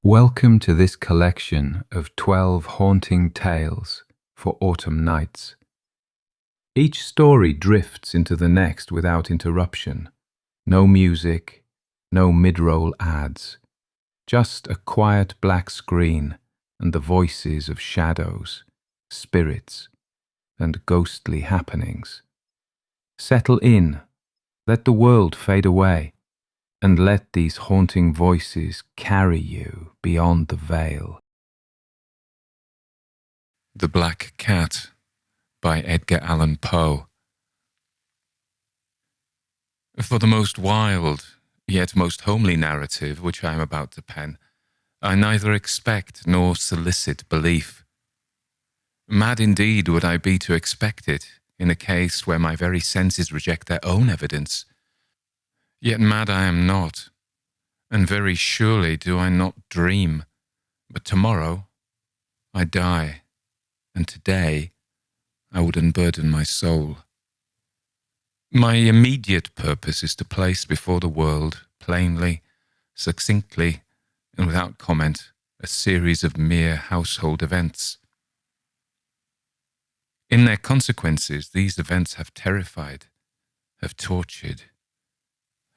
Welcome to this collection of 12 haunting tales for autumn nights. Each story drifts into the next without interruption. No music, no mid-roll ads. Just a quiet black screen and the voices of shadows, spirits, and ghostly happenings. Settle in, let the world fade away, and let these haunting voices carry you beyond the veil. The Black Cat by Edgar Allan Poe. For the most wild, yet most homely narrative which I am about to pen, I neither expect nor solicit belief. Mad indeed would I be to expect it, in a case where my very senses reject their own evidence. Yet mad I am not, and very surely do I not dream, but tomorrow I die, and today I would unburden my soul. My immediate purpose is to place before the world, plainly, succinctly, and without comment, a series of mere household events. In their consequences, these events have terrified, have tortured,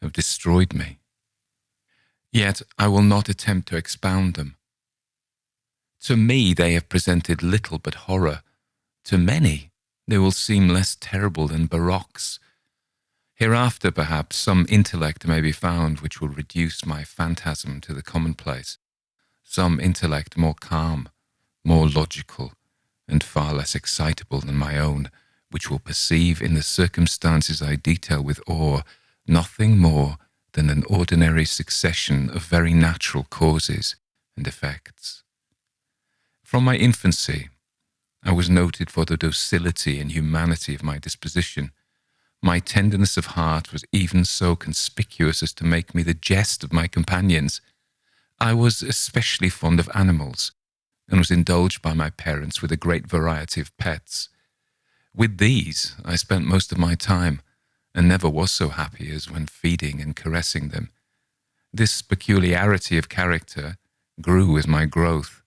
have destroyed me. Yet I will not attempt to expound them. To me they have presented little but horror. To many they will seem less terrible than barocks. Hereafter, perhaps, some intellect may be found which will reduce my phantasm to the commonplace, some intellect more calm, more logical, and far less excitable than my own, which will perceive in the circumstances I detail with awe nothing more than an ordinary succession of very natural causes and effects. From my infancy, I was noted for the docility and humanity of my disposition. My tenderness of heart was even so conspicuous as to make me the jest of my companions. I was especially fond of animals, and was indulged by my parents with a great variety of pets. With these I spent most of my time, and never was so happy as when feeding and caressing them. This peculiarity of character grew with my growth,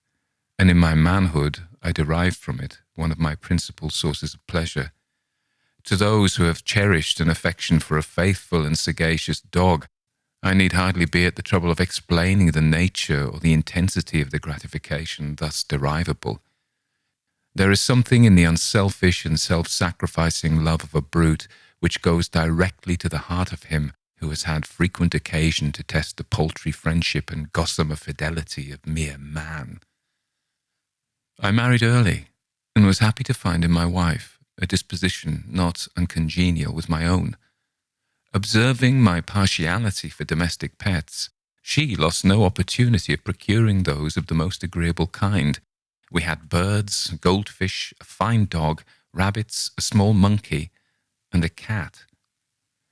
and in my manhood I derived from it one of my principal sources of pleasure. To those who have cherished an affection for a faithful and sagacious dog, I need hardly be at the trouble of explaining the nature or the intensity of the gratification thus derivable. There is something in the unselfish and self-sacrificing love of a brute which goes directly to the heart of him who has had frequent occasion to test the paltry friendship and gossamer fidelity of mere man. I married early, and was happy to find in my wife a disposition not uncongenial with my own. Observing my partiality for domestic pets, she lost no opportunity of procuring those of the most agreeable kind. We had birds, goldfish, a fine dog, rabbits, a small monkey, and a cat.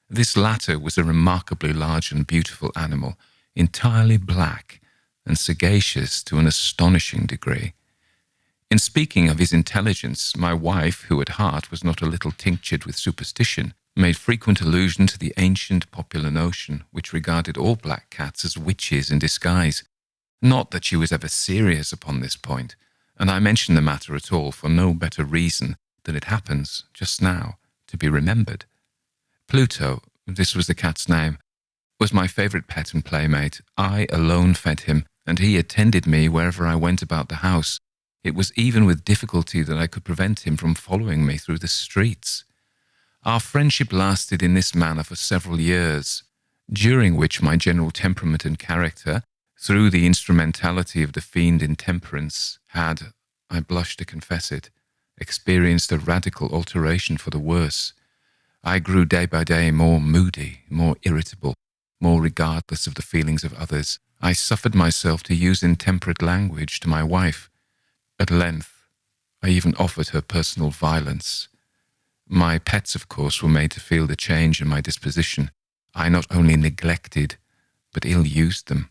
This latter was a remarkably large and beautiful animal, entirely black and sagacious to an astonishing degree. In speaking of his intelligence, my wife, who at heart was not a little tinctured with superstition, made frequent allusion to the ancient popular notion which regarded all black cats as witches in disguise. Not that she was ever serious upon this point, and I mention the matter at all for no better reason than it happens, just now, to be remembered. Pluto, this was the cat's name, was my favourite pet and playmate. I alone fed him, and he attended me wherever I went about the house. It was even with difficulty that I could prevent him from following me through the streets. Our friendship lasted in this manner for several years, during which my general temperament and character, through the instrumentality of the fiend intemperance, had, I blush to confess it, experienced a radical alteration for the worse. I grew day by day more moody, more irritable, more regardless of the feelings of others. I suffered myself to use intemperate language to my wife. At length, I even offered her personal violence. My pets, of course, were made to feel the change in my disposition. I not only neglected, but ill-used them.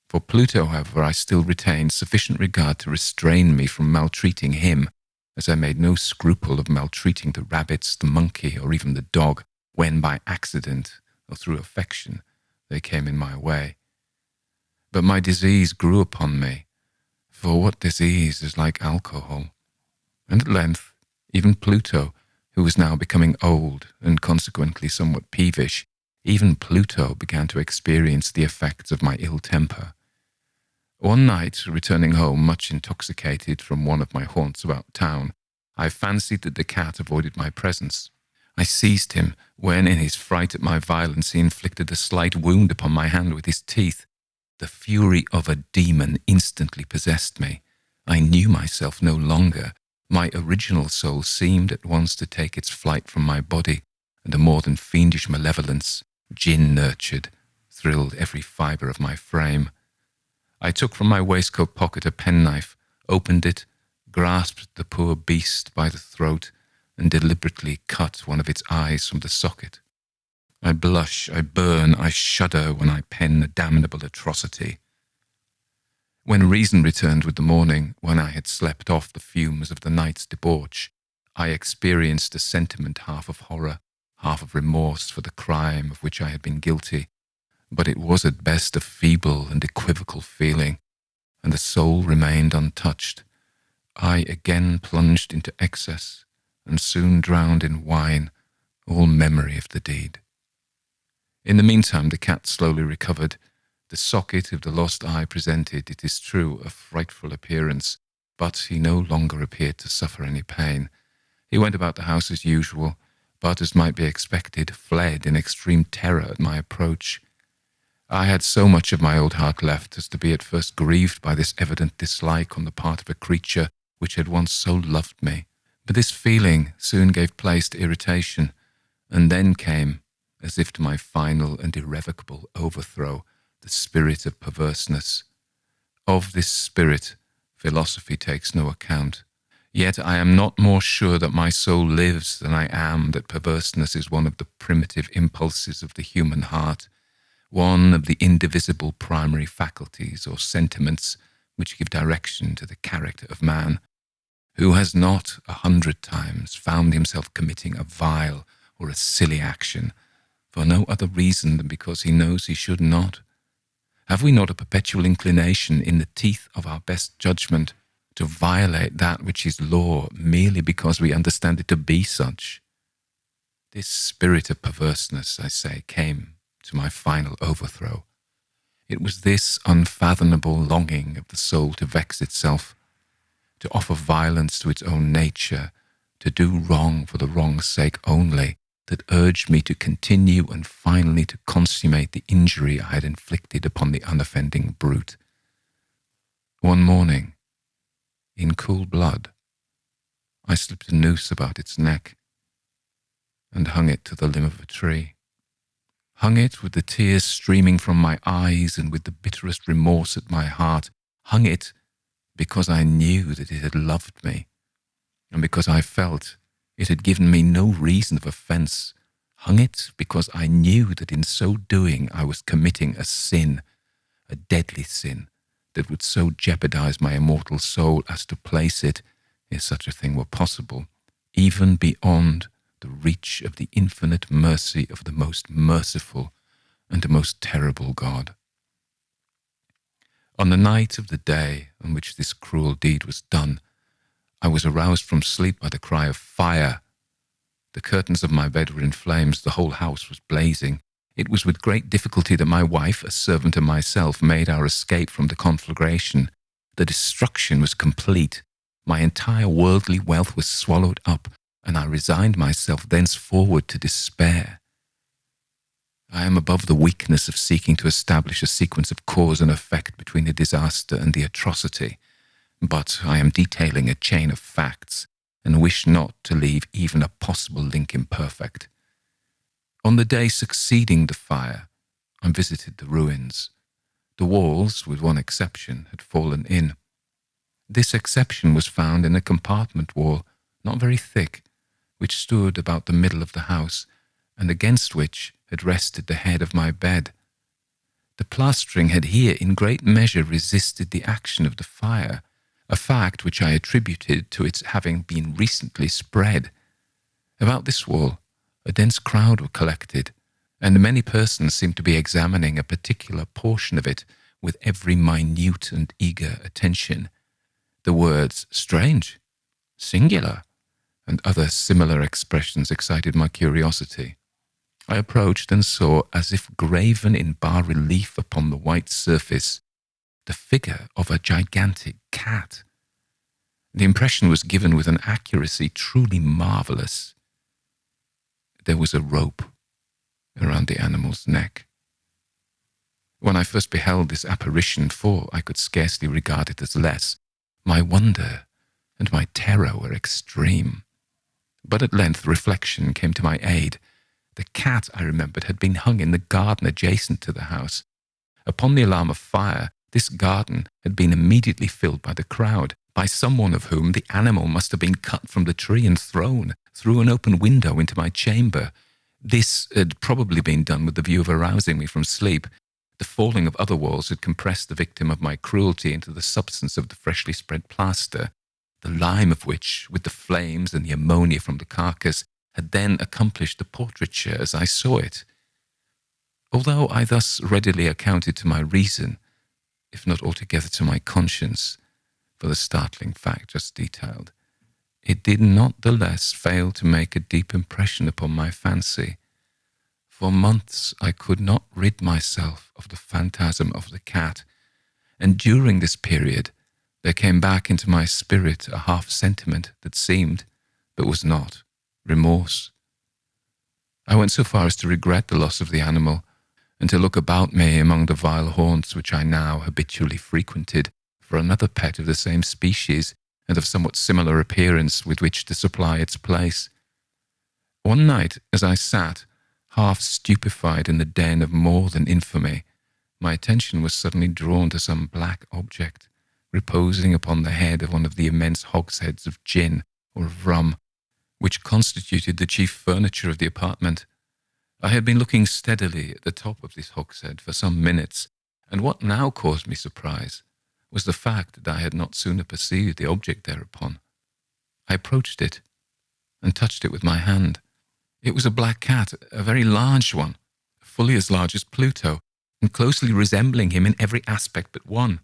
For Pluto, however, I still retained sufficient regard to restrain me from maltreating him, as I made no scruple of maltreating the rabbits, the monkey, or even the dog, when by accident or through affection they came in my way. But my disease grew upon me, for what disease is like alcohol? And at length, even Pluto, who was now becoming old and consequently somewhat peevish, even Pluto began to experience the effects of my ill temper. One night, returning home much intoxicated from one of my haunts about town, I fancied that the cat avoided my presence. I seized him, when in his fright at my violence he inflicted a slight wound upon my hand with his teeth. The fury of a demon instantly possessed me. I knew myself no longer. My original soul seemed at once to take its flight from my body, and a more than fiendish malevolence, gin-nurtured, thrilled every fibre of my frame. I took from my waistcoat pocket a penknife, opened it, grasped the poor beast by the throat, and deliberately cut one of its eyes from the socket. I blush, I burn, I shudder when I pen the damnable atrocity. When reason returned with the morning, when I had slept off the fumes of the night's debauch, I experienced a sentiment half of horror, half of remorse for the crime of which I had been guilty, but it was at best a feeble and equivocal feeling, and the soul remained untouched. I again plunged into excess, and soon drowned in wine all memory of the deed. In the meantime, the cat slowly recovered. The socket of the lost eye presented, it is true, a frightful appearance, but he no longer appeared to suffer any pain. He went about the house as usual, but, as might be expected, fled in extreme terror at my approach. I had so much of my old heart left as to be at first grieved by this evident dislike on the part of a creature which had once so loved me. But this feeling soon gave place to irritation, and then came, as if to my final and irrevocable overthrow, the spirit of perverseness. Of this spirit, philosophy takes no account. Yet I am not more sure that my soul lives than I am that perverseness is one of the primitive impulses of the human heart, one of the indivisible primary faculties or sentiments which give direction to the character of man. Who has not 100 times found himself committing a vile or a silly action for no other reason than because he knows he should not? Have we not a perpetual inclination in the teeth of our best judgment to violate that which is law merely because we understand it to be such? This spirit of perverseness, I say, came to my final overthrow. It was this unfathomable longing of the soul to vex itself, to offer violence to its own nature, to do wrong for the wrong's sake only, that urged me to continue and finally to consummate the injury I had inflicted upon the unoffending brute. One morning, in cool blood, I slipped a noose about its neck and hung it to the limb of a tree. Hung it with the tears streaming from my eyes and with the bitterest remorse at my heart. Hung it because I knew that it had loved me, and because I felt it had given me no reason of offence. Hung it because I knew that in so doing I was committing a sin, a deadly sin, that would so jeopardize my immortal soul as to place it, if such a thing were possible, even beyond the reach of the infinite mercy of the most merciful and the most terrible God. On the night of the day on which this cruel deed was done, I was aroused from sleep by the cry of fire. The curtains of my bed were in flames, the whole house was blazing. It was with great difficulty that my wife, a servant, and myself made our escape from the conflagration. The destruction was complete. My entire worldly wealth was swallowed up, and I resigned myself thenceforward to despair. I am above the weakness of seeking to establish a sequence of cause and effect between the disaster and the atrocity, but I am detailing a chain of facts, and wish not to leave even a possible link imperfect. On the day succeeding the fire, I visited the ruins. The walls, with one exception, had fallen in. This exception was found in a compartment wall, not very thick, which stood about the middle of the house, and against which had rested the head of my bed. The plastering had here in great measure resisted the action of the fire, a fact which I attributed to its having been recently spread. About this wall, a dense crowd were collected, and many persons seemed to be examining a particular portion of it with every minute and eager attention. The words strange, singular, and other similar expressions excited my curiosity. I approached and saw, as if graven in bas-relief upon the white surface, the figure of a gigantic cat. The impression was given with an accuracy truly marvellous. There was a rope around the animal's neck. When I first beheld this apparition, for I could scarcely regard it as less, my wonder and my terror were extreme. But at length reflection came to my aid. The cat, I remembered, had been hung in the garden adjacent to the house. Upon the alarm of fire, this garden had been immediately filled by the crowd, by someone of whom the animal must have been cut from the tree and thrown through an open window into my chamber. This had probably been done with the view of arousing me from sleep. The falling of other walls had compressed the victim of my cruelty into the substance of the freshly spread plaster, the lime of which, with the flames and the ammonia from the carcass, had then accomplished the portraiture as I saw it. Although I thus readily accounted to my reason, if not altogether to my conscience, for the startling fact just detailed, it did not the less fail to make a deep impression upon my fancy. For months I could not rid myself of the phantasm of the cat, and during this period there came back into my spirit a half-sentiment that seemed, but was not, remorse. I went so far as to regret the loss of the animal, and to look about me among the vile haunts which I now habitually frequented for another pet of the same species and of somewhat similar appearance with which to supply its place. One night, as I sat, half stupefied in the den of more than infamy, my attention was suddenly drawn to some black object, reposing upon the head of one of the immense hogsheads of gin or of rum, which constituted the chief furniture of the apartment. I had been looking steadily at the top of this hogshead for some minutes, and what now caused me surprise was the fact that I had not sooner perceived the object thereupon. I approached it and touched it with my hand. It was a black cat, a very large one, fully as large as Pluto, and closely resembling him in every aspect but one.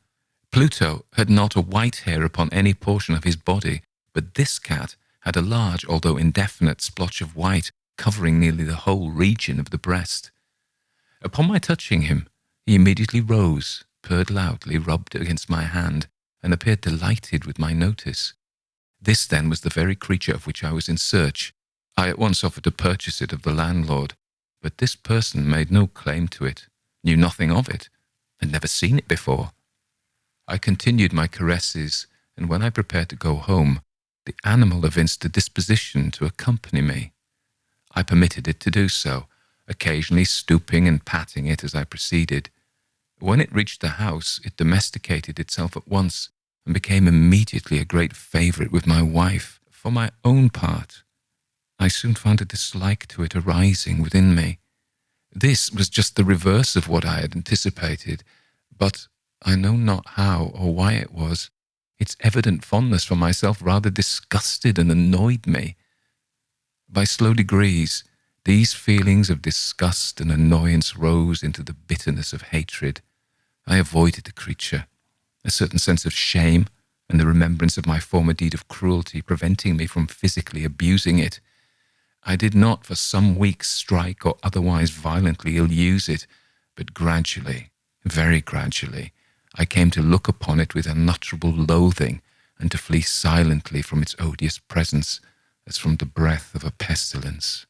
Pluto had not a white hair upon any portion of his body, but this cat had a large, although indefinite, splotch of white covering nearly the whole region of the breast. Upon my touching him, he immediately rose, purred loudly, rubbed against my hand, and appeared delighted with my notice. This, then, was the very creature of which I was in search. I at once offered to purchase it of the landlord, but this person made no claim to it, knew nothing of it, had never seen it before. I continued my caresses, and when I prepared to go home, the animal evinced a disposition to accompany me. I permitted it to do so, occasionally stooping and patting it as I proceeded. When it reached the house, it domesticated itself at once, and became immediately a great favourite with my wife. For my own part, I soon found a dislike to it arising within me. This was just the reverse of what I had anticipated, but I know not how or why it was. Its evident fondness for myself rather disgusted and annoyed me. By slow degrees, these feelings of disgust and annoyance rose into the bitterness of hatred. I avoided the creature, a certain sense of shame and the remembrance of my former deed of cruelty preventing me from physically abusing it. I did not for some weeks strike or otherwise violently ill-use it, but gradually, very gradually, I came to look upon it with unutterable loathing and to flee silently from its odious presence as from the breath of a pestilence.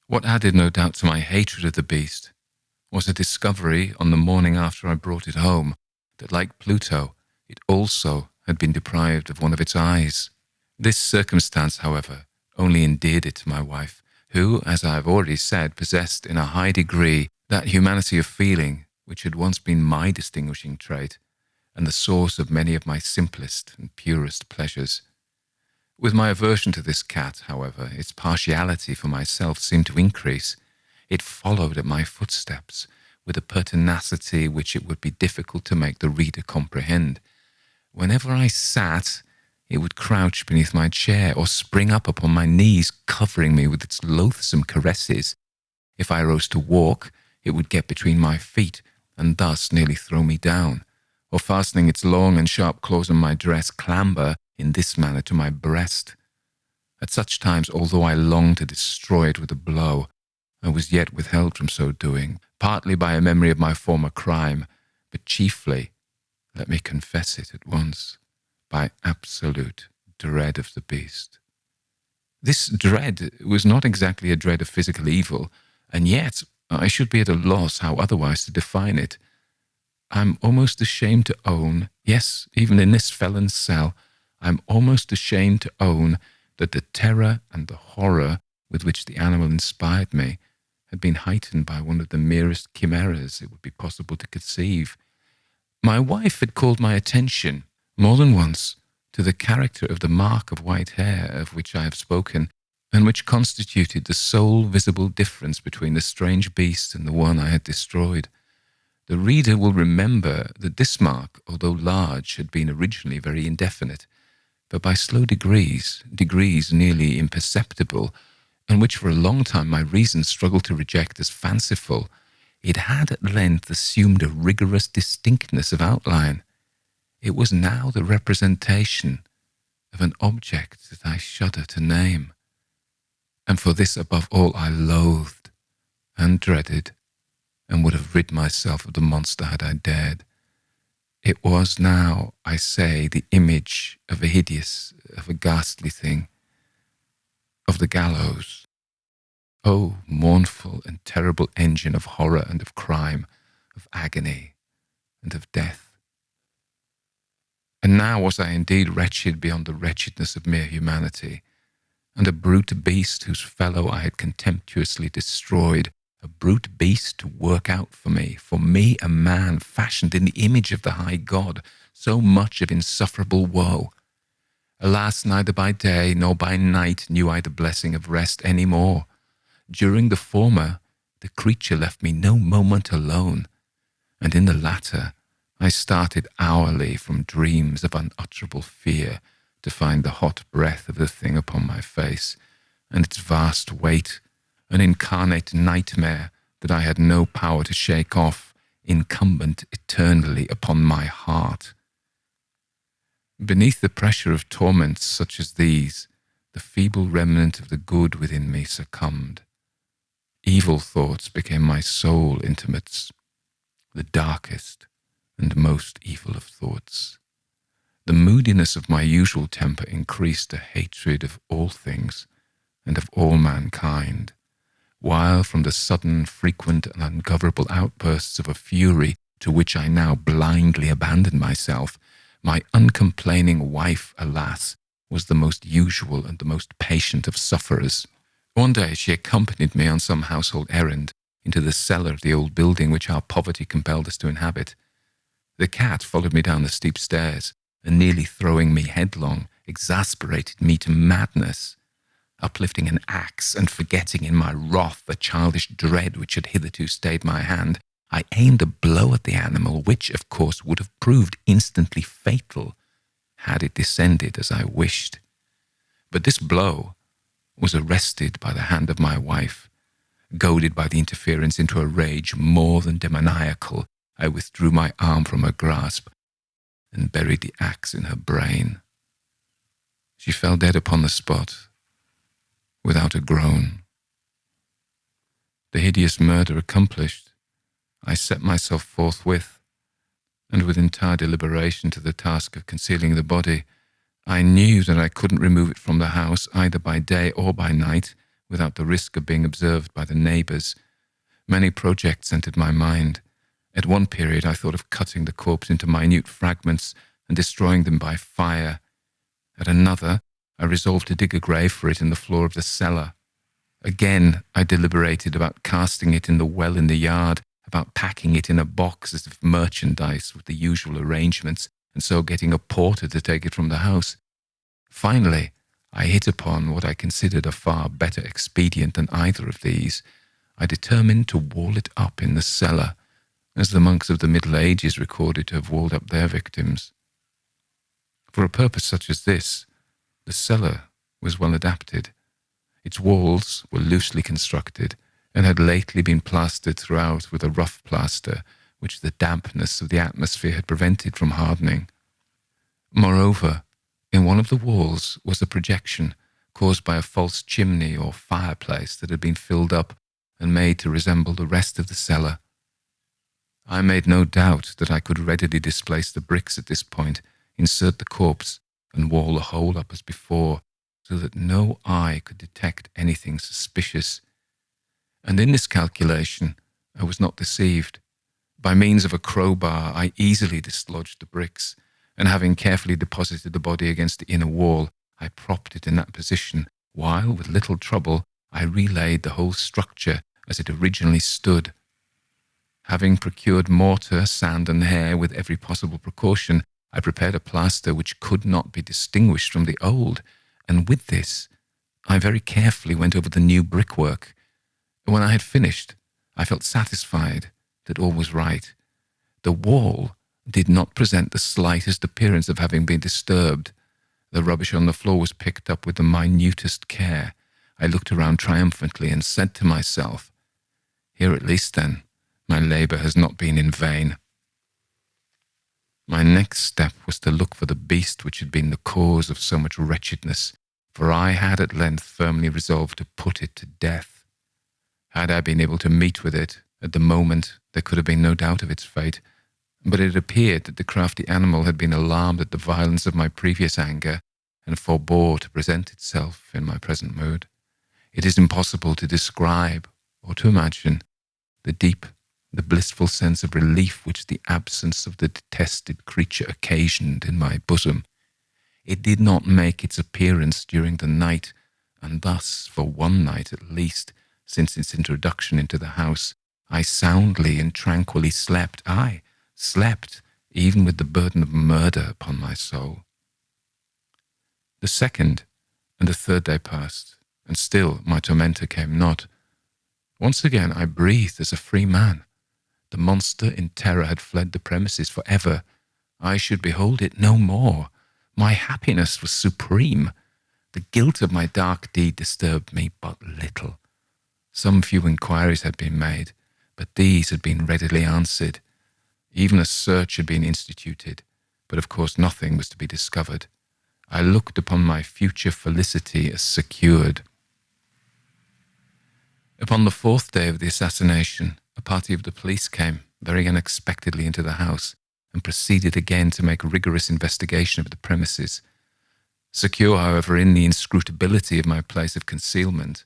What added no doubt to my hatred of the beast was a discovery on the morning after I brought it home that, like Pluto, it also had been deprived of one of its eyes. This circumstance, however, only endeared it to my wife, who, as I have already said, possessed in a high degree that humanity of feeling which had once been my distinguishing trait, and the source of many of my simplest and purest pleasures. With my aversion to this cat, however, its partiality for myself seemed to increase. It followed at my footsteps with a pertinacity which it would be difficult to make the reader comprehend. Whenever I sat, it would crouch beneath my chair or spring up upon my knees, covering me with its loathsome caresses. If I rose to walk, it would get between my feet and thus nearly throw me down, or fastening its long and sharp claws on my dress, clamber in this manner to my breast. At such times, although I longed to destroy it with a blow, I was yet withheld from so doing, partly by a memory of my former crime, but chiefly, let me confess it at once, by absolute dread of the beast. This dread was not exactly a dread of physical evil, and yet I should be at a loss how otherwise to define it. I'm almost ashamed to own, yes, even in this felon's cell, I'm almost ashamed to own that the terror and the horror with which the animal inspired me had been heightened by one of the merest chimeras it would be possible to conceive. My wife had called my attention more than once to the character of the mark of white hair of which I have spoken, and which constituted the sole visible difference between the strange beast and the one I had destroyed. The reader will remember that this mark, although large, had been originally very indefinite, but by slow degrees nearly imperceptible, and which for a long time my reason struggled to reject as fanciful, it had at length assumed a rigorous distinctness of outline. It was now the representation of an object that I shudder to name, and for this above all I loathed and dreaded, and would have rid myself of the monster had I dared. It was now, I say, the image of a ghastly thing, of the gallows. Oh, mournful and terrible engine of horror and of crime, of agony and of death. And now was I indeed wretched beyond the wretchedness of mere humanity, and a brute beast whose fellow I had contemptuously destroyed, a brute beast to work out for me a man fashioned in the image of the high God, so much of insufferable woe. Alas, neither by day nor by night knew I the blessing of rest any more. During the former, the creature left me no moment alone, and in the latter, I started hourly from dreams of unutterable fear to find the hot breath of the thing upon my face, and its vast weight, an incarnate nightmare that I had no power to shake off, incumbent eternally upon my heart. Beneath the pressure of torments such as these, the feeble remnant of the good within me succumbed. Evil thoughts became my sole intimates, the darkest and most evil of thoughts. The moodiness of my usual temper increased a hatred of all things and of all mankind, while from the sudden, frequent, and ungovernable outbursts of a fury to which I now blindly abandoned myself, my uncomplaining wife, alas, was the most usual and the most patient of sufferers. One day she accompanied me on some household errand into the cellar of the old building which our poverty compelled us to inhabit. The cat followed me down the steep stairs, and nearly throwing me headlong, exasperated me to madness. Uplifting an axe and forgetting in my wrath the childish dread which had hitherto stayed my hand, I aimed a blow at the animal which, of course, would have proved instantly fatal had it descended as I wished. But this blow was arrested by the hand of my wife. Goaded by the interference into a rage more than demoniacal, I withdrew my arm from her grasp and buried the axe in her brain. She fell dead upon the spot, without a groan. The hideous murder accomplished, I set myself forthwith, and with entire deliberation, to the task of concealing the body. I knew that I couldn't remove it from the house, either by day or by night, without the risk of being observed by the neighbours. Many projects entered my mind. At one period I thought of cutting the corpse into minute fragments and destroying them by fire. At another, I resolved to dig a grave for it in the floor of the cellar. Again, I deliberated about casting it in the well in the yard, about packing it in a box as if merchandise with the usual arrangements, and so getting a porter to take it from the house. Finally, I hit upon what I considered a far better expedient than either of these. I determined to wall it up in the cellar, as the monks of the Middle Ages recorded to have walled up their victims. For a purpose such as this, the cellar was well adapted. Its walls were loosely constructed, and had lately been plastered throughout with a rough plaster, which the dampness of the atmosphere had prevented from hardening. Moreover, in one of the walls was a projection caused by a false chimney or fireplace that had been filled up and made to resemble the rest of the cellar. I made no doubt that I could readily displace the bricks at this point, insert the corpse, and wall the hole up as before, so that no eye could detect anything suspicious. And in this calculation, I was not deceived. By means of a crowbar, I easily dislodged the bricks, and having carefully deposited the body against the inner wall, I propped it in that position, while, with little trouble, I relaid the whole structure as it originally stood. Having procured mortar, sand, and hair with every possible precaution, I prepared a plaster which could not be distinguished from the old, and with this, I very carefully went over the new brickwork. When I had finished, I felt satisfied that all was right. The wall did not present the slightest appearance of having been disturbed. The rubbish on the floor was picked up with the minutest care. I looked around triumphantly and said to myself, "Here at least, then, my labour has not been in vain." My next step was to look for the beast which had been the cause of so much wretchedness, for I had at length firmly resolved to put it to death. Had I been able to meet with it at the moment, there could have been no doubt of its fate, but it appeared that the crafty animal had been alarmed at the violence of my previous anger, and forbore to present itself in my present mood. It is impossible to describe or to imagine the blissful sense of relief which the absence of the detested creature occasioned in my bosom. It did not make its appearance during the night, and thus, for one night at least, since its introduction into the house, I soundly and tranquilly slept. I slept, even with the burden of murder upon my soul. The second and the third day passed, and still my tormentor came not. Once again I breathed as a free man. The monster in terror had fled the premises for ever. I should behold it no more. My happiness was supreme. The guilt of my dark deed disturbed me but little. Some few inquiries had been made, but these had been readily answered. Even a search had been instituted, but of course nothing was to be discovered. I looked upon my future felicity as secured. Upon the fourth day of the assassination, a party of the police came very unexpectedly into the house and proceeded again to make rigorous investigation of the premises. Secure, however, in the inscrutability of my place of concealment,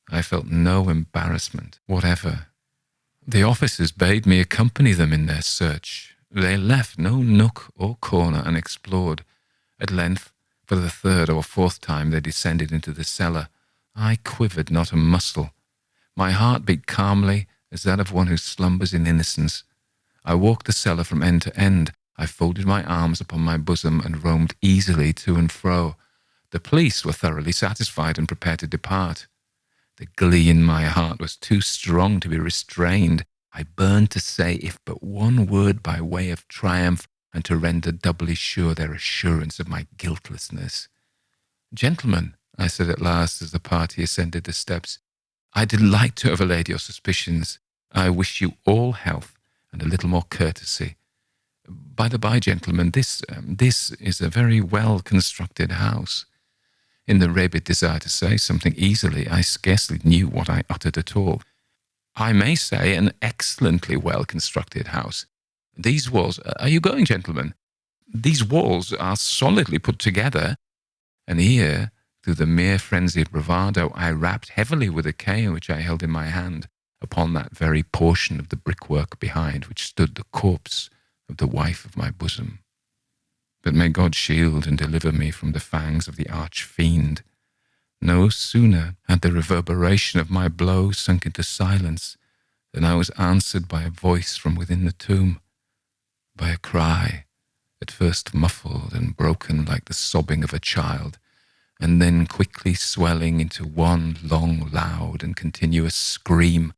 I felt no embarrassment whatever. The officers bade me accompany them in their search. They left no nook or corner unexplored. At length, for the third or fourth time, they descended into the cellar. I quivered not a muscle. My heart beat calmly as that of one who slumbers in innocence. I walked the cellar from end to end. I folded my arms upon my bosom and roamed easily to and fro. The police were thoroughly satisfied and prepared to depart. The glee in my heart was too strong to be restrained. I burned to say if but one word by way of triumph, and to render doubly sure their assurance of my guiltlessness. "Gentlemen," I said at last as the party ascended the steps, "I delight to have allayed your suspicions. I wish you all health and a little more courtesy. By the by, gentlemen, this is a very well-constructed house." In the rabid desire to say something easily, I scarcely knew what I uttered at all. "I may say an excellently well-constructed house. These walls— are you going, gentlemen? These walls are solidly put together." And here, through the mere frenzy of bravado, I rapped heavily with a cane which I held in my hand upon that very portion of the brickwork behind which stood the corpse of the wife of my bosom. But may God shield and deliver me from the fangs of the arch-fiend. No sooner had the reverberation of my blow sunk into silence than I was answered by a voice from within the tomb, by a cry, at first muffled and broken like the sobbing of a child, and then quickly swelling into one long, loud, and continuous scream,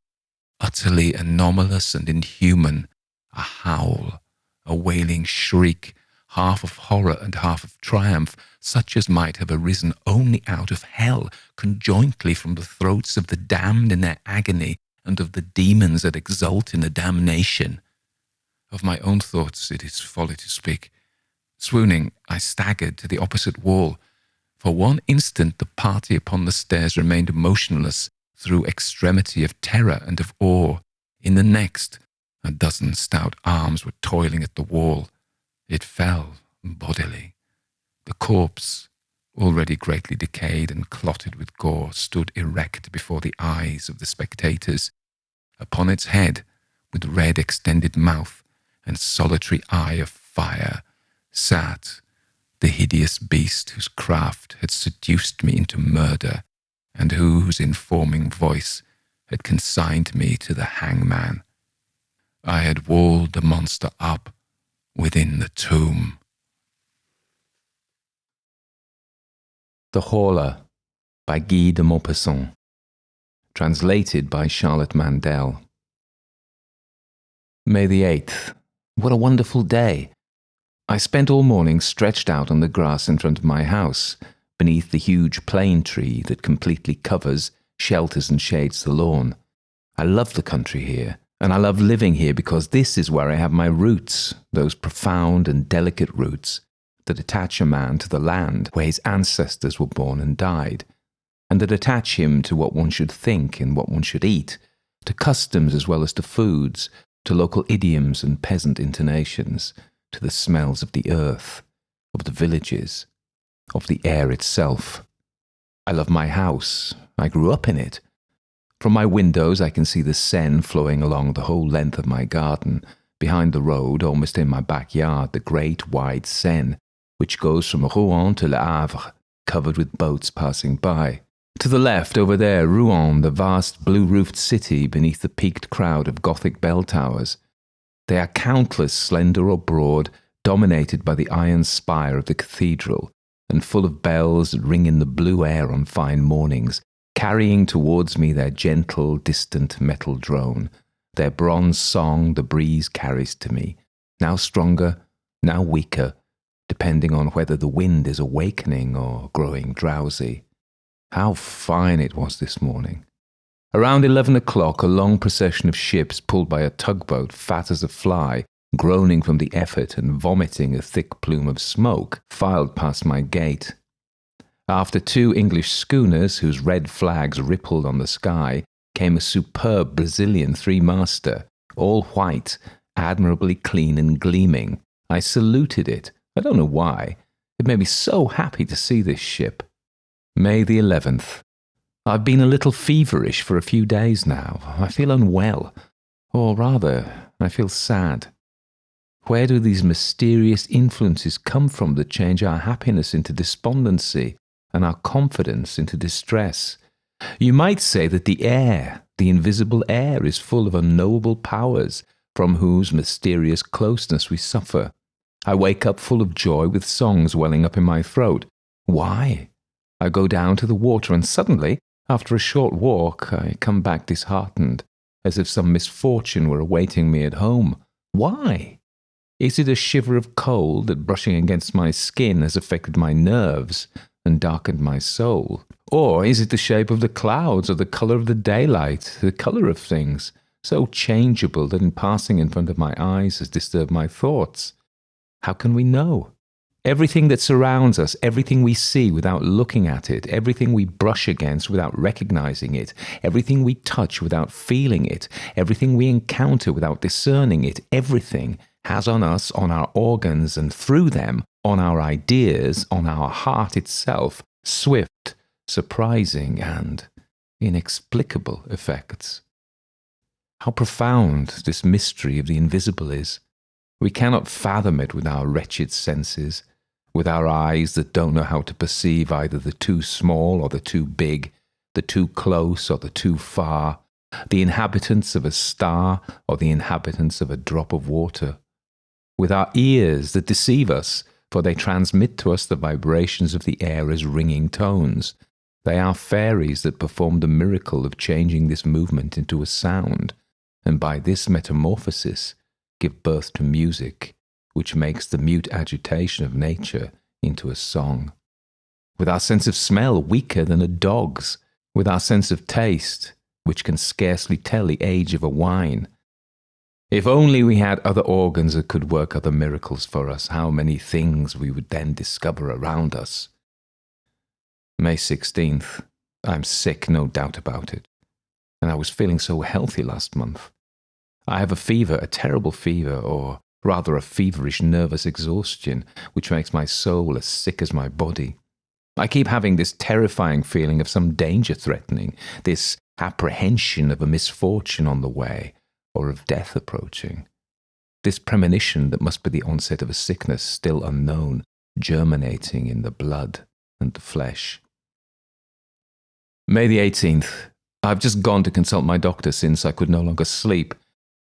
utterly anomalous and inhuman, a howl, a wailing shriek, half of horror and half of triumph, such as might have arisen only out of hell, conjointly from the throats of the damned in their agony and of the demons that exult in the damnation. Of my own thoughts it is folly to speak. Swooning, I staggered to the opposite wall. For one instant the party upon the stairs remained motionless through extremity of terror and of awe. In the next, a dozen stout arms were toiling at the wall. It fell bodily. The corpse, already greatly decayed and clotted with gore, stood erect before the eyes of the spectators. Upon its head, with red extended mouth and solitary eye of fire, sat the hideous beast whose craft had seduced me into murder, and whose informing voice had consigned me to the hangman. I had walled the monster up within the tomb. The Horla by Guy de Maupassant. Translated by Charlotte Mandel. May the 8th. What a wonderful day! I spent all morning stretched out on the grass in front of my house, beneath the huge plane tree that completely covers, shelters and shades the lawn. I love the country here, and I love living here because this is where I have my roots, those profound and delicate roots that attach a man to the land where his ancestors were born and died, and that attach him to what one should think and what one should eat, to customs as well as to foods, to local idioms and peasant intonations, to the smells of the earth, of the villages, of the air itself. I love my house. I grew up in it. From my windows I can see the Seine flowing along the whole length of my garden. Behind the road, almost in my backyard, the great wide Seine, which goes from Rouen to Le Havre, covered with boats passing by. To the left, over there, Rouen, the vast blue-roofed city beneath the peaked crowd of Gothic bell towers. They are countless, slender or broad, dominated by the iron spire of the cathedral, and full of bells that ring in the blue air on fine mornings, carrying towards me their gentle, distant metal drone. Their bronze song the breeze carries to me, now stronger, now weaker, depending on whether the wind is awakening or growing drowsy. How fine it was this morning. Around 11 o'clock, a long procession of ships pulled by a tugboat fat as a fly, groaning from the effort and vomiting a thick plume of smoke, filed past my gate. After two English schooners whose red flags rippled on the sky, came a superb Brazilian three-master, all white, admirably clean and gleaming. I saluted it. I don't know why. It made me so happy to see this ship. May the 11th. I've been a little feverish for a few days now. I feel unwell. Or rather, I feel sad. Where do these mysterious influences come from that change our happiness into despondency and our confidence into distress? You might say that the air, the invisible air, is full of unknowable powers from whose mysterious closeness we suffer. I wake up full of joy with songs welling up in my throat. Why? I go down to the water and suddenly, after a short walk, I come back disheartened, as if some misfortune were awaiting me at home. Why? Is it a shiver of cold that brushing against my skin has affected my nerves and darkened my soul? Or is it the shape of the clouds or the colour of the daylight, the colour of things, so changeable that in passing in front of my eyes has disturbed my thoughts? How can we know? Everything that surrounds us, everything we see without looking at it, everything we brush against without recognizing it, everything we touch without feeling it, everything we encounter without discerning it, everything has on us, on our organs, and through them, on our ideas, on our heart itself, swift, surprising, and inexplicable effects. How profound this mystery of the invisible is. We cannot fathom it with our wretched senses, with our eyes that don't know how to perceive either the too small or the too big, the too close or the too far, the inhabitants of a star or the inhabitants of a drop of water. With our ears that deceive us, for they transmit to us the vibrations of the air as ringing tones. They are fairies that perform the miracle of changing this movement into a sound, and by this metamorphosis give birth to music, which makes the mute agitation of nature into a song. With our sense of smell weaker than a dog's, with our sense of taste, which can scarcely tell the age of a wine, If only we had other organs that could work other miracles for us, how many things we would then discover around us. May 16th. I'm sick, no doubt about it. And I was feeling so healthy last month. I have a fever, a terrible fever, or rather a feverish nervous exhaustion, which makes my soul as sick as my body. I keep having this terrifying feeling of some danger threatening, this apprehension of a misfortune on the way, or of death approaching. This premonition that must be the onset of a sickness still unknown, germinating in the blood and the flesh. May the 18th. I've just gone to consult my doctor since I could no longer sleep.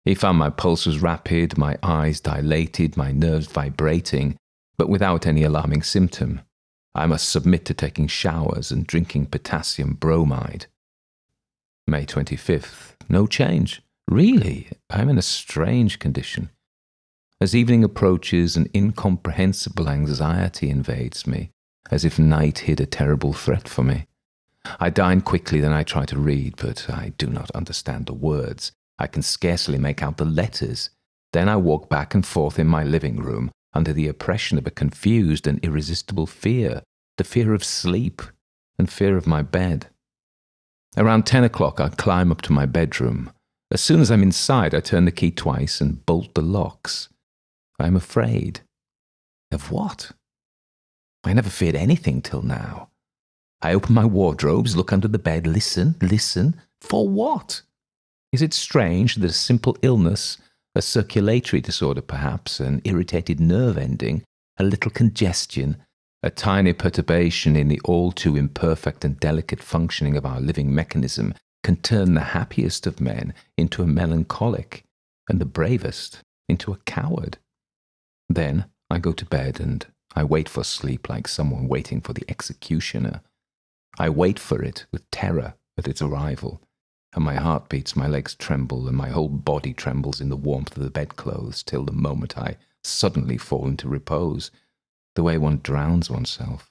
He found my pulse was rapid, my eyes dilated, my nerves vibrating, but without any alarming symptom. I must submit to taking showers and drinking potassium bromide. May 25th. No change. Really, I'm in a strange condition. As evening approaches, an incomprehensible anxiety invades me, as if night hid a terrible threat for me. I dine quickly, then I try to read, but I do not understand the words. I can scarcely make out the letters. Then I walk back and forth in my living room, under the oppression of a confused and irresistible fear, the fear of sleep and fear of my bed. Around 10 o'clock, I climb up to my bedroom. As soon as I'm inside, I turn the key twice and bolt the locks. I am afraid. Of what? I never feared anything till now. I open my wardrobes, look under the bed, listen. For what? Is it strange that a simple illness, a circulatory disorder perhaps, an irritated nerve ending, a little congestion, a tiny perturbation in the all too imperfect and delicate functioning of our living mechanism can turn the happiest of men into a melancholic and the bravest into a coward? Then I go to bed and I wait for sleep like someone waiting for the executioner. I wait for it with terror at its arrival, and my heart beats, my legs tremble, and my whole body trembles in the warmth of the bedclothes till the moment I suddenly fall into repose, the way one drowns oneself,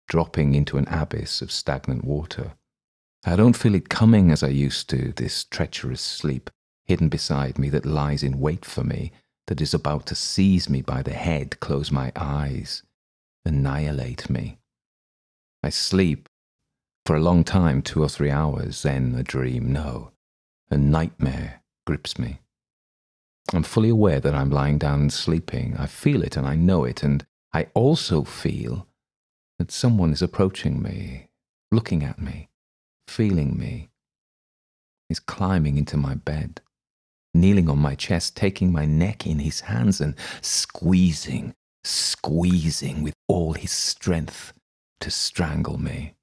dropping into an abyss of stagnant water. I don't feel it coming as I used to, this treacherous sleep, hidden beside me, that lies in wait for me, that is about to seize me by the head, close my eyes, annihilate me. I sleep for a long time, 2 or 3 hours, then a dream, no, a nightmare grips me. I'm fully aware that I'm lying down and sleeping. I feel it and I know it, and I also feel that someone is approaching me, looking at me, feeling me. He's climbing into my bed, kneeling on my chest, taking my neck in his hands and squeezing with all his strength to strangle me.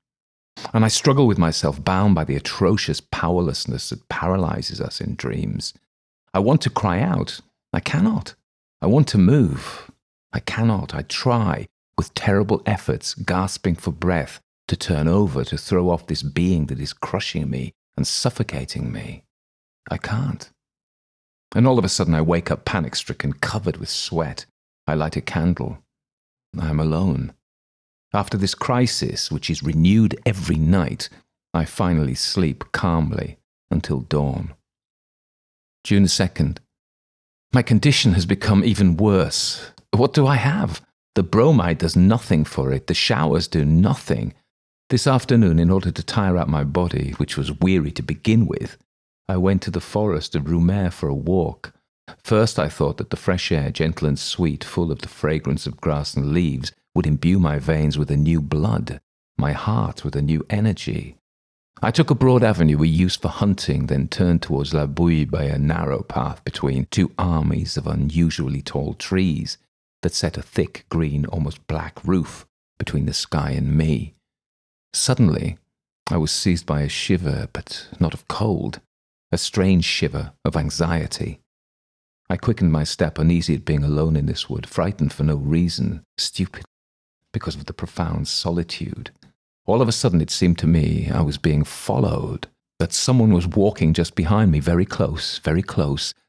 And I struggle with myself, bound by the atrocious powerlessness that paralyzes us in dreams. I want to cry out. I cannot. I want to move. I cannot. I try, with terrible efforts, gasping for breath, to turn over, to throw off this being that is crushing me and suffocating me. I can't. And all of a sudden I wake up panic-stricken, covered with sweat. I light a candle. I am alone. After this crisis, which is renewed every night, I finally sleep calmly until dawn. June 2nd. My condition has become even worse. What do I have? The bromide does nothing for it. The showers do nothing. This afternoon, in order to tire out my body, which was weary to begin with, I went to the forest of Roumare for a walk. First I thought that the fresh air, gentle and sweet, full of the fragrance of grass and leaves, would imbue my veins with a new blood, my heart with a new energy. I took a broad avenue we used for hunting, then turned towards La Bouille by a narrow path between 2 armies of unusually tall trees that set a thick, green, almost black roof between the sky and me. Suddenly, I was seized by a shiver, but not of cold, a strange shiver of anxiety. I quickened my step, uneasy at being alone in this wood, frightened for no reason, stupid, because of the profound solitude. All of a sudden it seemed to me I was being followed, that someone was walking just behind me, very close,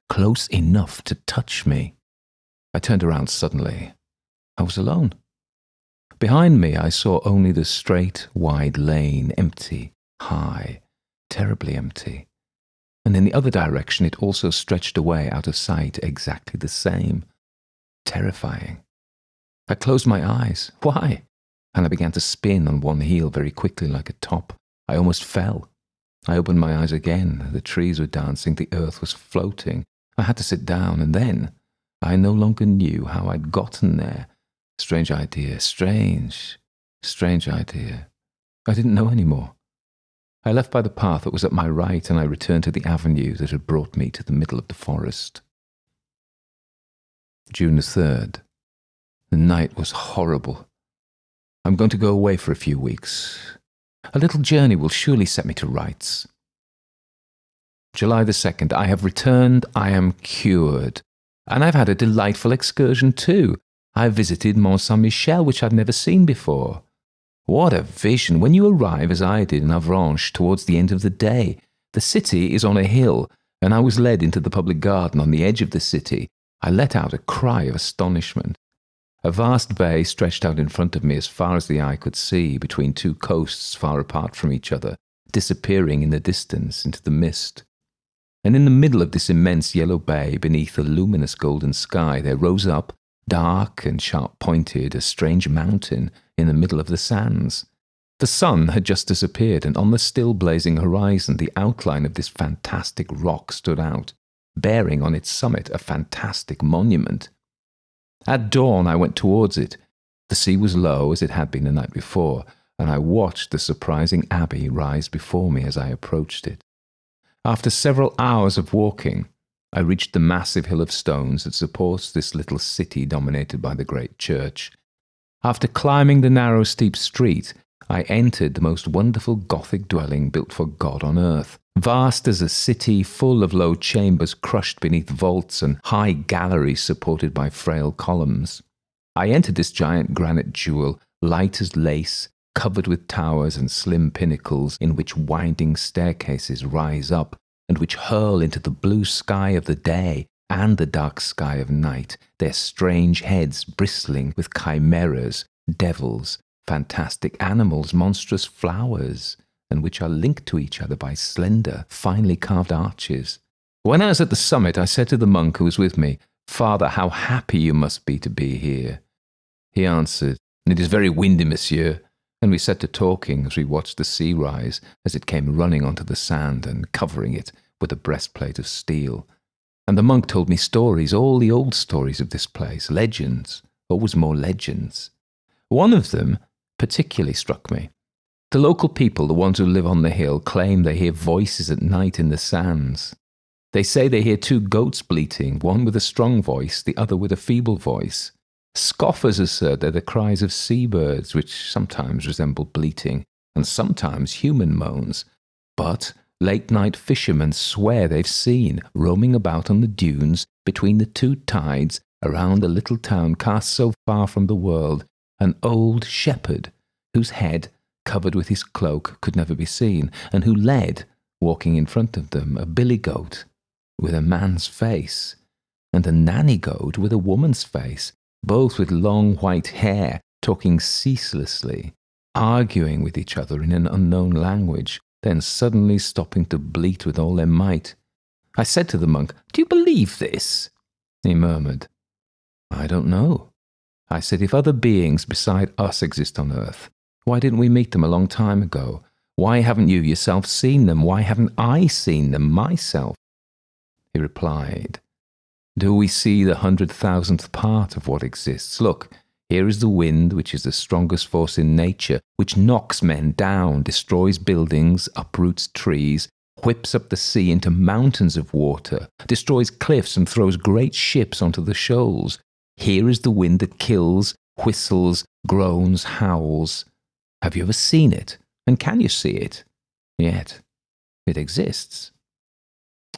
close enough to touch me. I turned around suddenly. I was alone. Behind me I saw only the straight, wide lane, empty, high, terribly empty. and in the other direction it also stretched away out of sight, exactly the same. Terrifying. I closed my eyes. Why? And I began to spin on one heel very quickly like a top. I almost fell. I opened my eyes again. The trees were dancing. The earth was floating. I had to sit down, and then I no longer knew how I'd gotten there. Strange idea. Strange idea. I didn't know any more. I left by the path that was at my right, and I returned to the avenue that had brought me to the middle of the forest. June the 3rd. The night was horrible. I'm going to go away for a few weeks. A little journey will surely set me to rights. July the 2nd. I have returned. I am cured. And I've had a delightful excursion too. I visited Mont Saint-Michel, which I'd never seen before. What a vision when you arrive, as I did, in Avranches towards the end of the day. The city is on a hill, and I was led into the public garden on the edge of the city. I let out a cry of astonishment. A vast bay stretched out in front of me as far as the eye could see, between two coasts far apart from each other, disappearing in the distance into the mist. And in the middle of this immense yellow bay, beneath a luminous golden sky, there rose up, dark and sharp-pointed, a strange mountain in the middle of the sands. The sun had just disappeared, and on the still blazing horizon the outline of this fantastic rock stood out, bearing on its summit a fantastic monument. At dawn I went towards it. The sea was low, as it had been the night before, and I watched the surprising abbey rise before me as I approached it. After several hours of walking, I reached the massive hill of stones that supports this little city dominated by the great church. After climbing the narrow, steep street, I entered the most wonderful Gothic dwelling built for God on earth, vast as a city, full of low chambers crushed beneath vaults and high galleries supported by frail columns. I entered this giant granite jewel, light as lace, covered with towers and slim pinnacles in which winding staircases rise up and which hurl into the blue sky of the day and the dark sky of night, their strange heads bristling with chimeras, devils, fantastic animals, monstrous flowers, and which are linked to each other by slender, finely carved arches. When I was at the summit, I said to the monk who was with me, "Father, how happy you must be to be here." He answered, "It is very windy, monsieur," and we set to talking as we watched the sea rise as it came running onto the sand and covering it with a breastplate of steel. And the monk told me stories, all the old stories of this place, legends, always more legends. One of them particularly struck me. The local people, the ones who live on the hill, claim they hear voices at night in the sands. They say they hear two goats bleating, one with a strong voice, the other with a feeble voice. Scoffers assert they're the cries of seabirds, which sometimes resemble bleating, and sometimes human moans. But late-night fishermen swear they've seen, roaming about on the dunes between the two tides around a little town cast so far from the world, an old shepherd whose head, covered with his cloak, could never be seen, and who led, walking in front of them, a billy goat with a man's face, and a nanny goat with a woman's face, both with long white hair, talking ceaselessly, arguing with each other in an unknown language, then suddenly stopping to bleat with all their might. I said to the monk, "Do you believe this?" He murmured, "I don't know." I said, "If other beings beside us exist on earth, why didn't we meet them a long time ago? Why haven't you yourself seen them? Why haven't I seen them myself?" He replied, "Do we see the 100,000th part of what exists? Look, here is the wind, which is the strongest force in nature, which knocks men down, destroys buildings, uproots trees, whips up the sea into mountains of water, destroys cliffs and throws great ships onto the shoals. Here is the wind that kills, whistles, groans, howls. Have you ever seen it? And can you see it? Yet it exists."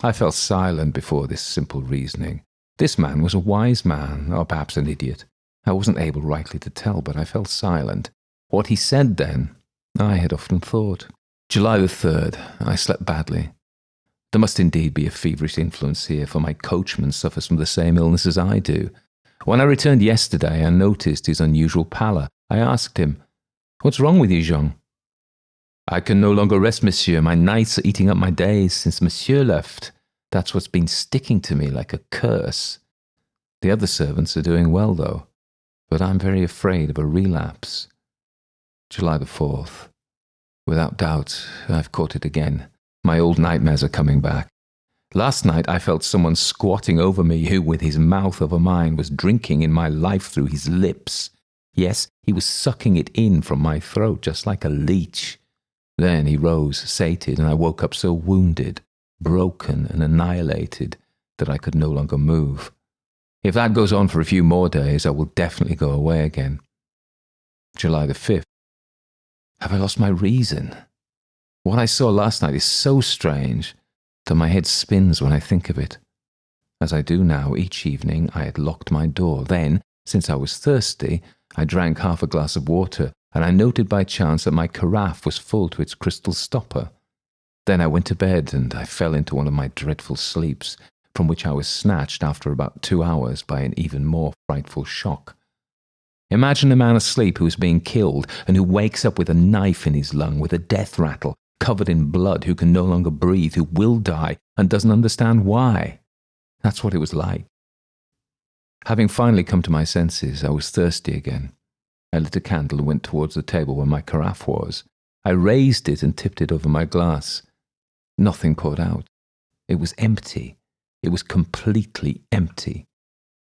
I fell silent before this simple reasoning. This man was a wise man, or perhaps an idiot. I wasn't able rightly to tell, but I fell silent. What he said then, I had often thought. July the 3rd, I slept badly. There must indeed be a feverish influence here, for my coachman suffers from the same illness as I do. When I returned yesterday, I noticed his unusual pallor. I asked him, "What's wrong with you, Jean?" I can no longer rest, monsieur. My nights are eating up my days since monsieur left. That's what's been sticking to me like a curse. The other servants are doing well, though, but I'm very afraid of a relapse. July the 4th. Without doubt, I've caught it again. My old nightmares are coming back. Last night I felt someone squatting over me who, with his mouth over mine, was drinking in my life through his lips. Yes, he was sucking it in from my throat just like a leech. Then he rose, sated, and I woke up so wounded, broken and annihilated that I could no longer move. If that goes on for a few more days, I will definitely go away again. July the 5th. Have I lost my reason? What I saw last night is so strange that my head spins when I think of it. As I do now, each evening I had locked my door. Then, since I was thirsty, I drank half a glass of water, and I noted by chance that my carafe was full to its crystal stopper. Then I went to bed, and I fell into one of my dreadful sleeps, from which I was snatched after about 2 hours by an even more frightful shock. Imagine a man asleep who is being killed, and who wakes up with a knife in his lung, with a death rattle, covered in blood, who can no longer breathe, who will die, and doesn't understand why. That's what it was like. Having finally come to my senses, I was thirsty again. I lit a candle and went towards the table where my carafe was. I raised it and tipped it over my glass. Nothing poured out. It was empty. It was completely empty.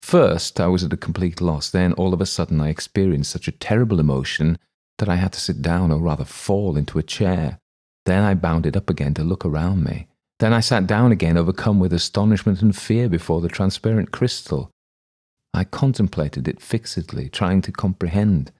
First, I was at a complete loss. Then, all of a sudden, I experienced such a terrible emotion that I had to sit down, or rather fall into a chair. Then I bounded up again to look around me. Then I sat down again, overcome with astonishment and fear before the transparent crystal. I contemplated it fixedly, trying to comprehend.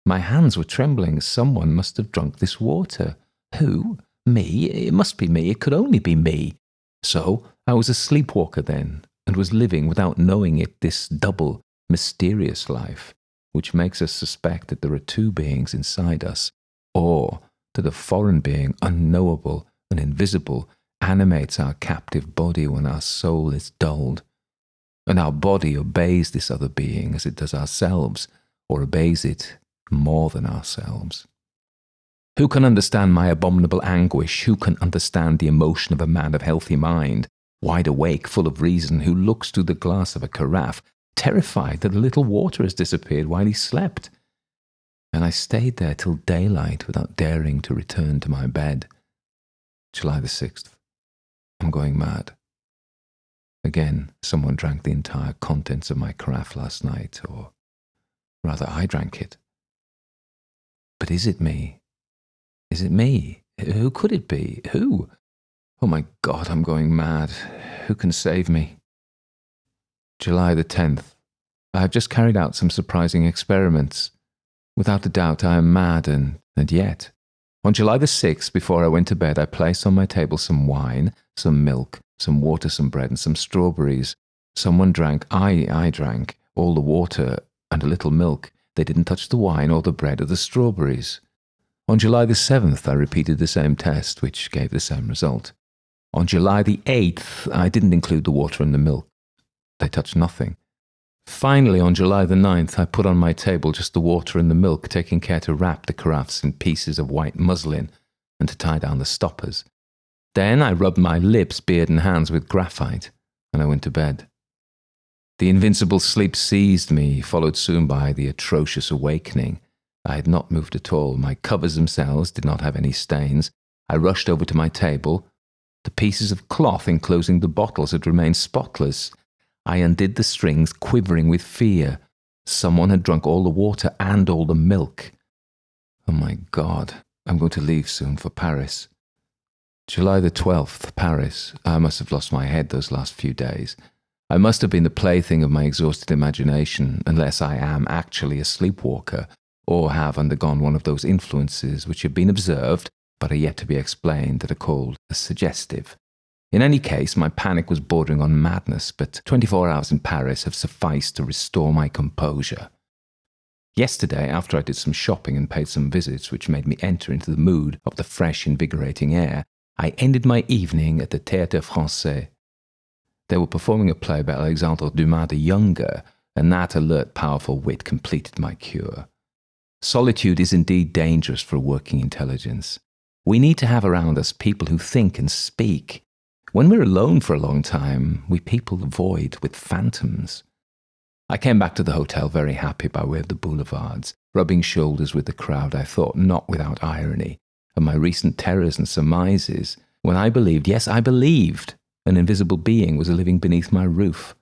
My hands were trembling. Someone must have drunk this water. Who? Me? It must be me. It could only be me. So I was a sleepwalker then, and was living, without knowing it, this double, mysterious life, which makes us suspect that there are two beings inside us, or that a foreign being, unknowable and invisible, animates our captive body when our soul is dulled, and our body obeys this other being as it does ourselves, or obeys it more than ourselves. Who can understand my abominable anguish? Who can understand the emotion of a man of healthy mind, wide awake, full of reason, who looks through the glass of a carafe, terrified that a little water has disappeared while he slept? And I stayed there till daylight without daring to return to my bed. July the 6th. I'm going mad. Again, someone drank the entire contents of my carafe last night, or rather I drank it. But is it me? Is it me? Who could it be? Who? Oh my God, I'm going mad. Who can save me? July the 10th. I have just carried out some surprising experiments. Without a doubt, I am mad, and yet. On July the 6th, before I went to bed, I placed on my table some wine, some milk, some water, some bread, and some strawberries. Someone drank, I drank, all the water and a little milk. They didn't touch the wine or the bread or the strawberries. On July the 7th, I repeated the same test, which gave the same result. On July the 8th, I didn't include the water and the milk. They touched nothing. Finally, on July the 9th, I put on my table just the water and the milk, taking care to wrap the carafes in pieces of white muslin and to tie down the stoppers. Then I rubbed my lips, beard and hands with graphite, and I went to bed. The invincible sleep seized me, followed soon by the atrocious awakening. I had not moved at all. My covers themselves did not have any stains. I rushed over to my table. The pieces of cloth enclosing the bottles had remained spotless. I undid the strings, quivering with fear. Someone had drunk all the water and all the milk. Oh my God, I'm going to leave soon for Paris. July the 12th, Paris. I must have lost my head those last few days. I must have been the plaything of my exhausted imagination, unless I am actually a sleepwalker, or have undergone one of those influences which have been observed, but are yet to be explained, that are called suggestive. In any case, my panic was bordering on madness, but 24 hours in Paris have sufficed to restore my composure. Yesterday, after I did some shopping and paid some visits which made me enter into the mood of the fresh, invigorating air, I ended my evening at the Théâtre Français. They were performing a play by Alexandre Dumas the Younger, and that alert, powerful wit completed my cure. Solitude is indeed dangerous for a working intelligence. We need to have around us people who think and speak. When we're alone for a long time, we people the void with phantoms. I came back to the hotel very happy by way of the boulevards, rubbing shoulders with the crowd, I thought not without irony, of my recent terrors and surmises, when I believed, yes, I believed, an invisible being was living beneath my roof.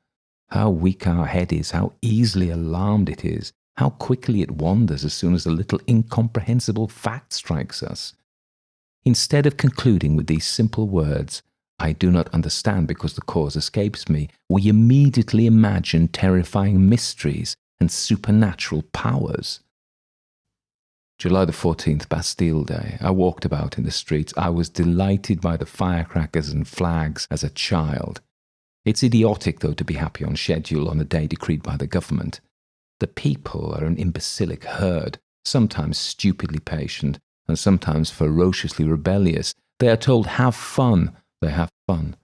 How weak our head is, how easily alarmed it is, how quickly it wanders as soon as a little incomprehensible fact strikes us. Instead of concluding with these simple words, I do not understand because the cause escapes me, we immediately imagine terrifying mysteries and supernatural powers. July the 14th, Bastille Day. I walked about in the streets. I was delighted by the firecrackers and flags as a child. It's idiotic, though, to be happy on schedule on a day decreed by the government. The people are an imbecilic herd, sometimes stupidly patient, and sometimes ferociously rebellious. They are told, have fun. They have fun.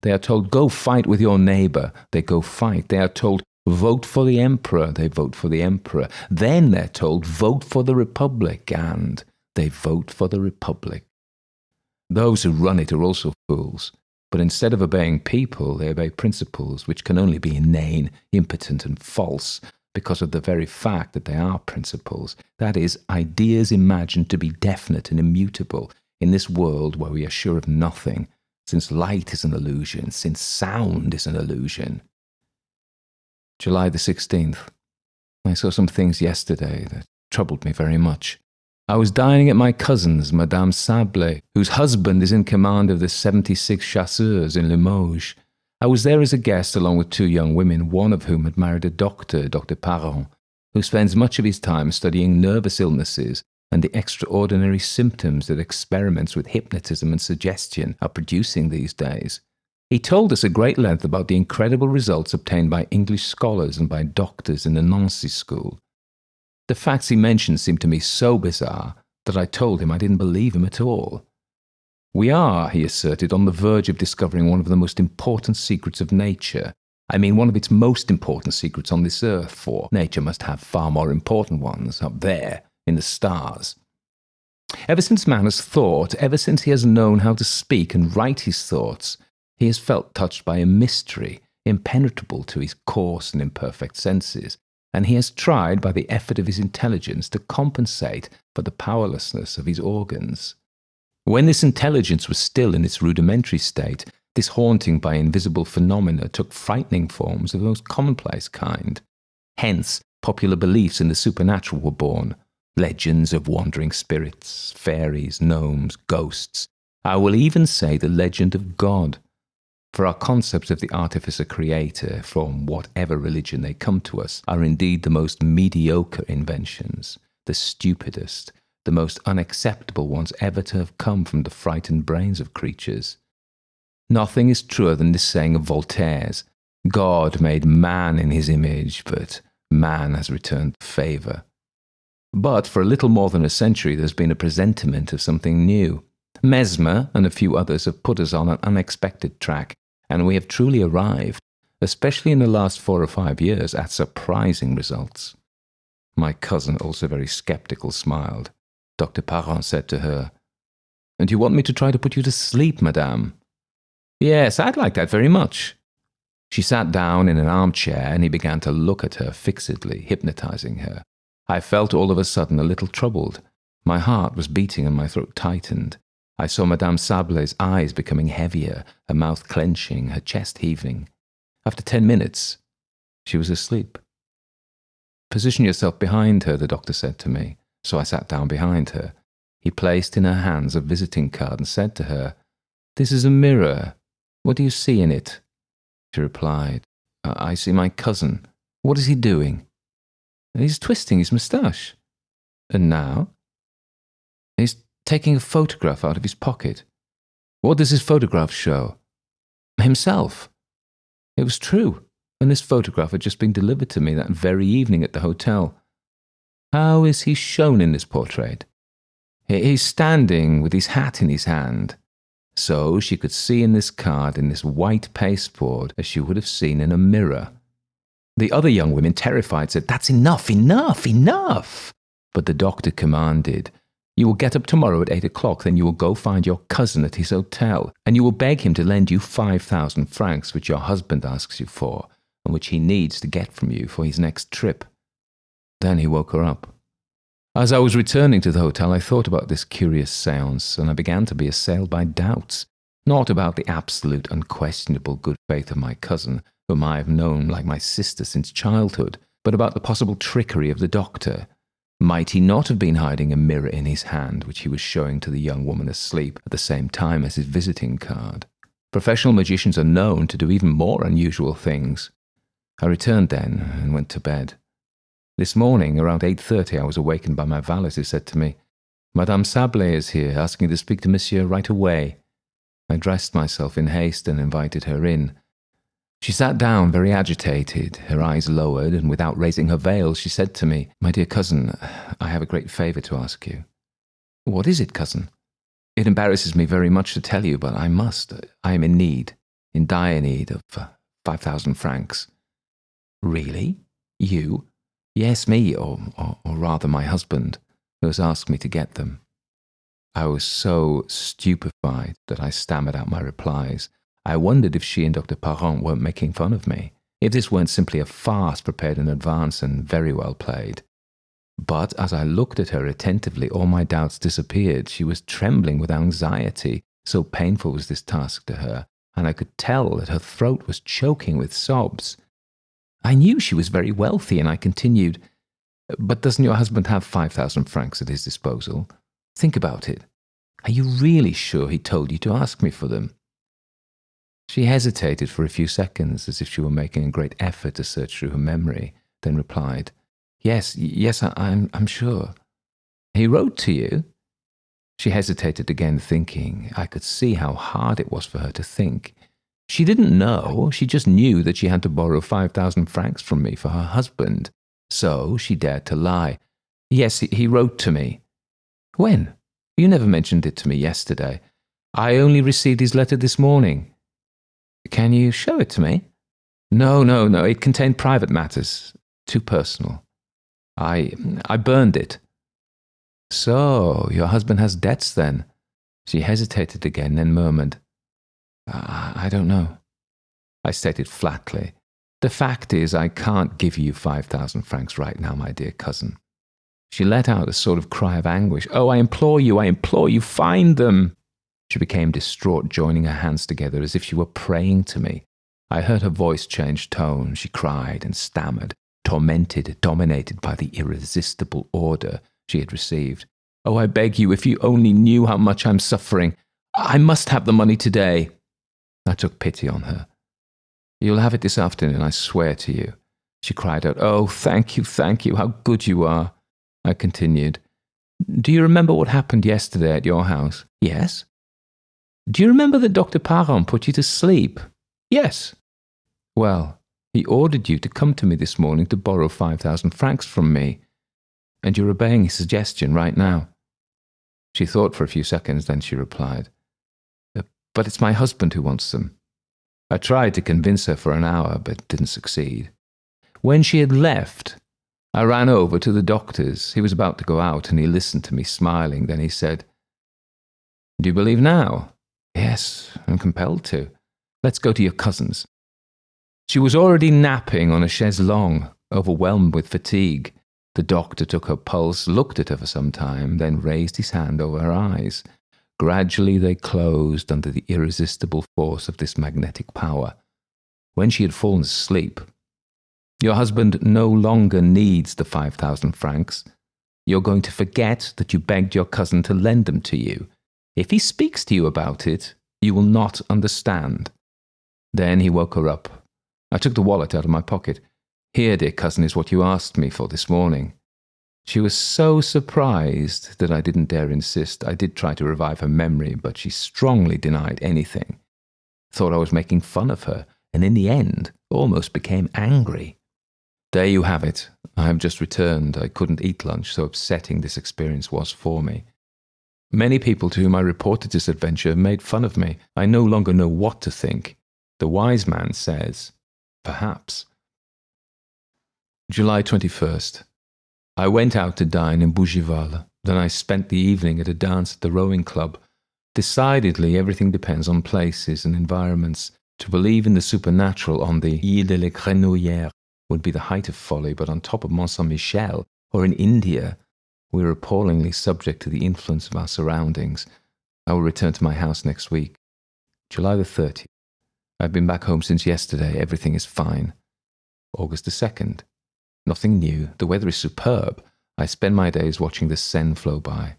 They are told, go fight with your neighbor. They go fight. They are told, vote for the emperor. They vote for the emperor. Then they're told, vote for the republic. And they vote for the republic. Those who run it are also fools. But instead of obeying people, they obey principles which can only be inane, impotent, and false because of the very fact that they are principles. That is, ideas imagined to be definite and immutable in this world where we are sure of nothing, since light is an illusion, since sound is an illusion. July the 16th. I saw some things yesterday that troubled me very much. I was dining at my cousin's, Madame Sablé, whose husband is in command of the 76 chasseurs in Limoges. I was there as a guest along with two young women, one of whom had married a doctor, Dr. Parent, who spends much of his time studying nervous illnesses and the extraordinary symptoms that experiments with hypnotism and suggestion are producing these days. He told us at great length about the incredible results obtained by English scholars and by doctors in the Nancy school. The facts he mentioned seemed to me so bizarre that I told him I didn't believe him at all. We are, he asserted, on the verge of discovering one of the most important secrets of nature. I mean, one of its most important secrets on this earth, for nature must have far more important ones up there in the stars. Ever since man has thought, ever since he has known how to speak and write his thoughts, he has felt touched by a mystery impenetrable to his coarse and imperfect senses, and he has tried by the effort of his intelligence to compensate for the powerlessness of his organs. When this intelligence was still in its rudimentary state, this haunting by invisible phenomena took frightening forms of the most commonplace kind. Hence, popular beliefs in the supernatural were born. Legends of wandering spirits, fairies, gnomes, ghosts. I will even say the legend of God. For our concepts of the artificer creator, from whatever religion they come to us, are indeed the most mediocre inventions, the stupidest, the most unacceptable ones ever to have come from the frightened brains of creatures. Nothing is truer than this saying of Voltaire's, God made man in his image, but man has returned favour. But for a little more than a century there's been a presentiment of something new. Mesmer and a few others have put us on an unexpected track, and we have truly arrived, especially in the last 4 or 5 years, at surprising results. My cousin, also very sceptical, smiled. Dr. Parent said to her, "And you want me to try to put you to sleep, madame?" "Yes, I'd like that very much." She sat down in an armchair and he began to look at her fixedly, hypnotizing her. I felt all of a sudden a little troubled. My heart was beating and my throat tightened. I saw Madame Sablé's eyes becoming heavier, her mouth clenching, her chest heaving. After 10 minutes, she was asleep. "Position yourself behind her," the doctor said to me. So I sat down behind her. He placed in her hands a visiting card and said to her, "This is a mirror. What do you see in it?" She replied, "I see my cousin. What is he doing?" "He's twisting his moustache." "And now?" "He's taking a photograph out of his pocket." "What does his photograph show?" "Himself." It was true, and this photograph had just been delivered to me that very evening at the hotel. "How is he shown in this portrait?" "He's standing with his hat in his hand." So she could see in this card, in this white pasteboard, as she would have seen in a mirror. The other young women, terrified, said, "That's enough, enough, enough!" But the doctor commanded, You will get up tomorrow at 8 o'clock, then you will go find your cousin at his hotel, and you will beg him to lend you 5,000 francs, which your husband asks you for, and which he needs to get from you for his next trip. Then he woke her up. As I was returning to the hotel, I thought about this curious séance, and I began to be assailed by doubts, not about the absolute, unquestionable good faith of my cousin, whom I have known like my sister since childhood, but about the possible trickery of the doctor. Might he not have been hiding a mirror in his hand, which he was showing to the young woman asleep at the same time as his visiting card? Professional magicians are known to do even more unusual things. I returned then and went to bed. This morning, around 8:30, I was awakened by my valet who said to me, "Madame Sablé is here, asking to speak to Monsieur right away." I dressed myself in haste and invited her in. She sat down, very agitated, her eyes lowered, and without raising her veil, she said to me, "My dear cousin, I have a great favour to ask you." "What is it, cousin?" "It embarrasses me very much to tell you, but I must. I am in dire need of 5,000 francs. "Really? You?" "Yes, me, or rather my husband, who has asked me to get them." I was so stupefied that I stammered out my replies. I wondered if she and Dr. Parent weren't making fun of me, if this weren't simply a farce prepared in advance and very well played. But as I looked at her attentively, all my doubts disappeared. She was trembling with anxiety, so painful was this task to her, and I could tell that her throat was choking with sobs. I knew she was very wealthy, and I continued, "But doesn't your husband have 5,000 francs at his disposal? Think about it. Are you really sure he told you to ask me for them?" She hesitated for a few seconds, as if she were making a great effort to search through her memory, then replied, Yes, I'm sure." "He wrote to you?" She hesitated again, thinking. I could see how hard it was for her to think. She didn't know, she just knew that she had to borrow 5,000 francs from me for her husband. So she dared to lie. "Yes, he wrote to me." "When? You never mentioned it to me yesterday." "I only received his letter this morning." "Can you show it to me?" No, it contained private matters, too personal. I burned it." "So, your husband has debts then?" She hesitated again, then murmured, I don't know." I stated flatly, "The fact is, I can't give you 5,000 francs right now, my dear cousin." She let out a sort of cry of anguish. "Oh, I implore you, find them!" She became distraught, joining her hands together as if she were praying to me. I heard her voice change tone. She cried and stammered, tormented, dominated by the irresistible order she had received. "Oh, I beg you, if you only knew how much I'm suffering. I must have the money today." I took pity on her. "You'll have it this afternoon, I swear to you." She cried out, "Oh, thank you, how good you are." I continued, "Do you remember what happened yesterday at your house?" "Yes." "Do you remember that Dr. Parent put you to sleep?" "Yes." "Well, he ordered you to come to me this morning to borrow 5,000 francs from me, and you're obeying his suggestion right now." She thought for a few seconds, then she replied, "But it's my husband who wants them." I tried to convince her for an hour, but didn't succeed. When she had left, I ran over to the doctor's. He was about to go out, and he listened to me, smiling. Then he said, "Do you believe now?" "Yes, I'm compelled to. Let's go to your cousin's." She was already napping on a chaise longue, overwhelmed with fatigue. The doctor took her pulse, looked at her for some time, then raised his hand over her eyes. Gradually they closed under the irresistible force of this magnetic power. When she had fallen asleep, "Your husband no longer needs the 5,000 francs. You're going to forget that you begged your cousin to lend them to you. If he speaks to you about it, you will not understand." Then he woke her up. I took the wallet out of my pocket. "Here, dear cousin, is what you asked me for this morning." She was so surprised that I didn't dare insist. I did try to revive her memory, but she strongly denied anything. Thought I was making fun of her, and in the end, almost became angry. There you have it. I have just returned. I couldn't eat lunch, so upsetting this experience was for me. Many people to whom I reported this adventure made fun of me. I no longer know what to think. The wise man says, perhaps. July 21st. I went out to dine in Bougival. Then I spent the evening at a dance at the rowing club. Decidedly, everything depends on places and environments. To believe in the supernatural on the Île de la Grenouillère would be the height of folly, but on top of Mont Saint-Michel, or in India, we are appallingly subject to the influence of our surroundings. I will return to my house next week. July the 30th. I've been back home since yesterday. Everything is fine. August the 2nd. Nothing new. The weather is superb. I spend my days watching the Seine flow by.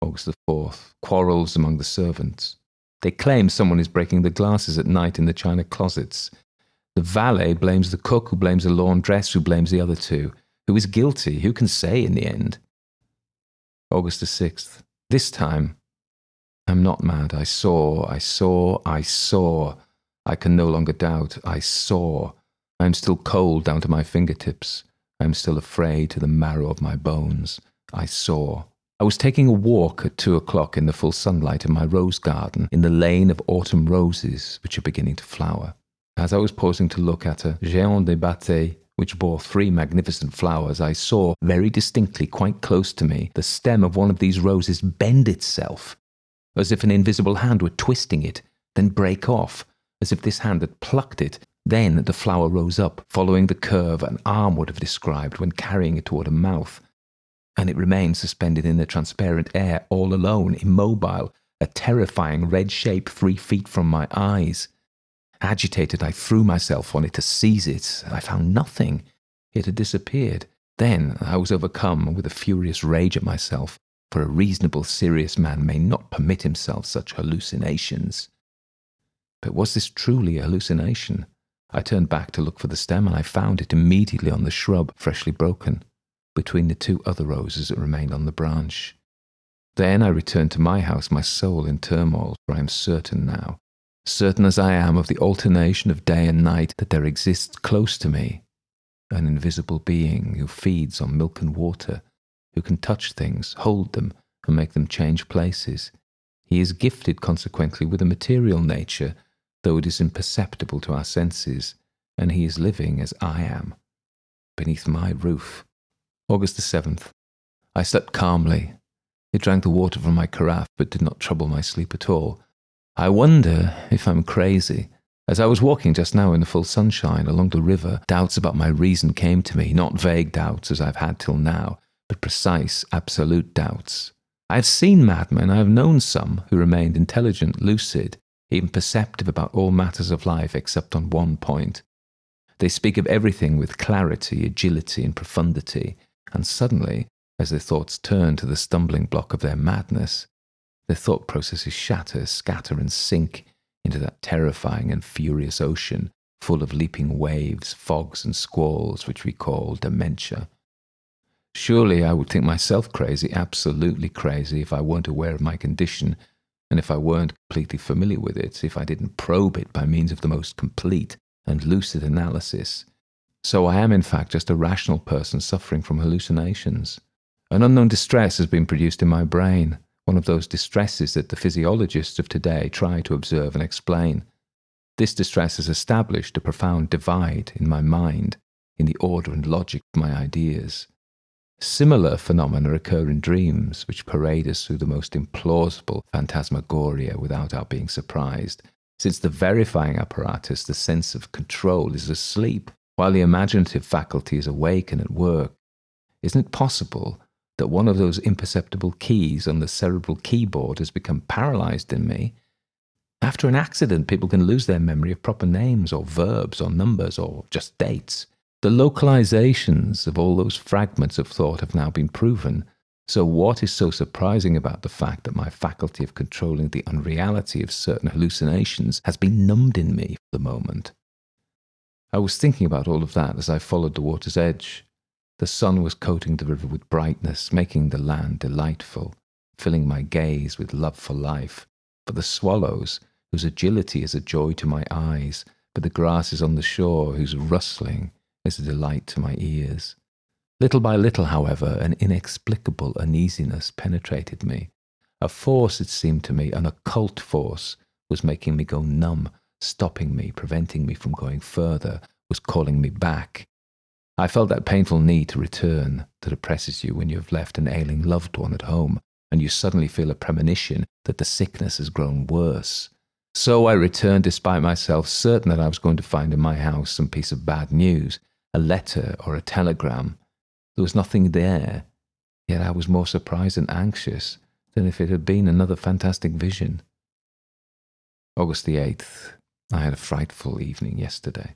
August the 4th. Quarrels among the servants. They claim someone is breaking the glasses at night in the china closets. The valet blames the cook, who blames the laundress, who blames the other two. Who is guilty? Who can say in the end? August the 6th. This time, I'm not mad. I saw. I can no longer doubt. I saw. I am still cold down to my fingertips. I am still afraid to the marrow of my bones. I saw. I was taking a walk at 2:00 in the full sunlight in my rose garden, in the lane of autumn roses which are beginning to flower. As I was pausing to look at a géant de bâté which bore 3 magnificent flowers, I saw, very distinctly, quite close to me, the stem of one of these roses bend itself, as if an invisible hand were twisting it, then break off, as if this hand had plucked it. Then the flower rose up, following the curve an arm would have described when carrying it toward a mouth, and it remained suspended in the transparent air, all alone, immobile, a terrifying red shape 3 feet from my eyes. Agitated, I threw myself on it to seize it. I found nothing. It had disappeared. Then I was overcome with a furious rage at myself, for a reasonable, serious man may not permit himself such hallucinations. But was this truly a hallucination? I turned back to look for the stem, and I found it immediately on the shrub, freshly broken, between the 2 other roses that remained on the branch. Then I returned to my house, my soul in turmoil, for I am certain now, certain as I am of the alternation of day and night, that there exists close to me an invisible being who feeds on milk and water, who can touch things, hold them, and make them change places. He is gifted, consequently, with a material nature, though it is imperceptible to our senses, and he is living as I am, beneath my roof. August the 7th. I slept calmly. It drank the water from my carafe, but did not trouble my sleep at all. I wonder if I'm crazy. As I was walking just now in the full sunshine along the river, doubts about my reason came to me, not vague doubts as I've had till now, but precise, absolute doubts. I have seen madmen, I have known some, who remained intelligent, lucid, even perceptive about all matters of life except on one point. They speak of everything with clarity, agility, and profundity, and suddenly, as their thoughts turn to the stumbling block of their madness, their thought processes shatter, scatter, and sink into that terrifying and furious ocean full of leaping waves, fogs, and squalls which we call dementia. Surely I would think myself crazy, absolutely crazy, if I weren't aware of my condition, and if I weren't completely familiar with it, if I didn't probe it by means of the most complete and lucid analysis. So I am in fact just a rational person suffering from hallucinations. An unknown distress has been produced in my brain, one of those distresses that the physiologists of today try to observe and explain. This distress has established a profound divide in my mind, in the order and logic of my ideas. Similar phenomena occur in dreams, which parade us through the most implausible phantasmagoria without our being surprised, since the verifying apparatus, the sense of control, is asleep, while the imaginative faculty is awake and at work. Isn't it possible that one of those imperceptible keys on the cerebral keyboard has become paralyzed in me? After an accident, people can lose their memory of proper names or verbs or numbers or just dates. The localizations of all those fragments of thought have now been proven. So what is so surprising about the fact that my faculty of controlling the unreality of certain hallucinations has been numbed in me for the moment? I was thinking about all of that as I followed the water's edge. The sun was coating the river with brightness, making the land delightful, filling my gaze with love for life, for the swallows, whose agility is a joy to my eyes, for the grasses on the shore, whose rustling is a delight to my ears. Little by little, however, an inexplicable uneasiness penetrated me. A force, it seemed to me, an occult force, was making me go numb, stopping me, preventing me from going further, was calling me back. I felt that painful need to return that oppresses you when you have left an ailing loved one at home and you suddenly feel a premonition that the sickness has grown worse. So I returned despite myself, certain that I was going to find in my house some piece of bad news, a letter or a telegram. There was nothing there, yet I was more surprised and anxious than if it had been another fantastic vision. August the 8th. I had a frightful evening yesterday.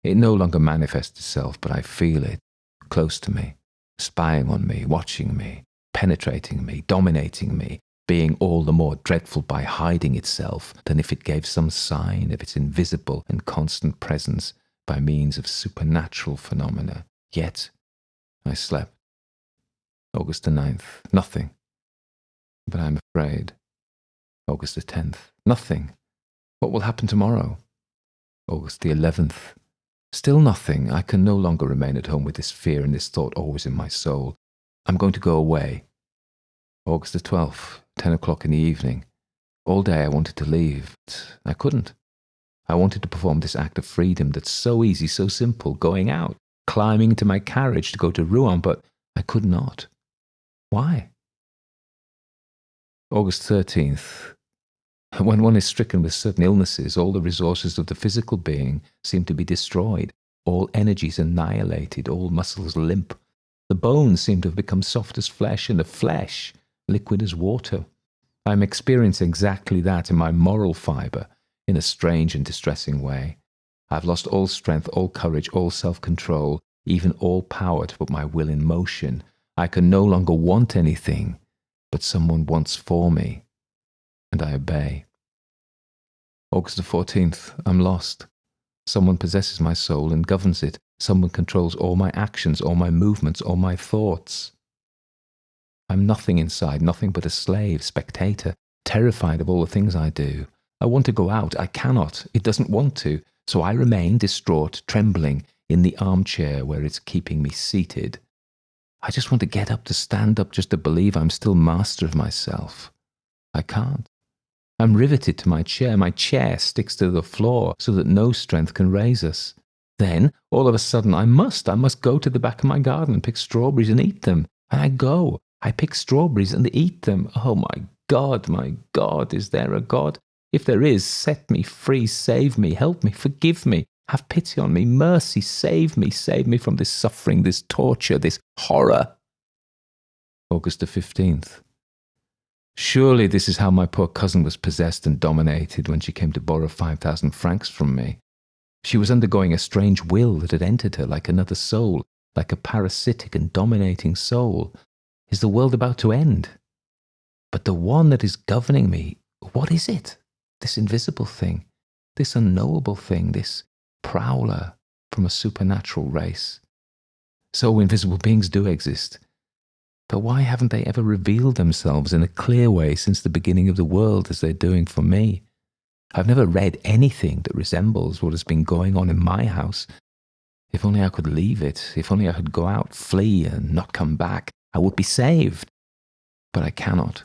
It no longer manifests itself, but I feel it, close to me, spying on me, watching me, penetrating me, dominating me, being all the more dreadful by hiding itself than if it gave some sign of its invisible and constant presence by means of supernatural phenomena. Yet I slept. August the 9th. Nothing. But I am afraid. August the 10th. Nothing. What will happen tomorrow? August the 11th. Still nothing. I can no longer remain at home with this fear and this thought always in my soul. I'm going to go away. August the 12th, 10 o'clock in the evening. All day I wanted to leave, but I couldn't. I wanted to perform this act of freedom that's so easy, so simple, going out, climbing into my carriage to go to Rouen, but I could not. Why? August 13th. When one is stricken with certain illnesses, all the resources of the physical being seem to be destroyed, all energies annihilated, all muscles limp. The bones seem to have become soft as flesh, and the flesh liquid as water. I am experiencing exactly that in my moral fibre, in a strange and distressing way. I have lost all strength, all courage, all self-control, even all power to put my will in motion. I can no longer want anything, but someone wants for me, and I obey. August the 14th, I'm lost. Someone possesses my soul and governs it. Someone controls all my actions, all my movements, all my thoughts. I'm nothing inside, nothing but a slave, spectator, terrified of all the things I do. I want to go out. I cannot. It doesn't want to. So I remain distraught, trembling, in the armchair where it's keeping me seated. I just want to get up, to stand up, just to believe I'm still master of myself. I can't. I'm riveted to my chair. My chair sticks to the floor so that no strength can raise us. Then, all of a sudden, I must go to the back of my garden and pick strawberries and eat them. And I go. I pick strawberries and eat them. Oh, my God, is there a God? If there is, set me free, save me, help me, forgive me, have pity on me, mercy, save me from this suffering, this torture, this horror. August the 15th. Surely this is how my poor cousin was possessed and dominated when she came to borrow 5,000 francs from me. She was undergoing a strange will that had entered her like another soul, like a parasitic and dominating soul. Is the world about to end? But the one that is governing me, what is it? This invisible thing, this unknowable thing, this prowler from a supernatural race. So invisible beings do exist. But why haven't they ever revealed themselves in a clear way since the beginning of the world as they're doing for me? I've never read anything that resembles what has been going on in my house. If only I could leave it, if only I could go out, flee, and not come back, I would be saved. But I cannot.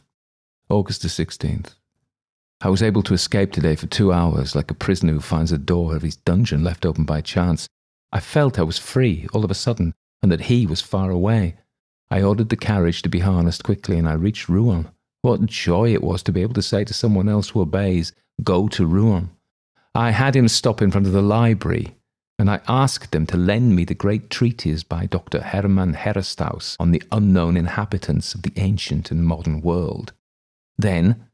August the 16th. I was able to escape today for 2 hours, like a prisoner who finds a door of his dungeon left open by chance. I felt I was free all of a sudden, and that he was far away. I ordered the carriage to be harnessed quickly, and I reached Rouen. What joy it was to be able to say to someone else who obeys, go to Rouen. I had him stop in front of the library, and I asked him to lend me the great treatise by Dr. Hermann Herestauss on the unknown inhabitants of the ancient and modern world. Then,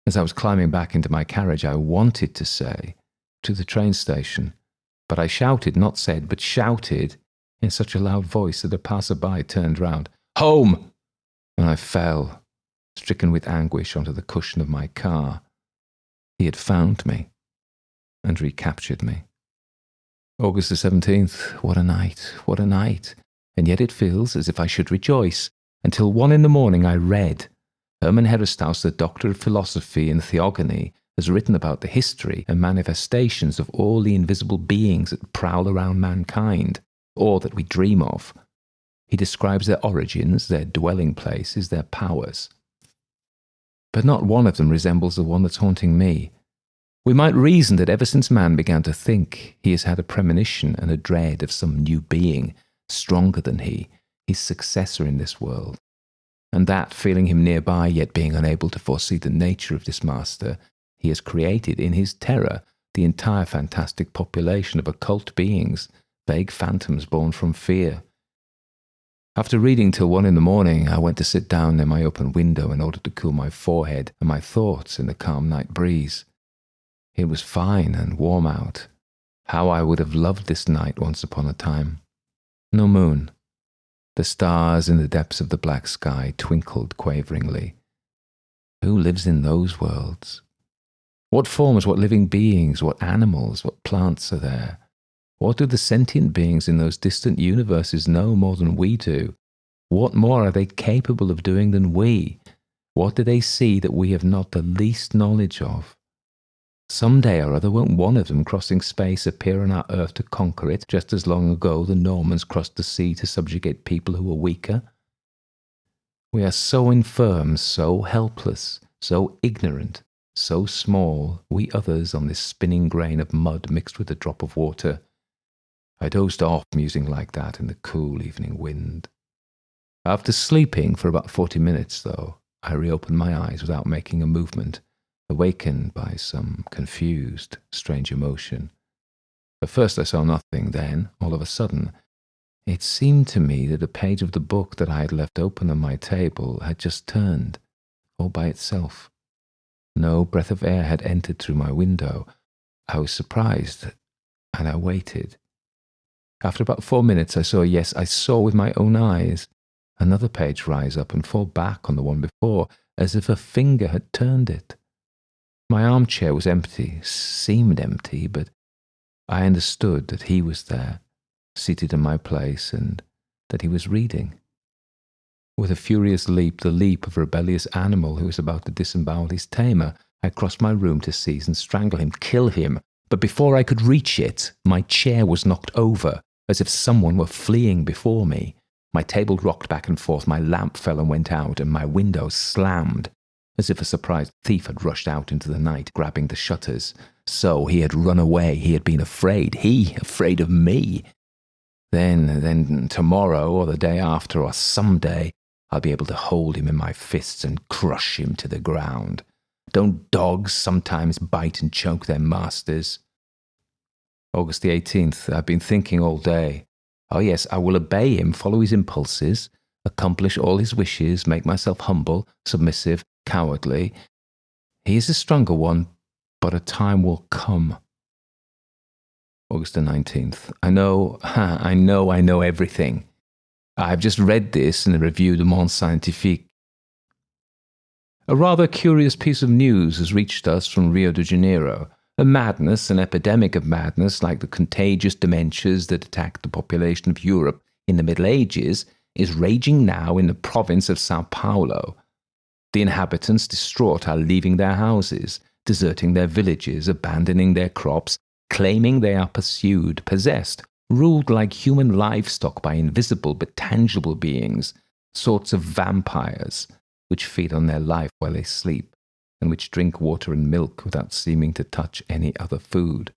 as I was climbing back into my carriage, I wanted to say, to the train station, but I shouted, not said, but shouted in such a loud voice that a passer-by turned round, home! And I fell, stricken with anguish, onto the cushion of my car. He had found me and recaptured me. August the 17th, what a night, what a night. And yet it feels as if I should rejoice. Until 1 a.m. I read. Hermann Herestauss, the doctor of philosophy and theogony, has written about the history and manifestations of all the invisible beings that prowl around mankind, or that we dream of. He describes their origins, their dwelling places, their powers. But not one of them resembles the one that's haunting me. We might reason that ever since man began to think, he has had a premonition and a dread of some new being stronger than he, his successor in this world. And that, feeling him nearby, yet being unable to foresee the nature of this master, he has created in his terror the entire fantastic population of occult beings, vague phantoms born from fear. After reading till 1 a.m, I went to sit down near my open window in order to cool my forehead and my thoughts in the calm night breeze. It was fine and warm out. How I would have loved this night once upon a time. No moon. The stars in the depths of the black sky twinkled quaveringly. Who lives in those worlds? What forms, what living beings, what animals, what plants are there? What do the sentient beings in those distant universes know more than we do? What more are they capable of doing than we? What do they see that we have not the least knowledge of? Some day or other won't one of them crossing space appear on our earth to conquer it, just as long ago the Normans crossed the sea to subjugate people who were weaker? We are so infirm, so helpless, so ignorant, so small, we others on this spinning grain of mud mixed with a drop of water. I dozed off musing like that in the cool evening wind. After sleeping for about 40 minutes, though, I reopened my eyes without making a movement, awakened by some confused, strange emotion. At first I saw nothing, then, all of a sudden, it seemed to me that a page of the book that I had left open on my table had just turned, all by itself. No breath of air had entered through my window. I was surprised, and I waited. After about 4 minutes, I saw with my own eyes another page rise up and fall back on the one before, as if a finger had turned it. My armchair was empty, seemed empty, but I understood that he was there, seated in my place, and that he was reading. With a furious leap, the leap of a rebellious animal who is about to disembowel his tamer, I crossed my room to seize and strangle him, kill him. But before I could reach it, my chair was knocked over, as if someone were fleeing before me. My table rocked back and forth, my lamp fell and went out, and my window slammed, as if a surprised thief had rushed out into the night, grabbing the shutters. So he had run away, he had been afraid, afraid of me. Then tomorrow, or the day after, or someday, I'll be able to hold him in my fists and crush him to the ground. Don't dogs sometimes bite and choke their masters? August the 18th, I've been thinking all day. Oh yes, I will obey him, follow his impulses, accomplish all his wishes, make myself humble, submissive, cowardly. He is the stronger one, but a time will come. August the 19th, I know everything. I've just read this in the Revue du Monde Scientifique. A rather curious piece of news has reached us from Rio de Janeiro. A madness, an epidemic of madness, like the contagious dementias that attacked the population of Europe in the Middle Ages, is raging now in the province of Sao Paulo. The inhabitants, distraught, are leaving their houses, deserting their villages, abandoning their crops, claiming they are pursued, possessed, ruled like human livestock by invisible but tangible beings, sorts of vampires, which feed on their life while they sleep, and which drink water and milk without seeming to touch any other food.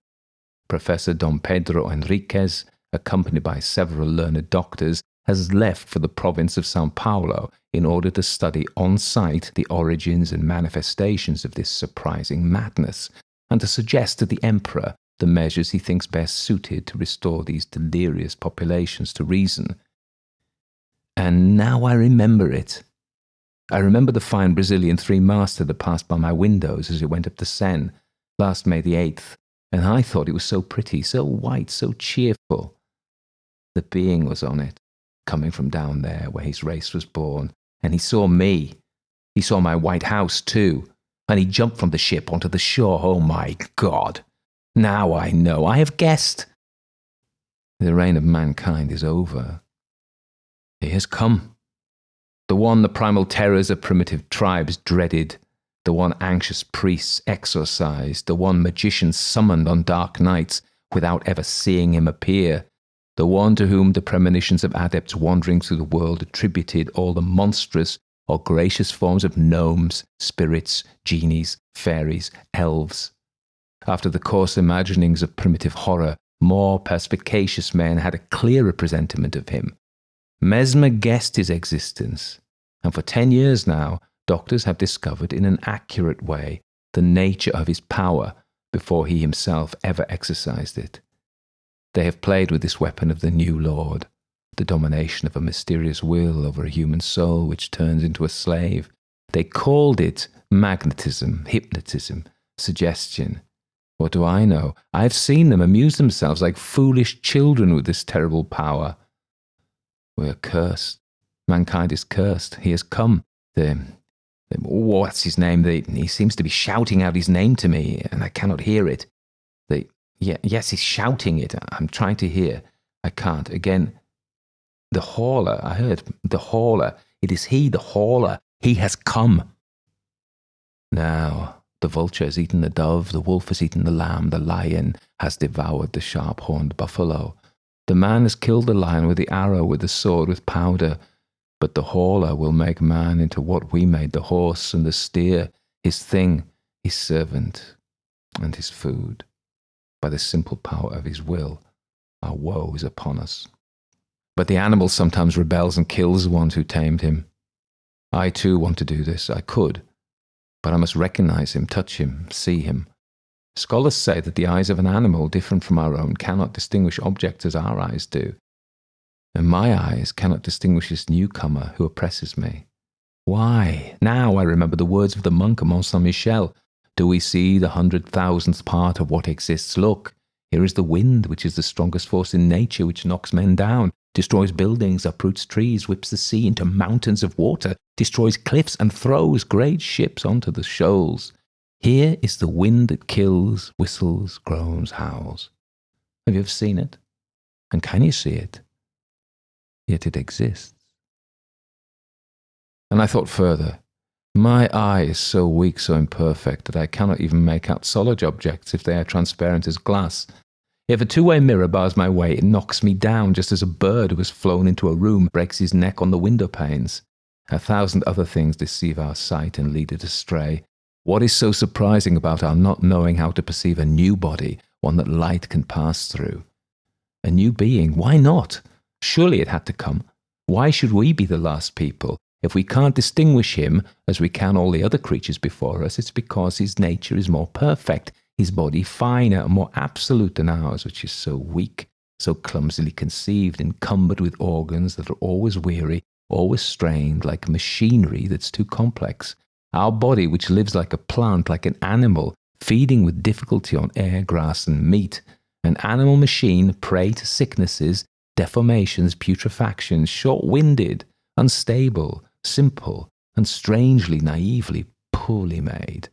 Professor Dom Pedro Enriquez, accompanied by several learned doctors, has left for the province of São Paulo in order to study on site the origins and manifestations of this surprising madness, and to suggest to the emperor the measures he thinks best suited to restore these delirious populations to reason. And now I remember it. I remember the fine Brazilian three-master that passed by my windows as it went up the Seine, last May the 8th, and I thought it was so pretty, so white, so cheerful. The being was on it, coming from down there where his race was born, and he saw me. He saw my white house too, and he jumped from the ship onto the shore. Oh my God! Now I know, I have guessed. The reign of mankind is over. He has come. The one the primal terrors of primitive tribes dreaded, the one anxious priests exorcised, the one magicians summoned on dark nights without ever seeing him appear, the one to whom the premonitions of adepts wandering through the world attributed all the monstrous or gracious forms of gnomes, spirits, genies, fairies, elves. After the coarse imaginings of primitive horror, More perspicacious men had a clearer presentiment of him. Mesmer guessed his existence, and for 10 years now, doctors have discovered in an accurate way the nature of his power before he himself ever exercised it. They have played with this weapon of the new Lord, the domination of a mysterious will over a human soul which turns into a slave. They called it magnetism, hypnotism, suggestion. What do I know? I've seen them amuse themselves like foolish children with this terrible power. We are cursed. Mankind is cursed. He has come. What's his name? He seems to be shouting out his name to me, and I cannot hear it. Yes, he's shouting it. I'm trying to hear. I can't. Again, the Horla. I heard the Horla. It is he, the Horla. He has come. Now, the vulture has eaten the dove, the wolf has eaten the lamb, the lion has devoured the sharp-horned buffalo. The man has killed the lion with the arrow, with the sword, with powder. But the Horla will make man into what we made the horse and the steer, his thing, his servant, and his food. By the simple power of his will, our woe is upon us. But the animal sometimes rebels and kills the ones who tamed him. I too want to do this. I could. But I must recognize him, touch him, see him. Scholars say that the eyes of an animal, different from our own, cannot distinguish objects as our eyes do. And my eyes cannot distinguish this newcomer who oppresses me. Why? Now I remember the words of the monk of Mont Saint-Michel. Do we see the 100,000th part of what exists? Look, here is the wind, which is the strongest force in nature, which knocks men down, destroys buildings, uproots trees, whips the sea into mountains of water, destroys cliffs, and throws great ships onto the shoals. Here is the wind that kills, whistles, groans, howls. Have you ever seen it? And can you see it? Yet it exists. And I thought further. My eye is so weak, so imperfect, that I cannot even make out solid objects if they are transparent as glass. If a two-way mirror bars my way, it knocks me down, just as a bird who has flown into a room breaks his neck on the window panes. 1,000 other things deceive our sight and lead it astray. What is so surprising about our not knowing how to perceive a new body, one that light can pass through? A new being, why not? Surely it had to come. Why should we be the last people? If we can't distinguish him as we can all the other creatures before us, it's because his nature is more perfect, his body finer and more absolute than ours, which is so weak, so clumsily conceived, encumbered with organs that are always weary, always strained, like machinery that's too complex. Our body, which lives like a plant, like an animal, feeding with difficulty on air, grass, and meat. An animal machine, prey to sicknesses, deformations, putrefactions, short-winded, unstable, simple, and strangely, naively, poorly made.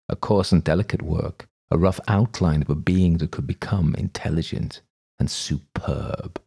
A coarse and delicate work, a rough outline of a being that could become intelligent and superb.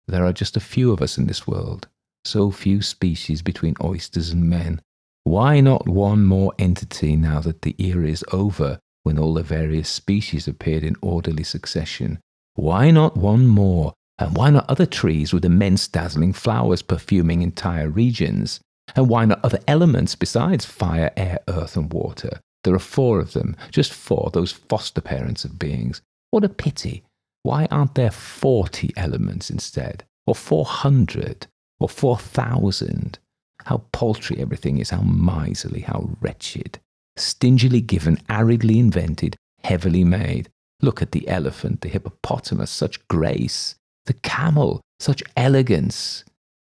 There are just a few of us in this world, so few species between oysters and men. Why not one more entity now that the era is over, when all the various species appeared in orderly succession? Why not one more? And why not other trees with immense dazzling flowers perfuming entire regions? And why not other elements besides fire, air, earth, and water? There are 4 of them, just 4, those foster parents of beings. What a pity. Why aren't there 40 elements instead? Or 400? Or 4,000? How paltry everything is, how miserly, how wretched. Stingily given, aridly invented, heavily made. Look at the elephant, the hippopotamus, such grace. The camel, such elegance.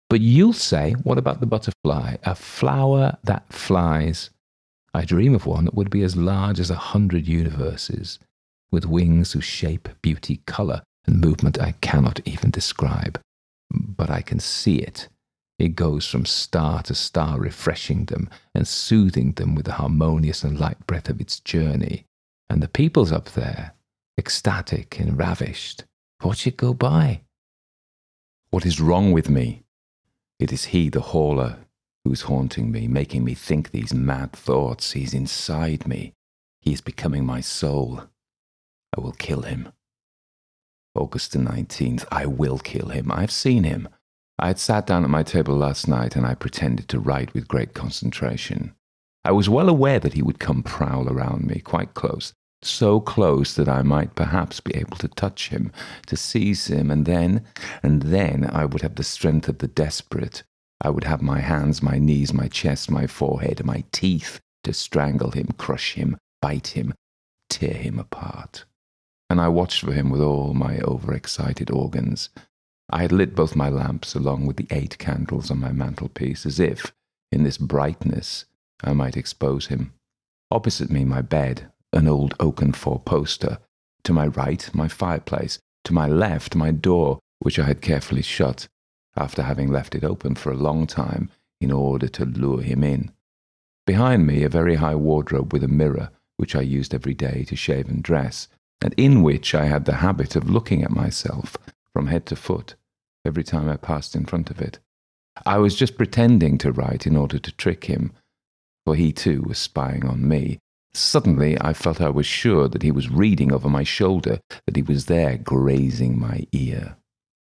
But you'll say, what about the butterfly? A flower that flies. I dream of one that would be as large as 100 universes, with wings whose shape, beauty, colour, and movement I cannot even describe. But I can see it. It goes from star to star, refreshing them and soothing them with the harmonious and light breath of its journey. And the people's up there, ecstatic and ravished. Watch it go by. What is wrong with me? It is he, the Horla, who is haunting me, making me think these mad thoughts. He's inside me. He is becoming my soul. I will kill him. August the 19th, I will kill him. I've seen him. I had sat down at my table last night and I pretended to write with great concentration. I was well aware that he would come prowl around me, quite close, so close that I might perhaps be able to touch him, to seize him, and then I would have the strength of the desperate. I would have my hands, my knees, my chest, my forehead, my teeth to strangle him, crush him, bite him, tear him apart. And I watched for him with all my overexcited organs. I had lit both my lamps along with the 8 candles on my mantelpiece, as if, in this brightness, I might expose him. Opposite me, my bed, an old oaken 4-poster. To my right, my fireplace. To my left, my door, which I had carefully shut, after having left it open for a long time in order to lure him in. Behind me, a very high wardrobe with a mirror, which I used every day to shave and dress, and in which I had the habit of looking at myself from head to foot every time I passed in front of it. I was just pretending to write in order to trick him, for he too was spying on me. Suddenly I felt I was sure that he was reading over my shoulder, that he was there grazing my ear.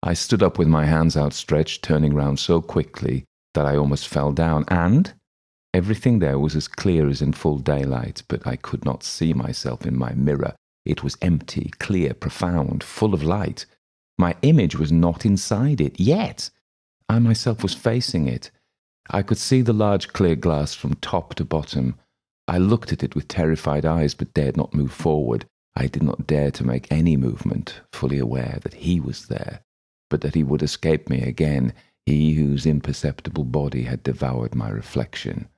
I stood up with my hands outstretched, turning round so quickly that I almost fell down, and everything there was as clear as in full daylight, but I could not see myself in my mirror. It was empty, clear, profound, full of light. My image was not inside it, yet I myself was facing it. I could see the large clear glass from top to bottom. I looked at it with terrified eyes, but dared not move forward. I did not dare to make any movement, fully aware that he was there, but that he would escape me again, he whose imperceptible body had devoured my reflection.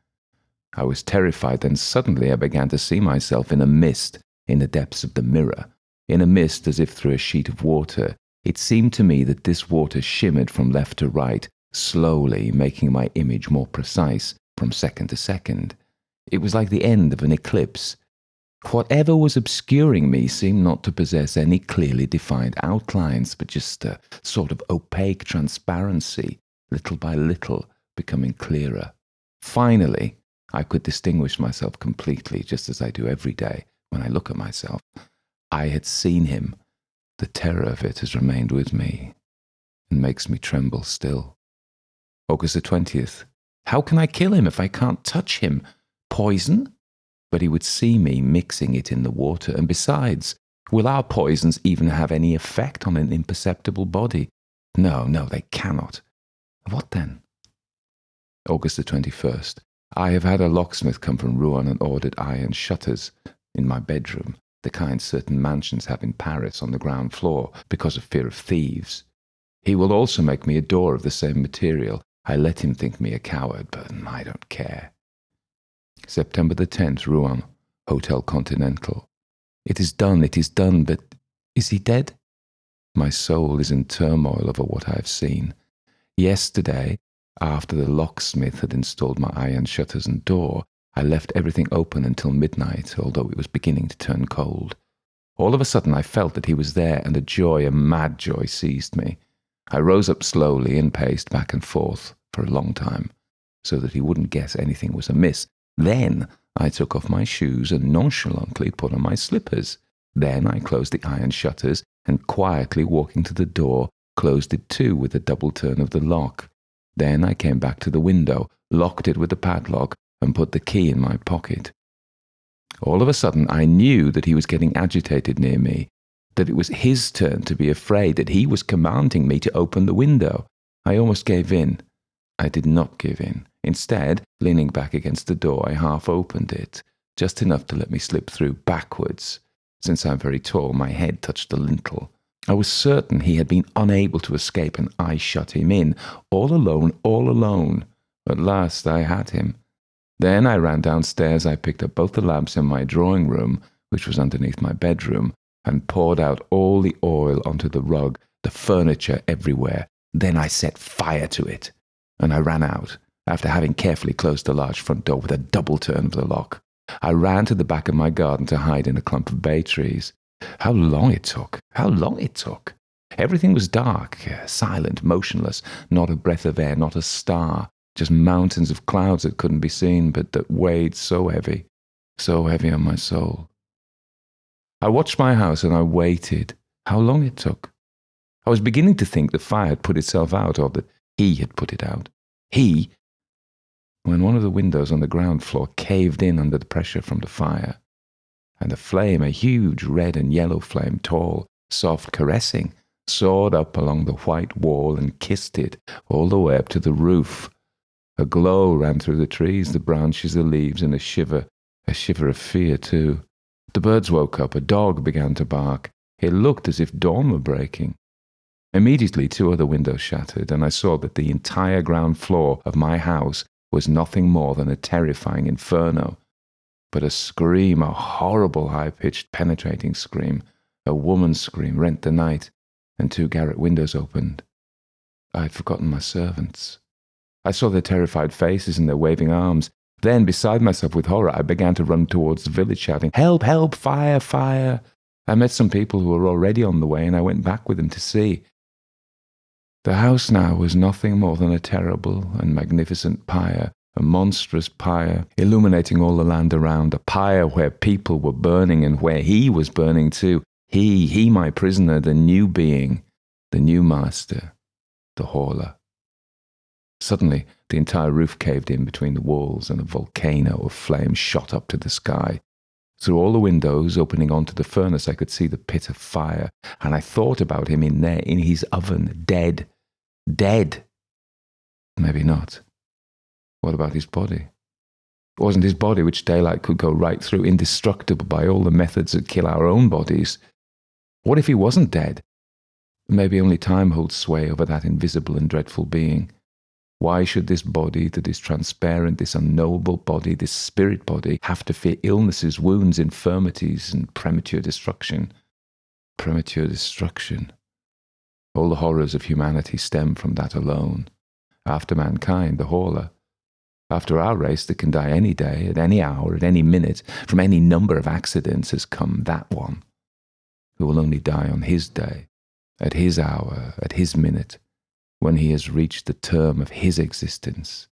I was terrified, then suddenly I began to see myself in a mist in the depths of the mirror, in a mist as if through a sheet of water. It seemed to me that this water shimmered from left to right, slowly making my image more precise from second to second. It was like the end of an eclipse. Whatever was obscuring me seemed not to possess any clearly defined outlines, but just a sort of opaque transparency, little by little becoming clearer. Finally, I could distinguish myself completely, just as I do every day when I look at myself. I had seen him. The terror of it has remained with me and makes me tremble still. August the 20th. How can I kill him if I can't touch him? Poison? But he would see me mixing it in the water, and besides, will our poisons even have any effect on an imperceptible body? No, they cannot. What then? August the 21st. I have had a locksmith come from Rouen and ordered iron shutters in my bedroom, the kind certain mansions have in Paris on the ground floor because of fear of thieves. He will also make me a door of the same material. I let him think me a coward, but I don't care. September the 10th, Rouen, Hotel Continental. It is done, but is he dead? My soul is in turmoil over what I have seen. Yesterday, after the locksmith had installed my iron shutters and door, I left everything open until midnight, although it was beginning to turn cold. All of a sudden I felt that he was there, and a mad joy seized me. I rose up slowly and paced back and forth for a long time, so that he wouldn't guess anything was amiss. Then I took off my shoes and nonchalantly put on my slippers. Then I closed the iron shutters and, quietly walking to the door, closed it too with a double turn of the lock. Then I came back to the window, locked it with the padlock, and put the key in my pocket. All of a sudden I knew that he was getting agitated near me, that it was his turn to be afraid, that he was commanding me to open the window. I almost gave in. I did not give in. Instead, leaning back against the door, I half opened it, just enough to let me slip through backwards. Since I'm very tall, my head touched the lintel. I was certain he had been unable to escape, and I shut him in, all alone. At last I had him. Then I ran downstairs. I picked up both the lamps in my drawing room, which was underneath my bedroom, and poured out all the oil onto the rug, the furniture everywhere. Then I set fire to it, and I ran out, after having carefully closed the large front door with a double turn of the lock. I ran to the back of my garden to hide in a clump of bay trees. How long it took! Everything was dark, silent, motionless, not a breath of air, not a star, just mountains of clouds that couldn't be seen, but that weighed so heavy on my soul. I watched my house and I waited. How long it took! I was beginning to think the fire had put itself out, or that he had put it out. When one of the windows on the ground floor caved in under the pressure from the fire. and the flame, a huge red and yellow flame, tall, soft, caressing, soared up along the white wall and kissed it all the way up to the roof. A glow ran through the trees, the branches, the leaves, and a shiver of fear too. The birds woke up, a dog began to bark. It looked as if dawn were breaking. Immediately 2 other windows shattered, and I saw that the entire ground floor of my house was nothing more than a terrifying inferno. But a scream, a horrible, high-pitched, penetrating scream, a woman's scream, rent the night, and 2 garret windows opened. I had forgotten my servants. I saw their terrified faces and their waving arms. Then, beside myself with horror, I began to run towards the village, shouting, "Help, help, fire, fire!" I met some people who were already on the way, and I went back with them to see. The house now was nothing more than a terrible and magnificent pyre, a monstrous pyre, illuminating all the land around, a pyre where people were burning and where he was burning too. He my prisoner, the new being, the new master, the Horla. Suddenly, the entire roof caved in between the walls, and a volcano of flame shot up to the sky. Through all the windows opening onto the furnace, I could see the pit of fire, and I thought about him in there, in his oven, dead. Dead. Maybe not. What about his body? It wasn't his body which daylight could go right through, indestructible by all the methods that kill our own bodies. What if he wasn't dead? Maybe only time holds sway over that invisible and dreadful being. Why should this body that is transparent, this unknowable body, this spirit body, have to fear illnesses, wounds, infirmities, and premature destruction? Premature destruction. All the horrors of humanity stem from that alone. After mankind, the Horla. After our race that can die any day, at any hour, at any minute, from any number of accidents, has come that one, who will only die on his day, at his hour, at his minute, when he has reached the term of his existence.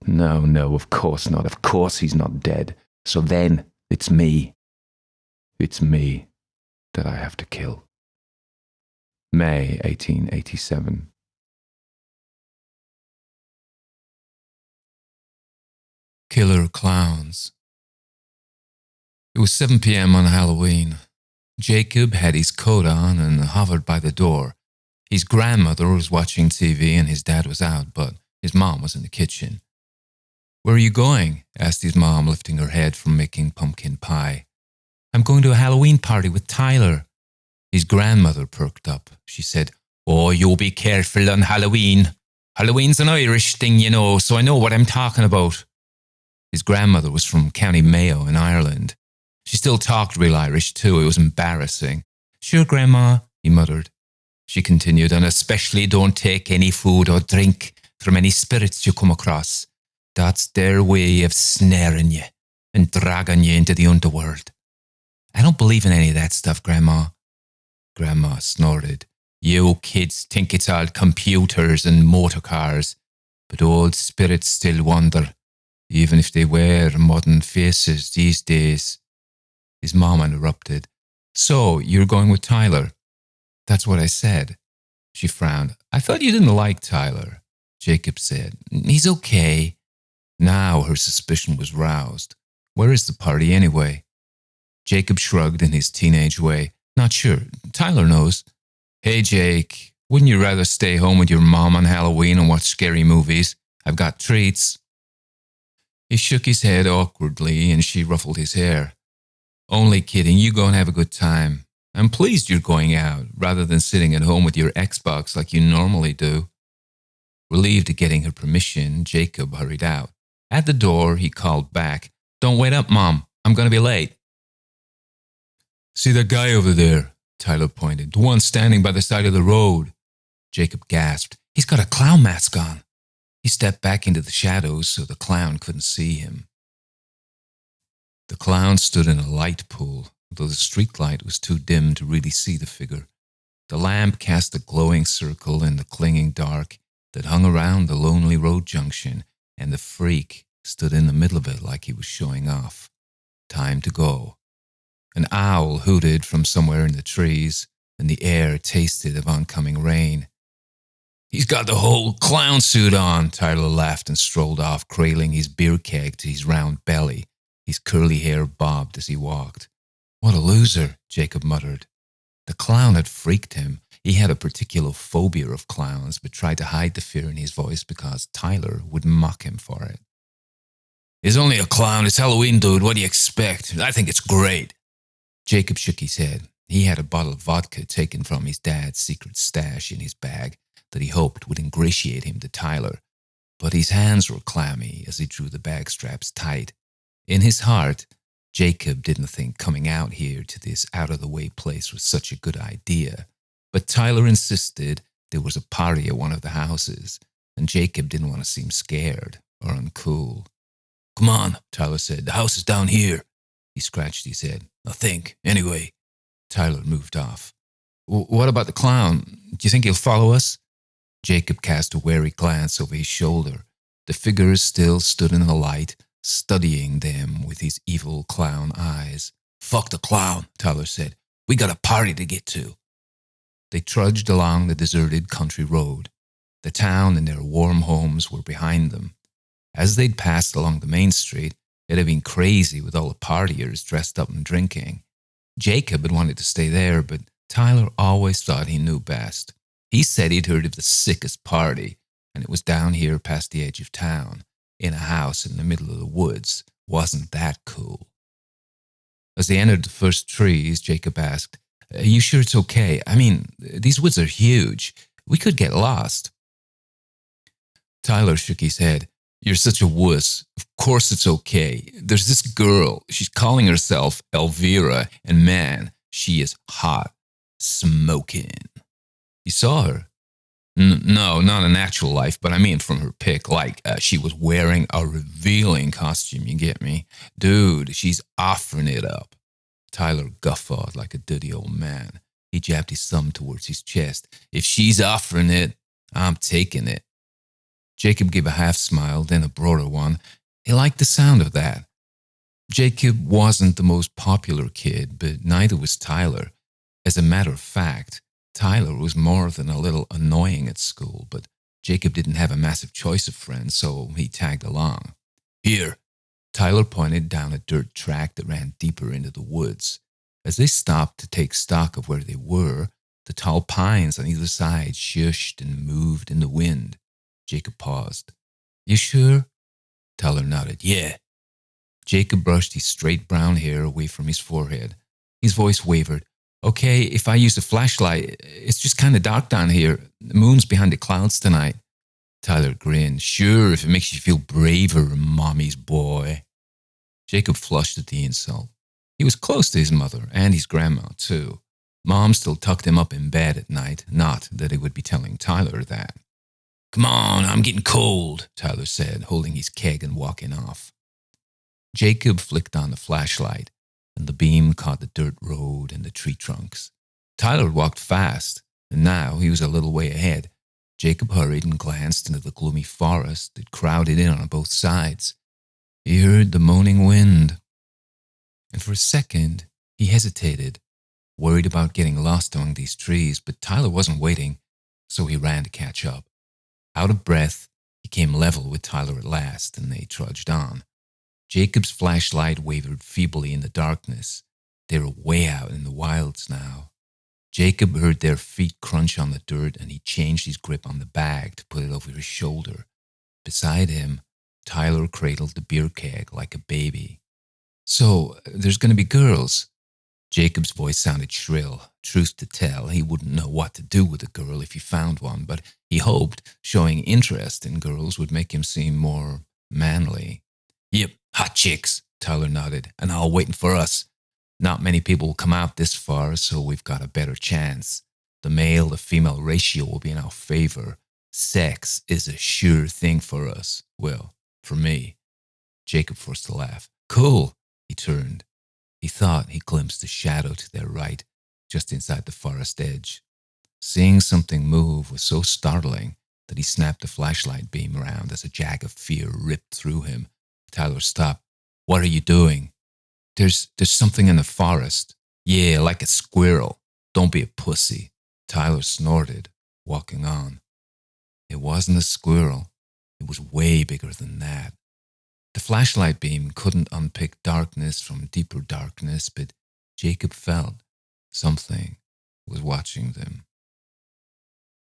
No, of course not. Of course he's not dead. So then, it's me. It's me that I have to kill. May 1887. Killer clowns. It was 7 p.m. on Halloween. Jacob had his coat on and hovered by the door. His grandmother was watching TV and his dad was out, but his mom was in the kitchen. "Where are you going?" asked his mom, lifting her head from making pumpkin pie. "I'm going to a Halloween party with Tyler." His grandmother perked up. She said, "Oh, you'll be careful on Halloween. Halloween's an Irish thing, you know, so I know what I'm talking about." His grandmother was from County Mayo in Ireland. She still talked real Irish too. It was embarrassing. "Sure, Grandma," he muttered. She continued, "And especially don't take any food or drink from any spirits you come across. That's their way of snaring you and dragging you into the underworld." "I don't believe in any of that stuff, Grandma." Grandma snorted. "You kids think it's all computers and motor cars, but old spirits still wander, even if they wear modern faces these days." His mom interrupted. "So, you're going with Tyler?" "That's what I said." She frowned. "I thought you didn't like Tyler." Jacob said, "He's okay." Now her suspicion was roused. "Where is the party anyway?" Jacob shrugged in his teenage way. "Not sure. Tyler knows." "Hey, Jake, wouldn't you rather stay home with your mom on Halloween and watch scary movies? I've got treats." He shook his head awkwardly and she ruffled his hair. "Only kidding. You go and have a good time. I'm pleased you're going out, rather than sitting at home with your Xbox like you normally do." Relieved at getting her permission, Jacob hurried out. At the door, he called back, "Don't wait up, Mom. I'm going to be late." "See that guy over there?" Tyler pointed. "The one standing by the side of the road." Jacob gasped. "He's got a clown mask on." He stepped back into the shadows so the clown couldn't see him. The clown stood in a light pool, though the street light was too dim to really see the figure. The lamp cast a glowing circle in the clinging dark that hung around the lonely road junction, and the freak stood in the middle of it like he was showing off. Time to go. An owl hooted from somewhere in the trees, and the air tasted of oncoming rain. "He's got the whole clown suit on," Tyler laughed and strolled off, cradling his beer keg to his round belly. His curly hair bobbed as he walked. "What a loser," Jacob muttered. The clown had freaked him. He had a particular phobia of clowns, but tried to hide the fear in his voice because Tyler would mock him for it. "He's only a clown. It's Halloween, dude. What do you expect? I think it's great." Jacob shook his head. He had a bottle of vodka taken from his dad's secret stash in his bag that he hoped would ingratiate him to Tyler, but his hands were clammy as he drew the bag straps tight. In his heart, Jacob didn't think coming out here to this out-of-the-way place was such a good idea, but Tyler insisted there was a party at one of the houses, and Jacob didn't want to seem scared or uncool. "Come on," Tyler said. "The house is down here." He scratched his head. "I think. Anyway." Tyler moved off. "What about the clown? Do you think he'll follow us?" Jacob cast a wary glance over his shoulder. The figure still stood in the light, studying them with his evil clown eyes. "Fuck the clown," Tyler said. "We got a party to get to." They trudged along the deserted country road. The town and their warm homes were behind them. As they'd passed along the main street, it had been crazy with all the partiers dressed up and drinking. Jacob had wanted to stay there, but Tyler always thought he knew best. He said he'd heard of the sickest party, and it was down here past the edge of town, in a house in the middle of the woods. Wasn't that cool? As they entered the first trees, Jacob asked, "Are you sure it's okay? I mean, these woods are huge. We could get lost." Tyler shook his head. "You're such a wuss. Of course it's okay. There's this girl. She's calling herself Elvira, and man, she is hot. Smoking." "You saw her?" No, not in actual life, but I mean from her pic. Like, she was wearing a revealing costume, you get me? Dude, she's offering it up." Tyler guffawed like a dirty old man. He jabbed his thumb towards his chest. "If she's offering it, I'm taking it." Jacob gave a half smile, then a broader one. He liked the sound of that. Jacob wasn't the most popular kid, but neither was Tyler. As a matter of fact, Tyler was more than a little annoying at school, but Jacob didn't have a massive choice of friends, so he tagged along. "Here." Tyler pointed down a dirt track that ran deeper into the woods. As they stopped to take stock of where they were, the tall pines on either side shushed and moved in the wind. Jacob paused. "You sure?" Tyler nodded. "Yeah." Jacob brushed his straight brown hair away from his forehead. His voice wavered. "Okay, if I use a flashlight, it's just kind of dark down here. The moon's behind the clouds tonight." Tyler grinned. "Sure, if it makes you feel braver, mommy's boy." Jacob flushed at the insult. He was close to his mother and his grandma, too. Mom still tucked him up in bed at night, not that he would be telling Tyler that. "Come on, I'm getting cold," Tyler said, holding his keg and walking off. Jacob flicked on the flashlight, and the beam caught the dirt road and the tree trunks. Tyler walked fast, and now he was a little way ahead. Jacob hurried and glanced into the gloomy forest that crowded in on both sides. He heard the moaning wind, and for a second he hesitated, worried about getting lost among these trees, but Tyler wasn't waiting, so he ran to catch up. Out of breath, he came level with Tyler at last, and they trudged on. Jacob's flashlight wavered feebly in the darkness. They were way out in the wilds now. Jacob heard their feet crunch on the dirt, and he changed his grip on the bag to put it over his shoulder. Beside him, Tyler cradled the beer keg like a baby. "So, there's going to be girls?" Jacob's voice sounded shrill. Truth to tell, he wouldn't know what to do with a girl if he found one, but he hoped showing interest in girls would make him seem more manly. "Yep, hot chicks," Tyler nodded, "and all waiting for us. Not many people will come out this far, so we've got a better chance. The male-to-female ratio will be in our favor. Sex is a sure thing for us. Well, for me." Jacob forced a laugh. "Cool." He turned. He thought he glimpsed a shadow to their right, just inside the forest edge. Seeing something move was so startling that he snapped the flashlight beam around as a jag of fear ripped through him. Tyler stopped. "What are you doing?" There's something in the forest." "Yeah, like a squirrel. Don't be a pussy." Tyler snorted, walking on. It wasn't a squirrel. It was way bigger than that. The flashlight beam couldn't unpick darkness from deeper darkness, but Jacob felt something was watching them.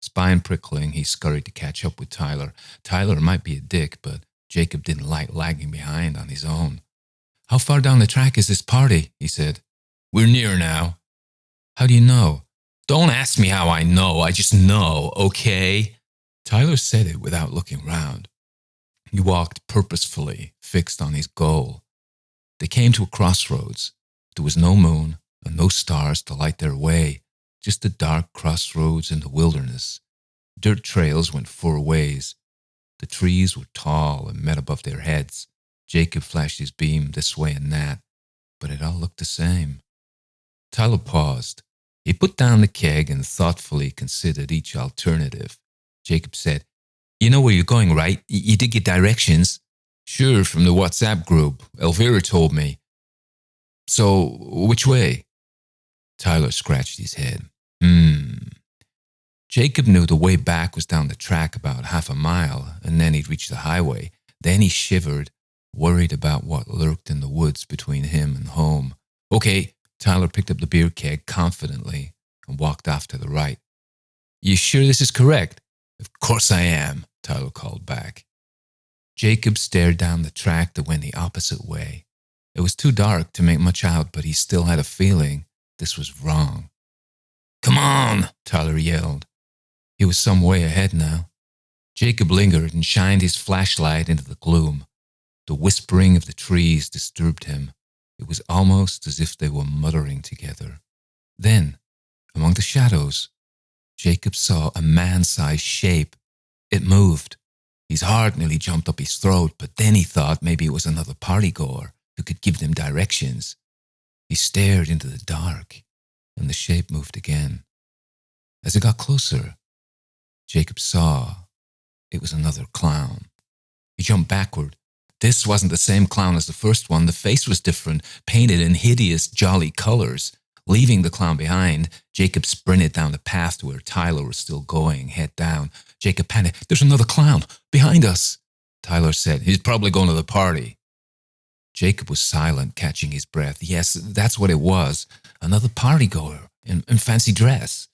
Spine prickling, he scurried to catch up with Tyler. Tyler might be a dick, but Jacob didn't like lagging behind on his own. "How far down the track is this party?" he said. "We're near now." "How do you know?" "Don't ask me how I know, I just know, okay?" Tyler said it without looking round. He walked purposefully, fixed on his goal. They came to a crossroads. There was no moon and no stars to light their way, just a dark crossroads in the wilderness. Dirt trails went 4 ways. The trees were tall and met above their heads. Jacob flashed his beam this way and that, but it all looked the same. Tyler paused. He put down the keg and thoughtfully considered each alternative. Jacob said, "You know where you're going, right? You did get directions?" "Sure, from the WhatsApp group. Elvira told me." "So, which way?" Tyler scratched his head. Jacob knew the way back was down the track about half a mile, and then he'd reach the highway. Then he shivered, worried about what lurked in the woods between him and home. "Okay." Tyler picked up the beer keg confidently and walked off to the right. "You sure this is correct?" "Of course I am," Tyler called back. Jacob stared down the track that went the opposite way. It was too dark to make much out, but he still had a feeling this was wrong. "Come on," Tyler yelled. He was some way ahead now. Jacob lingered and shined his flashlight into the gloom. The whispering of the trees disturbed him. It was almost as if they were muttering together. Then, among the shadows, Jacob saw a man-sized shape. It moved. His heart nearly jumped up his throat, but then he thought maybe it was another partygoer who could give them directions. He stared into the dark, and the shape moved again. As it got closer, Jacob saw it was another clown. He jumped backward. This wasn't the same clown as the first one. The face was different, painted in hideous, jolly colors. Leaving the clown behind, Jacob sprinted down the path to where Tyler was still going, head down. Jacob panicked. "There's another clown behind us," Tyler said. "He's probably going to the party." Jacob was silent, catching his breath. Yes, that's what it was. Another partygoer in fancy dress.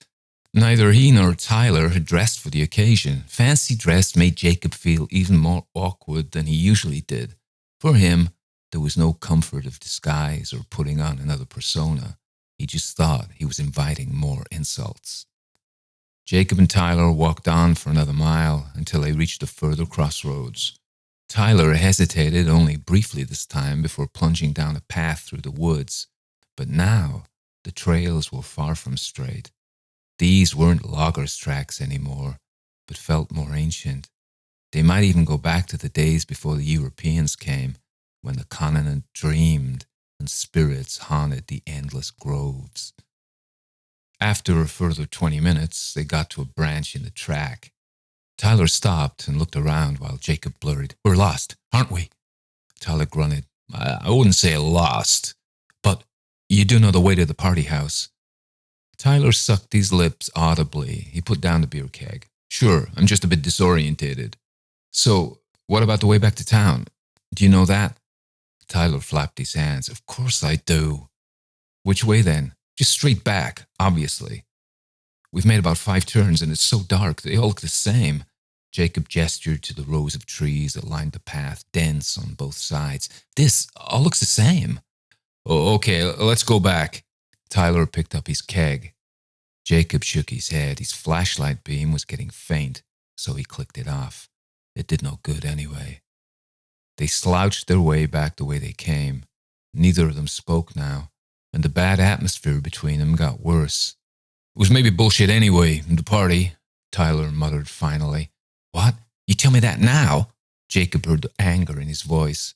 Neither he nor Tyler had dressed for the occasion. Fancy dress made Jacob feel even more awkward than he usually did. For him, there was no comfort of disguise or putting on another persona. He just thought he was inviting more insults. Jacob and Tyler walked on for another mile until they reached a further crossroads. Tyler hesitated only briefly this time before plunging down a path through the woods. But now, the trails were far from straight. These weren't loggers' tracks anymore, but felt more ancient. They might even go back to the days before the Europeans came, when the continent dreamed and spirits haunted the endless groves. After a further 20 minutes, they got to a branch in the track. Tyler stopped and looked around while Jacob blurted, "We're lost, aren't we?" Tyler grunted, I wouldn't say lost, but you do know the way to the party house." Tyler sucked his lips audibly. He put down the beer keg. "Sure, I'm just a bit disorientated." "So, what about the way back to town? Do you know that?" Tyler flapped his hands. "Of course I do." "Which way then?" "Just straight back, obviously." "We've made about 5 turns and it's so dark, they all look the same." Jacob gestured to the rows of trees that lined the path, dense on both sides. "This all looks the same." "Oh, okay, let's go back." Tyler picked up his keg. Jacob shook his head. His flashlight beam was getting faint, so he clicked it off. It did no good anyway. They slouched their way back the way they came. Neither of them spoke now, and the bad atmosphere between them got worse. "It was maybe bullshit anyway, the party," Tyler muttered finally. "What? You tell me that now?" Jacob heard the anger in his voice.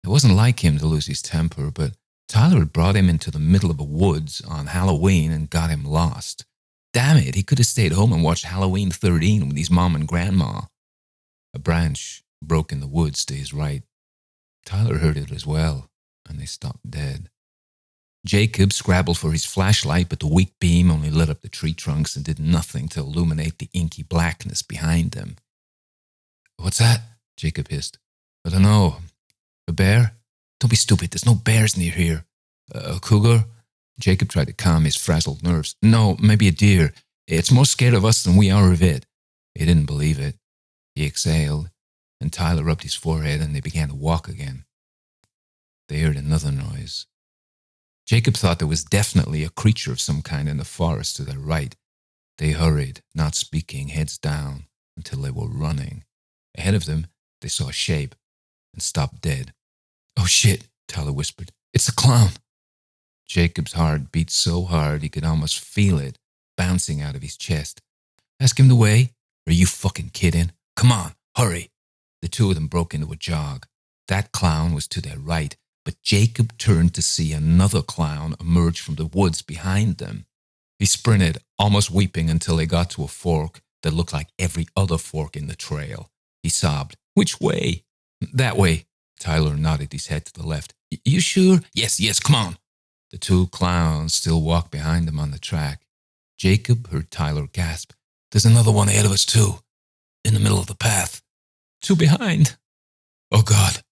It wasn't like him to lose his temper, but Tyler had brought him into the middle of a woods on Halloween and got him lost. Damn it, he could have stayed home and watched Halloween 13 with his mom and grandma. A branch broke in the woods to his right. Tyler heard it as well, and they stopped dead. Jacob scrabbled for his flashlight, but the weak beam only lit up the tree trunks and did nothing to illuminate the inky blackness behind them. "What's that?" Jacob hissed. "I don't know. A bear? Don't be stupid, there's no bears near here. A cougar? Jacob tried to calm his frazzled nerves. No, maybe a deer. It's more scared of us than we are of it. He didn't believe it. He exhaled, and Tyler rubbed his forehead, and they began to walk again. They heard another noise. Jacob thought there was definitely a creature of some kind in the forest to their right. They hurried, not speaking, heads down, until they were running. Ahead of them, they saw a shape, and stopped dead. Oh shit, Tyler whispered. It's a clown. Jacob's heart beat so hard he could almost feel it bouncing out of his chest. Ask him the way? Are you fucking kidding? Come on, hurry. The two of them broke into a jog. That clown was to their right, but Jacob turned to see another clown emerge from the woods behind them. He sprinted, almost weeping, until they got to a fork that looked like every other fork in the trail. He sobbed, Which way? That way. Tyler nodded his head to the left. You sure? Yes, come on. The two clowns still walked behind them on the track. Jacob heard Tyler gasp. There's another one ahead of us too. In the middle of the path. Two behind. Oh God.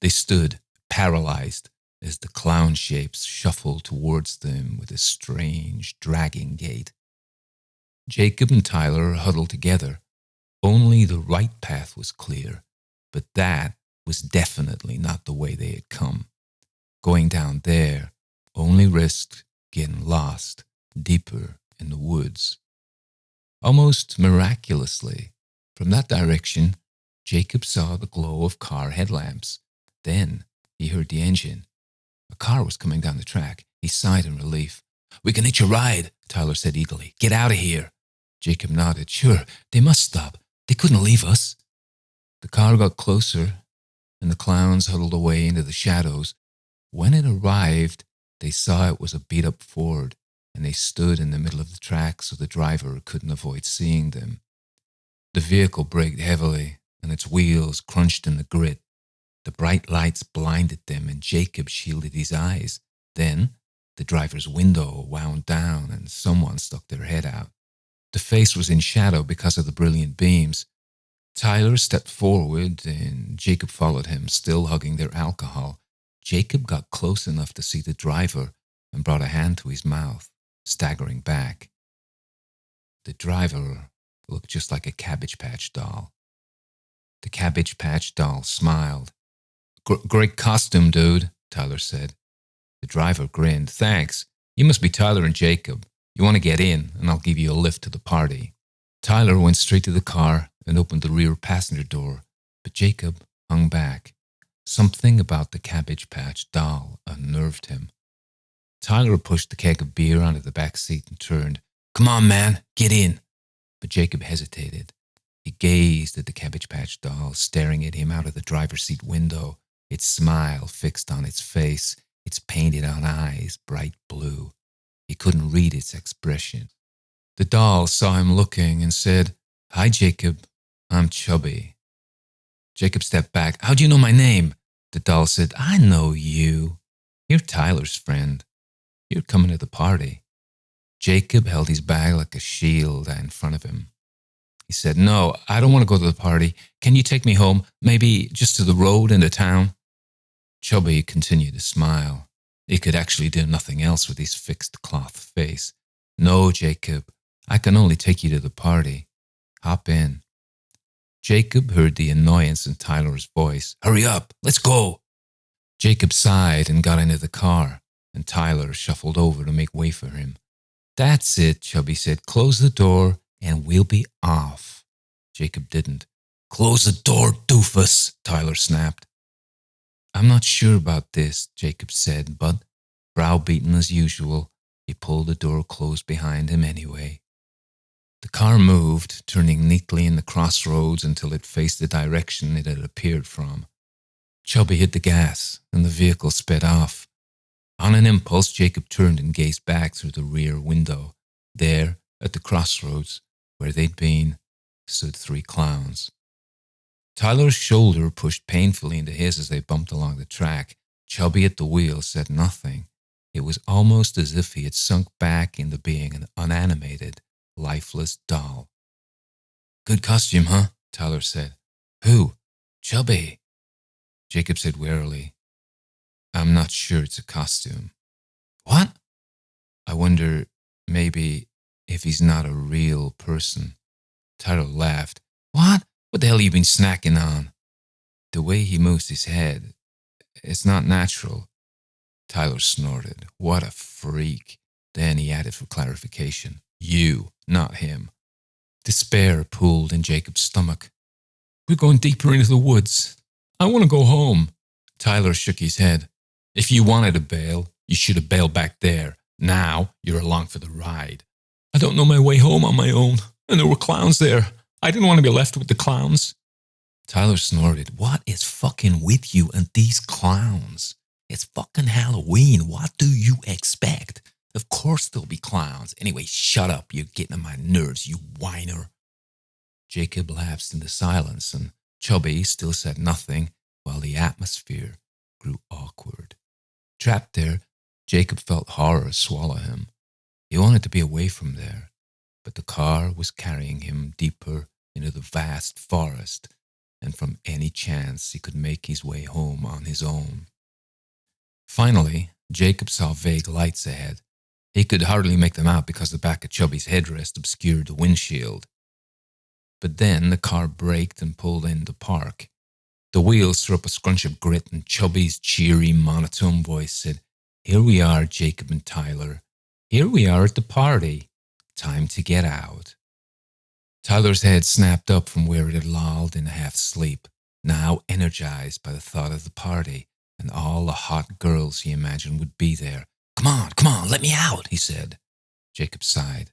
They stood, paralyzed, as the clown shapes shuffled towards them with a strange, dragging gait. Jacob and Tyler huddled together. Only the right path was clear, but that was definitely not the way they had come. Going down there only risked getting lost deeper in the woods. Almost miraculously, from that direction, Jacob saw the glow of car headlamps. Then he heard the engine. A car was coming down the track. He sighed in relief. We can hitch a ride, Tyler said eagerly. Get out of here. Jacob nodded. Sure, they must stop. They couldn't leave us. The car got closer, and the clowns huddled away into the shadows. When it arrived, they saw it was a beat-up Ford, and they stood in the middle of the track so the driver couldn't avoid seeing them. The vehicle braked heavily, and its wheels crunched in the grit. The bright lights blinded them, and Jacob shielded his eyes. Then the driver's window wound down, and someone stuck their head out. The face was in shadow because of the brilliant beams. Tyler stepped forward, and Jacob followed him, still hugging their alcohol. Jacob got close enough to see the driver and brought a hand to his mouth, staggering back. The driver looked just like a Cabbage Patch doll. The Cabbage Patch doll smiled. Great costume, dude, Tyler said. The driver grinned. Thanks. You must be Tyler and Jacob. You want to get in, and I'll give you a lift to the party. Tyler went straight to the car and opened the rear passenger door, but Jacob hung back. Something about the Cabbage Patch doll unnerved him. Tyler pushed the keg of beer onto the back seat and turned. Come on, man, get in. But Jacob hesitated. He gazed at the Cabbage Patch doll, staring at him out of the driver's seat window, its smile fixed on its face, its painted-on eyes bright blue. He couldn't read its expression. The doll saw him looking and said, Hi, Jacob. I'm Chubby. Jacob stepped back. How do you know my name? The doll said, I know you. You're Tyler's friend. You're coming to the party. Jacob held his bag like a shield in front of him. He said, No, I don't want to go to the party. Can you take me home? Maybe just to the road into town? Chubby continued to smile. He could actually do nothing else with his fixed cloth face. No, Jacob, I can only take you to the party. Hop in. Jacob heard the annoyance in Tyler's voice. Hurry up, let's go. Jacob sighed and got into the car, and Tyler shuffled over to make way for him. That's it, Chubby said. Close the door and we'll be off. Jacob didn't. Close the door, doofus, Tyler snapped. I'm not sure about this, Jacob said, but, browbeaten as usual, he pulled the door closed behind him anyway. The car moved, turning neatly in the crossroads until it faced the direction it had appeared from. Chubby hit the gas, and the vehicle sped off. On an impulse, Jacob turned and gazed back through the rear window. There, at the crossroads, where they'd been, stood three clowns. Tyler's shoulder pushed painfully into his as they bumped along the track. Chubby at the wheel said nothing. It was almost as if he had sunk back into being an unanimated, lifeless doll. Good costume, huh? Tyler said. Who? Chubby. Jacob said wearily. I'm not sure it's a costume. What? I wonder, maybe, if he's not a real person. Tyler laughed. What? What the hell have you been snacking on? The way he moves his head, it's not natural. Tyler snorted. What a freak. Then he added for clarification. You, not him. Despair pooled in Jacob's stomach. We're going deeper into the woods. I want to go home. Tyler shook his head. If you wanted to bail, you should have bailed back there. Now you're along for the ride. I don't know my way home on my own, and there were clowns there. I didn't want to be left with the clowns. Tyler snorted. What is fucking with you and these clowns? It's fucking Halloween. What do you expect? Of course there'll be clowns. Anyway, shut up. You're getting on my nerves, you whiner. Jacob lapsed into silence, and Chubby still said nothing while the atmosphere grew awkward. Trapped there, Jacob felt horror swallow him. He wanted to be away from there, but the car was carrying him deeper into the vast forest, and from any chance he could make his way home on his own. Finally, Jacob saw vague lights ahead. He could hardly make them out because the back of Chubby's headrest obscured the windshield. But then the car braked and pulled in to park. The wheels threw up a scrunch of grit, and Chubby's cheery, monotone voice said, Here we are, Jacob and Tyler. Here we are at the party. Time to get out. Tyler's head snapped up from where it had lolled in a half-sleep, now energized by the thought of the party and all the hot girls he imagined would be there. Come on, let me out, he said. Jacob sighed.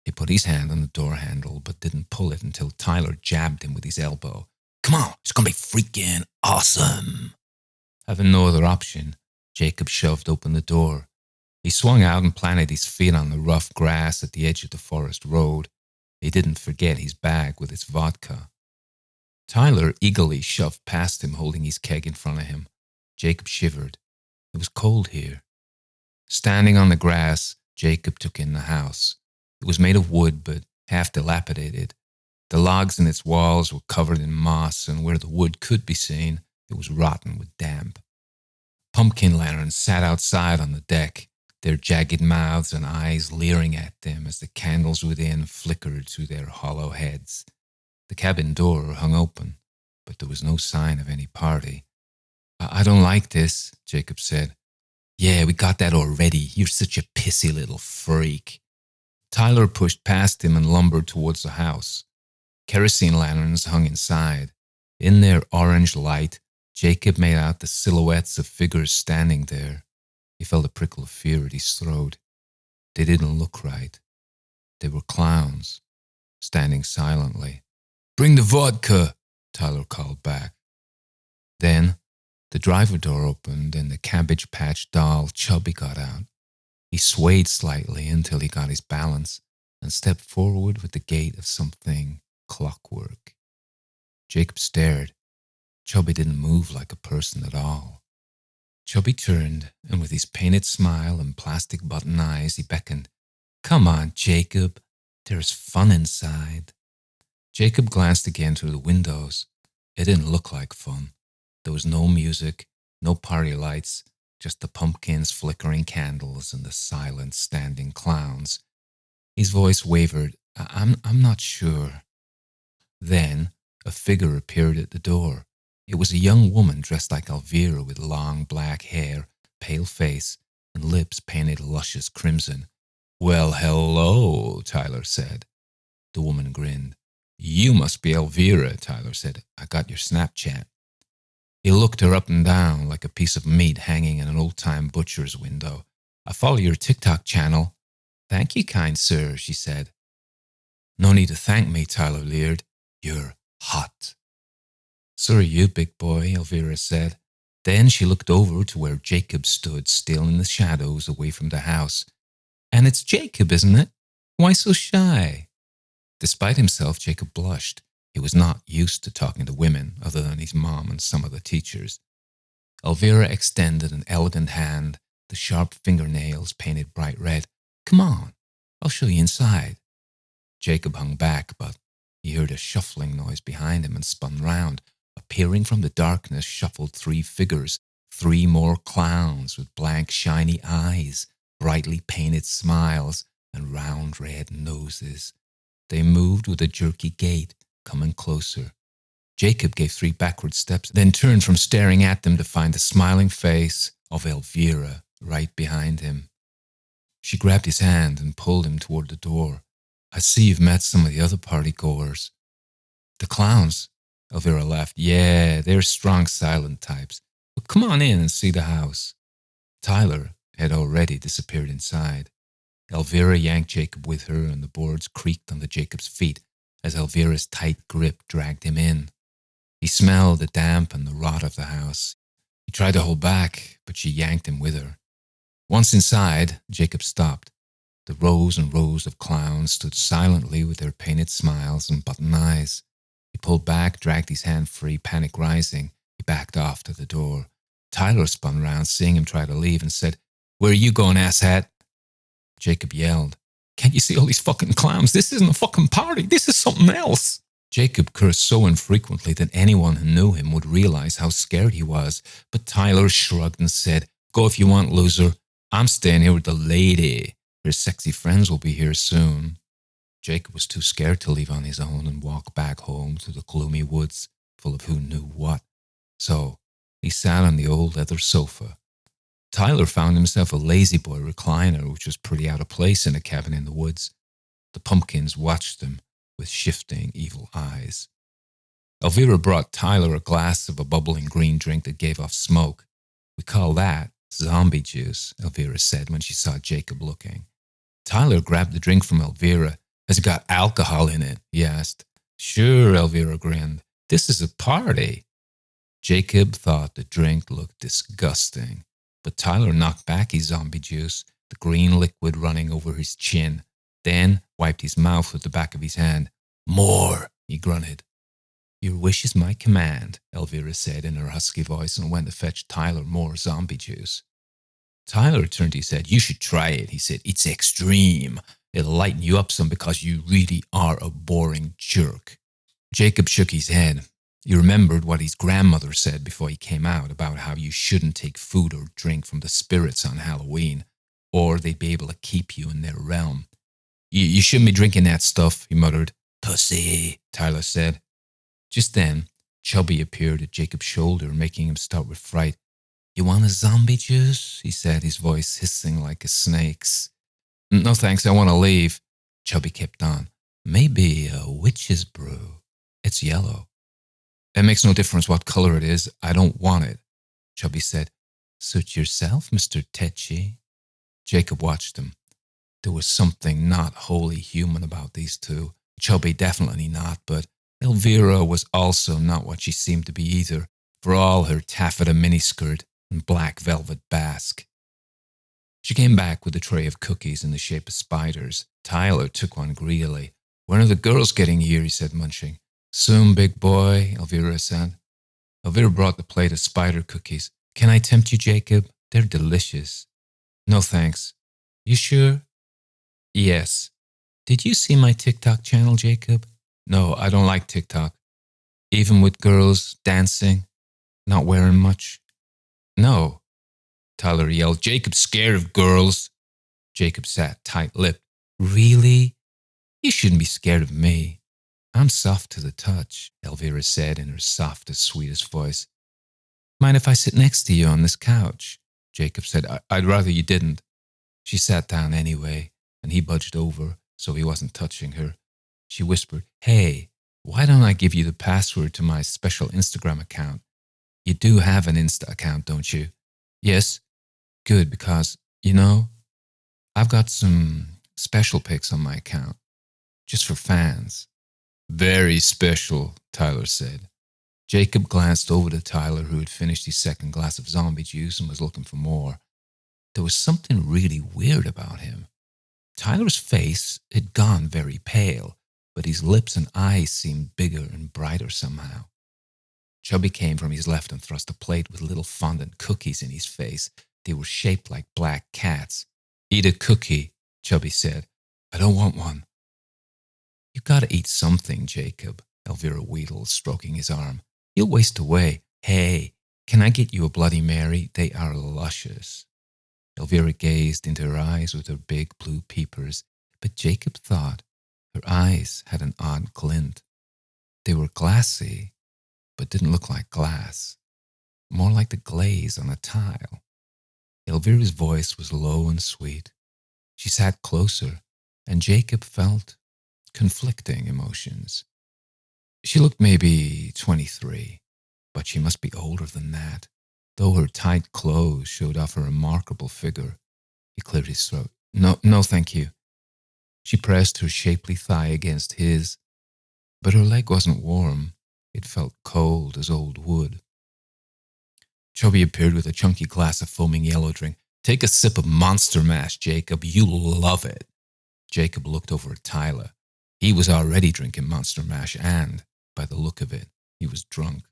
He put his hand on the door handle but didn't pull it until Tyler jabbed him with his elbow. Come on, it's going to be freaking awesome. Having no other option, Jacob shoved open the door. He swung out and planted his feet on the rough grass at the edge of the forest road. He didn't forget his bag with its vodka. Tyler eagerly shoved past him, holding his keg in front of him. Jacob shivered. It was cold here. Standing on the grass, Jacob took in the house. It was made of wood, but half dilapidated. The logs in its walls were covered in moss, and where the wood could be seen, it was rotten with damp. Pumpkin lanterns sat outside on the deck, their jagged mouths and eyes leering at them as the candles within flickered through their hollow heads. The cabin door hung open, but there was no sign of any party. I don't like this, Jacob said. Yeah, we got that already. You're such a pissy little freak. Tyler pushed past him and lumbered towards the house. Kerosene lanterns hung inside. In their orange light, Jacob made out the silhouettes of figures standing there. He felt a prickle of fear at his throat. They didn't look right. They were clowns, standing silently. Bring the vodka, Tyler called back. Then, the driver door opened and the Cabbage Patch doll Chubby got out. He swayed slightly until he got his balance and stepped forward with the gait of something clockwork. Jacob stared. Chubby didn't move like a person at all. Chubby turned, and with his painted smile and plastic button eyes, he beckoned. Come on, Jacob. There's fun inside. Jacob glanced again through the windows. It didn't look like fun. There was no music, no party lights, just the pumpkins, flickering candles, and the silent, standing clowns. His voice wavered. I'm not sure. Then a figure appeared at the door. It was a young woman dressed like Elvira with long black hair, pale face, and lips painted luscious crimson. Well, hello, Tyler said. The woman grinned. You must be Elvira, Tyler said. I got your Snapchat. He looked her up and down like a piece of meat hanging in an old-time butcher's window. I follow your TikTok channel. Thank you, kind sir, she said. No need to thank me, Tyler leered. You're hot. So are you, big boy, Elvira said. Then she looked over to where Jacob stood still in the shadows away from the house. And it's Jacob, isn't it? Why so shy? Despite himself, Jacob blushed. He was not used to talking to women other than his mom and some of the teachers. Elvira extended an elegant hand, the sharp fingernails painted bright red. Come on, I'll show you inside. Jacob hung back, but he heard a shuffling noise behind him and spun round. Appearing from the darkness shuffled 3 figures, 3 more clowns with blank, shiny eyes, brightly painted smiles, and round red noses. They moved with a jerky gait, coming closer. Jacob gave 3 backward steps, then turned from staring at them to find the smiling face of Elvira right behind him. She grabbed his hand and pulled him toward the door. "I see you've met some of the other party-goers." "The clowns?" Elvira laughed. "Yeah, they're strong, silent types. But come on in and see the house." Tyler had already disappeared inside. Elvira yanked Jacob with her, and the boards creaked under Jacob's feet as Elvira's tight grip dragged him in. He smelled the damp and the rot of the house. He tried to hold back, but she yanked him with her. Once inside, Jacob stopped. The rows and rows of clowns stood silently with their painted smiles and button eyes. He pulled back, dragged his hand free, panic rising. He backed off to the door. Tyler spun round, seeing him try to leave, and said, "Where are you going, asshat?" Jacob yelled, "Can't you see all these fucking clowns? This isn't a fucking party. This is something else." Jacob cursed so infrequently that anyone who knew him would realize how scared he was. But Tyler shrugged and said, "Go if you want, loser. I'm staying here with the lady. Her sexy friends will be here soon." Jacob was too scared to leave on his own and walk back home through the gloomy woods, full of who knew what. So he sat on the old leather sofa. Tyler found himself a lazy boy recliner, which was pretty out of place in a cabin in the woods. The pumpkins watched him with shifting, evil eyes. Elvira brought Tyler a glass of a bubbling green drink that gave off smoke. "We call that zombie juice," Elvira said when she saw Jacob looking. Tyler grabbed the drink from Elvira. "Has it got alcohol in it?" he asked. "Sure," Elvira grinned. "This is a party." Jacob thought the drink looked disgusting, but Tyler knocked back his zombie juice, the green liquid running over his chin, then wiped his mouth with the back of his hand. "More," he grunted. "Your wish is my command," Elvira said in her husky voice, and went to fetch Tyler more zombie juice. Tyler turned his head. "You should try it," he said. "It's extreme. It'll lighten you up some because you really are a boring jerk." Jacob shook his head. He remembered what his grandmother said before he came out about how you shouldn't take food or drink from the spirits on Halloween, or they'd be able to keep you in their realm. You shouldn't be drinking that stuff," he muttered. "Pussy," Tyler said. Just then, Chubby appeared at Jacob's shoulder, making him start with fright. "You want a zombie juice?" he said, his voice hissing like a snake's. "No thanks, I want to leave." Chubby kept on. "Maybe a witch's brew. It's yellow." "It makes no difference what color it is. I don't want it." Chubby said. "Suit yourself, Mr. Tetchy." Jacob watched him. There was something not wholly human about these two. Chubby definitely not, but Elvira was also not what she seemed to be either, for all her taffeta miniskirt and black velvet basque. She came back with a tray of cookies in the shape of spiders. Tyler took one greedily. "When are the girls getting here?" he said, munching. "Soon, big boy," Elvira said. Elvira brought the plate of spider cookies. "Can I tempt you, Jacob? They're delicious." "No thanks." "You sure?" "Yes." "Did you see my TikTok channel, Jacob?" "No, I don't like TikTok." "Even with girls dancing, not wearing much?" "No." Tyler yelled, "Jacob's scared of girls." Jacob sat tight-lipped. "Really? You shouldn't be scared of me. I'm soft to the touch," Elvira said in her softest, sweetest voice. "Mind if I sit next to you on this couch?" Jacob said, I'd rather you didn't." She sat down anyway, and he budged over so he wasn't touching her. She whispered, "Hey, why don't I give you the password to my special Instagram account? You do have an Insta account, don't you?" "Yes." "Good, because, I've got some special pics on my account, just for fans." "Very special," Tyler said. Jacob glanced over to Tyler, who had finished his second glass of zombie juice and was looking for more. There was something really weird about him. Tyler's face had gone very pale, but his lips and eyes seemed bigger and brighter somehow. Chubby came from his left and thrust a plate with little fondant cookies in his face. They were shaped like black cats. "Eat a cookie," Chubby said. "I don't want one." "You gotta eat something, Jacob," Elvira wheedled, stroking his arm. You'll waste away. Hey, can I get you a Bloody Mary? They are luscious. Elvira gazed into her eyes with her big blue peepers, but Jacob thought her eyes had an odd glint. They were glassy, but didn't look like glass, more like the glaze on a tile. Elvira's voice was low and sweet. She sat closer, and Jacob felt conflicting emotions. She looked maybe 23, but she must be older than that, though her tight clothes showed off a remarkable figure. He cleared his throat. No, thank you. She pressed her shapely thigh against his, but her leg wasn't warm. It felt cold as old wood. Chubby appeared with a chunky glass of foaming yellow drink. Take a sip of Monster Mash, Jacob. You'll love it. Jacob looked over at Tyler. He was already drinking Monster Mash and, by the look of it, he was drunk.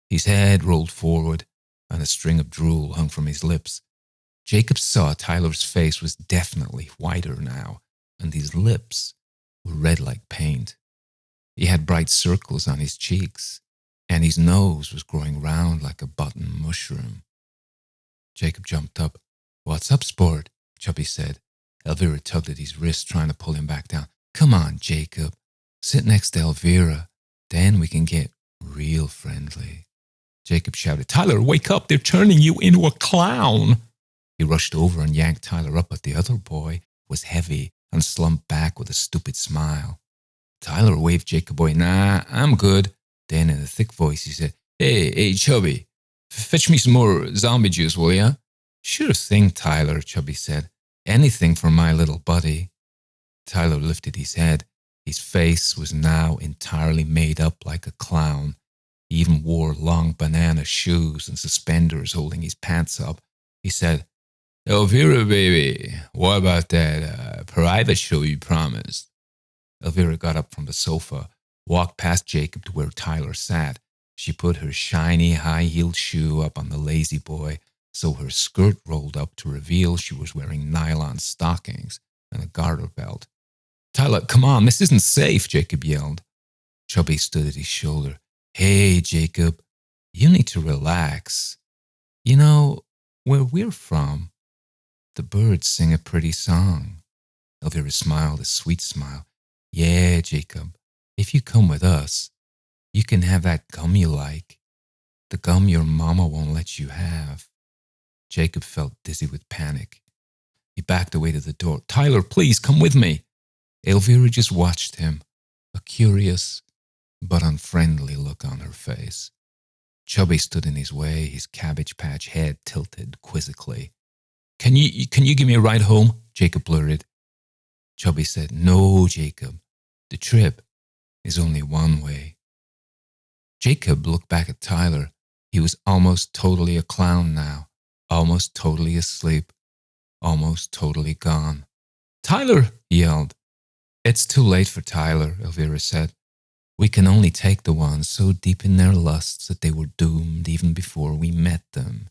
His head rolled forward and a string of drool hung from his lips. Jacob saw Tyler's face was definitely whiter now, and his lips were red like paint. He had bright circles on his cheeks, and his nose was growing round like a button mushroom. Jacob jumped up. What's up, sport? Chubby said. Elvira tugged at his wrist, trying to pull him back down. Come on, Jacob. Sit next to Elvira. Then we can get real friendly. Jacob shouted, Tyler, wake up. They're turning you into a clown. He rushed over and yanked Tyler up, but the other boy was heavy and slumped back with a stupid smile. Tyler waved Jacob away. Nah, I'm good. Then in a thick voice he said, Hey, Chubby, fetch me some more zombie juice, will ya? Sure thing, Tyler, Chubby said. Anything for my little buddy. Tyler lifted his head. His face was now entirely made up like a clown. He even wore long banana shoes and suspenders holding his pants up. He said, Elvira, baby, what about that private show you promised? Elvira got up from the sofa, walked past Jacob to where Tyler sat. She put her shiny, high-heeled shoe up on the lazy boy, so her skirt rolled up to reveal she was wearing nylon stockings and a garter belt. Tyler, come on, this isn't safe, Jacob yelled. Chubby stood at his shoulder. Hey, Jacob, you need to relax. You know, where we're from, the birds sing a pretty song. Elvira smiled a sweet smile. Yeah, Jacob, if you come with us, you can have that gum you like. The gum your mama won't let you have. Jacob felt dizzy with panic. He backed away to the door. Tyler, please come with me. Elvira just watched him, a curious but unfriendly look on her face. Chubby stood in his way, his cabbage patch head tilted quizzically. Can you give me a ride home? Jacob blurted. Chubby said, No, Jacob. The trip is only one way. Jacob looked back at Tyler. He was almost totally a clown now, almost totally asleep, almost totally gone. Tyler, he yelled. It's too late for Tyler, Elvira said. We can only take the ones so deep in their lusts that they were doomed even before we met them.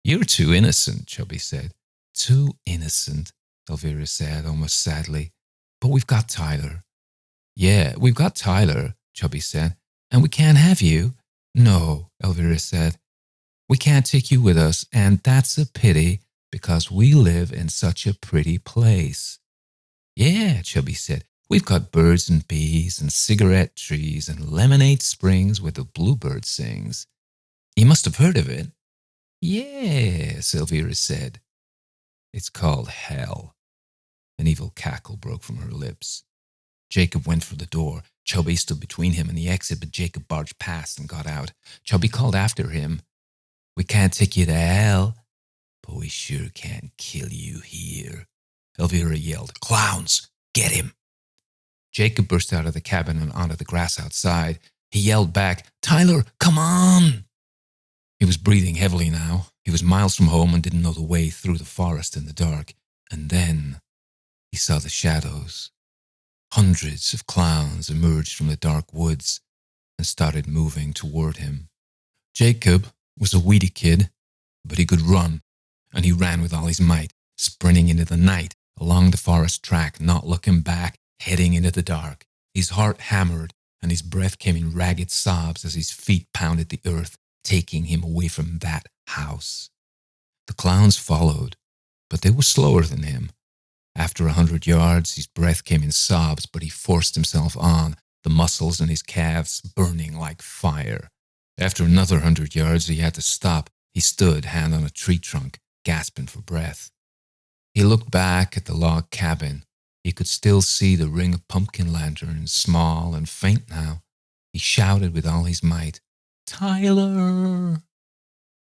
You're too innocent, Chubby said. Too innocent, Elvira said, almost sadly. But we've got Tyler. Yeah, we've got Tyler, Chubby said. And we can't have you. No, Elvira said. We can't take you with us, and that's a pity because we live in such a pretty place. Yeah, Chubby said. We've got birds and bees and cigarette trees and lemonade springs where the bluebird sings. You must have heard of it. Yes, Elvira said. It's called hell. An evil cackle broke from her lips. Jacob went for the door. Chubby stood between him and the exit, but Jacob barged past and got out. Chubby called after him. We can't take you to hell, but we sure can't kill you here. Elvira yelled, Clowns, get him. Jacob burst out of the cabin and onto the grass outside. He yelled back, Tyler, come on! He was breathing heavily now. He was miles from home and didn't know the way through the forest in the dark. And then he saw the shadows. Hundreds of clowns emerged from the dark woods and started moving toward him. Jacob was a weedy kid, but he could run, and he ran with all his might, sprinting into the night along the forest track, not looking back, heading into the dark. His heart hammered and his breath came in ragged sobs as his feet pounded the earth, taking him away from that house. The clowns followed, but they were slower than him. After 100 yards, his breath came in sobs, but he forced himself on, the muscles in his calves burning like fire. After another 100 yards, he had to stop. He stood, hand on a tree trunk, gasping for breath. He looked back at the log cabin. He could still see the ring of pumpkin lanterns, small and faint now. He shouted with all his might, "Tyler!"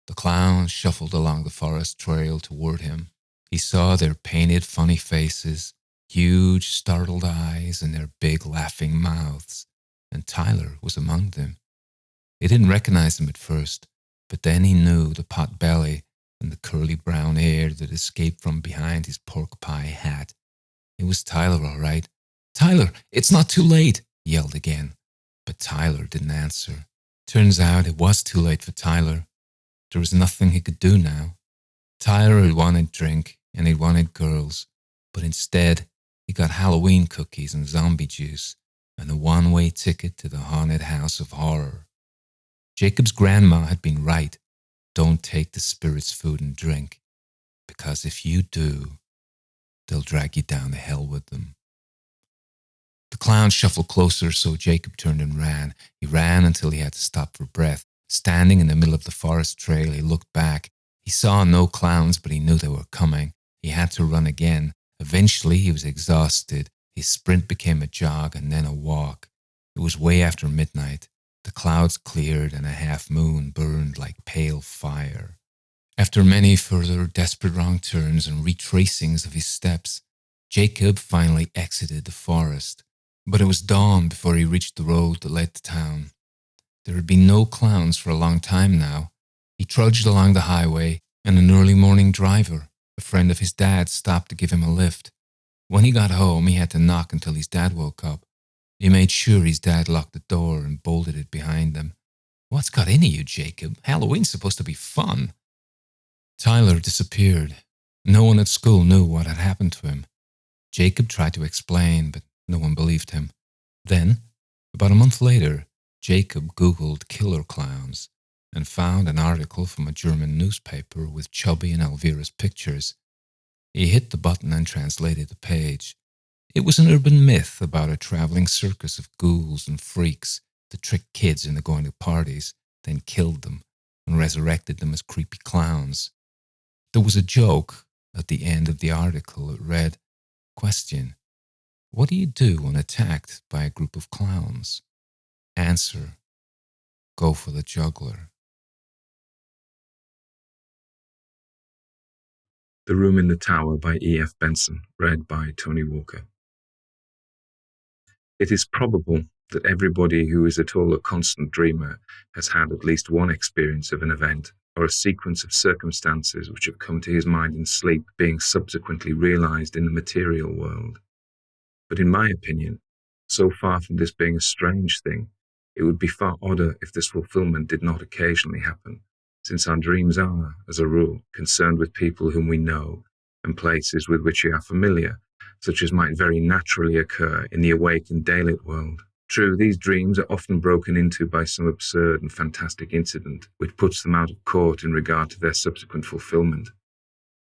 The clowns shuffled along the forest trail toward him. He saw their painted, funny faces, huge, startled eyes, and their big, laughing mouths, and Tyler was among them. He didn't recognize him at first, but then he knew the pot belly and the curly brown hair that escaped from behind his pork pie hat. It was Tyler, all right. "Tyler, it's not too late," he yelled again. But Tyler didn't answer. Turns out it was too late for Tyler. There was nothing he could do now. Tyler had wanted drink, and he wanted girls, but instead he got Halloween cookies and zombie juice and a one-way ticket to the haunted house of horror. Jacob's grandma had been right. Don't take the spirits' food and drink, because if you do, they'll drag you down to hell with them. The clown shuffled closer, so Jacob turned and ran. He ran until he had to stop for breath. Standing in the middle of the forest trail, he looked back. He saw no clowns, but he knew they were coming. He had to run again. Eventually, he was exhausted. His sprint became a jog and then a walk. It was way after midnight. The clouds cleared and a half moon burned like pale fire. After many further desperate wrong turns and retracings of his steps, Jacob finally exited the forest. But it was dawn before he reached the road that led to town. There had been no clowns for a long time now. He trudged along the highway, and an early morning driver, a friend of his dad's, stopped to give him a lift. When he got home, he had to knock until his dad woke up. He made sure his dad locked the door and bolted it behind him. "What's got into you, Jacob? Halloween's supposed to be fun." Tyler disappeared. No one at school knew what had happened to him. Jacob tried to explain, but no one believed him. Then, about a month later, Jacob Googled killer clowns and found an article from a German newspaper with Chubby and Elvira's pictures. He hit the button and translated the page. It was an urban myth about a traveling circus of ghouls and freaks that tricked kids into going to parties, then killed them and resurrected them as creepy clowns. There was a joke at the end of the article. It read, "Question: what do you do when attacked by a group of clowns? Answer: go for the juggler." The Room in the Tower by F Benson, read by Tony Walker. It is probable that everybody who is at all a constant dreamer has had at least one experience of an event or a sequence of circumstances which have come to his mind in sleep being subsequently realized in the material world. But in my opinion, so far from this being a strange thing, it would be far odder if this fulfillment did not occasionally happen, since our dreams are, as a rule, concerned with people whom we know and places with which we are familiar, such as might very naturally occur in the awake and daylit world. True, these dreams are often broken into by some absurd and fantastic incident which puts them out of court in regard to their subsequent fulfillment.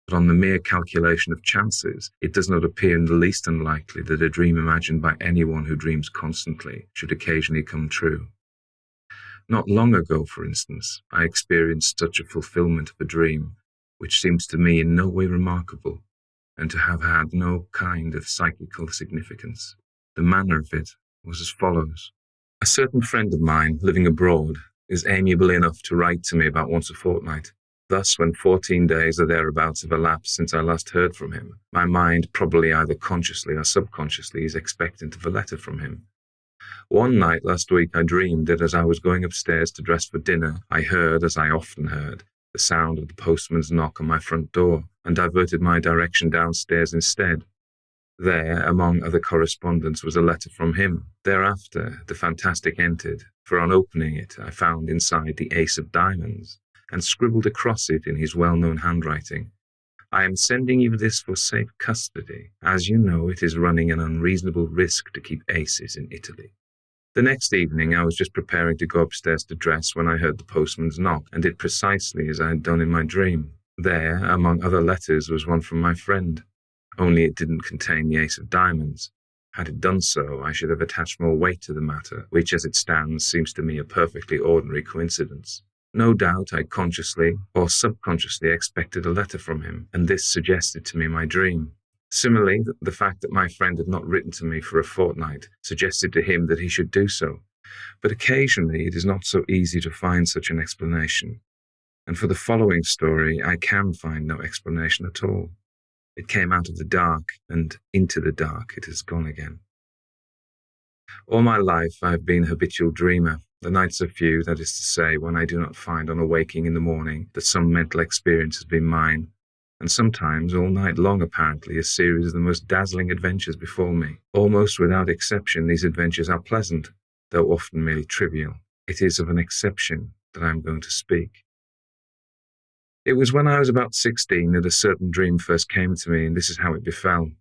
But on the mere calculation of chances, it does not appear in the least unlikely that a dream imagined by anyone who dreams constantly should occasionally come true. Not long ago, for instance, I experienced such a fulfillment of a dream, which seems to me in no way remarkable, and to have had no kind of psychical significance. The manner of it was as follows. A certain friend of mine, living abroad, is amiable enough to write to me about once a fortnight. Thus, when 14 days or thereabouts have elapsed since I last heard from him, my mind, probably either consciously or subconsciously, is expectant of a letter from him. One night last week I dreamed that as I was going upstairs to dress for dinner, I heard, as I often heard, the sound of the postman's knock on my front door, and diverted my direction downstairs instead. There, among other correspondence, was a letter from him. Thereafter, the fantastic entered, for on opening it I found inside the ace of diamonds, and scribbled across it in his well-known handwriting, "I am sending you this for safe custody. As you know, it is running an unreasonable risk to keep aces in Italy." The next evening, I was just preparing to go upstairs to dress when I heard the postman's knock, and did precisely as I had done in my dream. There, among other letters, was one from my friend, only it didn't contain the ace of diamonds. Had it done so, I should have attached more weight to the matter, which as it stands seems to me a perfectly ordinary coincidence. No doubt I consciously or subconsciously expected a letter from him, and this suggested to me my dream. Similarly, the fact that my friend had not written to me for a fortnight suggested to him that he should do so. But occasionally it is not so easy to find such an explanation. And for the following story, I can find no explanation at all. It came out of the dark, and into the dark it has gone again. All my life I have been a habitual dreamer. The nights are few, that is to say, when I do not find on awaking in the morning that some mental experience has been mine, and sometimes all night long apparently a series of the most dazzling adventures befall me. Almost without exception these adventures are pleasant, though often merely trivial. It is of an exception that I am going to speak. It was when I was about 16 that a certain dream first came to me, and this is how it befell.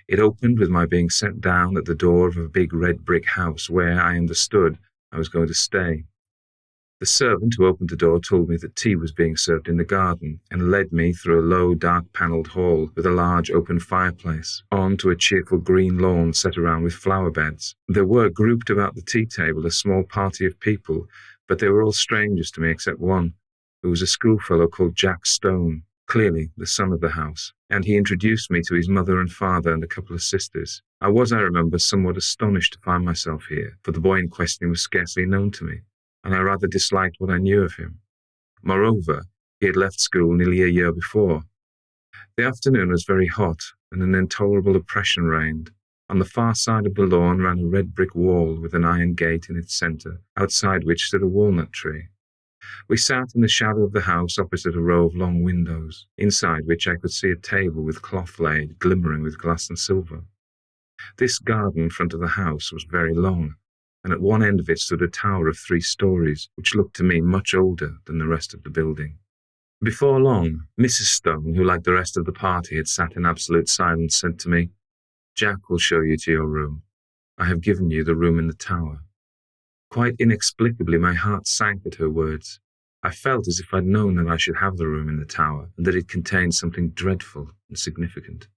It opened with my being set down at the door of a big red brick house where I understood I was going to stay. The servant who opened the door told me that tea was being served in the garden, and led me through a low, dark-panelled hall with a large open fireplace, on to a cheerful green lawn set around with flower beds. There were grouped about the tea table a small party of people, but they were all strangers to me except one, who was a schoolfellow called Jack Stone, clearly the son of the house, and he introduced me to his mother and father and a couple of sisters. I remember, somewhat astonished to find myself here, for the boy in question was scarcely known to me, and I rather disliked what I knew of him. Moreover, he had left school nearly a year before. The afternoon was very hot, and an intolerable oppression reigned. On the far side of the lawn ran a red brick wall with an iron gate in its centre, outside which stood a walnut tree. We sat in the shadow of the house opposite a row of long windows, inside which I could see a table with cloth laid, glimmering with glass and silver. This garden in front of the house was very long, and at one end of it stood a tower of 3 stories, which looked to me much older than the rest of the building. Before long, Mrs. Stone, who like the rest of the party had sat in absolute silence, said to me, "Jack will show you to your room. I have given you the room in the tower." Quite inexplicably, my heart sank at her words. I felt as if I'd known that I should have the room in the tower, and that it contained something dreadful and significant.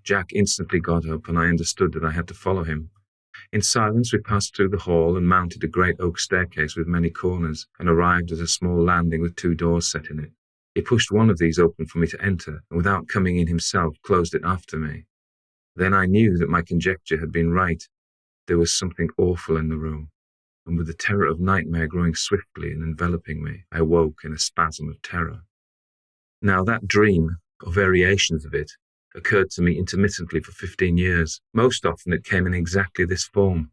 Jack instantly got up, and I understood that I had to follow him. In silence we passed through the hall and mounted a great oak staircase with many corners, and arrived at a small landing with 2 doors set in it. He pushed one of these open for me to enter, and without coming in himself closed it after me. Then I knew that my conjecture had been right. There was something awful in the room, and with the terror of nightmare growing swiftly and enveloping me, I woke in a spasm of terror. Now that dream, or variations of it, occurred to me intermittently for 15 years. Most often it came in exactly this form: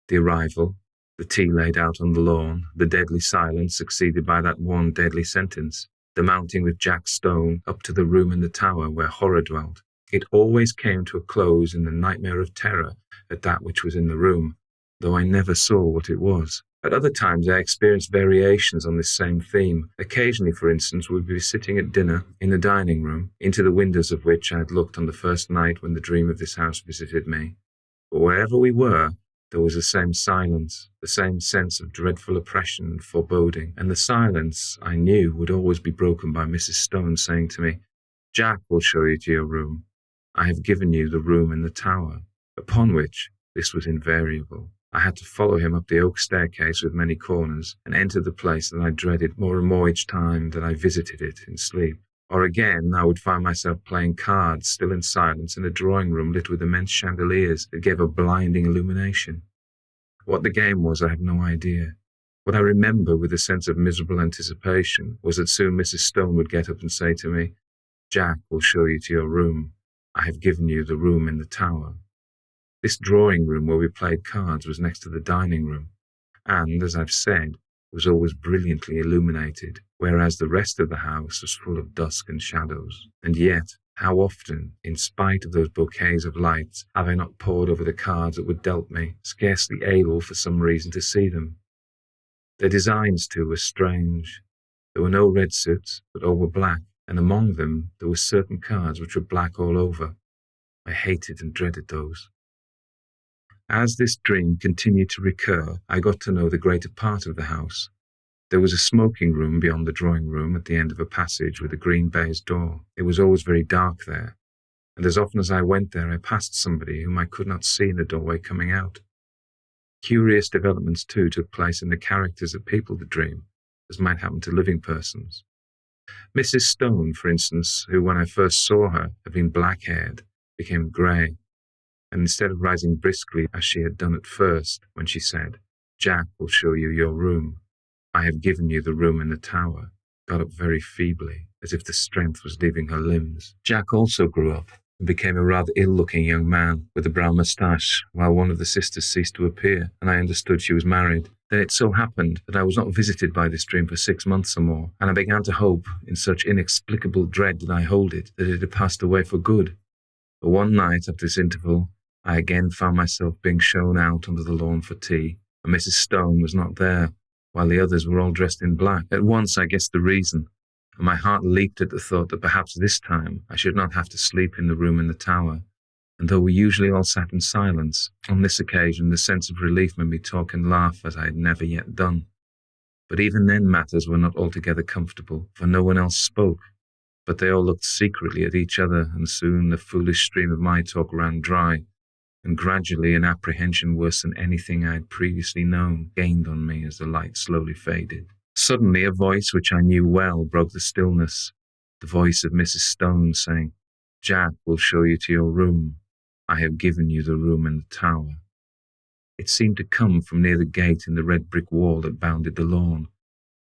the arrival, the tea laid out on the lawn, the deadly silence succeeded by that one deadly sentence, the mounting with Jack Stone up to the room in the tower where horror dwelt. It always came to a close in the nightmare of terror at that which was in the room, though I never saw what it was. At other times I experienced variations on this same theme. Occasionally, for instance, we would be sitting at dinner in the dining room, into the windows of which I had looked on the first night when the dream of this house visited me. But wherever we were, there was the same silence, the same sense of dreadful oppression and foreboding, and the silence, I knew, would always be broken by Mrs. Stone saying to me, "Jack will show you to your room. I have given you the room in the tower," upon which, this was invariable, I had to follow him up the oak staircase with many corners, and enter the place that I dreaded more and more each time that I visited it in sleep. Or again, I would find myself playing cards, still in silence, in a drawing-room lit with immense chandeliers that gave a blinding illumination. What the game was, I have no idea. What I remember with a sense of miserable anticipation was that soon Mrs. Stone would get up and say to me, "Jack will show you to your room. I have given you the room in the tower." This drawing-room where we played cards was next to the dining-room, and, as I've said, was always brilliantly illuminated, whereas the rest of the house was full of dusk and shadows. And yet, how often, in spite of those bouquets of lights, have I not pored over the cards that were dealt me, scarcely able for some reason to see them? Their designs, too, were strange. There were no red suits, but all were black, and among them there were certain cards which were black all over. I hated and dreaded those. As this dream continued to recur, I got to know the greater part of the house. There was a smoking room beyond the drawing room at the end of a passage with a green baize door. It was always very dark there, and as often as I went there I passed somebody whom I could not see in the doorway coming out. Curious developments too took place in the characters that peopled the dream, as might happen to living persons. Mrs. Stone, for instance, who when I first saw her had been black-haired, became grey, and instead of rising briskly as she had done at first, when she said, "Jack will show you your room. I have given you the room in the tower," got up very feebly, as if the strength was leaving her limbs. Jack also grew up, and became a rather ill-looking young man with a brown moustache, while one of the sisters ceased to appear, and I understood she was married. Then it so happened that I was not visited by this dream for 6 months or more, and I began to hope, in such inexplicable dread did I hold it, that it had passed away for good. But one night after this interval, I again found myself being shown out onto the lawn for tea, and Mrs. Stone was not there, while the others were all dressed in black. At once I guessed the reason, and my heart leaped at the thought that perhaps this time I should not have to sleep in the room in the tower. And though we usually all sat in silence, on this occasion the sense of relief made me talk and laugh as I had never yet done. But even then matters were not altogether comfortable, for no one else spoke, but they all looked secretly at each other, and soon the foolish stream of my talk ran dry, and gradually an apprehension worse than anything I had previously known gained on me as the light slowly faded. Suddenly a voice which I knew well broke the stillness, the voice of Mrs. Stone saying, "Jack will show you to your room. I have given you the room in the tower." It seemed to come from near the gate in the red brick wall that bounded the lawn,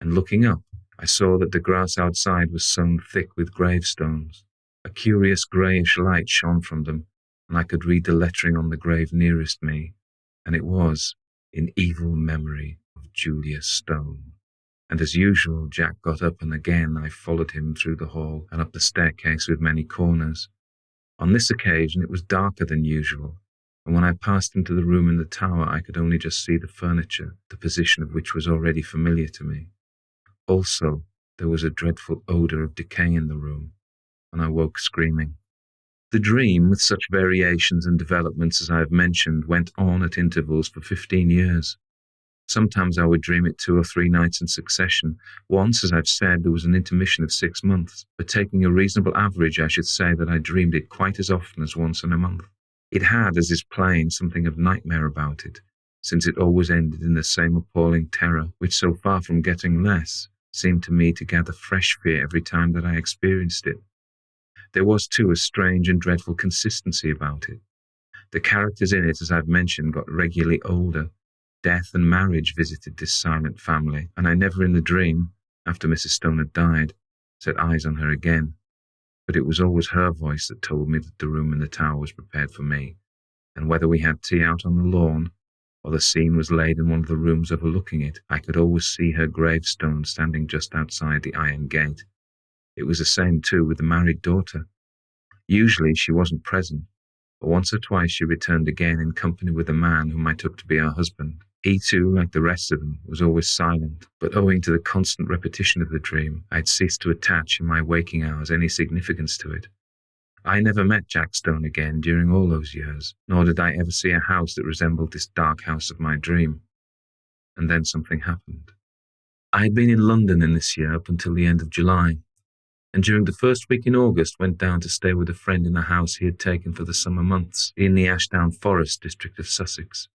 and looking up, I saw that the grass outside was sown thick with gravestones. A curious greyish light shone from them, and I could read the lettering on the grave nearest me, and it was, "In evil memory of Julia Stone." And as usual, Jack got up, and again I followed him through the hall and up the staircase with many corners. On this occasion it was darker than usual, and when I passed into the room in the tower I could only just see the furniture, the position of which was already familiar to me. Also, there was a dreadful odour of decay in the room, and I woke screaming. The dream, with such variations and developments as I have mentioned, went on at intervals for 15 years. Sometimes I would dream it 2 or 3 nights in succession. Once, as I've said, there was an intermission of 6 months, but taking a reasonable average, I should say that I dreamed it quite as often as once in a month. It had, as is plain, something of nightmare about it, since it always ended in the same appalling terror, which, so far from getting less, seemed to me to gather fresh fear every time that I experienced it. There was, too, a strange and dreadful consistency about it. The characters in it, as I've mentioned, got regularly older. Death and marriage visited this silent family, and I never in the dream, after Mrs. Stone had died, set eyes on her again. But it was always her voice that told me that the room in the tower was prepared for me, and whether we had tea out on the lawn, or the scene was laid in one of the rooms overlooking it, I could always see her gravestone standing just outside the iron gate. It was the same, too, with the married daughter. Usually she wasn't present, but once or twice she returned again in company with a man whom I took to be her husband. He, too, like the rest of them, was always silent, but owing to the constant repetition of the dream, I had ceased to attach in my waking hours any significance to it. I never met Jack Stone again during all those years, nor did I ever see a house that resembled this dark house of my dream. And then something happened. I had been in London in this year up until the end of July, and during the first week in August went down to stay with a friend in a house he had taken for the summer months in the Ashdown Forest district of Sussex.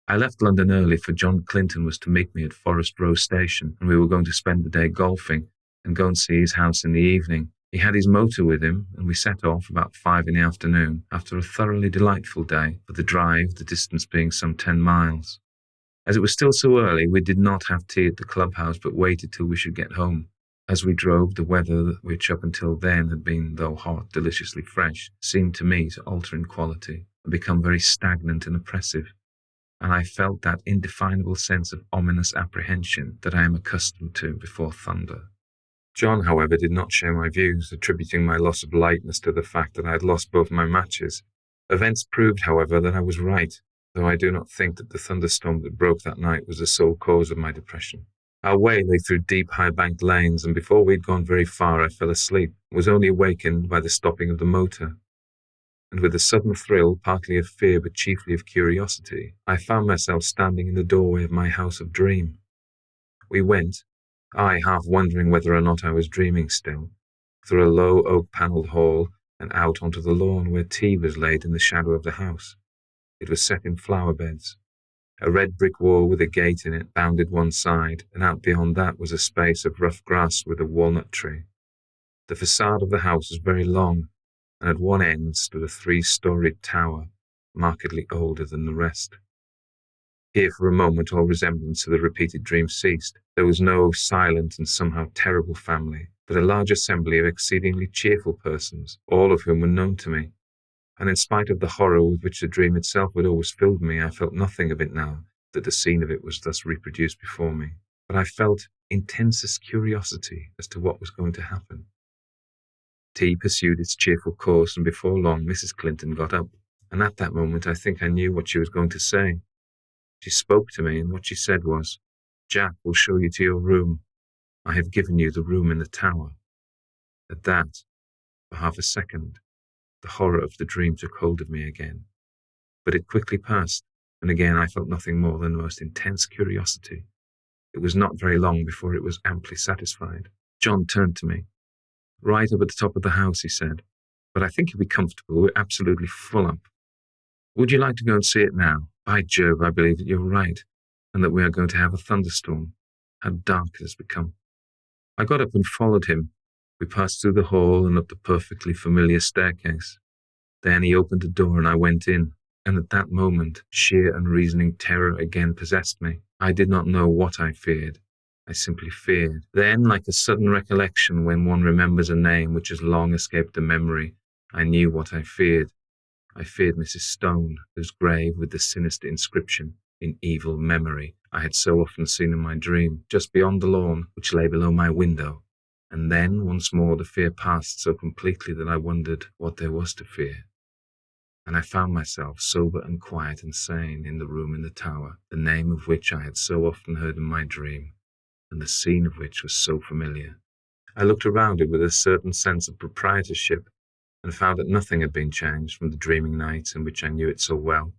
I left London early, for John Clinton was to meet me at Forest Row Station, and we were going to spend the day golfing and go and see his house in the evening. He had his motor with him, and we set off about 5 in the afternoon, after a thoroughly delightful day, for the drive, the distance being some 10 miles. As it was still so early, we did not have tea at the clubhouse, but waited till we should get home. As we drove, the weather, which up until then had been, though hot, deliciously fresh, seemed to me to alter in quality and become very stagnant and oppressive, and I felt that indefinable sense of ominous apprehension that I am accustomed to before thunder. John, however, did not share my views, attributing my loss of lightness to the fact that I had lost both my matches. Events proved, however, that I was right, though I do not think that the thunderstorm that broke that night was the sole cause of my depression. Our way lay through deep, high-banked lanes, and before we had gone very far I fell asleep, and was only awakened by the stopping of the motor. and with a sudden thrill, partly of fear but chiefly of curiosity, I found myself standing in the doorway of my house of dream. We went, I half wondering whether or not I was dreaming still, through a low oak-panelled hall and out onto the lawn where tea was laid in the shadow of the house. It was set in flower beds. A red brick wall with a gate in it bounded one side, and out beyond that was a space of rough grass with a walnut tree. The facade of the house was very long, and at one end stood a 3-storied tower, markedly older than the rest. Here for a moment all resemblance to the repeated dream ceased. There was no silent and somehow terrible family, but a large assembly of exceedingly cheerful persons, all of whom were known to me. And in spite of the horror with which the dream itself had always filled me, I felt nothing of it now that the scene of it was thus reproduced before me. But I felt intensest curiosity as to what was going to happen. Tea pursued its cheerful course, and before long Mrs. Clinton got up, and at that moment I think I knew what she was going to say. She spoke to me, and what she said was, "Jack will show you to your room. I have given you the room in the tower." At that, for half a second, the horror of the dream took hold of me again. But it quickly passed, and again I felt nothing more than the most intense curiosity. It was not very long before it was amply satisfied. John turned to me. "Right up at the top of the house," he said, "but I think you'll be comfortable. We're absolutely full up. Would you like to go and see it now? By Jove, I believe that you're right, and that we are going to have a thunderstorm. How dark it has become." I got up and followed him. We passed through the hall and up the perfectly familiar staircase. Then he opened the door and I went in, and at that moment sheer unreasoning terror again possessed me. I did not know what I feared. I simply feared. Then, like a sudden recollection when one remembers a name which has long escaped the memory, I knew what I feared. I feared Mrs. Stone, whose grave with the sinister inscription, "In evil memory," I had so often seen in my dream, just beyond the lawn which lay below my window. And then, once more, the fear passed so completely that I wondered what there was to fear. And I found myself sober and quiet and sane in the room in the tower, the name of which I had so often heard in my dream, and the scene of which was so familiar. I looked around it with a certain sense of proprietorship, and found that nothing had been changed from the dreaming night in which I knew it so well.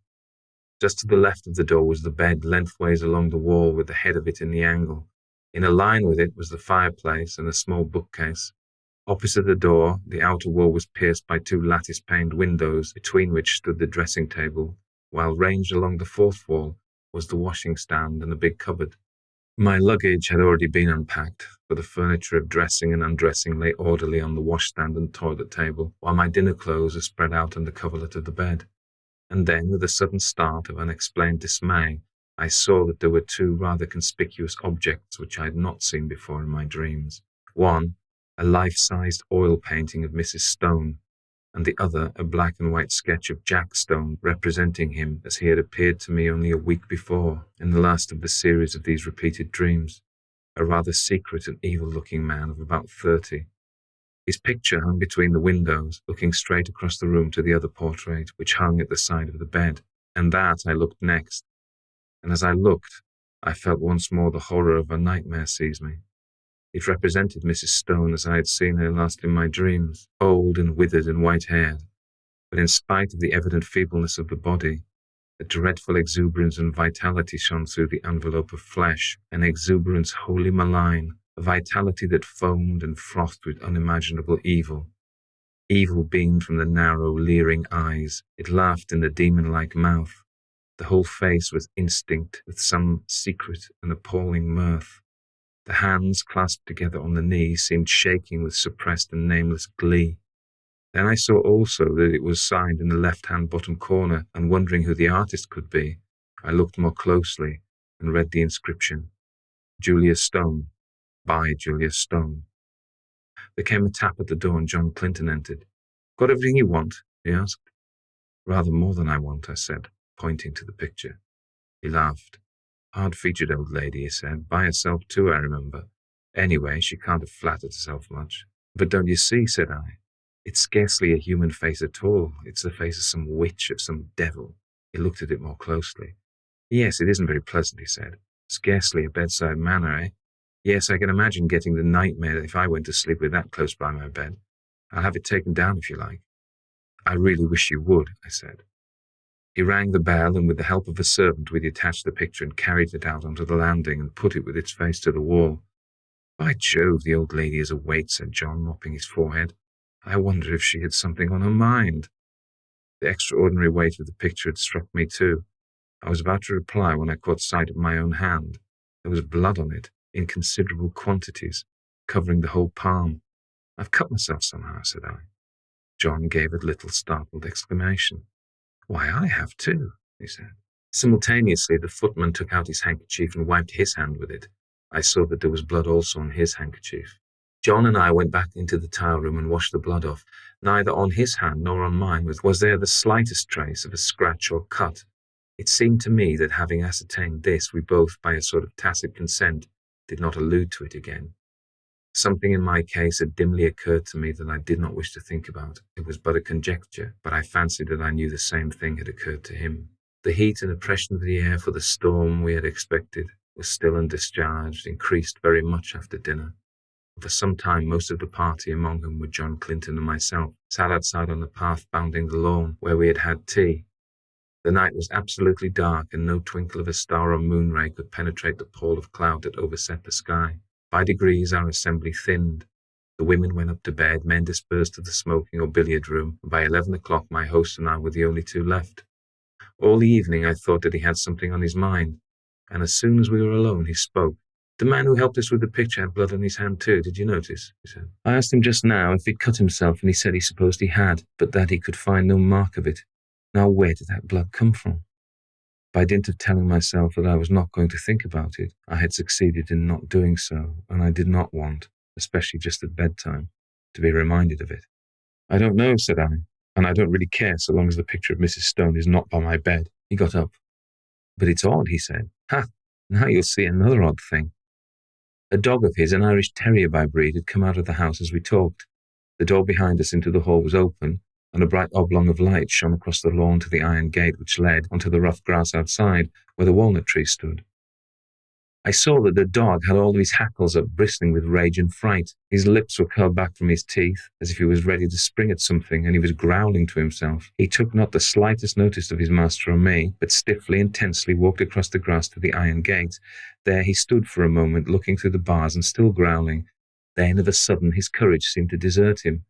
Just to the left of the door was the bed, lengthways along the wall with the head of it in the angle. In a line with it was the fireplace and a small bookcase. Opposite the door, the outer wall was pierced by 2 lattice-paned windows, between which stood the dressing table, while ranged along the fourth wall was the washing stand and a big cupboard. My luggage had already been unpacked, for the furniture of dressing and undressing lay orderly on the washstand and toilet table, while my dinner clothes were spread out on the coverlet of the bed. And then, with a sudden start of unexplained dismay, I saw that there were 2 rather conspicuous objects which I had not seen before in my dreams. One, a life-sized oil painting of Mrs. Stone, and the other a black and white sketch of Jack Stone, representing him as he had appeared to me only a week before, in the last of the series of these repeated dreams, a rather secret and evil-looking man of about 30. His picture hung between the windows, looking straight across the room to the other portrait, which hung at the side of the bed, and that I looked next. And as I looked, I felt once more the horror of a nightmare seize me. It represented Mrs. Stone as I had seen her last in my dreams, old and withered and white-haired, but in spite of the evident feebleness of the body, a dreadful exuberance and vitality shone through the envelope of flesh, an exuberance wholly malign, a vitality that foamed and frothed with unimaginable evil. Evil beamed from the narrow, leering eyes. It laughed in the demon-like mouth. The whole face was instinct with some secret and appalling mirth. The hands clasped together on the knees seemed shaking with suppressed and nameless glee. Then I saw also that it was signed in the left-hand bottom corner, and wondering who the artist could be, I looked more closely and read the inscription, "Julia Stone, by Julia Stone." There came a tap at the door and John Clinton entered. "Got everything you want?" he asked. "Rather more than I want," I said, pointing to the picture. He laughed. "Hard-featured old lady," he said. "By herself too, I remember. Anyway, she can't have flattered herself much." "But don't you see," said I, "it's scarcely a human face at all. It's the face of some witch, of some devil." He looked at it more closely. "Yes, it isn't very pleasant," he said. "Scarcely a bedside manner, eh? Yes, I can imagine getting the nightmare if I went to sleep with that close by my bed. I'll have it taken down if you like." I really wish you would, I said. He rang the bell, and with the help of a servant we detached the picture and carried it out onto the landing and put it with its face to the wall. By Jove, the old lady is awake, said John, mopping his forehead. I wonder if she had something on her mind. The extraordinary weight of the picture had struck me too. I was about to reply when I caught sight of my own hand. There was blood on it, in considerable quantities, covering the whole palm. I've cut myself somehow, said I. John gave a little startled exclamation. Why, I have too, he said. Simultaneously, the footman took out his handkerchief and wiped his hand with it. I saw that there was blood also on his handkerchief. John and I went back into the tile room and washed the blood off. Neither on his hand nor on mine was there the slightest trace of a scratch or cut. It seemed to me that having ascertained this, we both, by a sort of tacit consent, did not allude to it again. Something in my case had dimly occurred to me that I did not wish to think about. It was but a conjecture, but I fancied that I knew the same thing had occurred to him. The heat and oppression of the air for the storm we had expected was still undischarged, increased very much after dinner. For some time most of the party, among whom were John Clinton and myself, sat outside on the path bounding the lawn, where we had had tea. The night was absolutely dark, and no twinkle of a star or moon ray could penetrate the pall of cloud that overset the sky. By degrees our assembly thinned. The women went up to bed, men dispersed to the smoking or billiard room, and by 11 o'clock my host and I were the only two left. All the evening I thought that he had something on his mind, and as soon as we were alone he spoke. The man who helped us with the picture had blood on his hand too, did you notice? He said. I asked him just now if he'd cut himself, and he said he supposed he had, but that he could find no mark of it. Now where did that blood come from? By dint of telling myself that I was not going to think about it, I had succeeded in not doing so, and I did not want, especially just at bedtime, to be reminded of it. I don't know, said I, and I don't really care so long as the picture of Mrs. Stone is not by my bed. He got up. But it's odd, he said. Ha! Now you'll see another odd thing. A dog of his, an Irish terrier by breed, had come out of the house as we talked. The door behind us into the hall was open, and a bright oblong of light shone across the lawn to the iron gate which led onto the rough grass outside, where the walnut tree stood. I saw that the dog had all of his hackles up, bristling with rage and fright. His lips were curled back from his teeth, as if he was ready to spring at something, and he was growling to himself. He took not the slightest notice of his master or me, but stiffly and tensely walked across the grass to the iron gate. There he stood for a moment, looking through the bars and still growling. Then, of a sudden, his courage seemed to desert him.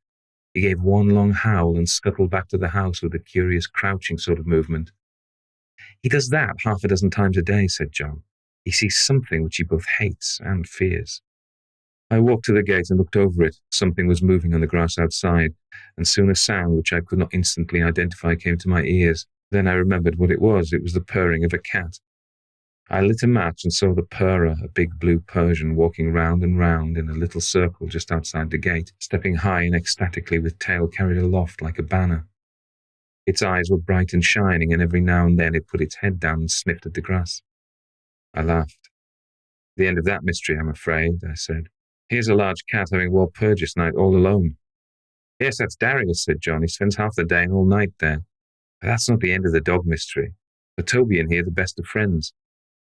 He gave one long howl and scuttled back to the house with a curious crouching sort of movement. He does that half a dozen times a day, said John. He sees something which he both hates and fears. I walked to the gate and looked over it. Something was moving on the grass outside, and soon a sound which I could not instantly identify came to my ears. Then I remembered what it was. It was the purring of a cat. I lit a match and saw the purrer, a big blue Persian, walking round and round in a little circle just outside the gate, stepping high and ecstatically with tail carried aloft like a banner. Its eyes were bright and shining, and every now and then it put its head down and sniffed at the grass. I laughed. The end of that mystery, I'm afraid, I said. Here's a large cat having Walpurgis night all alone. Yes, that's Darius, said John. He spends half the day and all night there. But that's not the end of the dog mystery. For Toby and he are the best of friends.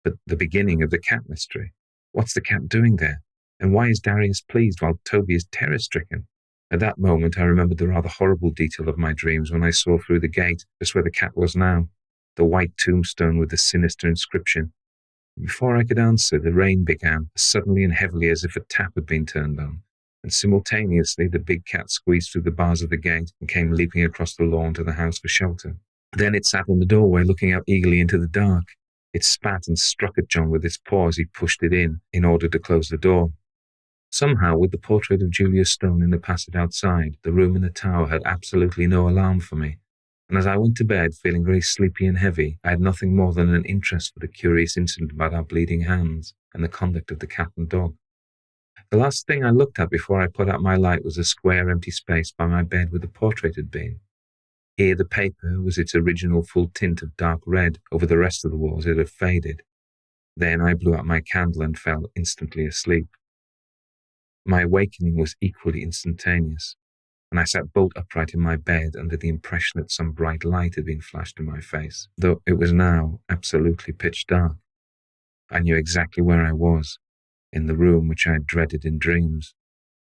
But the beginning of the cat mystery. What's the cat doing there? And why is Darius pleased while Toby is terror-stricken? At that moment I remembered the rather horrible detail of my dreams when I saw through the gate, just where the cat was now, the white tombstone with the sinister inscription. Before I could answer, the rain began, as suddenly and heavily as if a tap had been turned on, and simultaneously the big cat squeezed through the bars of the gate and came leaping across the lawn to the house for shelter. Then it sat in the doorway, looking out eagerly into the dark. It spat and struck at John with its paw as he pushed it in order to close the door. Somehow, with the portrait of Julius Stone in the passage outside, the room in the tower had absolutely no alarm for me. And as I went to bed, feeling very sleepy and heavy, I had nothing more than an interest for the curious incident about our bleeding hands and the conduct of the cat and dog. The last thing I looked at before I put out my light was a square empty space by my bed where the portrait had been. Here the paper was its original full tint of dark red. Over the rest of the walls it had faded. Then I blew out my candle and fell instantly asleep. My awakening was equally instantaneous, and I sat bolt upright in my bed under the impression that some bright light had been flashed in my face, though it was now absolutely pitch dark. I knew exactly where I was, in the room which I had dreaded in dreams.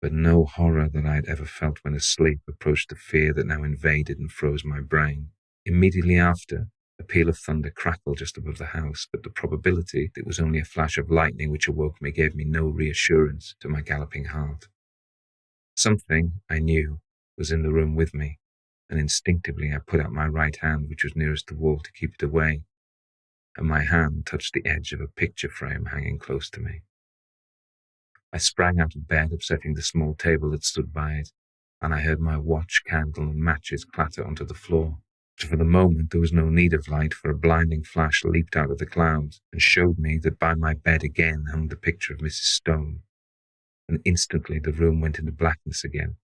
but no horror that I had ever felt when asleep approached the fear that now invaded and froze my brain. Immediately after, a peal of thunder crackled just above the house, but the probability that it was only a flash of lightning which awoke me gave me no reassurance to my galloping heart. Something, I knew, was in the room with me, and instinctively I put out my right hand, which was nearest the wall, to keep it away, and my hand touched the edge of a picture frame hanging close to me. I sprang out of bed, upsetting the small table that stood by it, and I heard my watch, candle, and matches clatter onto the floor. But for the moment there was no need of light, for a blinding flash leaped out of the clouds and showed me that by my bed again hung the picture of Mrs. Stone, and instantly the room went into blackness again.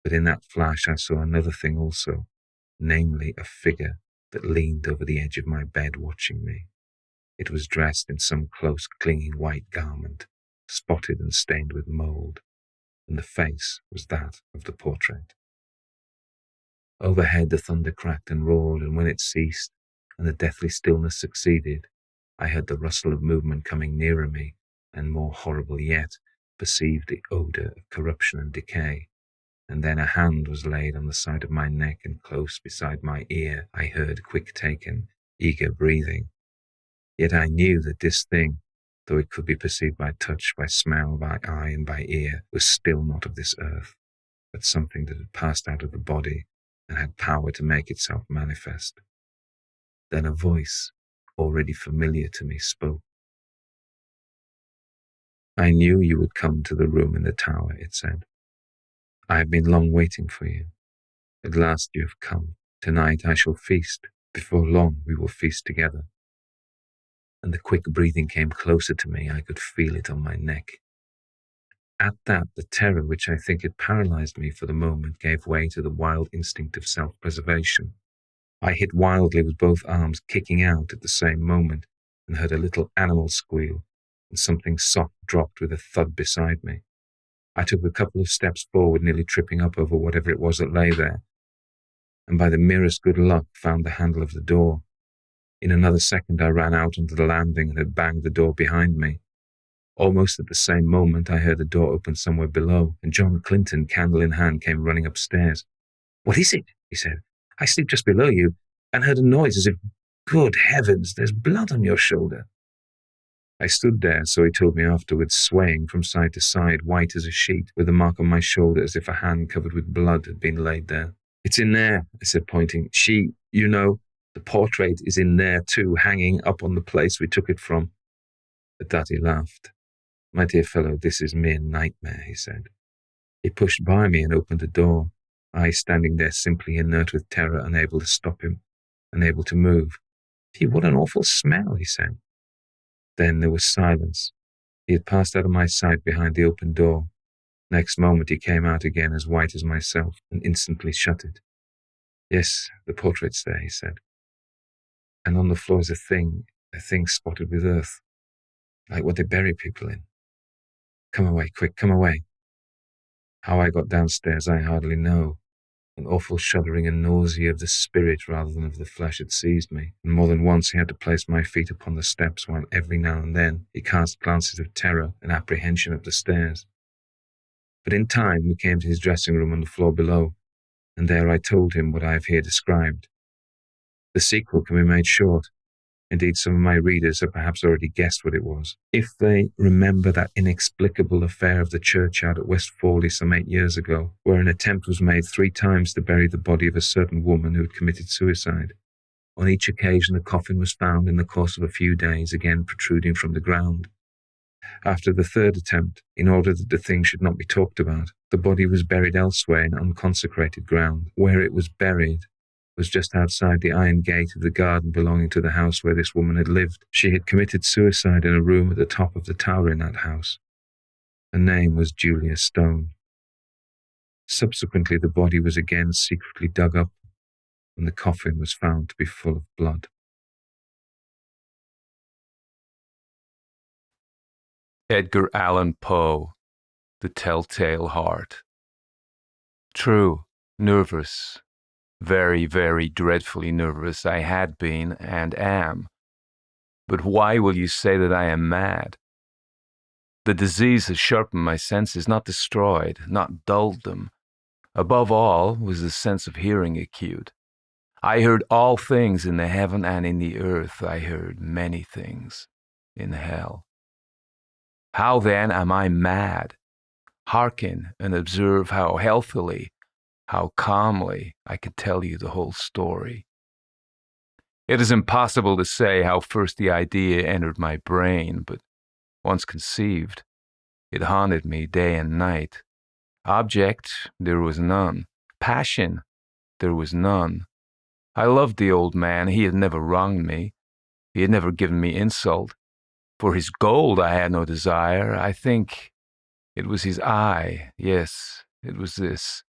But in that flash I saw another thing also, namely a figure that leaned over the edge of my bed watching me. It was dressed in some close, clinging white garment, spotted and stained with mould, and the face was that of the portrait. Overhead the thunder cracked and roared, and when it ceased, and the deathly stillness succeeded, I heard the rustle of movement coming nearer me, and more horrible yet, perceived the odour of corruption and decay. And then a hand was laid on the side of my neck, and close beside my ear I heard quick-taken, eager breathing. Yet I knew that this thing, though it could be perceived by touch, by smell, by eye, and by ear, was still not of this earth, but something that had passed out of the body and had power to make itself manifest. Then a voice, already familiar to me, spoke. "I knew you would come to the room in the tower," it said. "I have been long waiting for you. At last you have come. Tonight I shall feast. Before long we will feast together." And the quick breathing came closer to me. I could feel it on my neck. At that, the terror which I think had paralyzed me for the moment gave way to the wild instinct of self-preservation. I hit wildly with both arms, kicking out at the same moment, and heard a little animal squeal, and something soft dropped with a thud beside me. I took a couple of steps forward, nearly tripping up over whatever it was that lay there, and by the merest good luck found the handle of the door. In another second I ran out onto the landing and had banged the door behind me. Almost at the same moment I heard the door open somewhere below, and John Clinton, candle in hand, came running upstairs. "What is it?" he said. "I sleep just below you, and heard a noise as if, good heavens, there's blood on your shoulder." I stood there, so he told me afterwards, swaying from side to side, white as a sheet, with a mark on my shoulder as if a hand covered with blood had been laid there. "It's in there," I said, pointing. The portrait is in there too, hanging up on the place we took it from." At that he laughed. "My dear fellow, this is mere nightmare," he said. He pushed by me and opened the door, I standing there simply inert with terror, unable to stop him, unable to move. "Gee, what an awful smell," he said. Then there was silence. He had passed out of my sight behind the open door. Next moment he came out again, as white as myself, and instantly shut it. "Yes, the portrait's there," he said. "And on the floor is a thing spotted with earth, like what they bury people in. Come away, quick, come away." How I got downstairs I hardly know. An awful shuddering and nausea of the spirit rather than of the flesh had seized me, and more than once he had to place my feet upon the steps, while every now and then he cast glances of terror and apprehension up the stairs. But in time we came to his dressing room on the floor below, and there I told him what I have here described. The sequel can be made short. Indeed, some of my readers have perhaps already guessed what it was, if they remember that inexplicable affair of the churchyard at West Fawley some 8 years ago, where an attempt was made 3 times to bury the body of a certain woman who had committed suicide. On each occasion the coffin was found in the course of a few days, again protruding from the ground. After the 3rd attempt, in order that the thing should not be talked about, the body was buried elsewhere in unconsecrated ground. Where it was buried was just outside the iron gate of the garden belonging to the house where this woman had lived. She had committed suicide in a room at the top of the tower in that house. Her name was Julia Stone. Subsequently, the body was again secretly dug up, and the coffin was found to be full of blood. Edgar Allan Poe, The Telltale Heart. True, nervous. Very, very dreadfully nervous I had been and am. But why will you say that I am mad? The disease has sharpened my senses, not destroyed, not dulled them. Above all was the sense of hearing acute. I heard all things in the heaven and in the earth. I heard many things in hell. How then am I mad? Hearken and observe how healthily, how calmly I can tell you the whole story. It is impossible to say how first the idea entered my brain, but once conceived, it haunted me day and night. Object, there was none. Passion, there was none. I loved the old man. He had never wronged me. He had never given me insult. For his gold I had no desire. I think it was his eye. Yes, it was this.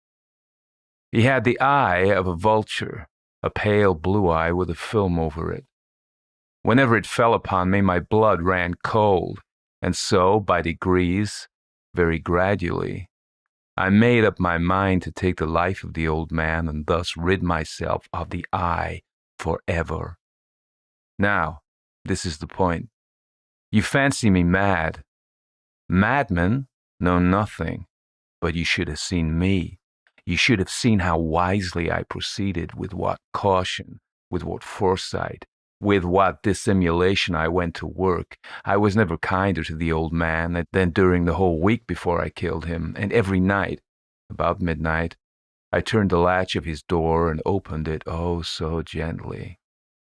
He had the eye of a vulture, a pale blue eye with a film over it. Whenever it fell upon me, my blood ran cold, and so, by degrees, very gradually, I made up my mind to take the life of the old man and thus rid myself of the eye forever. Now, this is the point. You fancy me mad. Madmen know nothing, but you should have seen me. You should have seen how wisely I proceeded, with what caution, with what foresight, with what dissimulation I went to work. I was never kinder to the old man than during the whole week before I killed him, and every night, about midnight, I turned the latch of his door and opened it, oh, so gently.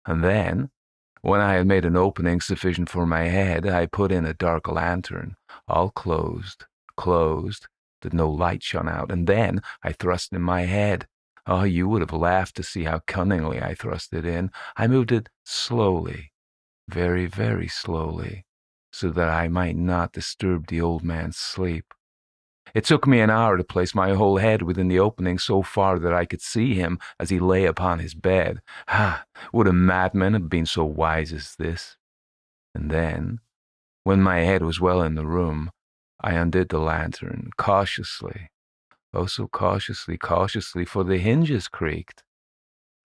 And then, when I had made an opening sufficient for my head, I put in a dark lantern, all closed, that no light shone out, and then I thrust in my head. Oh, you would have laughed to see how cunningly I thrust it in. I moved it slowly, very, very slowly, so that I might not disturb the old man's sleep. It took me an hour to place my whole head within the opening so far that I could see him as he lay upon his bed. Ah, would a madman have been so wise as this? And then, when my head was well in the room, I undid the lantern cautiously. Oh, so cautiously, for the hinges creaked.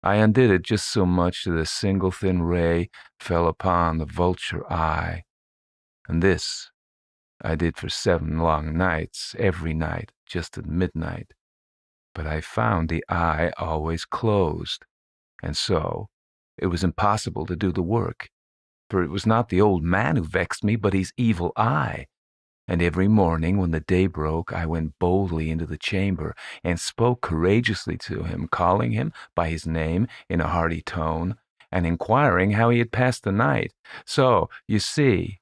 I undid it just so much that a single thin ray fell upon the vulture eye. And this I did for 7 long nights, every night, just at midnight. But I found the eye always closed, and so it was impossible to do the work, for it was not the old man who vexed me, but his evil eye. And every morning when the day broke, I went boldly into the chamber and spoke courageously to him, calling him by his name in a hearty tone, and inquiring how he had passed the night. So, you see,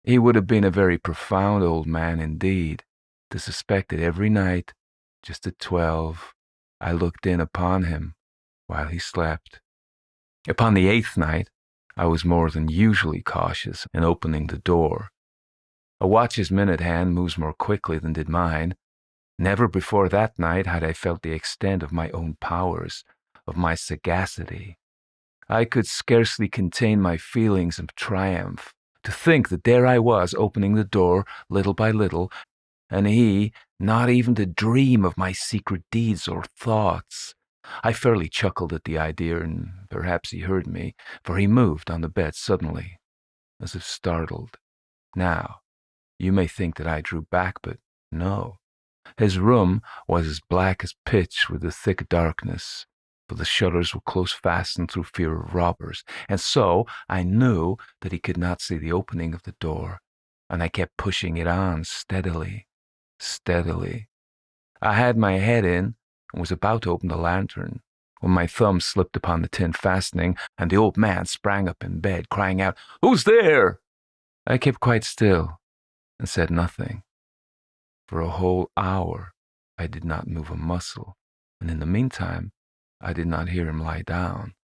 he would have been a very profound old man indeed, to suspect that every night, just at 12, I looked in upon him while he slept. Upon the 8th night, I was more than usually cautious in opening the door. A watch's minute hand moves more quickly than did mine. Never before that night had I felt the extent of my own powers, of my sagacity. I could scarcely contain my feelings of triumph. To think that there I was, opening the door little by little, and he not even to dream of my secret deeds or thoughts. I fairly chuckled at the idea, and perhaps he heard me, for he moved on the bed suddenly, as if startled. Now, you may think that I drew back, but no. His room was as black as pitch with the thick darkness, for the shutters were close fastened through fear of robbers, and so I knew that he could not see the opening of the door, and I kept pushing it on steadily, steadily. I had my head in and was about to open the lantern when my thumb slipped upon the tin fastening, and the old man sprang up in bed, crying out, "Who's there?" I kept quite still and said nothing. For a whole hour I did not move a muscle, and in the meantime I did not hear him lie down.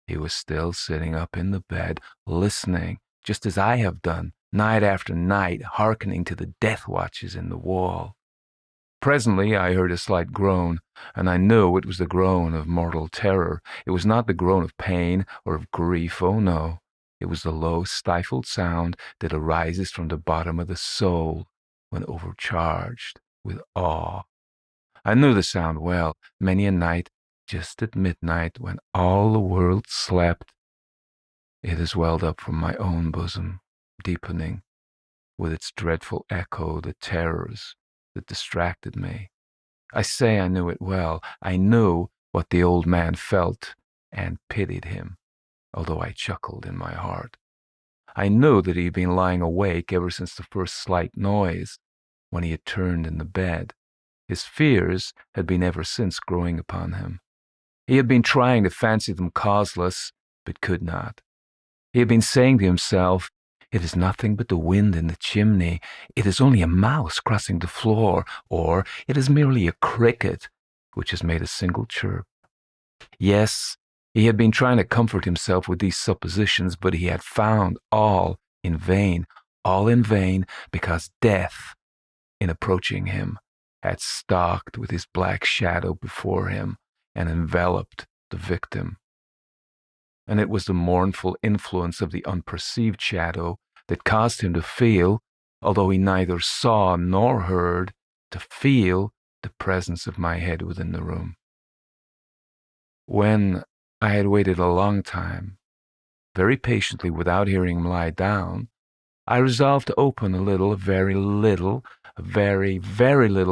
He was still sitting up in the bed, listening, just as I have done, night after night, hearkening to the death watches in the wall. Presently I heard a slight groan, and I knew it was the groan of mortal terror. It was not the groan of pain or of grief, oh no. It was the low, stifled sound that arises from the bottom of the soul when overcharged with awe. I knew the sound well. Many a night, just at midnight, when all the world slept, it has welled up from my own bosom, deepening, with its dreadful echo, the terrors that distracted me. I say I knew it well. I knew what the old man felt and pitied him, although I chuckled in my heart. I knew that he had been lying awake ever since the first slight noise, when he had turned in the bed. His fears had been ever since growing upon him. He had been trying to fancy them causeless, but could not. He had been saying to himself, "It is nothing but the wind in the chimney. It is only a mouse crossing the floor, or it is merely a cricket which has made a single chirp." Yes, he had been trying to comfort himself with these suppositions, but he had found all in vain, because death, in approaching him, had stalked with his black shadow before him and enveloped the victim. And it was the mournful influence of the unperceived shadow that caused him to feel, although he neither saw nor heard, to feel the presence of my head within the room. When I had waited a long time, very patiently without hearing him lie down, I resolved to open a very little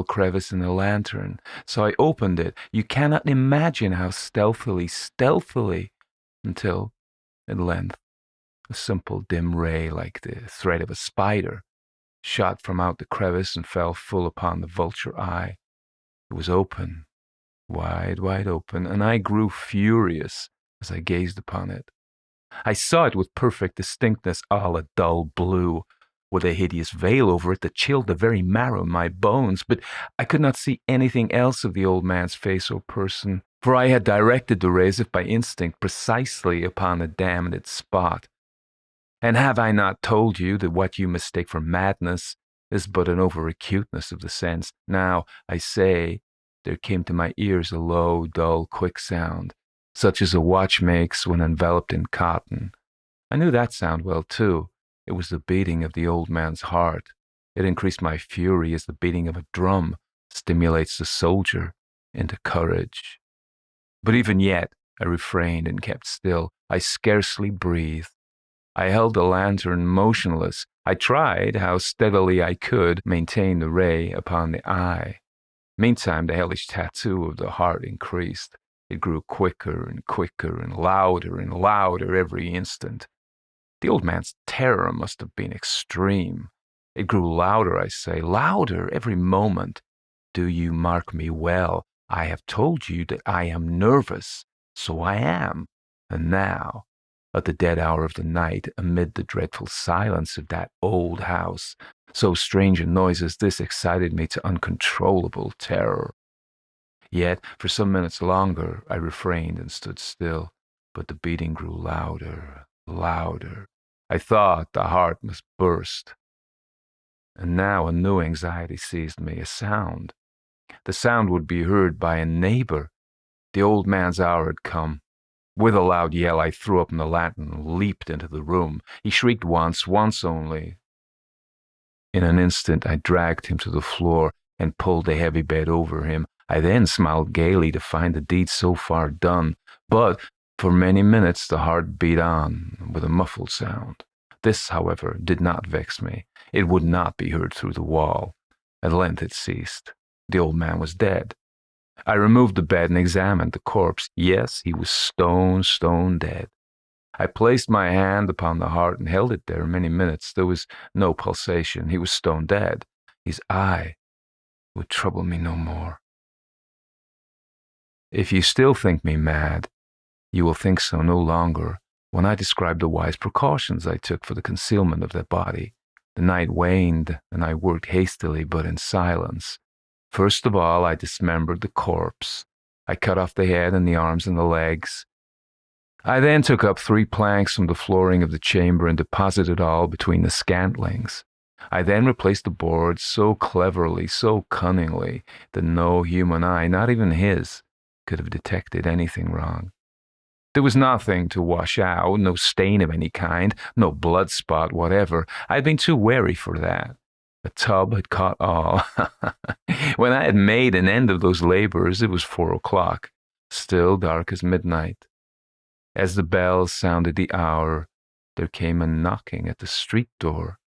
crevice in the lantern. So I opened it. You cannot imagine how stealthily, until, at length, a simple dim ray like the thread of a spider shot from out the crevice and fell full upon the vulture eye. It was open, wide open, and I grew furious as I gazed upon it. I saw it with perfect distinctness, all a dull blue, with a hideous veil over it that chilled the very marrow in my bones, but I could not see anything else of the old man's face or person, for I had directed the rays, if by instinct, precisely upon the damned spot. And have I not told you that what you mistake for madness is but an over-acuteness of the sense? Now, I say, there came to my ears a low, dull, quick sound, such as a watch makes when enveloped in cotton. I knew that sound well, too. It was the beating of the old man's heart. It increased my fury as the beating of a drum stimulates the soldier into courage. But even yet, I refrained and kept still. I scarcely breathed. I held the lantern motionless. I tried, how steadily I could, maintain the ray upon the eye. Meantime, the hellish tattoo of the heart increased. It grew quicker and louder every instant. The old man's terror must have been extreme. It grew louder, I say, louder every moment. Do you mark me well? I have told you that I am nervous, so I am. And now, at the dead hour of the night, amid the dreadful silence of that old house, so strange a noise as this excited me to uncontrollable terror. Yet, for some minutes longer, I refrained and stood still, but the beating grew louder. I thought the heart must burst. And now a new anxiety seized me, a sound. The sound would be heard by a neighbor. The old man's hour had come. With a loud yell, I threw open the lantern and leaped into the room. He shrieked once only. In an instant, I dragged him to the floor and pulled the heavy bed over him. I then smiled gaily to find the deed so far done, but for many minutes the heart beat on with a muffled sound. This, however, did not vex me. It would not be heard through the wall. At length it ceased. The old man was dead. I removed the bed and examined the corpse. Yes, he was stone dead. I placed my hand upon the heart and held it there many minutes. There was no pulsation. He was stone dead. His eye would trouble me no more. If you still think me mad, you will think so no longer when I describe the wise precautions I took for the concealment of that body. The night waned, and I worked hastily but in silence. First of all, I dismembered the corpse. I cut off the head and the arms and the legs. I then took up 3 planks from the flooring of the chamber and deposited all between the scantlings. I then replaced the boards so cleverly, so cunningly, that no human eye, not even his, could have detected anything wrong. There was nothing to wash out, no stain of any kind, no blood spot whatever. I had been too wary for that. A tub had caught all. When I had made an end of those labors, it was 4 o'clock, still dark as midnight. As the bells sounded the hour, there came a knocking at the street door.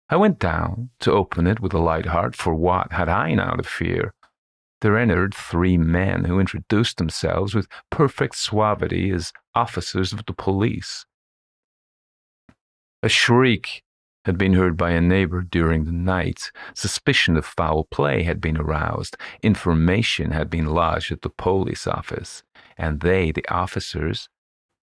I went down to open it with a light heart, for what had I now to fear? There entered 3 men who introduced themselves with perfect suavity as officers of the police. A shriek had been heard by a neighbor during the night. Suspicion of foul play had been aroused. Information had been lodged at the police office, and they, the officers,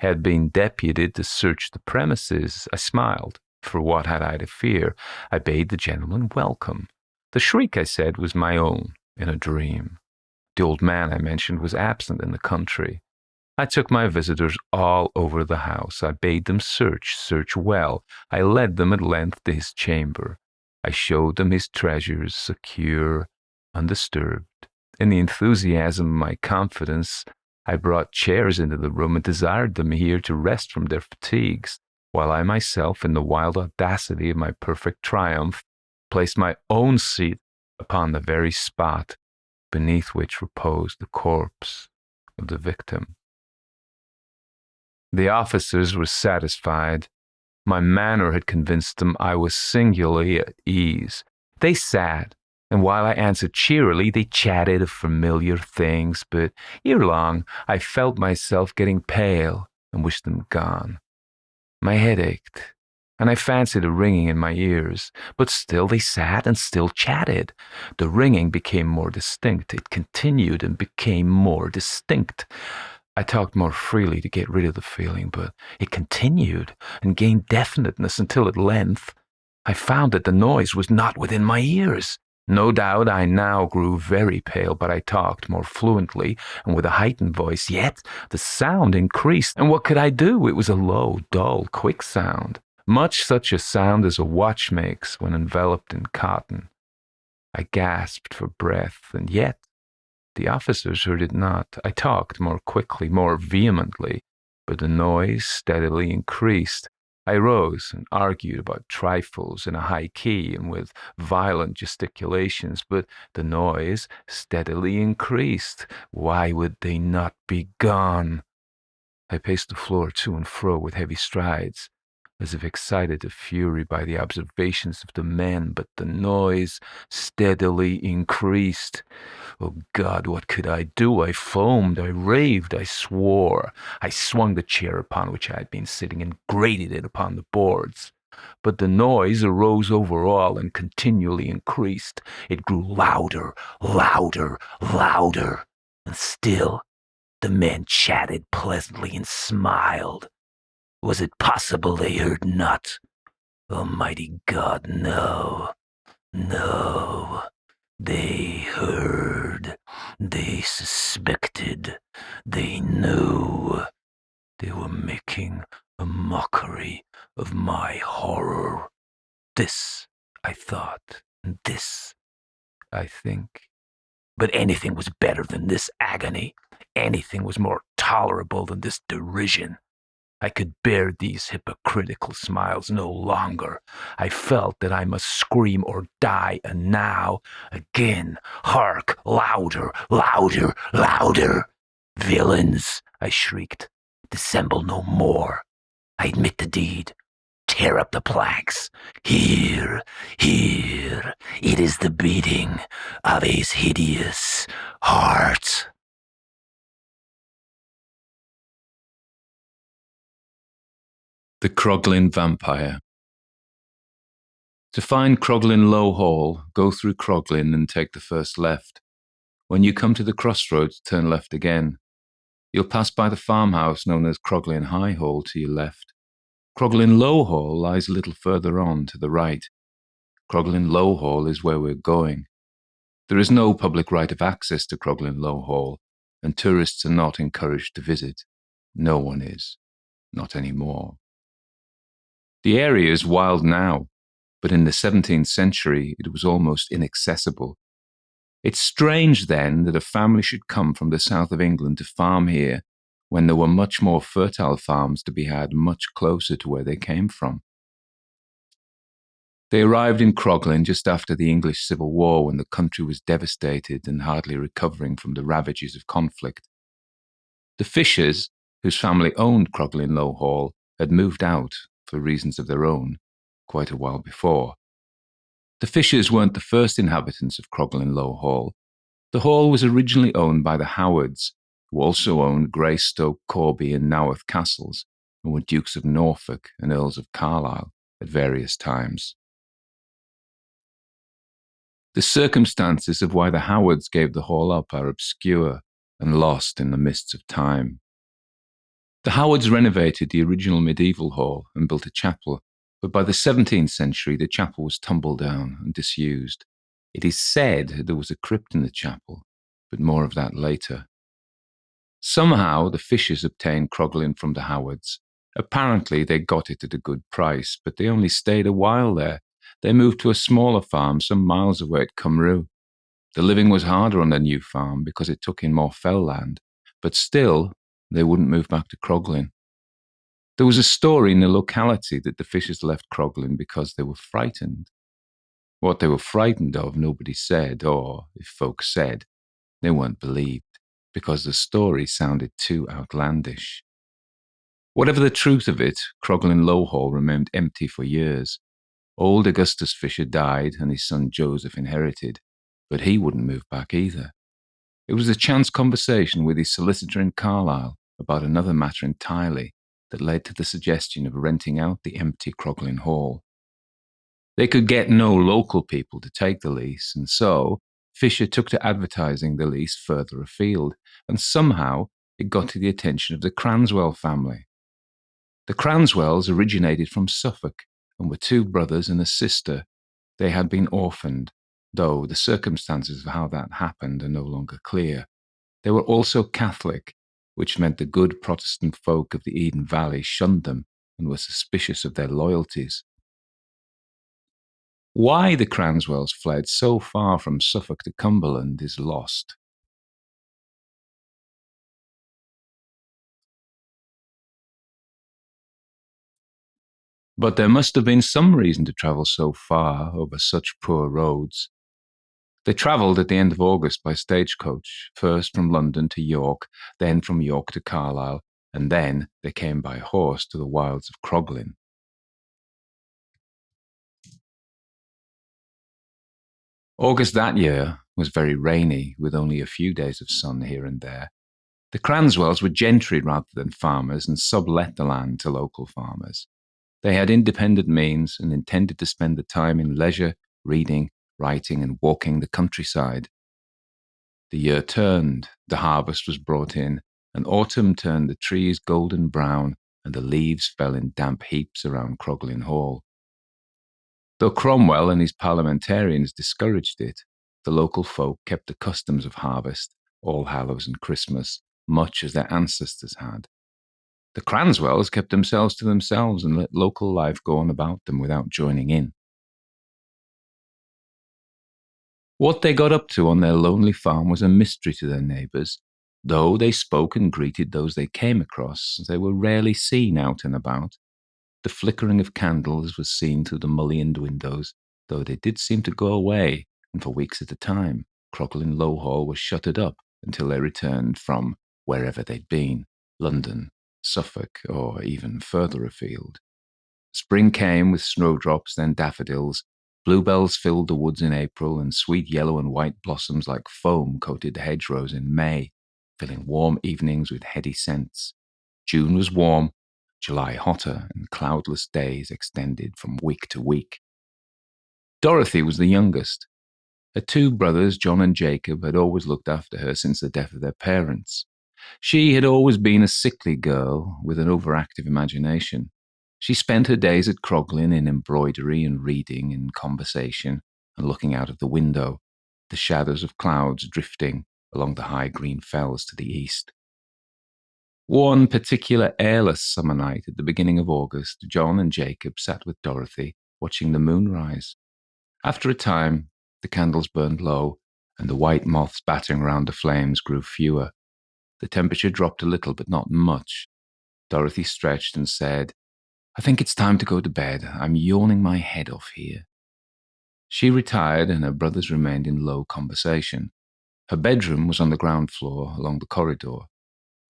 had been deputed to search the premises. I smiled, for what had I to fear? I bade the gentleman welcome. The shriek, I said, was my own in a dream. The old man I mentioned was absent in the country. I took my visitors all over the house. I bade them search well. I led them at length to his chamber. I showed them his treasures, secure, undisturbed. In the enthusiasm of my confidence, I brought chairs into the room and desired them here to rest from their fatigues, while I myself, in the wild audacity of my perfect triumph, placed my own seat upon the very spot beneath which reposed the corpse of the victim. The officers were satisfied. My manner had convinced them I was singularly at ease. They sat, and while I answered cheerily, they chatted of familiar things, but ere long I felt myself getting pale and wished them gone. My head ached, and I fancied a ringing in my ears, but still they sat and still chatted. The ringing became more distinct. It continued and became more distinct. I talked more freely to get rid of the feeling, but it continued and gained definiteness until at length I found that the noise was not within my ears. No doubt I now grew very pale, but I talked more fluently and with a heightened voice. Yet the sound increased, and what could I do? It was a low, dull, quick sound, much such a sound as a watch makes when enveloped in cotton. I gasped for breath, and yet the officers heard it not. I talked more quickly, more vehemently, but the noise steadily increased. I rose and argued about trifles in a high key and with violent gesticulations, but the noise steadily increased. Why would they not be gone? I paced the floor to and fro with heavy strides, as if excited to fury by the observations of the men, but the noise steadily increased. Oh God, what could I do? I foamed, I raved, I swore. I swung the chair upon which I had been sitting and grated it upon the boards. But the noise arose over all and continually increased. It grew louder, louder, louder, and still the men chatted pleasantly and smiled. Was it possible they heard not? Almighty God, no, no. They heard, they suspected, they knew. They were making a mockery of my horror. This, I thought, and this, I think. But anything was better than this agony. Anything was more tolerable than this derision. I could bear these hypocritical smiles no longer. I felt that I must scream or die, and now, again, hark, louder, louder, louder. Villains, I shrieked, dissemble no more. I admit the deed. Tear up the planks. Here, here, it is the beating of his hideous heart. The Croglin Vampyre. To find Croglin Low Hall, go through Croglin and take the first left. When you come to the crossroads, turn left again. You'll pass by the farmhouse known as Croglin High Hall to your left. Croglin Low Hall lies a little further on to the right. Croglin Low Hall is where we're going. There is no public right of access to Croglin Low Hall, and tourists are not encouraged to visit. No one is. Not anymore. The area is wild now, but in the 17th century it was almost inaccessible. It's strange then that a family should come from the south of England to farm here when there were much more fertile farms to be had much closer to where they came from. They arrived in Croglin just after the English Civil War, when the country was devastated and hardly recovering from the ravages of conflict. The Fishers, whose family owned Croglin Low Hall, had moved out, for reasons of their own, quite a while before. The Fishers weren't the first inhabitants of Croglin Low Hall. The hall was originally owned by the Howards, who also owned Greystoke, Corby, and Naworth castles, and were Dukes of Norfolk and Earls of Carlisle at various times. The circumstances of why the Howards gave the hall up are obscure and lost in the mists of time. The Howards renovated the original medieval hall and built a chapel, but by the 17th century the chapel was tumbled down and disused. It is said there was a crypt in the chapel, but more of that later. Somehow the Fishers obtained Croglin from the Howards. Apparently they got it at a good price, but they only stayed a while there. They moved to a smaller farm some miles away at Cymru. The living was harder on the new farm because it took in more fell land, but still they wouldn't move back to Croglin. There was a story in the locality that the Fishers left Croglin because they were frightened. What they were frightened of nobody said, or, if folks said, they weren't believed, because the story sounded too outlandish. Whatever the truth of it, Croglin Low Hall remained empty for years. Old Augustus Fisher died and his son Joseph inherited, but he wouldn't move back either. It was a chance conversation with his solicitor in Carlisle about another matter entirely that led to the suggestion of renting out the empty Croglin Hall. They could get no local people to take the lease, and so Fisher took to advertising the lease further afield, and somehow it got to the attention of the Cranswell family. The Cranswells originated from Suffolk and were two brothers and a sister. They had been orphaned, though the circumstances of how that happened are no longer clear. They were also Catholic, which meant the good Protestant folk of the Eden Valley shunned them and were suspicious of their loyalties. Why the Cranswells fled so far from Suffolk to Cumberland is lost. But there must have been some reason to travel so far over such poor roads. They travelled at the end of August by stagecoach, first from London to York, then from York to Carlisle, and then they came by horse to the wilds of Croglin. August that year was very rainy, with only a few days of sun here and there. The Cranswells were gentry rather than farmers and sublet the land to local farmers. They had independent means and intended to spend the time in leisure, reading, writing, and walking the countryside. The year turned, the harvest was brought in, and autumn turned the trees golden brown, and the leaves fell in damp heaps around Croglin Hall. Though Cromwell and his parliamentarians discouraged it, the local folk kept the customs of harvest, All Hallows and Christmas, much as their ancestors had. The Cranswells kept themselves to themselves and let local life go on about them without joining in. What they got up to on their lonely farm was a mystery to their neighbours. Though they spoke and greeted those they came across, they were rarely seen out and about. The flickering of candles was seen through the mullioned windows, though they did seem to go away, and for weeks at a time, Croglin Low Hall was shuttered up until they returned from wherever they'd been, London, Suffolk, or even further afield. Spring came with snowdrops, then daffodils. Bluebells filled the woods in April, and sweet yellow and white blossoms like foam coated the hedgerows in May, filling warm evenings with heady scents. June was warm, July hotter, and cloudless days extended from week to week. Dorothy was the youngest. Her two brothers, John and Jacob, had always looked after her since the death of their parents. She had always been a sickly girl with an overactive imagination. She spent her days at Croglin in embroidery and reading and conversation and looking out of the window, the shadows of clouds drifting along the high green fells to the east. One particular airless summer night at the beginning of August, John and Jacob sat with Dorothy, watching the moon rise. After a time, the candles burned low, and the white moths battering around the flames grew fewer. The temperature dropped a little, but not much. Dorothy stretched and said, "I think it's time to go to bed. I'm yawning my head off here." She retired, and her brothers remained in low conversation. Her bedroom was on the ground floor, along the corridor.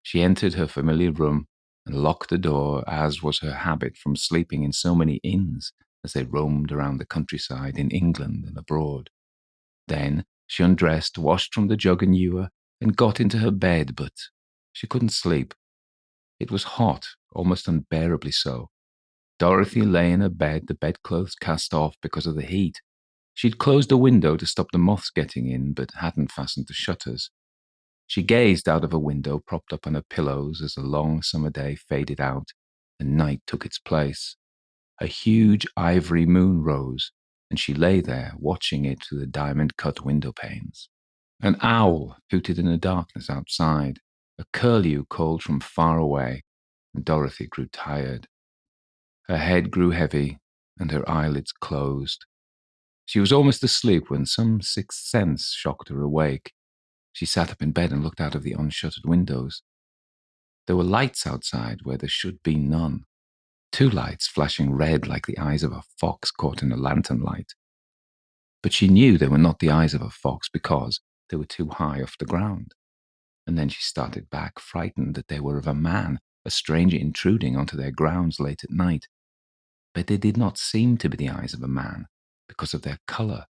She entered her familiar room and locked the door, as was her habit from sleeping in so many inns as they roamed around the countryside in England and abroad. Then she undressed, washed from the jug and ewer, and got into her bed, but she couldn't sleep. It was hot, almost unbearably so. Dorothy lay in her bed, the bedclothes cast off because of the heat. She'd closed a window to stop the moths getting in, but hadn't fastened the shutters. She gazed out of a window, propped up on her pillows, as the long summer day faded out and night took its place. A huge ivory moon rose, and she lay there, watching it through the diamond-cut window panes. An owl hooted in the darkness outside. A curlew called from far away, and Dorothy grew tired. Her head grew heavy, and her eyelids closed. She was almost asleep when some sixth sense shocked her awake. She sat up in bed and looked out of the unshuttered windows. There were lights outside where there should be none. 2 lights flashing red like the eyes of a fox caught in a lantern light. But she knew they were not the eyes of a fox because they were too high off the ground. And then she started back, frightened that they were of a man, a stranger intruding onto their grounds late at night. But they did not seem to be the eyes of a man because of their color.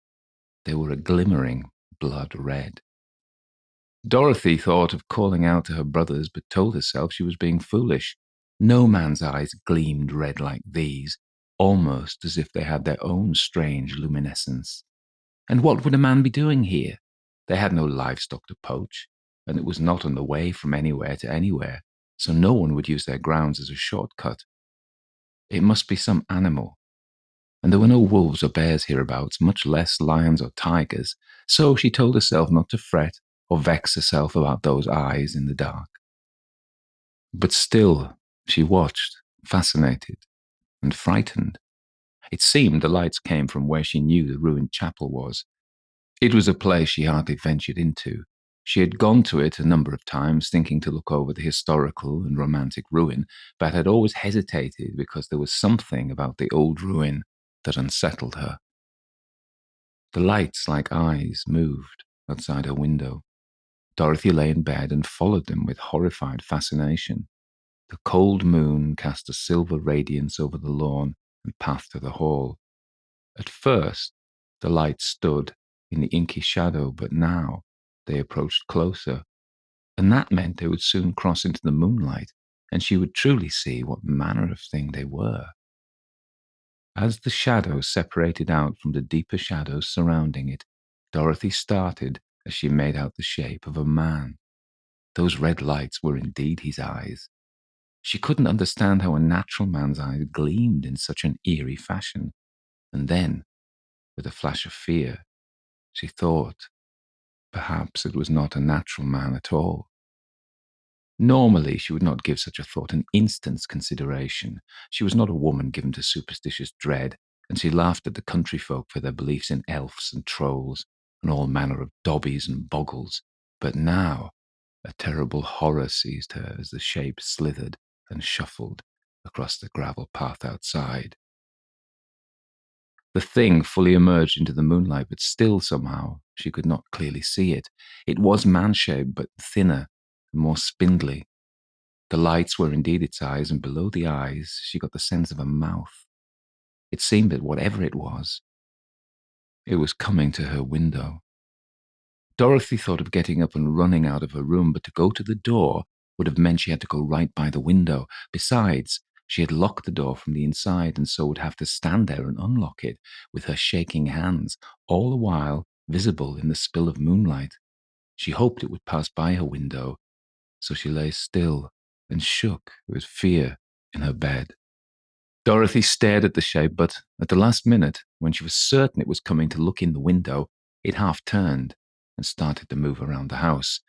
They were a glimmering blood red. Dorothy thought of calling out to her brothers, but told herself she was being foolish. No man's eyes gleamed red like these, almost as if they had their own strange luminescence. And what would a man be doing here? They had no livestock to poach, and it was not on the way from anywhere to anywhere, so no one would use their grounds as a shortcut. It must be some animal. And there were no wolves or bears hereabouts, much less lions or tigers, so she told herself not to fret or vex herself about those eyes in the dark. But still, she watched, fascinated and frightened. It seemed the lights came from where she knew the ruined chapel was. It was a place she hardly ventured into. She had gone to it a number of times, thinking to look over the historical and romantic ruin, but had always hesitated because there was something about the old ruin that unsettled her. The lights, like eyes, moved outside her window. Dorothy lay in bed and followed them with horrified fascination. The cold moon cast a silver radiance over the lawn and path to the hall. At first, the lights stood in the inky shadow, but now they approached closer, and that meant they would soon cross into the moonlight, and she would truly see what manner of thing they were. As the shadows separated out from the deeper shadows surrounding it, Dorothy started as she made out the shape of a man. Those red lights were indeed his eyes. She couldn't understand how a natural man's eyes gleamed in such an eerie fashion. And then, with a flash of fear, she thought perhaps it was not a natural man at all. Normally, she would not give such a thought an instant's consideration. She was not a woman given to superstitious dread, and she laughed at the country folk for their beliefs in elves and trolls and all manner of dobbies and boggles. But now, a terrible horror seized her as the shape slithered and shuffled across the gravel path outside. The thing fully emerged into the moonlight, but still somehow she could not clearly see it. It was man-shaped, but thinner and more spindly. The lights were indeed its eyes, and below the eyes she got the sense of a mouth. It seemed that whatever it was coming to her window. Dorothy thought of getting up and running out of her room, but to go to the door would have meant she had to go right by the window. Besides, she had locked the door from the inside, and so would have to stand there and unlock it with her shaking hands, all the while visible in the spill of moonlight. She hoped it would pass by her window, so she lay still and shook with fear in her bed. Dorothy stared at the shape, but at the last minute, when she was certain it was coming to look in the window, it half turned and started to move around the house.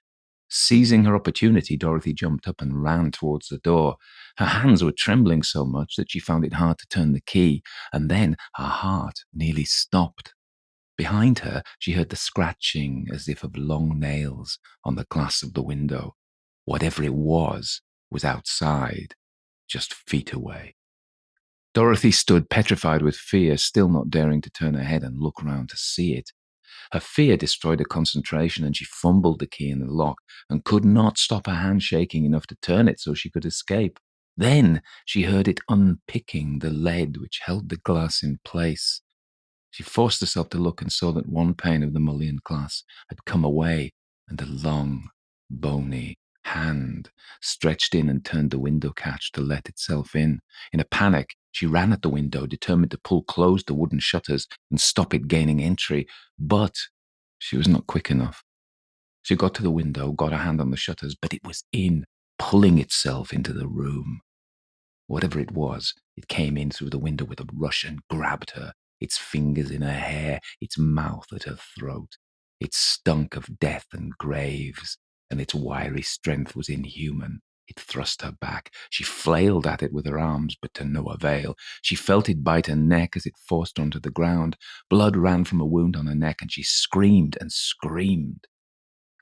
Seizing her opportunity, Dorothy jumped up and ran towards the door. Her hands were trembling so much that she found it hard to turn the key, and then her heart nearly stopped. Behind her, she heard the scratching as if of long nails on the glass of the window. Whatever it was outside, just feet away. Dorothy stood petrified with fear, still not daring to turn her head and look round to see it. Her fear destroyed her concentration, and she fumbled the key in the lock and could not stop her hand shaking enough to turn it so she could escape. Then she heard it unpicking the lead which held the glass in place. She forced herself to look and saw that one pane of the mullioned glass had come away, and a long, bony hand stretched in and turned the window catch to let itself in. In a panic, she ran at the window, determined to pull closed the wooden shutters and stop it gaining entry. But she was not quick enough. She got to the window, got her hand on the shutters, but it was in, pulling itself into the room. Whatever it was, it came in through the window with a rush and grabbed her, its fingers in her hair, its mouth at her throat. It stunk of death and graves, and its wiry strength was inhuman. It thrust her back. She flailed at it with her arms, but to no avail. She felt it bite her neck as it forced her onto the ground. Blood ran from a wound on her neck, and she screamed and screamed.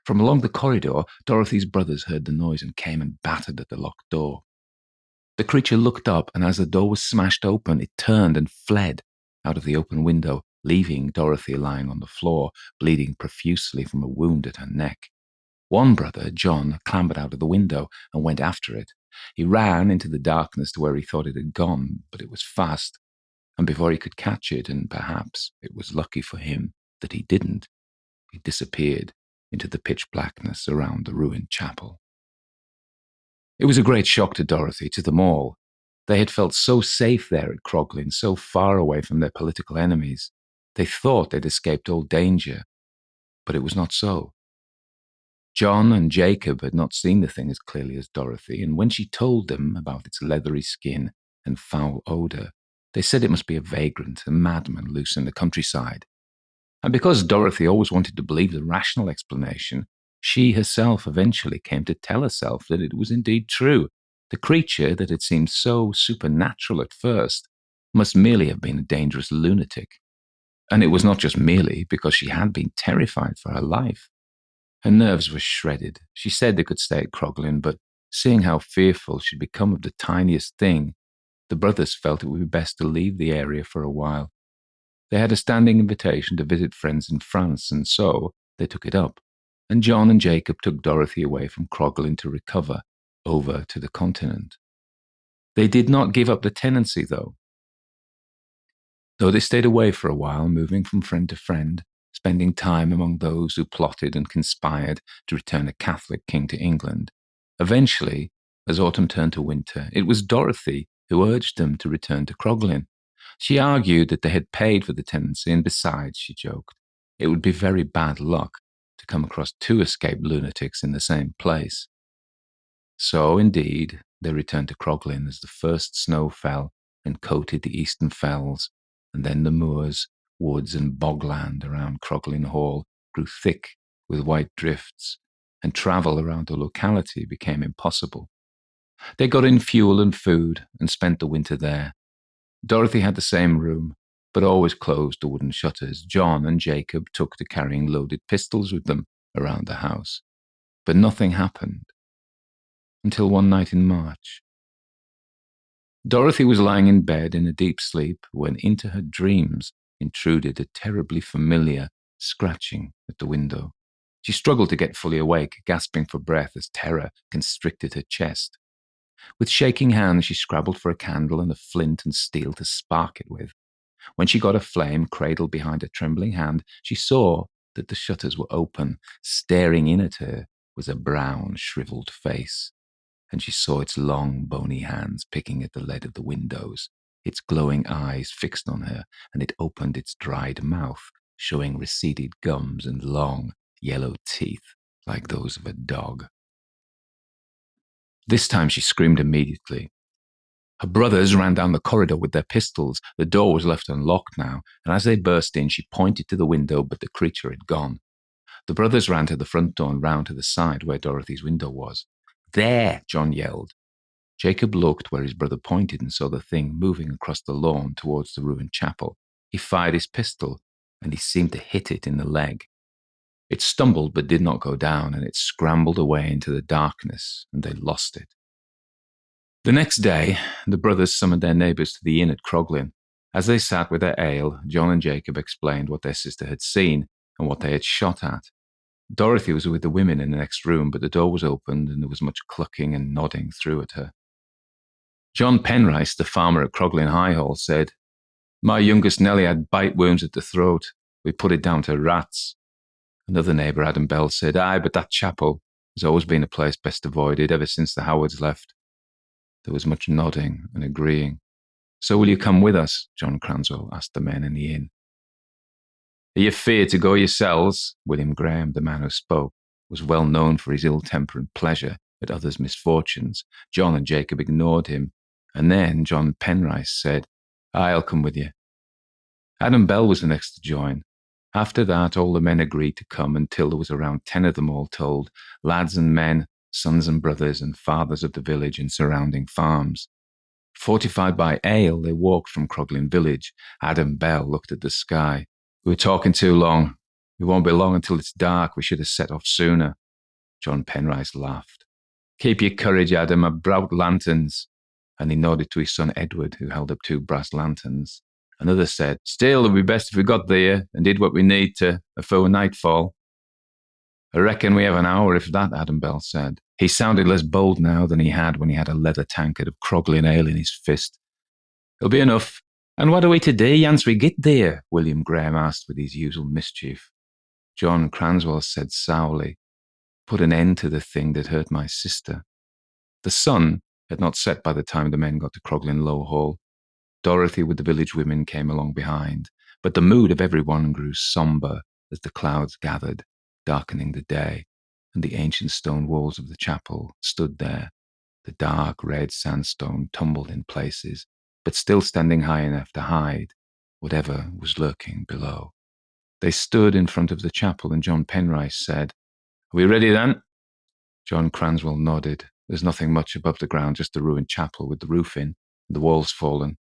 From along the corridor, Dorothy's brothers heard the noise and came and battered at the locked door. The creature looked up, and as the door was smashed open, it turned and fled out of the open window, leaving Dorothy lying on the floor, bleeding profusely from a wound at her neck. One brother, John, clambered out of the window and went after it. He ran into the darkness to where he thought it had gone, but it was fast, and before he could catch it, and perhaps it was lucky for him that he didn't, it disappeared into the pitch blackness around the ruined chapel. It was a great shock to Dorothy, to them all. They had felt so safe there at Croglin, so far away from their political enemies. They thought they'd escaped all danger, but it was not so. John and Jacob had not seen the thing as clearly as Dorothy, and when she told them about its leathery skin and foul odor, they said it must be a vagrant, a madman loose in the countryside. And because Dorothy always wanted to believe the rational explanation, she herself eventually came to tell herself that it was indeed true. The creature that had seemed so supernatural at first must merely have been a dangerous lunatic. And it was not just merely because she had been terrified for her life. Her nerves were shredded. She said they could stay at Croglin, but seeing how fearful she'd become of the tiniest thing, the brothers felt it would be best to leave the area for a while. They had a standing invitation to visit friends in France, and so they took it up. And John and Jacob took Dorothy away from Croglin to recover, over to the continent. They did not give up the tenancy, though. Though they stayed away for a while, moving from friend to friend, spending time among those who plotted and conspired to return a Catholic king to England. Eventually, as autumn turned to winter, it was Dorothy who urged them to return to Croglin. She argued that they had paid for the tenancy, and besides, she joked, it would be very bad luck to come across two escaped lunatics in the same place. So, indeed, they returned to Croglin as the first snow fell and coated the eastern fells, and then the moors, woods, and bogland around Croglin Hall grew thick with white drifts, and travel around the locality became impossible. They got in fuel and food and spent the winter there. Dorothy had the same room, but always closed the wooden shutters. John and Jacob took to carrying loaded pistols with them around the house. But nothing happened until one night in March. Dorothy was lying in bed in a deep sleep when into her dreams intruded a terribly familiar scratching at the window. She struggled to get fully awake, gasping for breath as terror constricted her chest. With shaking hands, she scrabbled for a candle and a flint and steel to spark it with. When she got a flame cradled behind her trembling hand, she saw that the shutters were open. Staring in at her was a brown, shriveled face, and she saw its long, bony hands picking at the lead of the windows, its glowing eyes fixed on her, and it opened its dried mouth, showing receded gums and long, yellow teeth like those of a dog. This time she screamed immediately. Her brothers ran down the corridor with their pistols. The door was left unlocked now, and as they burst in, she pointed to the window, but the creature had gone. The brothers ran to the front door and round to the side where Dorothy's window was. "There!" John yelled. Jacob looked where his brother pointed and saw the thing moving across the lawn towards the ruined chapel. He fired his pistol, and he seemed to hit it in the leg. It stumbled but did not go down, and it scrambled away into the darkness, and they lost it. The next day, the brothers summoned their neighbours to the inn at Croglin. As they sat with their ale, John and Jacob explained what their sister had seen and what they had shot at. Dorothy was with the women in the next room, but the door was opened and there was much clucking and nodding through at her. John Penrice, the farmer at Croglin High Hall, said, "My youngest Nellie had bite wounds at the throat. We put it down to rats." Another neighbour, Adam Bell, said, "Aye, but that chapel has always been a place best avoided ever since the Howards left." There was much nodding and agreeing. "So will you come with us?" John Cranswell asked the men in the inn. "Are you feared to go yourselves?" William Graham, the man who spoke, was well known for his ill temper and pleasure at others' misfortunes. John and Jacob ignored him, and then John Penrice said, "I'll come with you." Adam Bell was the next to join. After that, all the men agreed to come until there was around 10 of them all told, lads and men, sons and brothers, and fathers of the village and surrounding farms. Fortified by ale, they walked from Croglin village. Adam Bell looked at the sky. "We were talking too long. We won't be long until it's dark. We should have set off sooner." John Penrice laughed. "Keep your courage, Adam. I've brought lanterns." And he nodded to his son Edward, who held up 2 brass lanterns. Another said, "Still, it would be best if we got there and did what we need to afore nightfall." "I reckon we have an hour, if that," Adam Bell said. He sounded less bold now than he had when he had a leather tankard of Croglin ale in his fist. "It'll be enough." "And what are we to do once we get there?" William Graham asked with his usual mischief. John Cranswell said sourly, "Put an end to the thing that hurt my sister." The sun had not set by the time the men got to Croglin Low Hall. Dorothy with the village women came along behind, but the mood of everyone grew sombre as the clouds gathered, darkening the day, and the ancient stone walls of the chapel stood there, the dark red sandstone tumbled in places, but still standing high enough to hide whatever was lurking below. They stood in front of the chapel, and John Penrice said, "Are we ready then?" John Cranswell nodded. "There's nothing much above the ground, just a ruined chapel with the roof in and the walls fallen.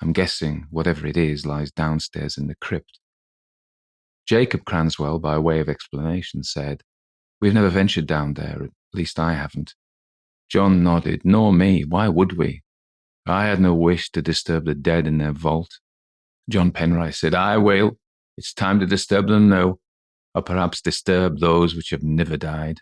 I'm guessing whatever it is lies downstairs in the crypt." Jacob Cranswell, by way of explanation, said, "We've never ventured down there, at least I haven't." John nodded. "Nor me. Why would we? I had no wish to disturb the dead in their vault." John Penrice said, "I will. It's time to disturb them now, or perhaps disturb those which have never died."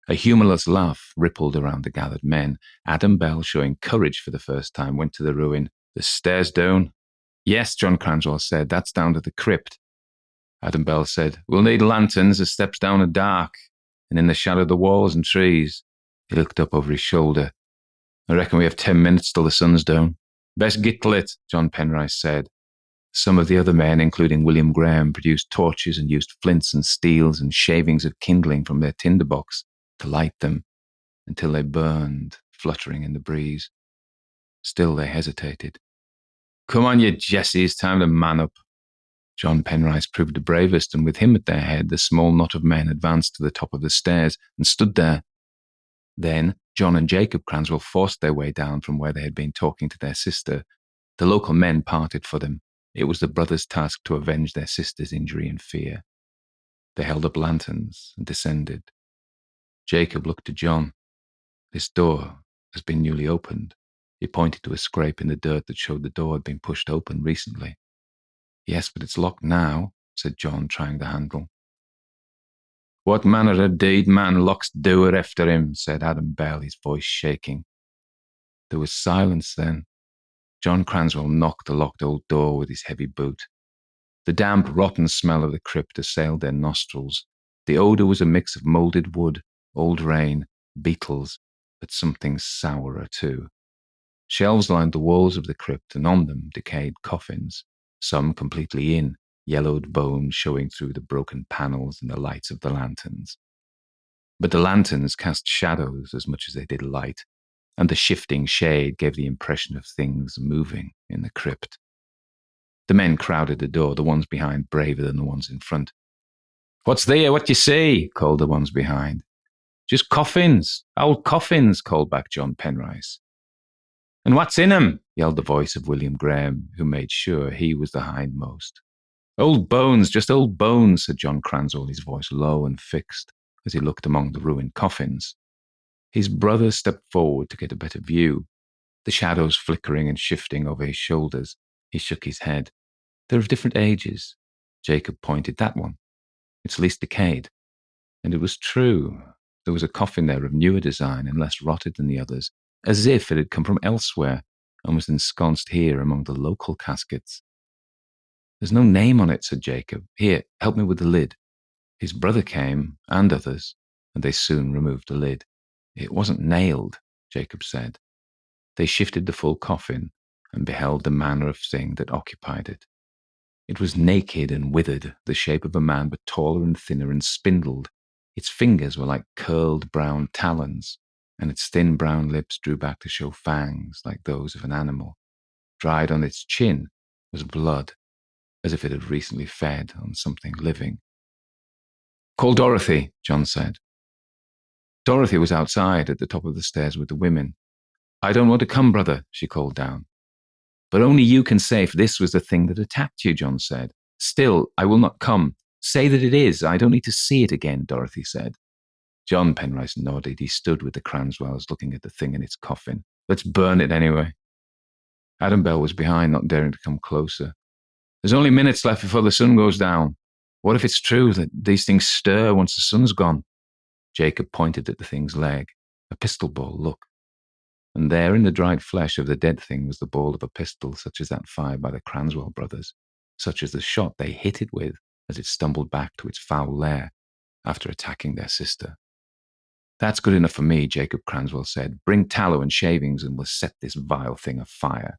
A humorless laugh rippled around the gathered men. Adam Bell, showing courage for the first time, went to the ruin. "The stairs down?" "Yes," John Cranswell said, "that's down to the crypt." Adam Bell said, "We'll need lanterns. The steps down are dark, and in the shadow of the walls and trees." He looked up over his shoulder. "I reckon we have 10 minutes till the sun's down." "Best get lit," John Penrice said. Some of the other men, including William Graham, produced torches and used flints and steels and shavings of kindling from their tinderbox to light them until they burned, fluttering in the breeze. Still they hesitated. "Come on, you Jessies, time to man up." John Penrice proved the bravest, and with him at their head, the small knot of men advanced to the top of the stairs and stood there. Then John and Jacob Cranswell forced their way down from where they had been talking to their sister. The local men parted for them. It was the brothers' task to avenge their sister's injury and fear. They held up lanterns and descended. Jacob looked to John. "This door has been newly opened." He pointed to a scrape in the dirt that showed the door had been pushed open recently. "Yes, but it's locked now," said John, trying the handle. "What manner of deed man locks door after him?" said Adam Bell, his voice shaking. There was silence then. John Cranswell knocked the locked old door with his heavy boot. The damp, rotten smell of the crypt assailed their nostrils. The odour was a mix of moulded wood, old rain, beetles, but something sourer too. Shelves lined the walls of the crypt, and on them decayed coffins, some completely in, yellowed bones showing through the broken panels and the lights of the lanterns. But the lanterns cast shadows as much as they did light, and the shifting shade gave the impression of things moving in the crypt. The men crowded the door, the ones behind braver than the ones in front. "What's there? What you see?" called the ones behind. "Just coffins, old coffins," called back John Penrice. "And what's in 'em?" yelled the voice of William Graham, who made sure he was the hindmost. "Old bones, just old bones," said John Cranswell, his voice low and fixed, as he looked among the ruined coffins. His brother stepped forward to get a better view, the shadows flickering and shifting over his shoulders. He shook his head. "They're of different ages." Jacob pointed. "That one. It's least decayed." And it was true. There was a coffin there of newer design and less rotted than the others, as if it had come from elsewhere and was ensconced here among the local caskets. "There's no name on it," said Jacob. "Here, help me with the lid." His brother came, and others, and they soon removed the lid. "It wasn't nailed," Jacob said. They shifted the full coffin and beheld the manner of thing that occupied it. It was naked and withered, the shape of a man, but taller and thinner and spindled. Its fingers were like curled brown talons, and its thin brown lips drew back to show fangs like those of an animal. Dried on its chin was blood, as if it had recently fed on something living. "Call Dorothy," John said. Dorothy was outside at the top of the stairs with the women. "I don't want to come, brother," she called down. "But only you can say if this was the thing that attacked you," John said. "Still, I will not come. Say that it is. I don't need to see it again," Dorothy said. John Penrice nodded. He stood with the Cranswells looking at the thing in its coffin. "Let's burn it anyway." Adam Bell was behind, not daring to come closer. "There's only minutes left before the sun goes down. What if it's true that these things stir once the sun's gone?" Jacob pointed at the thing's leg. "A pistol ball, look." And there in the dried flesh of the dead thing was the ball of a pistol such as that fired by the Cranswell brothers, such as the shot they hit it with as it stumbled back to its foul lair after attacking their sister. "That's good enough for me," Jacob Cranswell said. "Bring tallow and shavings and we'll set this vile thing afire."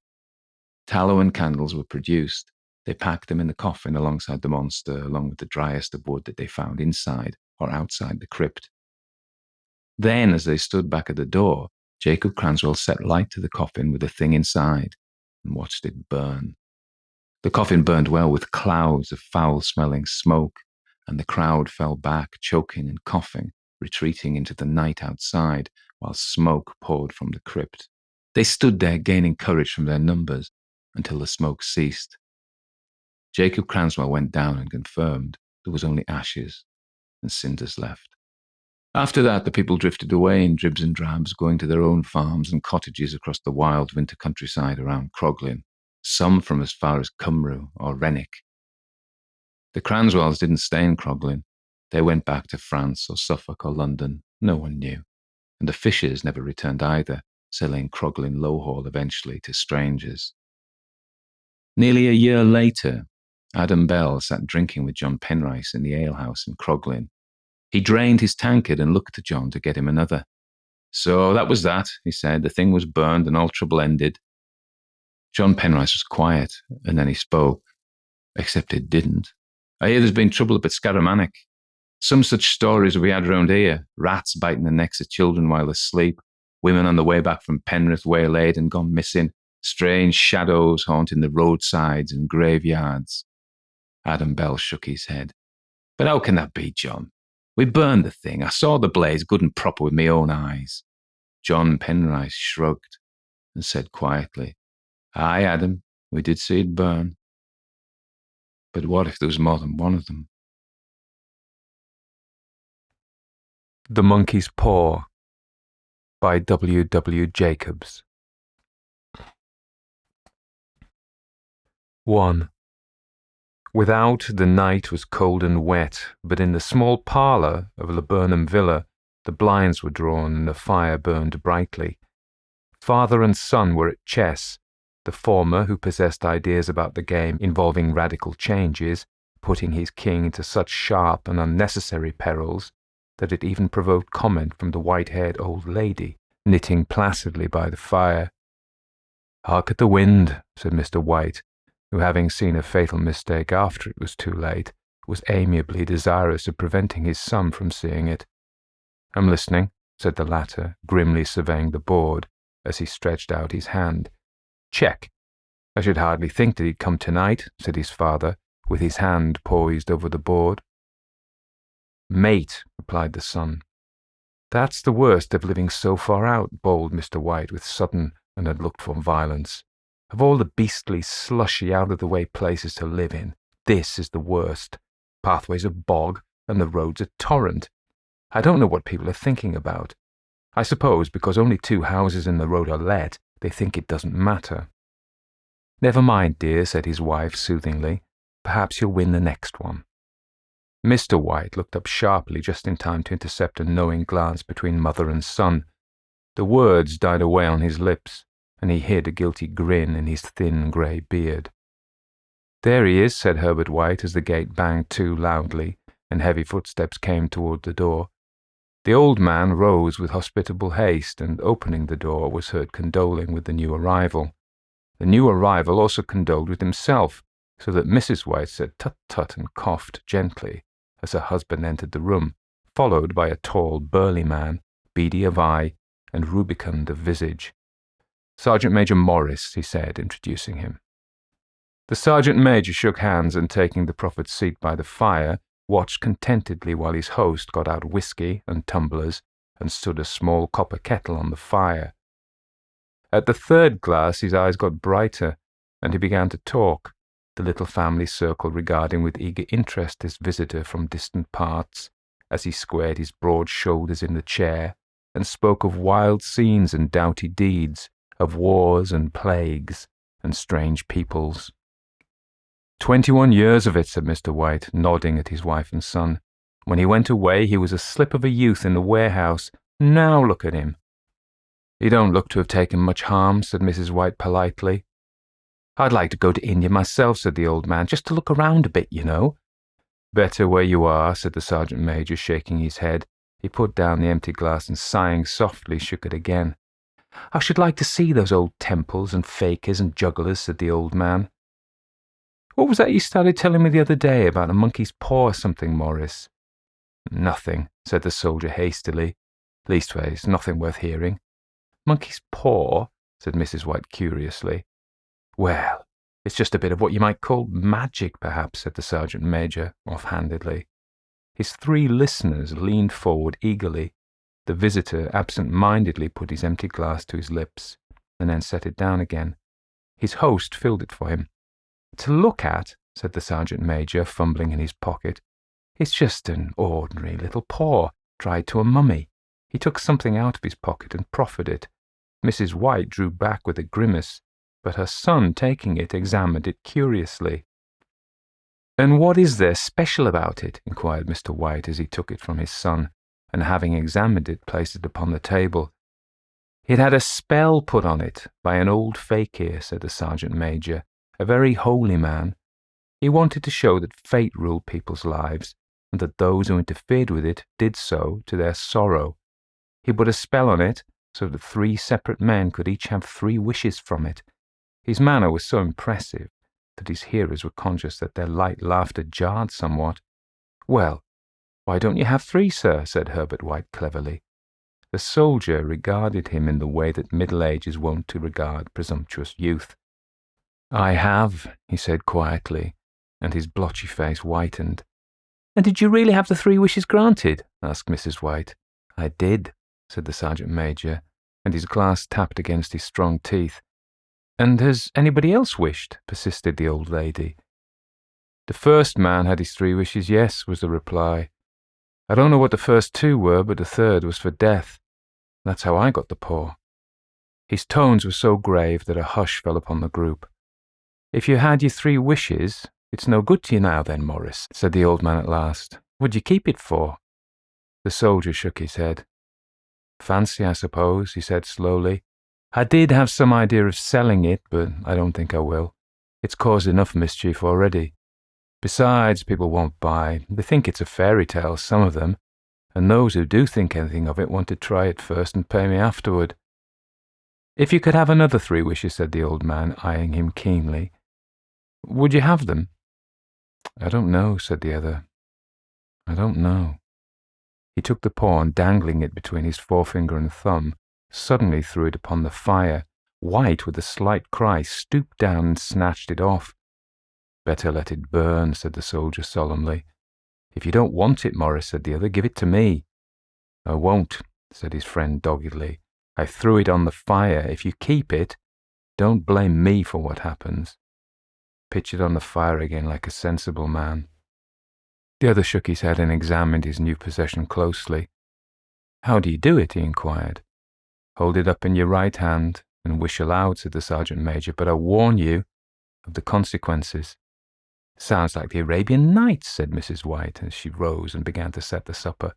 Tallow and candles were produced. They packed them in the coffin alongside the monster, along with the driest of wood that they found inside or outside the crypt. Then, as they stood back at the door, Jacob Cranswell set light to the coffin with the thing inside and watched it burn. The coffin burned well with clouds of foul-smelling smoke, and the crowd fell back, choking and coughing, retreating into the night outside, while smoke poured from the crypt. They stood there, gaining courage from their numbers, until the smoke ceased. Jacob Cranswell went down and confirmed there was only ashes and cinders left. After that, the people drifted away in dribs and drabs, going to their own farms and cottages across the wild winter countryside around Croglin, some from as far as Cymru or Renwick. The Cranswells didn't stay in Croglin. They went back to France or Suffolk or London. No one knew. And the Fishers never returned either, selling Croglin Lowhall eventually to strangers. Nearly a year later, Adam Bell sat drinking with John Penrice in the alehouse in Croglin. He drained his tankard and looked to John to get him another. "So that was that," he said. "The thing was burned and all trouble ended." John Penrice was quiet, and then he spoke. "Except it didn't. I hear there's been trouble up at Scaramanic. Some such stories we had round here. Rats biting the necks of children while asleep. Women on the way back from Penrith waylaid and gone missing. Strange shadows haunting the roadsides and graveyards." Adam Bell shook his head. "But how can that be, John? We burned the thing. I saw the blaze good and proper with my own eyes." John Penrice shrugged and said quietly, "Aye, Adam, we did see it burn. But what if there was more than one of them?" The Monkey's Paw by W. W. Jacobs. 1. Without, the night was cold and wet, but in the small parlour of Laburnum Villa, the blinds were drawn and the fire burned brightly. Father and son were at chess, the former, who possessed ideas about the game involving radical changes, putting his king into such sharp and unnecessary perils that it even provoked comment from the white-haired old lady, knitting placidly by the fire. "Hark at the wind," said Mr. White, who, having seen a fatal mistake after it was too late, was amiably desirous of preventing his son from seeing it. "I'm listening," said the latter, grimly surveying the board as he stretched out his hand. "Check. I should hardly think that he'd come tonight," said his father, with his hand poised over the board. "Mate," replied the son. "That's the worst of living so far out," bawled Mr. White with sudden and unlooked-for violence. "Of all the beastly, slushy, out-of-the-way places to live in, this is the worst. Pathway's a bog, and the road's a torrent. I don't know what people are thinking about. I suppose because only 2 houses in the road are let, they think it doesn't matter." "Never mind, dear," said his wife soothingly. "Perhaps you'll win the next one." Mr. White looked up sharply just in time to intercept a knowing glance between mother and son. The words died away on his lips, and he hid a guilty grin in his thin grey beard. "There he is," said Herbert White as the gate banged to loudly, and heavy footsteps came toward the door. The old man rose with hospitable haste, and opening the door was heard condoling with the new arrival. The new arrival also condoled with himself, so that Mrs. White said tut-tut and coughed gently as her husband entered the room, followed by a tall, burly man, beady of eye and rubicund of visage. "Sergeant Major Morris," he said, introducing him. The sergeant major shook hands and, taking the proffered seat by the fire, watched contentedly while his host got out whiskey and tumblers and stood a small copper kettle on the fire. At the third glass his eyes got brighter, and he began to talk, the little family circle regarding with eager interest his visitor from distant parts, as he squared his broad shoulders in the chair and spoke of wild scenes and doughty deeds, of wars and plagues and strange peoples. 21 years of it, said Mr. White, nodding at his wife and son. When he went away, he was a slip of a youth in the warehouse. Now look at him. He don't look to have taken much harm, said Mrs. White politely. I'd like to go to India myself, said the old man, just to look around a bit, you know. Better where you are, said the sergeant major, shaking his head. He put down the empty glass and, sighing softly, shook it again. I should like to see those old temples and fakirs and jugglers, said the old man. What was that you started telling me the other day about a monkey's paw or something, Morris? Nothing, said the soldier hastily. Leastways, nothing worth hearing. Monkey's paw, said Mrs. White curiously. Well, it's just a bit of what you might call magic, perhaps, said the sergeant major, offhandedly. His three listeners leaned forward eagerly. The visitor absent-mindedly put his empty glass to his lips, and then set it down again. His host filled it for him. To look at, said the sergeant major, fumbling in his pocket, it's just an ordinary little paw, dried to a mummy. He took something out of his pocket and proffered it. Mrs. White drew back with a grimace, but her son, taking it, examined it curiously. And what is there special about it? Inquired Mr. White as he took it from his son, and having examined it, placed it upon the table. It had a spell put on it by an old fakir, said the sergeant major, a very holy man. He wanted to show that fate ruled people's lives, and that those who interfered with it did so to their sorrow. He put a spell on it so that 3 separate men could each have 3 wishes from it. His manner was so impressive that his hearers were conscious that their light laughter jarred somewhat. Well, why don't you have 3, sir? Said Herbert White cleverly. The soldier regarded him in the way that middle age is wont to regard presumptuous youth. I have, he said quietly, and his blotchy face whitened. And did you really have the 3 wishes granted? Asked Mrs. White. I did, said the sergeant major, and his glass tapped against his strong teeth. And has anybody else wished? Persisted the old lady. The first man had his 3 wishes, yes, was the reply. I don't know what the first 2 were, but the third was for death. That's how I got the paw. His tones were so grave that a hush fell upon the group. If you had your 3 wishes, it's no good to you now then, Morris, said the old man at last. What'd you keep it for? The soldier shook his head. Fancy, I suppose, he said slowly. I did have some idea of selling it, but I don't think I will. It's caused enough mischief already. Besides, people won't buy. They think it's a fairy tale, some of them, and those who do think anything of it want to try it first and pay me afterward. If you could have another 3 wishes, said the old man, eyeing him keenly, would you have them? I don't know, said the other. I don't know. He took the paw and, dangling it between his forefinger and thumb, suddenly threw it upon the fire. White, with a slight cry, stooped down and snatched it off. Better let it burn, said the soldier solemnly. If you don't want it, Morris, said the other, give it to me. I won't, said his friend doggedly. I threw it on the fire. If you keep it, don't blame me for what happens. Pitch it on the fire again like a sensible man. The other shook his head and examined his new possession closely. How do you do it? He inquired. Hold it up in your right hand and wish aloud, said the sergeant major, but I warn you of the consequences. Sounds like the Arabian Nights, said Mrs. White, as she rose and began to set the supper.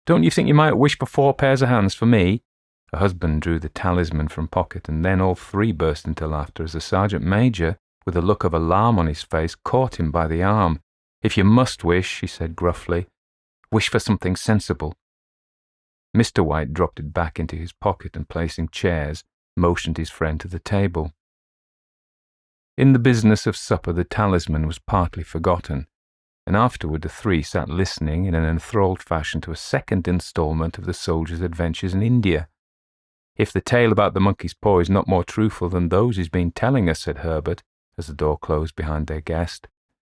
Don't you think you might wish for 4 pairs of hands for me? Her husband drew the talisman from pocket, and then all three burst into laughter as the sergeant major, with a look of alarm on his face, caught him by the arm. "If you must wish," he said gruffly, "wish for something sensible." Mr. White dropped it back into his pocket and, placing chairs, motioned his friend to the table. In the business of supper, the talisman was partly forgotten, and afterward the three sat listening in an enthralled fashion to a second instalment of the soldier's adventures in India. "If the tale about the monkey's paw is not more truthful than those he's been telling us," said Herbert, as the door closed behind their guest,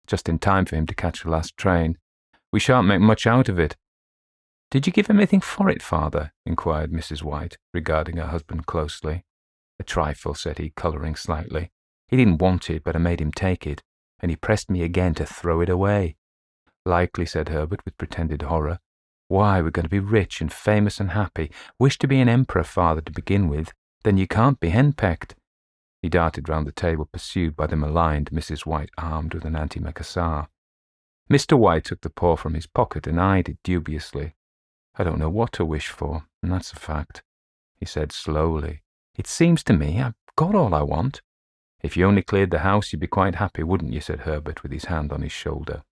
just in time for him to catch the last train, "we shan't make much out of it." "Did you give him anything for it, father?" inquired Mrs. White, regarding her husband closely. "A trifle," said he, colouring slightly. "He didn't want it, but I made him take it, and he pressed me again to throw it away." "Likely," said Herbert with pretended horror. "Why, we're going to be rich and famous and happy. Wish to be an emperor, father, to begin with. Then you can't be henpecked." He darted round the table, pursued by the maligned Mrs. White, armed with an antimacassar. Mr. White took the paw from his pocket and eyed it dubiously. "I don't know what to wish for, and that's a fact," he said slowly. "It seems to me I've got all I want." "If you only cleared the house, you'd be quite happy, wouldn't you?" said Herbert, with his hand on his shoulder.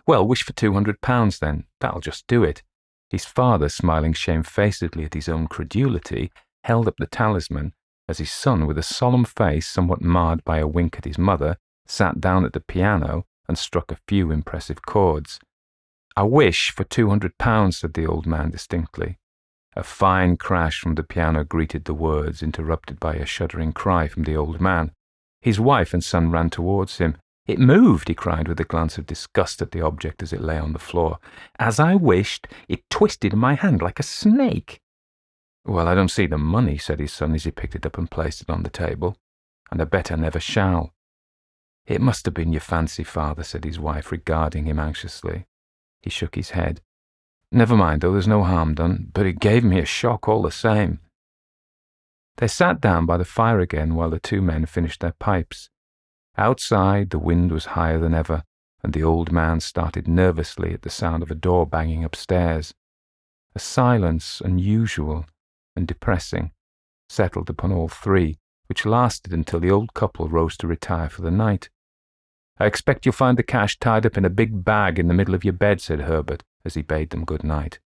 "Well, wish for £200 then. That'll just do it." His father, smiling shamefacedly at his own credulity, held up the talisman as his son, with a solemn face somewhat marred by a wink at his mother, sat down at the piano and struck a few impressive chords. "I wish for £200, said the old man distinctly. A fine crash from the piano greeted the words, interrupted by a shuddering cry from the old man. His wife and son ran towards him. "It moved," he cried with a glance of disgust at the object as it lay on the floor. "As I wished, it twisted in my hand like a snake." "Well, I don't see the money," said his son as he picked it up and placed it on the table, "and I bet I never shall." "It must have been your fancy, father," said his wife, regarding him anxiously. He shook his head. "Never mind, though, there's no harm done, but it gave me a shock all the same." They sat down by the fire again while the two men finished their pipes. Outside, the wind was higher than ever, and the old man started nervously at the sound of a door banging upstairs. A silence unusual and depressing settled upon all three, which lasted until the old couple rose to retire for the night. "I expect you'll find the cash tied up in a big bag in the middle of your bed," said Herbert, as he bade them good night,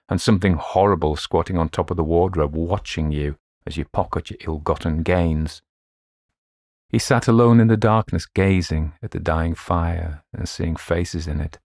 "and something horrible squatting on top of the wardrobe watching you as you pocket your ill-gotten gains." He sat alone in the darkness, gazing at the dying fire and seeing faces in it.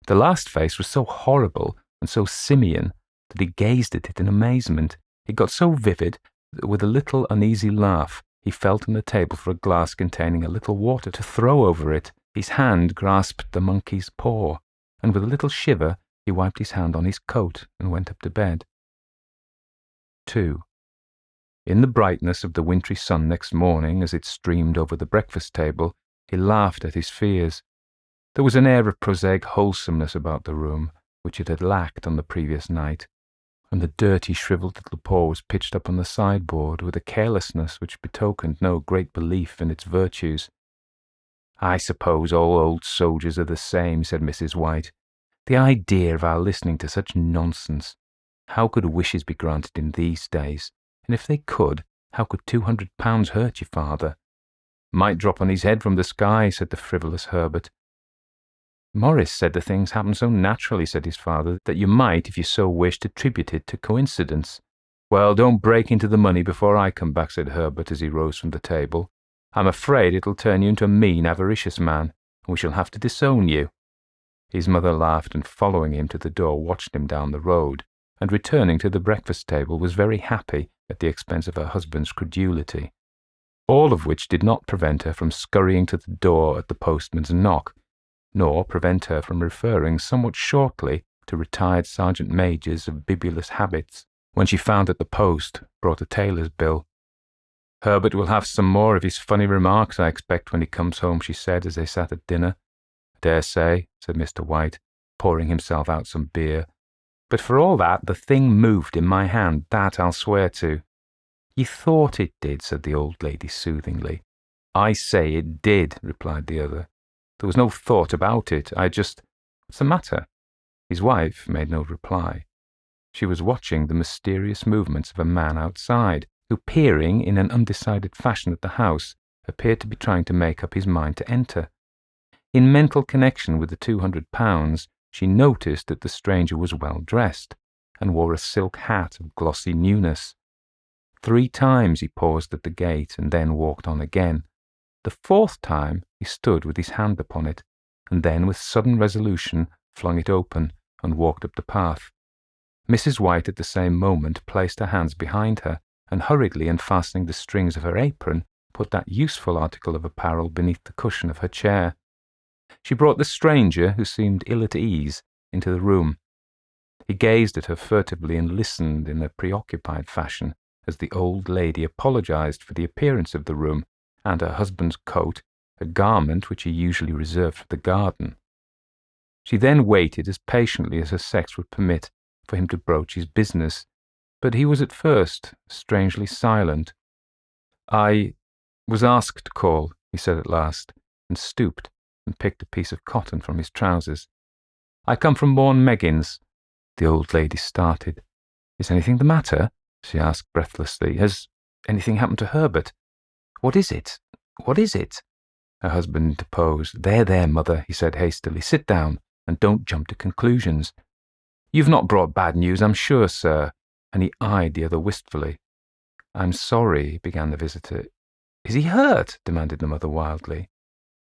The last face was so horrible and so simian that he gazed at it in amazement. It got so vivid that with a little uneasy laugh he felt on the table for a glass containing a little water to throw over it. His hand grasped the monkey's paw, and with a little shiver he wiped his hand on his coat and went up to bed. 2. In the brightness of the wintry sun next morning, as it streamed over the breakfast table, he laughed at his fears. There was an air of prosaic wholesomeness about the room, which it had lacked on the previous night, and the dirty, shriveled little paw was pitched up on the sideboard with a carelessness which betokened no great belief in its virtues. "I suppose all old soldiers are the same," said Mrs. White. "The idea of our listening to such nonsense. How could wishes be granted in these days? And if they could, how could £200 hurt you, father?" "Might drop on his head from the sky," said the frivolous Herbert. "Morris said the things happen so naturally," said his father, "that you might, if you so wished, attribute it to coincidence." "Well, don't break into the money before I come back," said Herbert as he rose from the table. "I'm afraid it'll turn you into a mean, avaricious man, and we shall have to disown you." His mother laughed and, following him to the door, watched him down the road, and returning to the breakfast table was very happy at the expense of her husband's credulity. All of which did not prevent her from scurrying to the door at the postman's knock, nor prevent her from referring somewhat shortly to retired sergeant majors of bibulous habits, when she found that the post brought a tailor's bill. "Herbert will have some more of his funny remarks, I expect, when he comes home," she said as they sat at dinner. "I dare say," said Mr. White, pouring himself out some beer. "But for all that, the thing moved in my hand, that I'll swear to." "You thought it did," said the old lady soothingly. "I say it did," replied the other. "There was no thought about it. I just— What's the matter?" His wife made no reply. She was watching the mysterious movements of a man outside, who, peering in an undecided fashion at the house, appeared to be trying to make up his mind to enter. In mental connection with the £200, she noticed that the stranger was well dressed, and wore a silk hat of glossy newness. 3 times he paused at the gate and then walked on again. The 4th time he stood with his hand upon it, and then with sudden resolution flung it open and walked up the path. Mrs. White at the same moment placed her hands behind her, and hurriedly unfastening the strings of her apron, put that useful article of apparel beneath the cushion of her chair. She brought the stranger, who seemed ill at ease, into the room. He gazed at her furtively and listened in a preoccupied fashion as the old lady apologized for the appearance of the room and her husband's coat, a garment which he usually reserved for the garden. She then waited as patiently as her sex would permit for him to broach his business, but he was at first strangely silent. "I was asked to call," he said at last, and stooped and picked a piece of cotton from his trousers. "I come from Morn Meggins." The old lady started. "Is anything the matter?" she asked breathlessly. "Has anything happened to Herbert? What is it? What is it?" Her husband interposed. There, mother," he said hastily. "Sit down, and don't jump to conclusions. You've not brought bad news, I'm sure, sir," and he eyed the other wistfully. "I'm sorry," began the visitor. "Is he hurt?" demanded the mother wildly.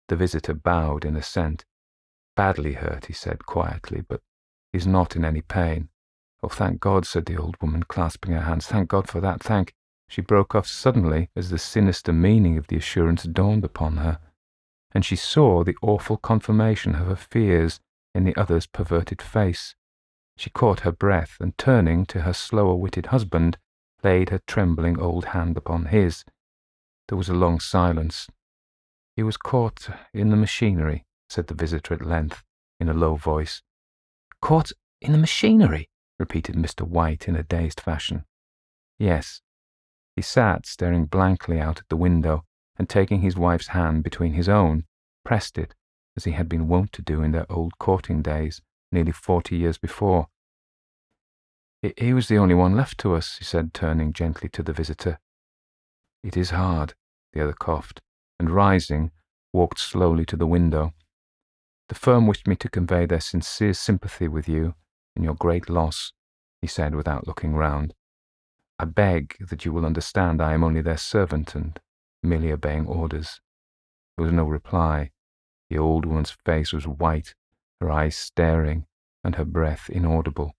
The visitor bowed in assent. "Badly hurt," he said quietly, "but he's not in any pain." "Oh, thank God," said the old woman, clasping her hands. "Thank God for that, thank—" She broke off suddenly as the sinister meaning of the assurance dawned upon her, and she saw the awful confirmation of her fears in the other's perverted face. She caught her breath, and turning to her slower-witted husband, laid her trembling old hand upon his. There was a long silence. "He was caught in the machinery," said the visitor at length, in a low voice. "Caught in the machinery?" repeated Mr. White in a dazed fashion. "Yes." He sat staring blankly out at the window, and taking his wife's hand between his own, pressed it, as he had been wont to do in their old courting days, nearly 40 years before. "He was the only one left to us," he said, turning gently to the visitor. "It is hard," the other coughed, and rising, walked slowly to the window. "The firm wished me to convey their sincere sympathy with you in your great loss," he said without looking round. "I beg that you will understand I am only their servant and merely obeying orders." There was no reply. The old woman's face was white, her eyes staring, and her breath inaudible.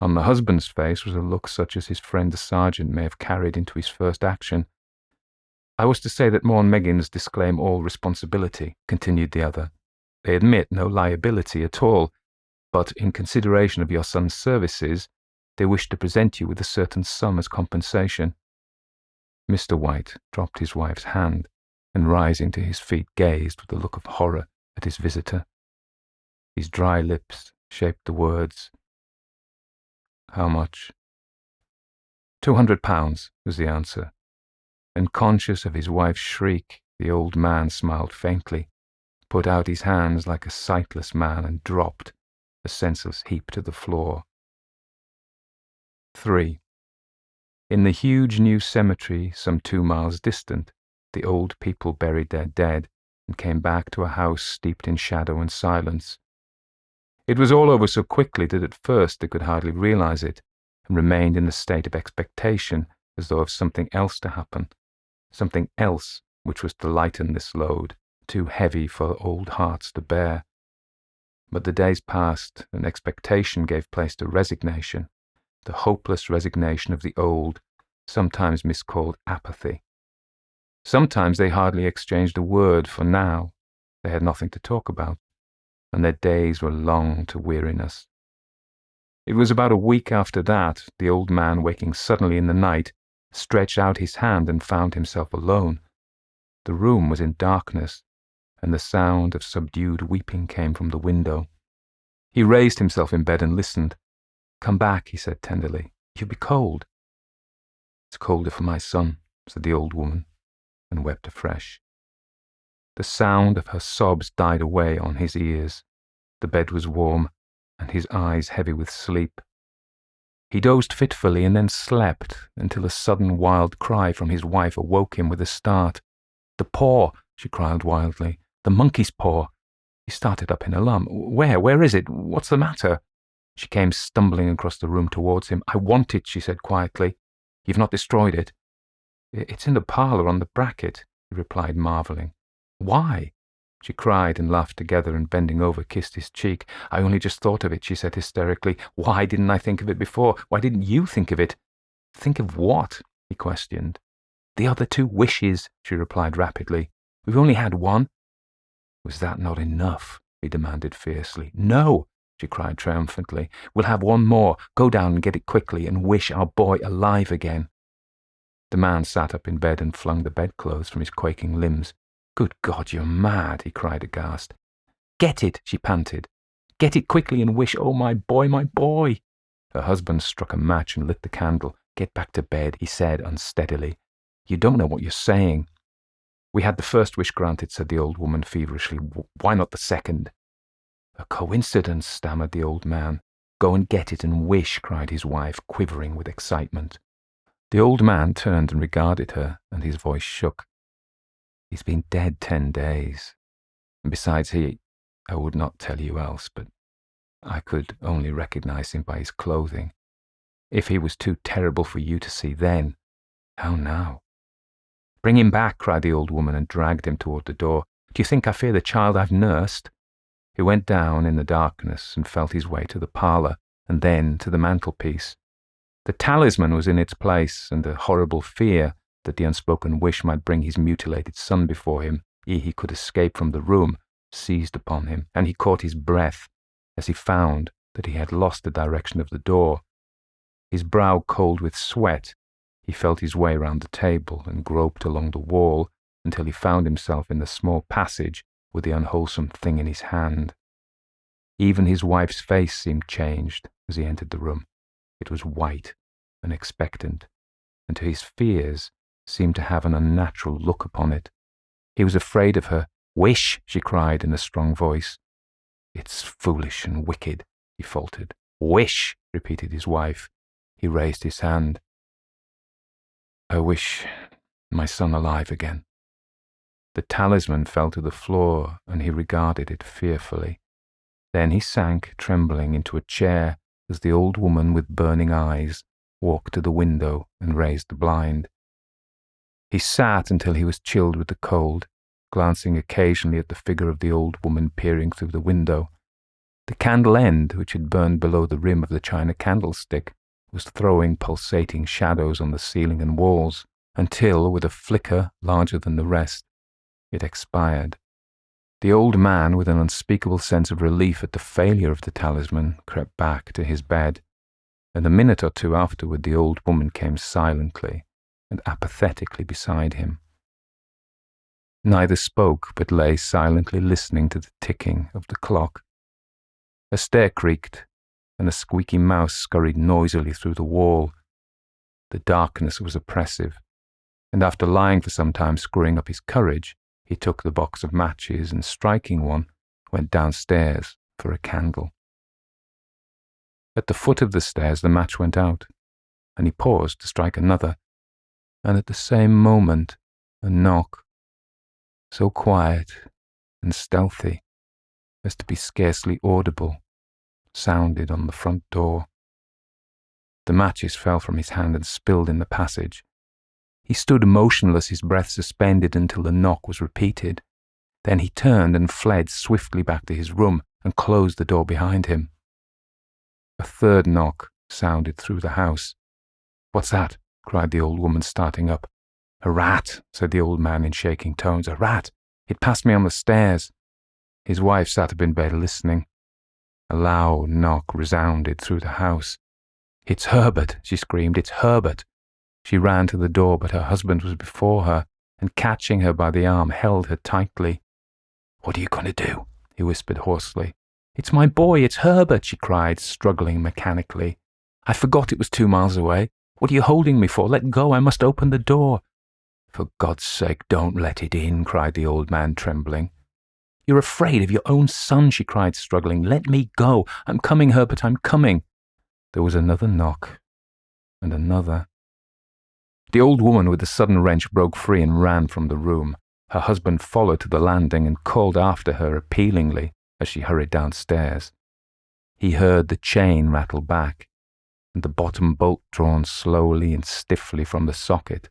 On the husband's face was a look such as his friend the sergeant may have carried into his first action. "I was to say that Morn Meggins disclaim all responsibility," continued the other. "They admit no liability at all, but in consideration of your son's services, they wish to present you with a certain sum as compensation." Mr. White dropped his wife's hand, and rising to his feet gazed with a look of horror at his visitor. His dry lips shaped the words, "How much?" £200 was the answer, and conscious of his wife's shriek, the old man smiled faintly, put out his hands like a sightless man, and dropped, a senseless heap, to the floor. 3. In the huge new cemetery some 2 miles distant, the old people buried their dead and came back to a house steeped in shadow and silence. It was all over so quickly that at first they could hardly realize it, and remained in a state of expectation as though of something else to happen, something else which was to lighten this load, too heavy for old hearts to bear. But the days passed, and expectation gave place to resignation, the hopeless resignation of the old, sometimes miscalled apathy. Sometimes they hardly exchanged a word, for now they had nothing to talk about, and their days were long to weariness. It was about a week after that, the old man, waking suddenly in the night, stretched out his hand and found himself alone. The room was in darkness, and the sound of subdued weeping came from the window. He raised himself in bed and listened. "Come back," he said tenderly. "You'll be cold." "It's colder for my son," said the old woman, and wept afresh. The sound of her sobs died away on his ears. The bed was warm, and his eyes heavy with sleep. He dozed fitfully and then slept until a sudden wild cry from his wife awoke him with a start. "The paw!" she cried wildly. "The monkey's paw!" He started up in alarm. Where is it? What's the matter?" She came stumbling across the room towards him. "I want it," she said quietly. "You've not destroyed it?" "It's in the parlour on the bracket," he replied, marvelling. "Why?" She cried and laughed together and bending over kissed his cheek. "I only just thought of it," she said hysterically. "Why didn't I think of it before? Why didn't you think of it?" "Think of what?" he questioned. "The other 2 wishes," she replied rapidly. "We've only had one." "Was that not enough?" he demanded fiercely. "No," she cried triumphantly. "We'll have one more. Go down and get it quickly and wish our boy alive again." The man sat up in bed and flung the bedclothes from his quaking limbs. "Good God, you're mad," he cried aghast. "Get it," she panted. "Get it quickly and wish, oh, my boy, my boy." Her husband struck a match and lit the candle. "Get back to bed," he said unsteadily. "You don't know what you're saying." "We had the first wish granted," said the old woman feverishly. "Why not the second?" "A coincidence," stammered the old man. "Go and get it and wish," cried his wife, quivering with excitement. The old man turned and regarded her, and his voice shook. "He's been dead 10 days. And besides, I would not tell you else, but I could only recognize him by his clothing. If he was too terrible for you to see then, how now?" "Bring him back," cried the old woman and dragged him toward the door. "Do you think I fear the child I've nursed?" He went down in the darkness and felt his way to the parlour and then to the mantelpiece. The talisman was in its place, and the horrible fear that the unspoken wish might bring his mutilated son before him ere he could escape from the room seized upon him, and he caught his breath as he found that he had lost the direction of the door. His brow cold with sweat, he felt his way round the table and groped along the wall until he found himself in the small passage with the unwholesome thing in his hand. Even his wife's face seemed changed as he entered the room. It was white and expectant, and to his fears seemed to have an unnatural look upon it. He was afraid of her. "Wish," she cried in a strong voice. "It's foolish and wicked," he faltered. "Wish," repeated his wife. He raised his hand. "I wish my son alive again." The talisman fell to the floor, and he regarded it fearfully. Then he sank, trembling, into a chair as the old woman with burning eyes walked to the window and raised the blind. He sat until he was chilled with the cold, glancing occasionally at the figure of the old woman peering through the window. The candle end, which had burned below the rim of the china candlestick, was throwing pulsating shadows on the ceiling and walls, until, with a flicker larger than the rest, it expired. The old man, with an unspeakable sense of relief at the failure of the talisman, crept back to his bed, and a minute or two afterward the old woman came silently and apathetically beside him. Neither spoke, but lay silently listening to the ticking of the clock. A stair creaked, and a squeaky mouse scurried noisily through the wall. The darkness was oppressive, and after lying for some time screwing up his courage, he took the box of matches and, striking one, went downstairs for a candle. At the foot of the stairs the match went out, and he paused to strike another, and at the same moment a knock, so quiet and stealthy as to be scarcely audible, sounded on the front door. The matches fell from his hand and spilled in the passage. He stood motionless, his breath suspended until the knock was repeated. Then he turned and fled swiftly back to his room and closed the door behind him. A third knock sounded through the house. "What's that?" cried the old woman, starting up. "A rat," said the old man in shaking tones. "A rat. It passed me on the stairs." His wife sat up in bed listening. A loud knock resounded through the house. "It's Herbert," she screamed. "It's Herbert." She ran to the door, but her husband was before her, and catching her by the arm, held her tightly. "What are you going to do?" he whispered hoarsely. "It's my boy, it's Herbert," she cried, struggling mechanically. "I forgot it was 2 miles away. What are you holding me for? Let go, I must open the door." "For God's sake, don't let it in," cried the old man, trembling. "You're afraid of your own son," she cried, struggling. "Let me go. I'm coming, Herbert, I'm coming." There was another knock, and another. The old woman with a sudden wrench broke free and ran from the room. Her husband followed to the landing and called after her appealingly as she hurried downstairs. He heard the chain rattle back, and the bottom bolt drawn slowly and stiffly from the socket.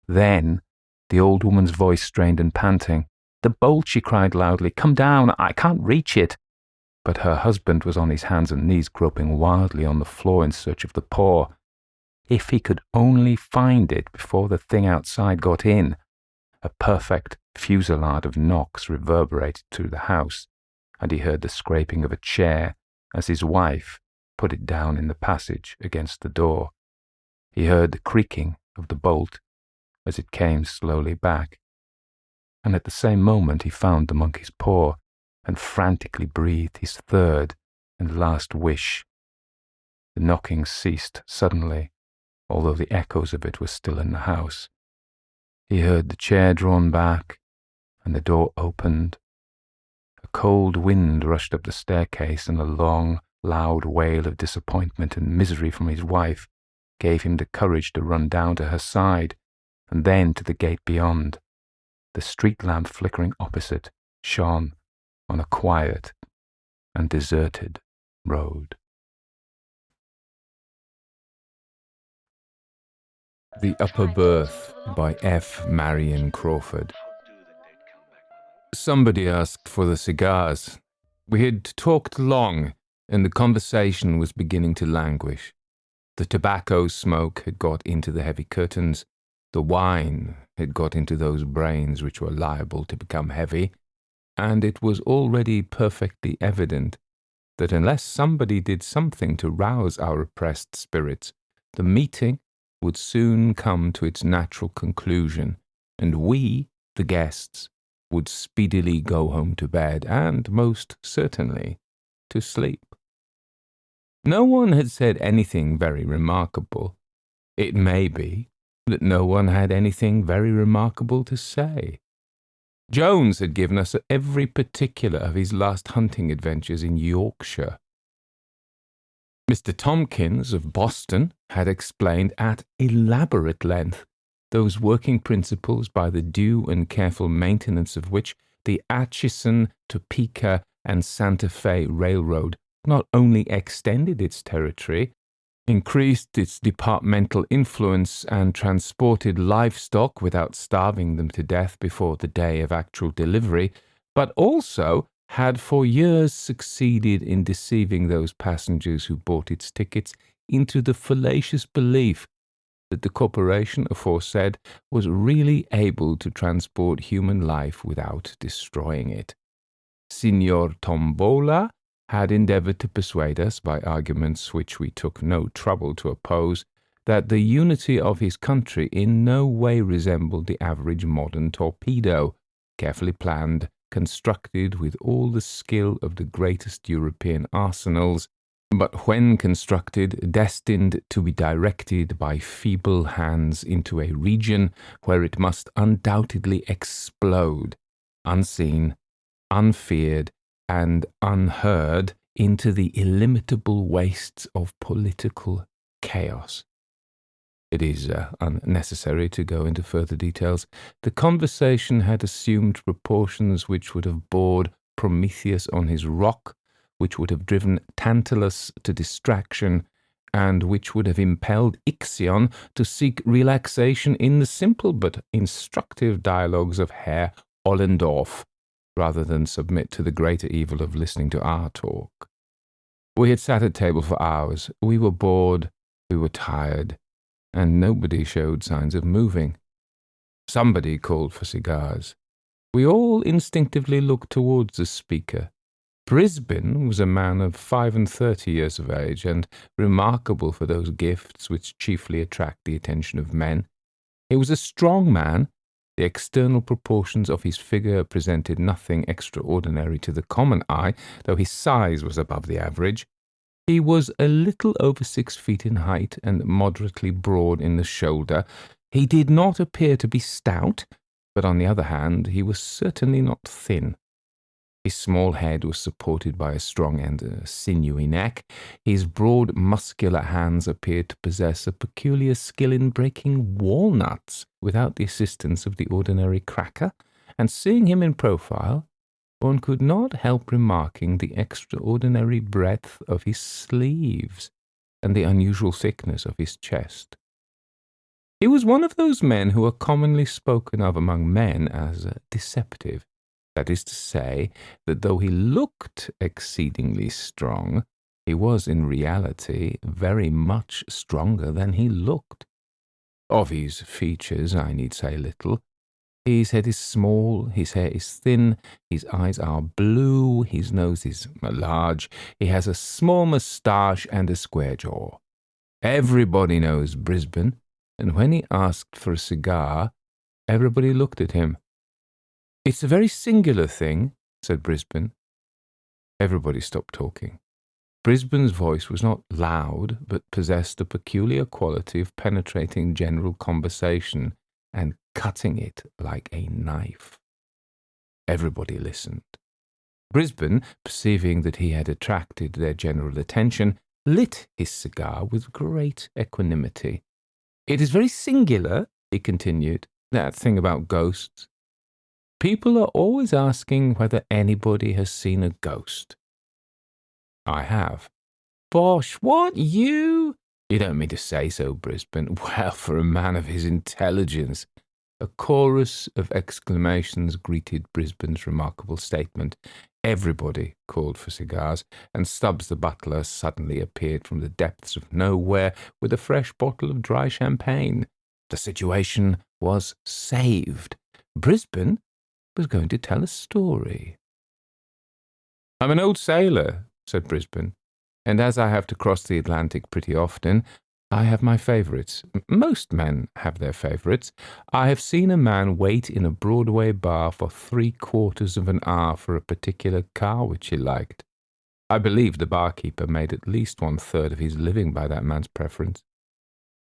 Then, the old woman's voice strained and panting. "The bolt," she cried loudly. "Come down, I can't reach it." But her husband was on his hands and knees groping wildly on the floor in search of the paw. If he could only find it before the thing outside got in. A perfect fusillade of knocks reverberated through the house, and he heard the scraping of a chair as his wife put it down in the passage against the door. He heard the creaking of the bolt as it came slowly back, and at the same moment he found the monkey's paw and frantically breathed his third and last wish. The knocking ceased suddenly, although the echoes of it were still in the house. He heard the chair drawn back, and the door opened. A cold wind rushed up the staircase, and a long, loud wail of disappointment and misery from his wife gave him the courage to run down to her side, and then to the gate beyond. The street lamp flickering opposite shone on a quiet and deserted road. The Upper Berth by F. Marion Crawford. Somebody asked for the cigars. We had talked long, and the conversation was beginning to languish. The tobacco smoke had got into the heavy curtains. The wine had got into those brains which were liable to become heavy, and it was already perfectly evident that unless somebody did something to rouse our oppressed spirits, the meeting would soon come to its natural conclusion, and we, the guests, would speedily go home to bed, and most certainly to sleep. No one had said anything very remarkable. It may be that no one had anything very remarkable to say. Jones had given us every particular of his last hunting adventures in Yorkshire. Mr. Tompkins of Boston had explained at elaborate length those working principles by the due and careful maintenance of which the Atchison, Topeka, and Santa Fe Railroad not only extended its territory, increased its departmental influence, and transported livestock without starving them to death before the day of actual delivery, but also had for years succeeded in deceiving those passengers who bought its tickets into the fallacious belief that the corporation aforesaid was really able to transport human life without destroying it. Signor Tombola had endeavored to persuade us, by arguments which we took no trouble to oppose, that the unity of his country in no way resembled the average modern torpedo, carefully planned, constructed with all the skill of the greatest European arsenals, but when constructed, destined to be directed by feeble hands into a region where it must undoubtedly explode, unseen, unfeared, and unheard, into the illimitable wastes of political chaos. It is unnecessary to go into further details. The conversation had assumed proportions which would have bored Prometheus on his rock, which would have driven Tantalus to distraction, and which would have impelled Ixion to seek relaxation in the simple but instructive dialogues of Herr Ollendorf, rather than submit to the greater evil of listening to our talk. We had sat at table for hours. We were bored, we were tired, and nobody showed signs of moving. Somebody called for cigars. We all instinctively looked towards the speaker. Brisbane was a man of 35 years of age, and remarkable for those gifts which chiefly attract the attention of men. He was a strong man. The external proportions of his figure presented nothing extraordinary to the common eye, though his size was above the average. He was a little over 6 feet in height and moderately broad in the shoulder. He did not appear to be stout, but on the other hand, he was certainly not thin. His small head was supported by a strong and sinewy neck. His broad, muscular hands appeared to possess a peculiar skill in breaking walnuts without the assistance of the ordinary cracker, and seeing him in profile, one could not help remarking the extraordinary breadth of his sleeves and the unusual thickness of his chest. He was one of those men who are commonly spoken of among men as deceptive. That is to say, that though he looked exceedingly strong, he was in reality very much stronger than he looked. Of his features I need say little. His head is small, his hair is thin, his eyes are blue, his nose is large, he has a small moustache and a square jaw. Everybody knows Brisbane, and when he asked for a cigar, everybody looked at him. "It's a very singular thing," said Brisbane. Everybody stopped talking. Brisbane's voice was not loud, but possessed a peculiar quality of penetrating general conversation and cutting it like a knife. Everybody listened. Brisbane, perceiving that he had attracted their general attention, lit his cigar with great equanimity. "It is very singular," he continued, "that thing about ghosts. People are always asking whether anybody has seen a ghost." "I have." "Bosh, what, you? You don't mean to say so, Brisbane? Well, for a man of his intelligence." A chorus of exclamations greeted Brisbane's remarkable statement. Everybody called for cigars, and Stubbs the butler suddenly appeared from the depths of nowhere with a fresh bottle of dry champagne. The situation was saved. Brisbane was going to tell a story. "I'm an old sailor," said Brisbane, "and as I have to cross the Atlantic pretty often, I have my favourites. Most men have their favourites. I have seen a man wait in a Broadway bar for 3/4 of an hour for a particular car which he liked. I believe the barkeeper made at least 1/3 of his living by that man's preference.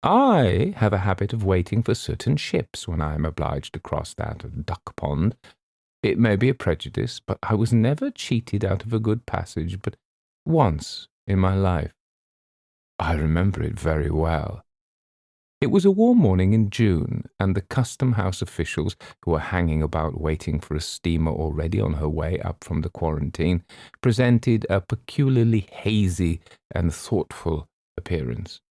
I have a habit of waiting for certain ships when I am obliged to cross that duck pond. It may be a prejudice, but I was never cheated out of a good passage but once in my life. I remember it very well. It was a warm morning in June, and the custom house officials, who were hanging about waiting for a steamer already on her way up from the quarantine, presented a peculiarly hazy and thoughtful appearance.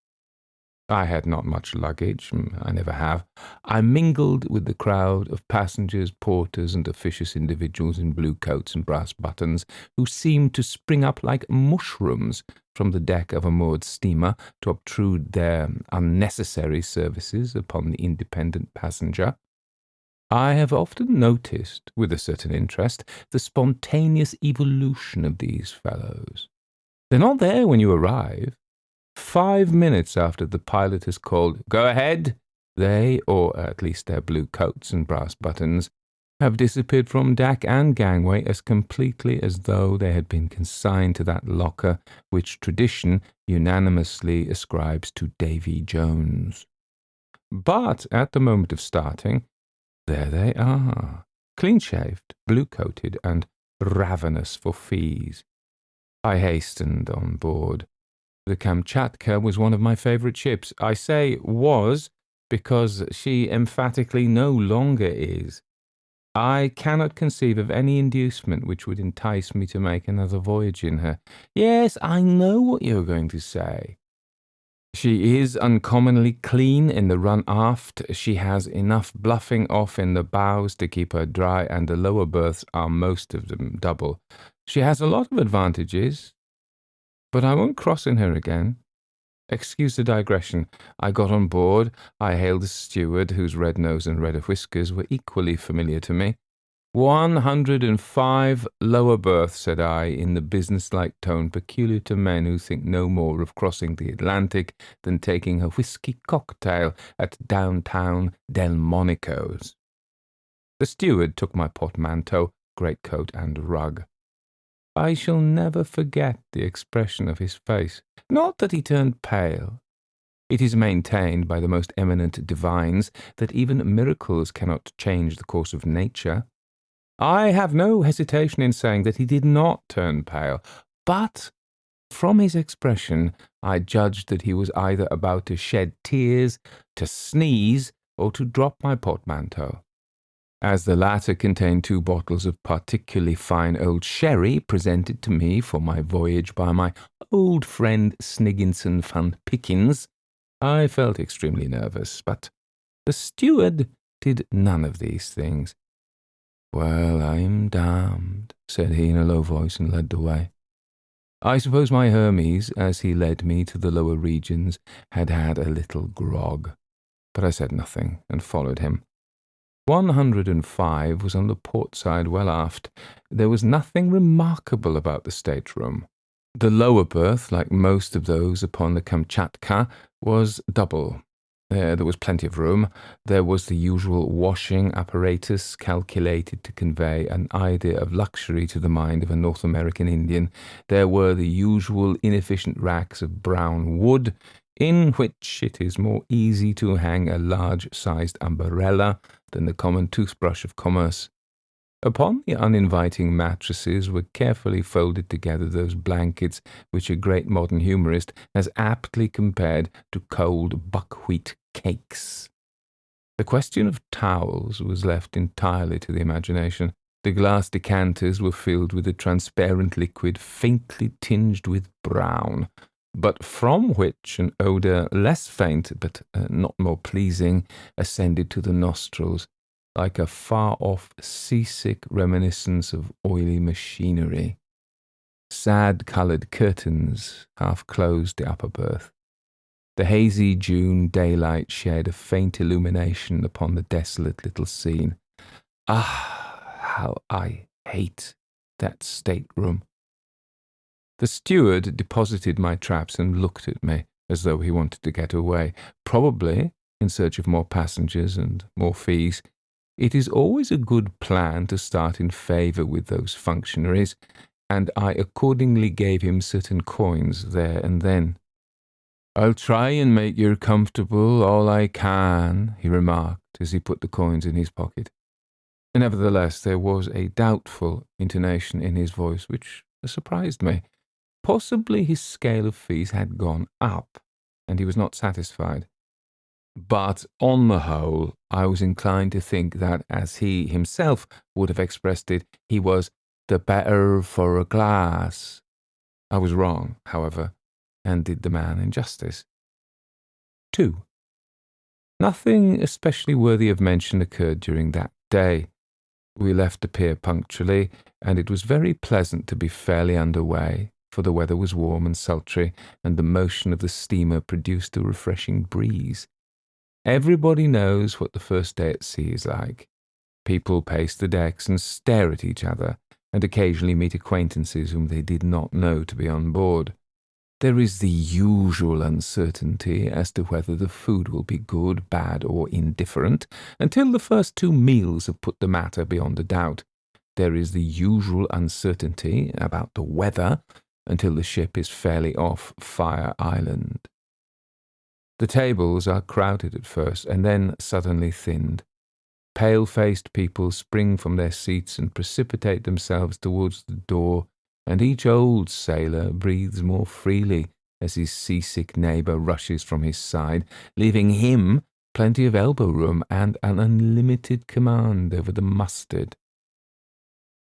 I had not much luggage, I never have. I mingled with the crowd of passengers, porters, and officious individuals in blue coats and brass buttons, who seemed to spring up like mushrooms from the deck of a moored steamer to obtrude their unnecessary services upon the independent passenger. I have often noticed, with a certain interest, the spontaneous evolution of these fellows. They're not there when you arrive. 5 minutes after the pilot has called, "Go ahead," they, or at least their blue coats and brass buttons, have disappeared from deck and gangway as completely as though they had been consigned to that locker which tradition unanimously ascribes to Davy Jones. But at the moment of starting, there they are, clean-shaved, blue-coated, and ravenous for fees. I hastened on board. The Kamchatka was one of my favourite ships. I say was because she emphatically no longer is. I cannot conceive of any inducement which would entice me to make another voyage in her. Yes, I know what you are going to say. She is uncommonly clean in the run aft. She has enough bluffing off in the bows to keep her dry, and the lower berths are most of them double. She has a lot of advantages, but I won't cross in her again. Excuse the digression. I got on board. I hailed the steward, whose red nose and red whiskers were equally familiar to me. 105 lower berths, said I, in the business-like tone peculiar to men who think no more of crossing the Atlantic than taking a whisky cocktail at downtown Delmonico's. The steward took my portmanteau, greatcoat, and rug. I shall never forget the expression of his face. Not that he turned pale. It is maintained by the most eminent divines that even miracles cannot change the course of nature. I have no hesitation in saying that he did not turn pale, but from his expression I judged that he was either about to shed tears, to sneeze, or to drop my portmanteau. As the latter contained 2 bottles of particularly fine old sherry presented to me for my voyage by my old friend Snigginson van Pickens, I felt extremely nervous, but the steward did none of these things. "Well, I'm damned," said he in a low voice, and led the way. I suppose my Hermes, as he led me to the lower regions, had had a little grog, but I said nothing, and followed him. 105 was on the port side well aft. There was nothing remarkable about the stateroom. The lower berth, like most of those upon the Kamchatka, was double. There was plenty of room. There was the usual washing apparatus calculated to convey an idea of luxury to the mind of a North American Indian. There were the usual inefficient racks of brown wood, in which it is more easy to hang a large-sized umbrella than the common toothbrush of commerce. Upon the uninviting mattresses were carefully folded together those blankets which a great modern humorist has aptly compared to cold buckwheat cakes. The question of towels was left entirely to the imagination. The glass decanters were filled with a transparent liquid faintly tinged with brown, but from which an odour less faint but not more pleasing ascended to the nostrils, like a far-off seasick reminiscence of oily machinery. Sad-coloured curtains half-closed the upper berth. The hazy June daylight shed a faint illumination upon the desolate little scene. Ah, how I hate that stateroom! The steward deposited my traps and looked at me as though he wanted to get away, probably in search of more passengers and more fees. It is always a good plan to start in favour with those functionaries, and I accordingly gave him certain coins there and then. "I'll try and make you comfortable all I can," he remarked as he put the coins in his pocket. Nevertheless, there was a doubtful intonation in his voice which surprised me. Possibly his scale of fees had gone up, and he was not satisfied. But on the whole, I was inclined to think that, as he himself would have expressed it, he was the better for a glass. I was wrong, however, and did the man injustice. 2. Nothing especially worthy of mention occurred during that day. We left the pier punctually, and it was very pleasant to be fairly under way, for the weather was warm and sultry, and the motion of the steamer produced a refreshing breeze. Everybody knows what the first day at sea is like. People pace the decks and stare at each other, and occasionally meet acquaintances whom they did not know to be on board. There is the usual uncertainty as to whether the food will be good, bad, or indifferent, until the first 2 meals have put the matter beyond a doubt. There is the usual uncertainty about the weather, until the ship is fairly off Fire Island. The tables are crowded at first, and then suddenly thinned. Pale-faced people spring from their seats and precipitate themselves towards the door, and each old sailor breathes more freely as his seasick neighbour rushes from his side, leaving him plenty of elbow room and an unlimited command over the mustard.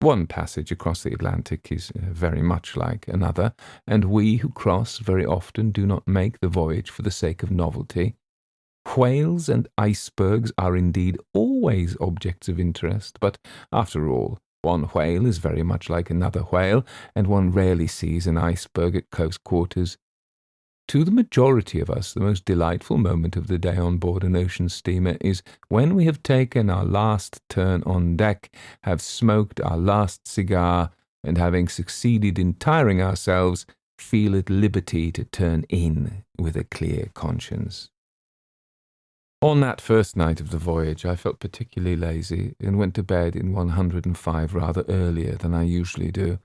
One passage across the Atlantic is very much like another, and we who cross very often do not make the voyage for the sake of novelty. Whales and icebergs are indeed always objects of interest, but after all, one whale is very much like another whale, and one rarely sees an iceberg at close quarters. To the majority of us, the most delightful moment of the day on board an ocean steamer is when we have taken our last turn on deck, have smoked our last cigar, and having succeeded in tiring ourselves, feel at liberty to turn in with a clear conscience. On that first night of the voyage, I felt particularly lazy and went to bed in 105 rather earlier than I usually do.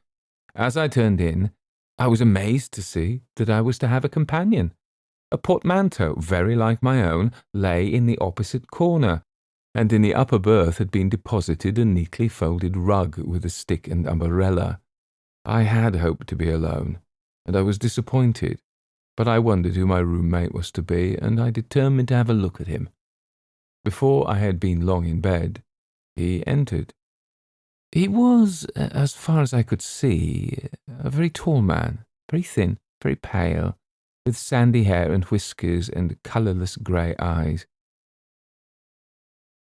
As I turned in, I was amazed to see that I was to have a companion. A portmanteau, very like my own, lay in the opposite corner, and in the upper berth had been deposited a neatly folded rug with a stick and umbrella. I had hoped to be alone, and I was disappointed, but I wondered who my roommate was to be, and I determined to have a look at him. Before I had been long in bed, he entered. He was, as far as I could see, a very tall man, very thin, very pale, with sandy hair and whiskers and colourless grey eyes.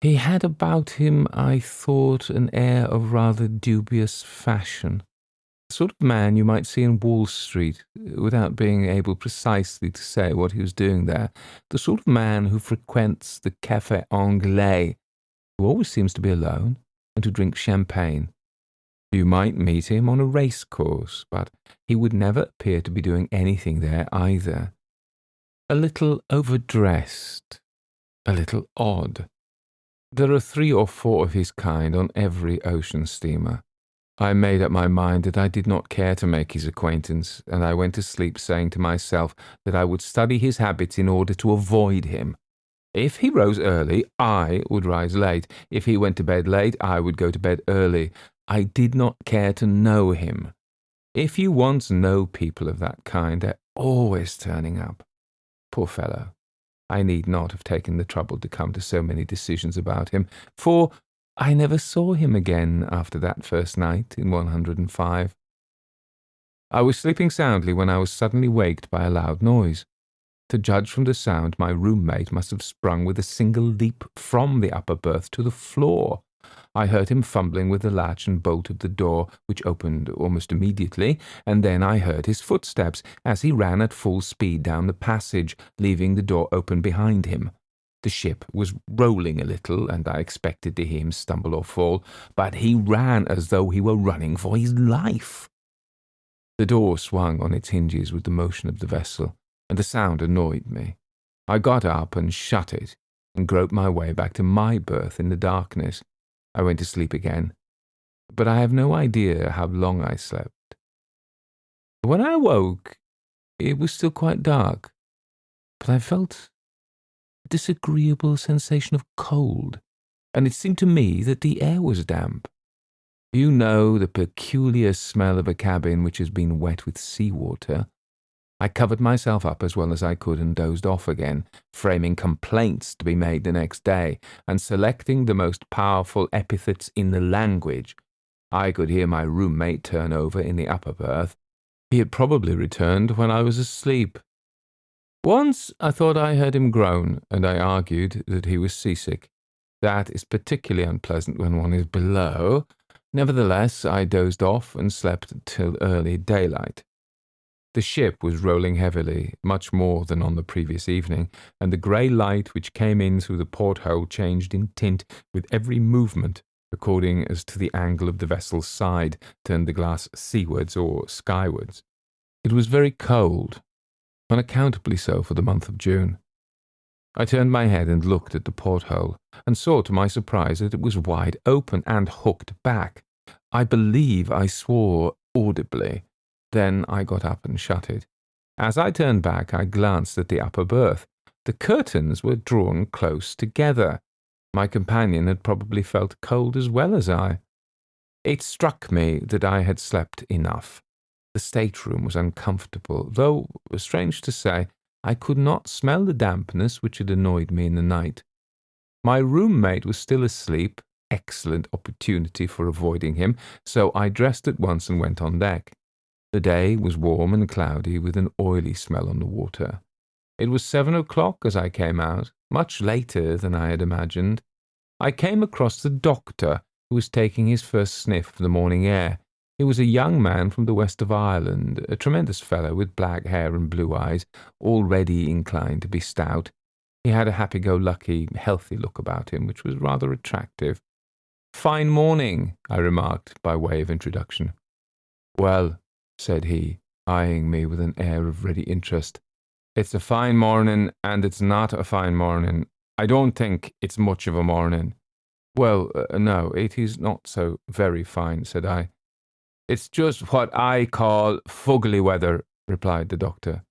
He had about him, I thought, an air of rather dubious fashion, the sort of man you might see in Wall Street, without being able precisely to say what he was doing there, the sort of man who frequents the Café Anglais, who always seems to be alone, and to drink champagne. You might meet him on a race course, but he would never appear to be doing anything there either. A little overdressed, a little odd. There are 3 or 4 of his kind on every ocean steamer. I made up my mind that I did not care to make his acquaintance, and I went to sleep saying to myself that I would study his habits in order to avoid him. If he rose early, I would rise late. If he went to bed late, I would go to bed early. I did not care to know him. If you once know people of that kind, they're always turning up. Poor fellow. I need not have taken the trouble to come to so many decisions about him, for I never saw him again after that first night in 105. I was sleeping soundly when I was suddenly waked by a loud noise. To judge from the sound, my roommate must have sprung with a single leap from the upper berth to the floor. I heard him fumbling with the latch and bolt of the door, which opened almost immediately, and then I heard his footsteps as he ran at full speed down the passage, leaving the door open behind him. The ship was rolling a little, and I expected to hear him stumble or fall, but he ran as though he were running for his life. The door swung on its hinges with the motion of the vessel, and the sound annoyed me. I got up and shut it, and groped my way back to my berth in the darkness. I went to sleep again, but I have no idea how long I slept. When I awoke, it was still quite dark, but I felt a disagreeable sensation of cold, and it seemed to me that the air was damp. You know the peculiar smell of a cabin which has been wet with seawater. I covered myself up as well as I could and dozed off again, framing complaints to be made the next day, and selecting the most powerful epithets in the language. I could hear my roommate turn over in the upper berth. He had probably returned when I was asleep. Once I thought I heard him groan, and I argued that he was seasick. That is particularly unpleasant when one is below. Nevertheless, I dozed off and slept till early daylight. The ship was rolling heavily, much more than on the previous evening, and the grey light which came in through the porthole changed in tint with every movement, according as to the angle of the vessel's side turned the glass seawards or skywards. It was very cold, unaccountably so for the month of June. I turned my head and looked at the porthole, and saw to my surprise that it was wide open and hooked back. I believe I swore audibly. Then I got up and shut it. As I turned back, I glanced at the upper berth. The curtains were drawn close together. My companion had probably felt cold as well as I. It struck me that I had slept enough. The stateroom was uncomfortable, though, strange to say, I could not smell the dampness which had annoyed me in the night. My roommate was still asleep, excellent opportunity for avoiding him, so I dressed at once and went on deck. The day was warm and cloudy, with an oily smell on the water. It was 7 o'clock as I came out, much later than I had imagined. I came across the doctor, who was taking his first sniff of the morning air. He was a young man from the west of Ireland, a tremendous fellow with black hair and blue eyes, already inclined to be stout. He had a happy-go-lucky, healthy look about him, which was rather attractive. "Fine morning," I remarked by way of introduction. "Well," said he, eyeing me with an air of ready interest, "it's a fine morning, and it's not a fine morning. I don't think it's much of a morning." "Well, no, it is not so very fine," said I. "It's just what I call fuggly weather," replied the doctor.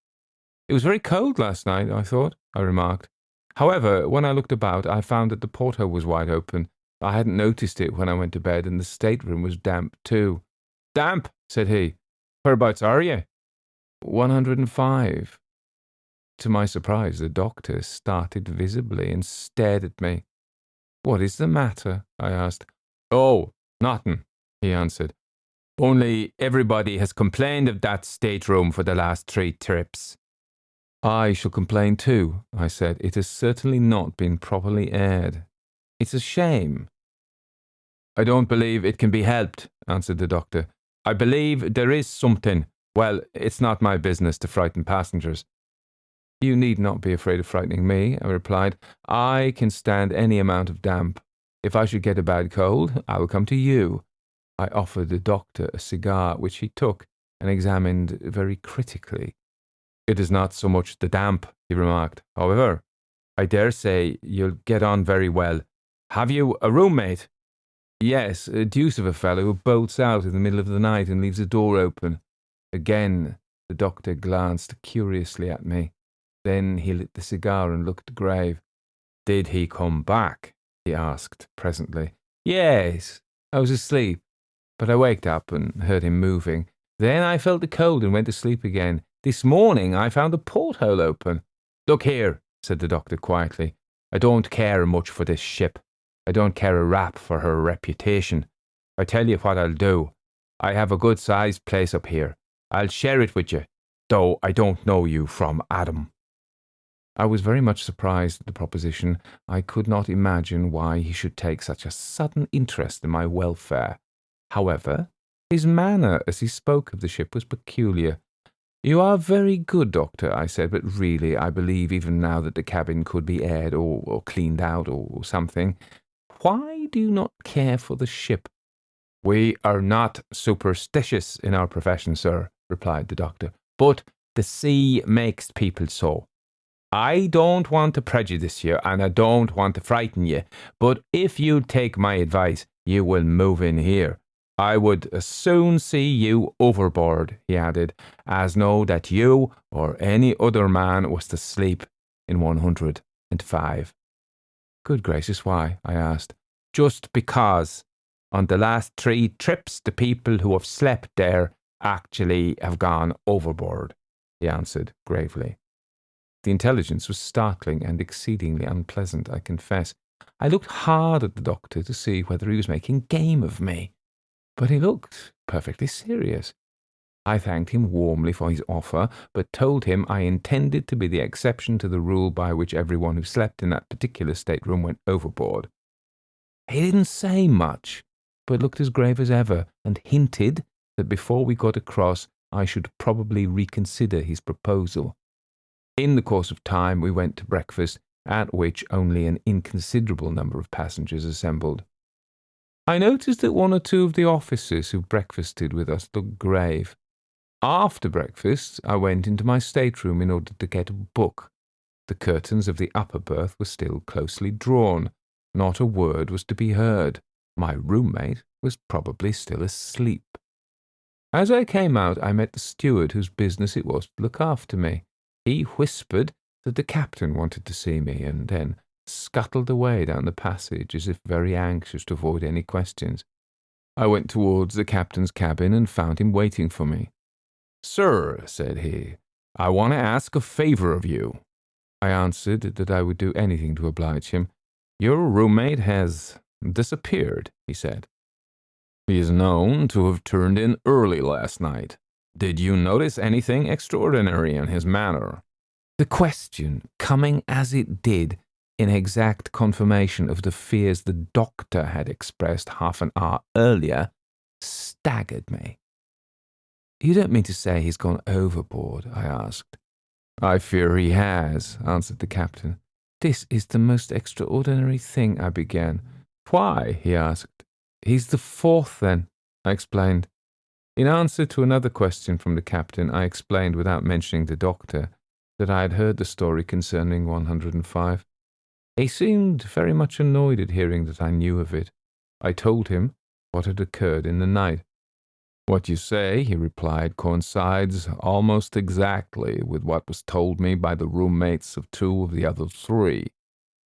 "It was very cold last night, I thought," I remarked. However, when I looked about, I found that the porthole was wide open. I hadn't noticed it when I went to bed, and the stateroom was damp too. Damp, said he. Whereabouts are you? 105. To my surprise, the doctor started visibly and stared at me. What is the matter? I asked. Oh, nothing, he answered. Only everybody has complained of that stateroom for the last 3 trips. I shall complain too, I said. It has certainly not been properly aired. It's a shame. I don't believe it can be helped, answered the doctor. I believe there is something. Well, it's not my business to frighten passengers. You need not be afraid of frightening me, I replied. I can stand any amount of damp. If I should get a bad cold, I will come to you. I offered the doctor a cigar, which he took and examined very critically. It is not so much the damp, he remarked. However, I dare say you'll get on very well. Have you a roommate? Yes, a deuce of a fellow who bolts out in the middle of the night and leaves the door open. Again, the doctor glanced curiously at me. Then he lit the cigar and looked grave. Did he come back? He asked presently. Yes, I was asleep, but I waked up and heard him moving. Then I felt the cold and went to sleep again. This morning I found the porthole open. Look here, said the doctor quietly. I don't care much for this ship. I don't care a rap for her reputation. I tell you what I'll do. I have a good-sized place up here. I'll share it with you, though I don't know you from Adam. I was very much surprised at the proposition. I could not imagine why he should take such a sudden interest in my welfare. However, his manner as he spoke of the ship was peculiar. You are very good, Doctor, I said, but really I believe even now that the cabin could be aired or cleaned out or something. Why do you not care for the ship? We are not superstitious in our profession, sir, replied the doctor, but the sea makes people so. I don't want to prejudice you, and I don't want to frighten you, but if you take my advice, you will move in here. I would as soon see you overboard, he added, as know that you or any other man was to sleep in 105. Good gracious, why? I asked. Just because on the last 3 trips the people who have slept there actually have gone overboard, he answered gravely. The intelligence was startling and exceedingly unpleasant, I confess. I looked hard at the doctor to see whether he was making game of me, but he looked perfectly serious. I thanked him warmly for his offer, but told him I intended to be the exception to the rule by which everyone who slept in that particular stateroom went overboard. He didn't say much, but looked as grave as ever, and hinted that before we got across I should probably reconsider his proposal. In the course of time we went to breakfast, at which only an inconsiderable number of passengers assembled. I noticed that 1 or 2 of the officers who breakfasted with us looked grave. After breakfast, I went into my stateroom in order to get a book. The curtains of the upper berth were still closely drawn. Not a word was to be heard. My roommate was probably still asleep. As I came out, I met the steward whose business it was to look after me. He whispered that the captain wanted to see me, and then scuttled away down the passage as if very anxious to avoid any questions. I went towards the captain's cabin and found him waiting for me. Sir, said he, I want to ask a favour of you. I answered that I would do anything to oblige him. Your roommate has disappeared, he said. He is known to have turned in early last night. Did you notice anything extraordinary in his manner? The question, coming as it did, in exact confirmation of the fears the doctor had expressed half an hour earlier, staggered me. You don't mean to say he's gone overboard? I asked. I fear he has, answered the captain. This is the most extraordinary thing, I began. Why? He asked. He's the 4th, then, I explained. In answer to another question from the captain, I explained without mentioning the doctor that I had heard the story concerning 105. He seemed very much annoyed at hearing that I knew of it. I told him what had occurred in the night. What you say, he replied, coincides almost exactly with what was told me by the roommates of 2 of the other 3.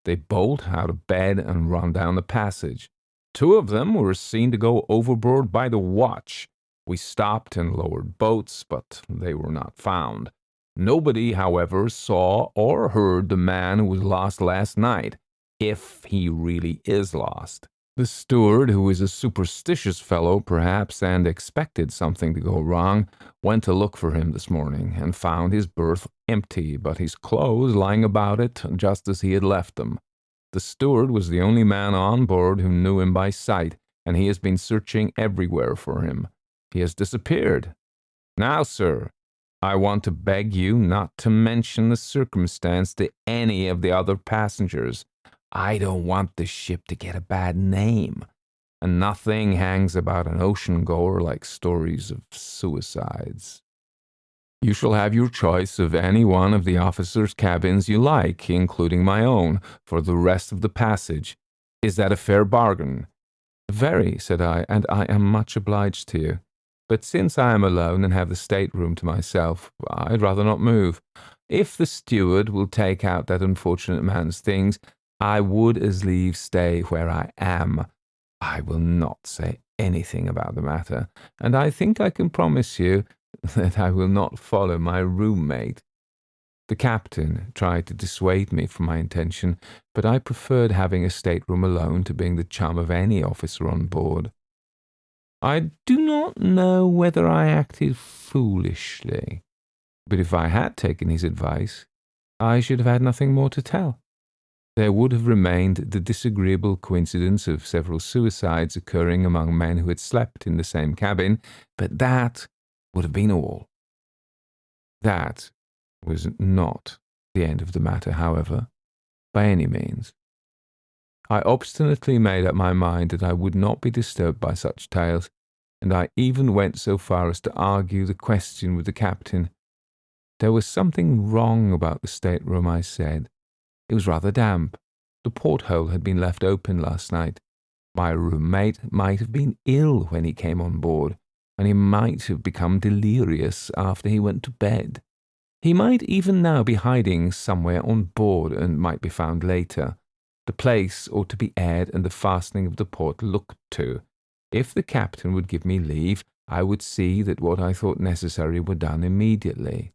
They bolt out of bed and run down the passage. 2 of them were seen to go overboard by the watch. We stopped and lowered boats, but they were not found. Nobody, however, saw or heard the man who was lost last night, if he really is lost. The steward, who is a superstitious fellow perhaps and expected something to go wrong, went to look for him this morning and found his berth empty, but his clothes lying about it just as he had left them. The steward was the only man on board who knew him by sight, and he has been searching everywhere for him. He has disappeared. Now, sir, I want to beg you not to mention the circumstance to any of the other passengers. I don't want the ship to get a bad name, and nothing hangs about an ocean-goer like stories of suicides. You shall have your choice of any one of the officers' cabins you like, including my own, for the rest of the passage. Is that a fair bargain?" "Very," said I, "and I am much obliged to you. But since I am alone and have the stateroom to myself, I'd rather not move. If the steward will take out that unfortunate man's things, I would as lieve stay where I am. I will not say anything about the matter, and I think I can promise you that I will not follow my roommate." The captain tried to dissuade me from my intention, but I preferred having a stateroom alone to being the chum of any officer on board. I do not know whether I acted foolishly, but if I had taken his advice, I should have had nothing more to tell. There would have remained the disagreeable coincidence of several suicides occurring among men who had slept in the same cabin, but that would have been all. That was not the end of the matter, however, by any means. I obstinately made up my mind that I would not be disturbed by such tales, and I even went so far as to argue the question with the captain. There was something wrong about the stateroom, I said. It was rather damp. The porthole had been left open last night. My roommate might have been ill when he came on board, and he might have become delirious after he went to bed. He might even now be hiding somewhere on board and might be found later. The place ought to be aired and the fastening of the port looked to. If the captain would give me leave, I would see that what I thought necessary were done immediately.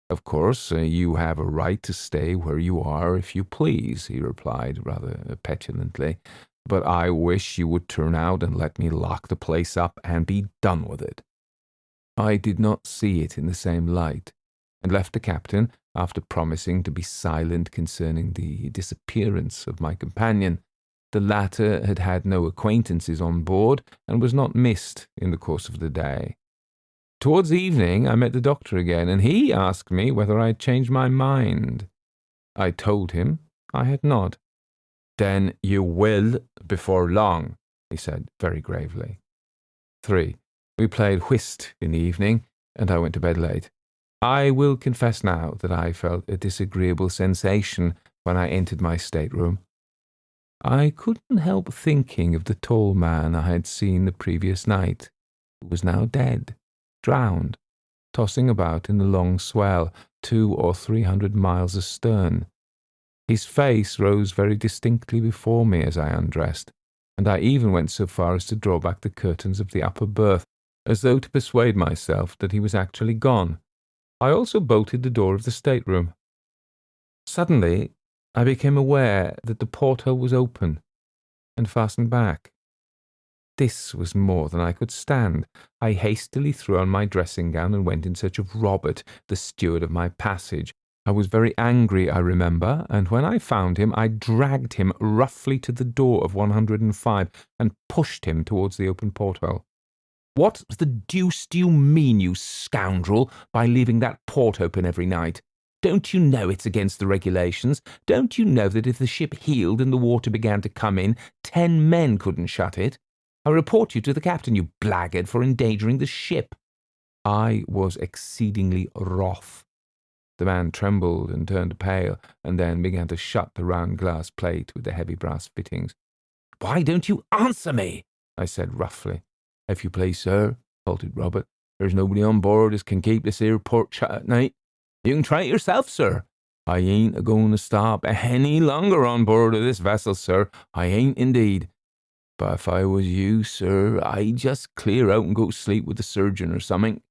"Of course, you have a right to stay where you are if you please," he replied rather petulantly, "but I wish you would turn out and let me lock the place up and be done with it." I did not see it in the same light, and left the captain, after promising to be silent concerning the disappearance of my companion. The latter had had no acquaintances on board, and was not missed in the course of the day. Towards evening I met the doctor again, and he asked me whether I had changed my mind. I told him I had not. "Then you will before long," he said very gravely. 3. We played whist in the evening, and I went to bed late. I will confess now that I felt a disagreeable sensation when I entered my stateroom. I couldn't help thinking of the tall man I had seen the previous night, who was now dead, drowned, tossing about in the long swell, 200 or 300 miles astern. His face rose very distinctly before me as I undressed, and I even went so far as to draw back the curtains of the upper berth, as though to persuade myself that he was actually gone. I also bolted the door of the stateroom. Suddenly, I became aware that the porthole was open and fastened back. This was more than I could stand. I hastily threw on my dressing gown and went in search of Robert, the steward of my passage. I was very angry, I remember, and when I found him, I dragged him roughly to the door of 105 and pushed him towards the open porthole. "What the deuce do you mean, you scoundrel, by leaving that port open every night? Don't you know it's against the regulations? Don't you know that if the ship heeled and the water began to come in, 10 men couldn't shut it? I report you to the captain, you blackguard, for endangering the ship." I was exceedingly wroth. The man trembled and turned pale, and then began to shut the round glass plate with the heavy brass fittings. "Why don't you answer me?" I said roughly. "If you please, sir," faltered Robert, "there's nobody on board as can keep this here port shut at night." "You can try it yourself, sir." I ain't a-going to stop any longer on board of this vessel, sir. I ain't indeed. But if I was you, sir, I'd just clear out and go to sleep with the surgeon or something.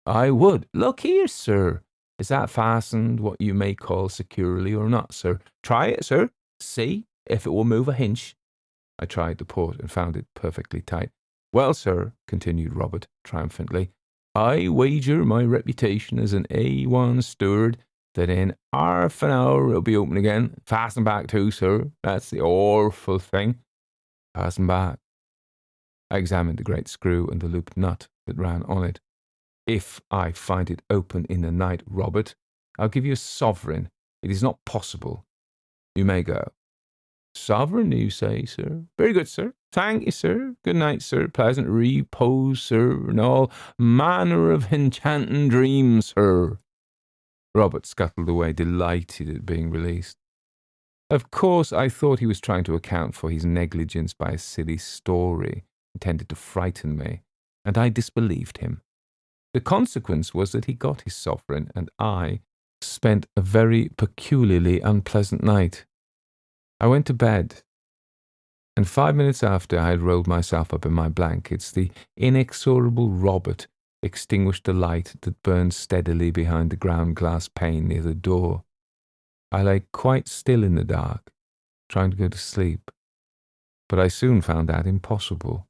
I would. Look here, sir. Is that fastened what you may call securely or not, sir? Try it, sir. See if it will move a hinge. I tried the port and found it perfectly tight. Well, sir, continued Robert triumphantly, I wager my reputation as an A1 steward that in half an hour it'll be open again. Fasten back too, sir. That's the awful thing. Fasten back. I examined the great screw and the looped nut that ran on it. If I find it open in the night, Robert, I'll give you a sovereign. It is not possible. You may go. Sovereign, you say, sir? Very good, sir. Thank you, sir. Good night, sir. Pleasant repose, sir, and all manner of enchanting dreams, sir. Robert scuttled away, delighted at being released. Of course, I thought he was trying to account for his negligence by a silly story intended to frighten me, and I disbelieved him. The consequence was that he got his sovereign, and I spent a very peculiarly unpleasant night. I went to bed, and 5 minutes after I had rolled myself up in my blankets, the inexorable Robert extinguished the light that burned steadily behind the ground glass pane near the door. I lay quite still in the dark, trying to go to sleep, but I soon found that impossible.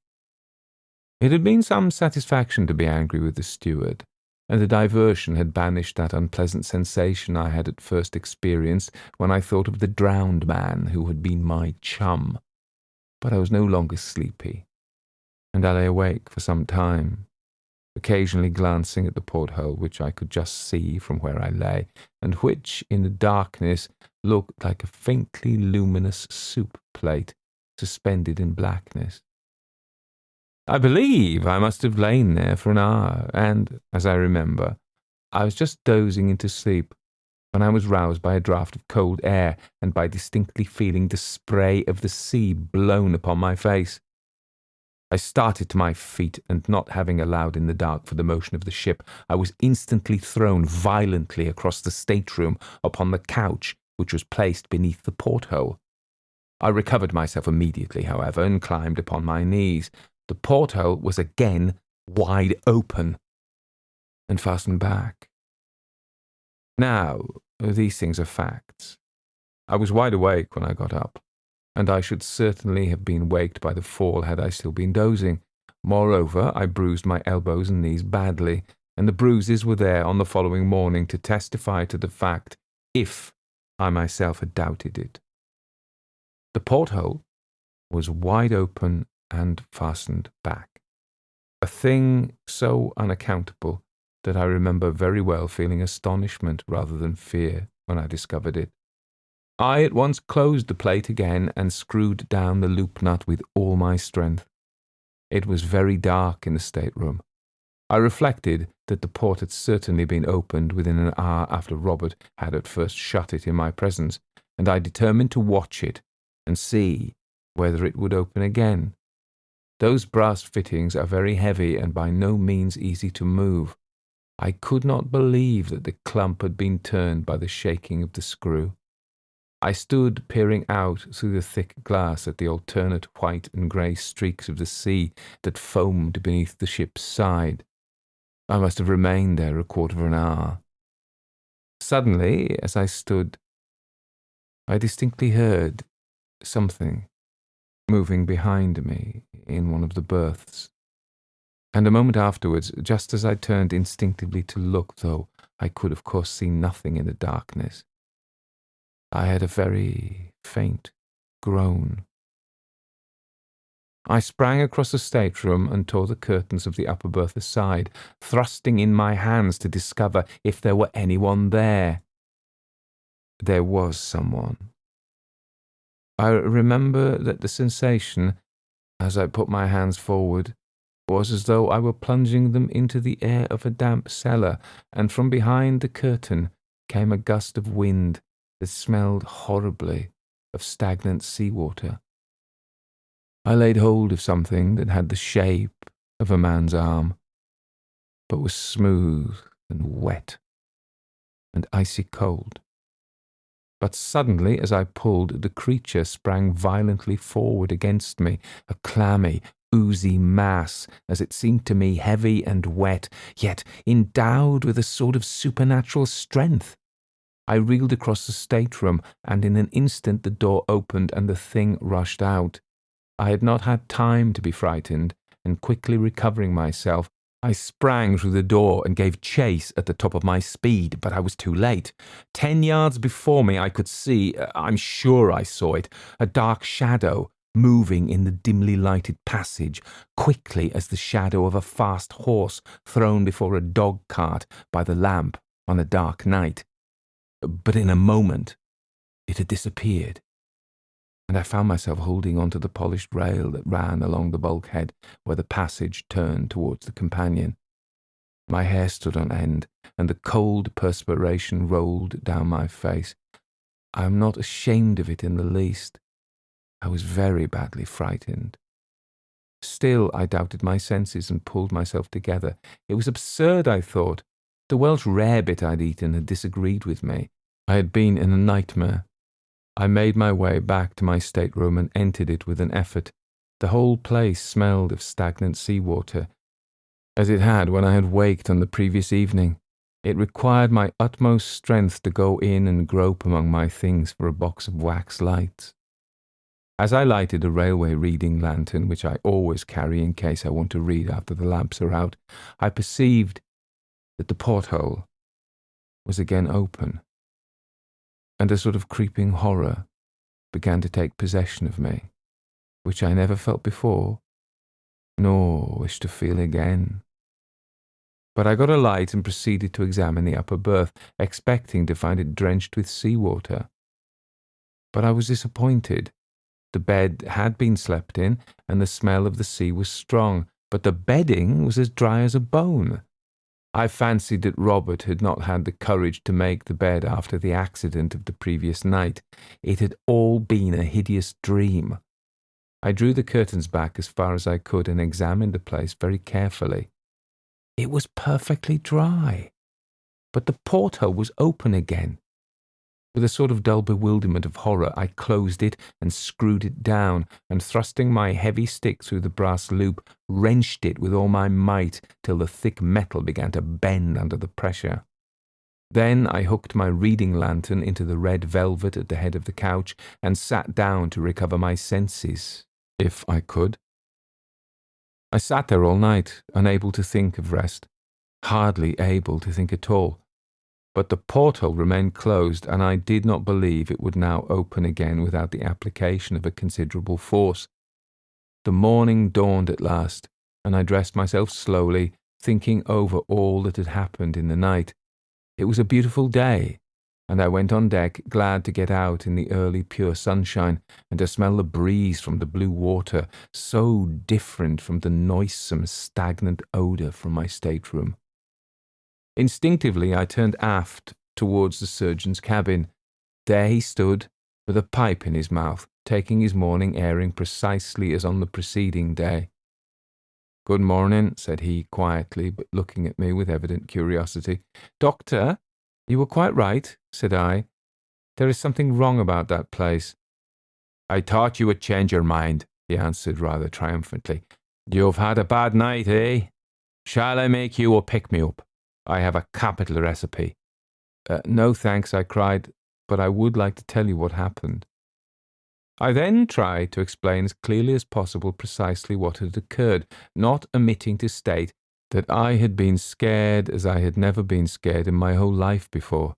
It had been some satisfaction to be angry with the steward, and the diversion had banished that unpleasant sensation I had at first experienced when I thought of the drowned man who had been my chum. But I was no longer sleepy, and I lay awake for some time, occasionally glancing at the porthole which I could just see from where I lay, and which, in the darkness, looked like a faintly luminous soup plate suspended in blackness. I believe I must have lain there for an hour, and, as I remember, I was just dozing into sleep when I was roused by a draught of cold air and by distinctly feeling the spray of the sea blown upon my face. I started to my feet, and not having allowed in the dark for the motion of the ship, I was instantly thrown violently across the stateroom upon the couch which was placed beneath the porthole. I recovered myself immediately, however, and climbed upon my knees. The porthole was again wide open and fastened back. Now, these things are facts. I was wide awake when I got up, and I should certainly have been waked by the fall had I still been dozing. Moreover, I bruised my elbows and knees badly, and the bruises were there on the following morning to testify to the fact, if I myself had doubted it. The porthole was wide open and fastened back, a thing so unaccountable that I remember very well feeling astonishment rather than fear when I discovered it. I at once closed the plate again and screwed down the loop nut with all my strength. It was very dark in the stateroom. I reflected that the port had certainly been opened within an hour after Robert had at first shut it in my presence, and I determined to watch it and see whether it would open again. Those brass fittings are very heavy and by no means easy to move. I could not believe that the clump had been turned by the shaking of the screw. I stood peering out through the thick glass at the alternate white and grey streaks of the sea that foamed beneath the ship's side. I must have remained there a quarter of an hour. Suddenly, as I stood, I distinctly heard something moving behind me in one of the berths. And a moment afterwards, just as I turned instinctively to look, though I could of course see nothing in the darkness, I heard a very faint groan. I sprang across the stateroom and tore the curtains of the upper berth aside, thrusting in my hands to discover if there were anyone there. There was someone. I remember that the sensation, as I put my hands forward, was as though I were plunging them into the air of a damp cellar, and from behind the curtain came a gust of wind that smelled horribly of stagnant seawater. I laid hold of something that had the shape of a man's arm, but was smooth and wet and icy cold. But suddenly, as I pulled, the creature sprang violently forward against me, a clammy, oozy mass, as it seemed to me, heavy and wet, yet endowed with a sort of supernatural strength. I reeled across the stateroom, and in an instant the door opened and the thing rushed out. I had not had time to be frightened, and quickly recovering myself, I sprang through the door and gave chase at the top of my speed, but I was too late. 10 yards before me I could see, I'm sure I saw it, a dark shadow moving in the dimly lighted passage, quickly as the shadow of a fast horse thrown before a dog-cart by the lamp on a dark night. But in a moment it had disappeared, and I found myself holding onto the polished rail that ran along the bulkhead where the passage turned towards the companion. My hair stood on end, and the cold perspiration rolled down my face. I am not ashamed of it in the least. I was very badly frightened. Still, I doubted my senses and pulled myself together. It was absurd, I thought. The Welsh rarebit I'd eaten had disagreed with me. I had been in a nightmare. I made my way back to my stateroom and entered it with an effort. The whole place smelled of stagnant seawater, as it had when I had waked on the previous evening. It required my utmost strength to go in and grope among my things for a box of wax lights. As I lighted a railway reading lantern, which I always carry in case I want to read after the lamps are out, I perceived that the porthole was again open, and a sort of creeping horror began to take possession of me, which I never felt before, nor wish to feel again. But I got a light and proceeded to examine the upper berth, expecting to find it drenched with seawater. But I was disappointed. The bed had been slept in, and the smell of the sea was strong, but the bedding was as dry as a bone. I fancied that Robert had not had the courage to make the bed after the accident of the previous night. It had all been a hideous dream. I drew the curtains back as far as I could and examined the place very carefully. It was perfectly dry, but the porthole was open again. With a sort of dull bewilderment of horror, I closed it and screwed it down, and thrusting my heavy stick through the brass loop, wrenched it with all my might till the thick metal began to bend under the pressure. Then I hooked my reading lantern into the red velvet at the head of the couch and sat down to recover my senses, if I could. I sat there all night, unable to think of rest, hardly able to think at all. But the porthole remained closed, and I did not believe it would now open again without the application of a considerable force. The morning dawned at last, and I dressed myself slowly, thinking over all that had happened in the night. It was a beautiful day, and I went on deck, glad to get out in the early pure sunshine, and to smell the breeze from the blue water, so different from the noisome, stagnant odour from my stateroom. Instinctively I turned aft towards the surgeon's cabin. There he stood, with a pipe in his mouth, taking his morning airing precisely as on the preceding day. "Good morning," said he quietly, but looking at me with evident curiosity. "Doctor, you were quite right," said I. "There is something wrong about that place." "I thought you would change your mind," he answered rather triumphantly. "You've had a bad night, eh? Shall I make you a pick-me-up? I have a capital recipe." "No, thanks," I cried, "but I would like to tell you what happened." I then tried to explain as clearly as possible precisely what had occurred, not omitting to state that I had been scared as I had never been scared in my whole life before.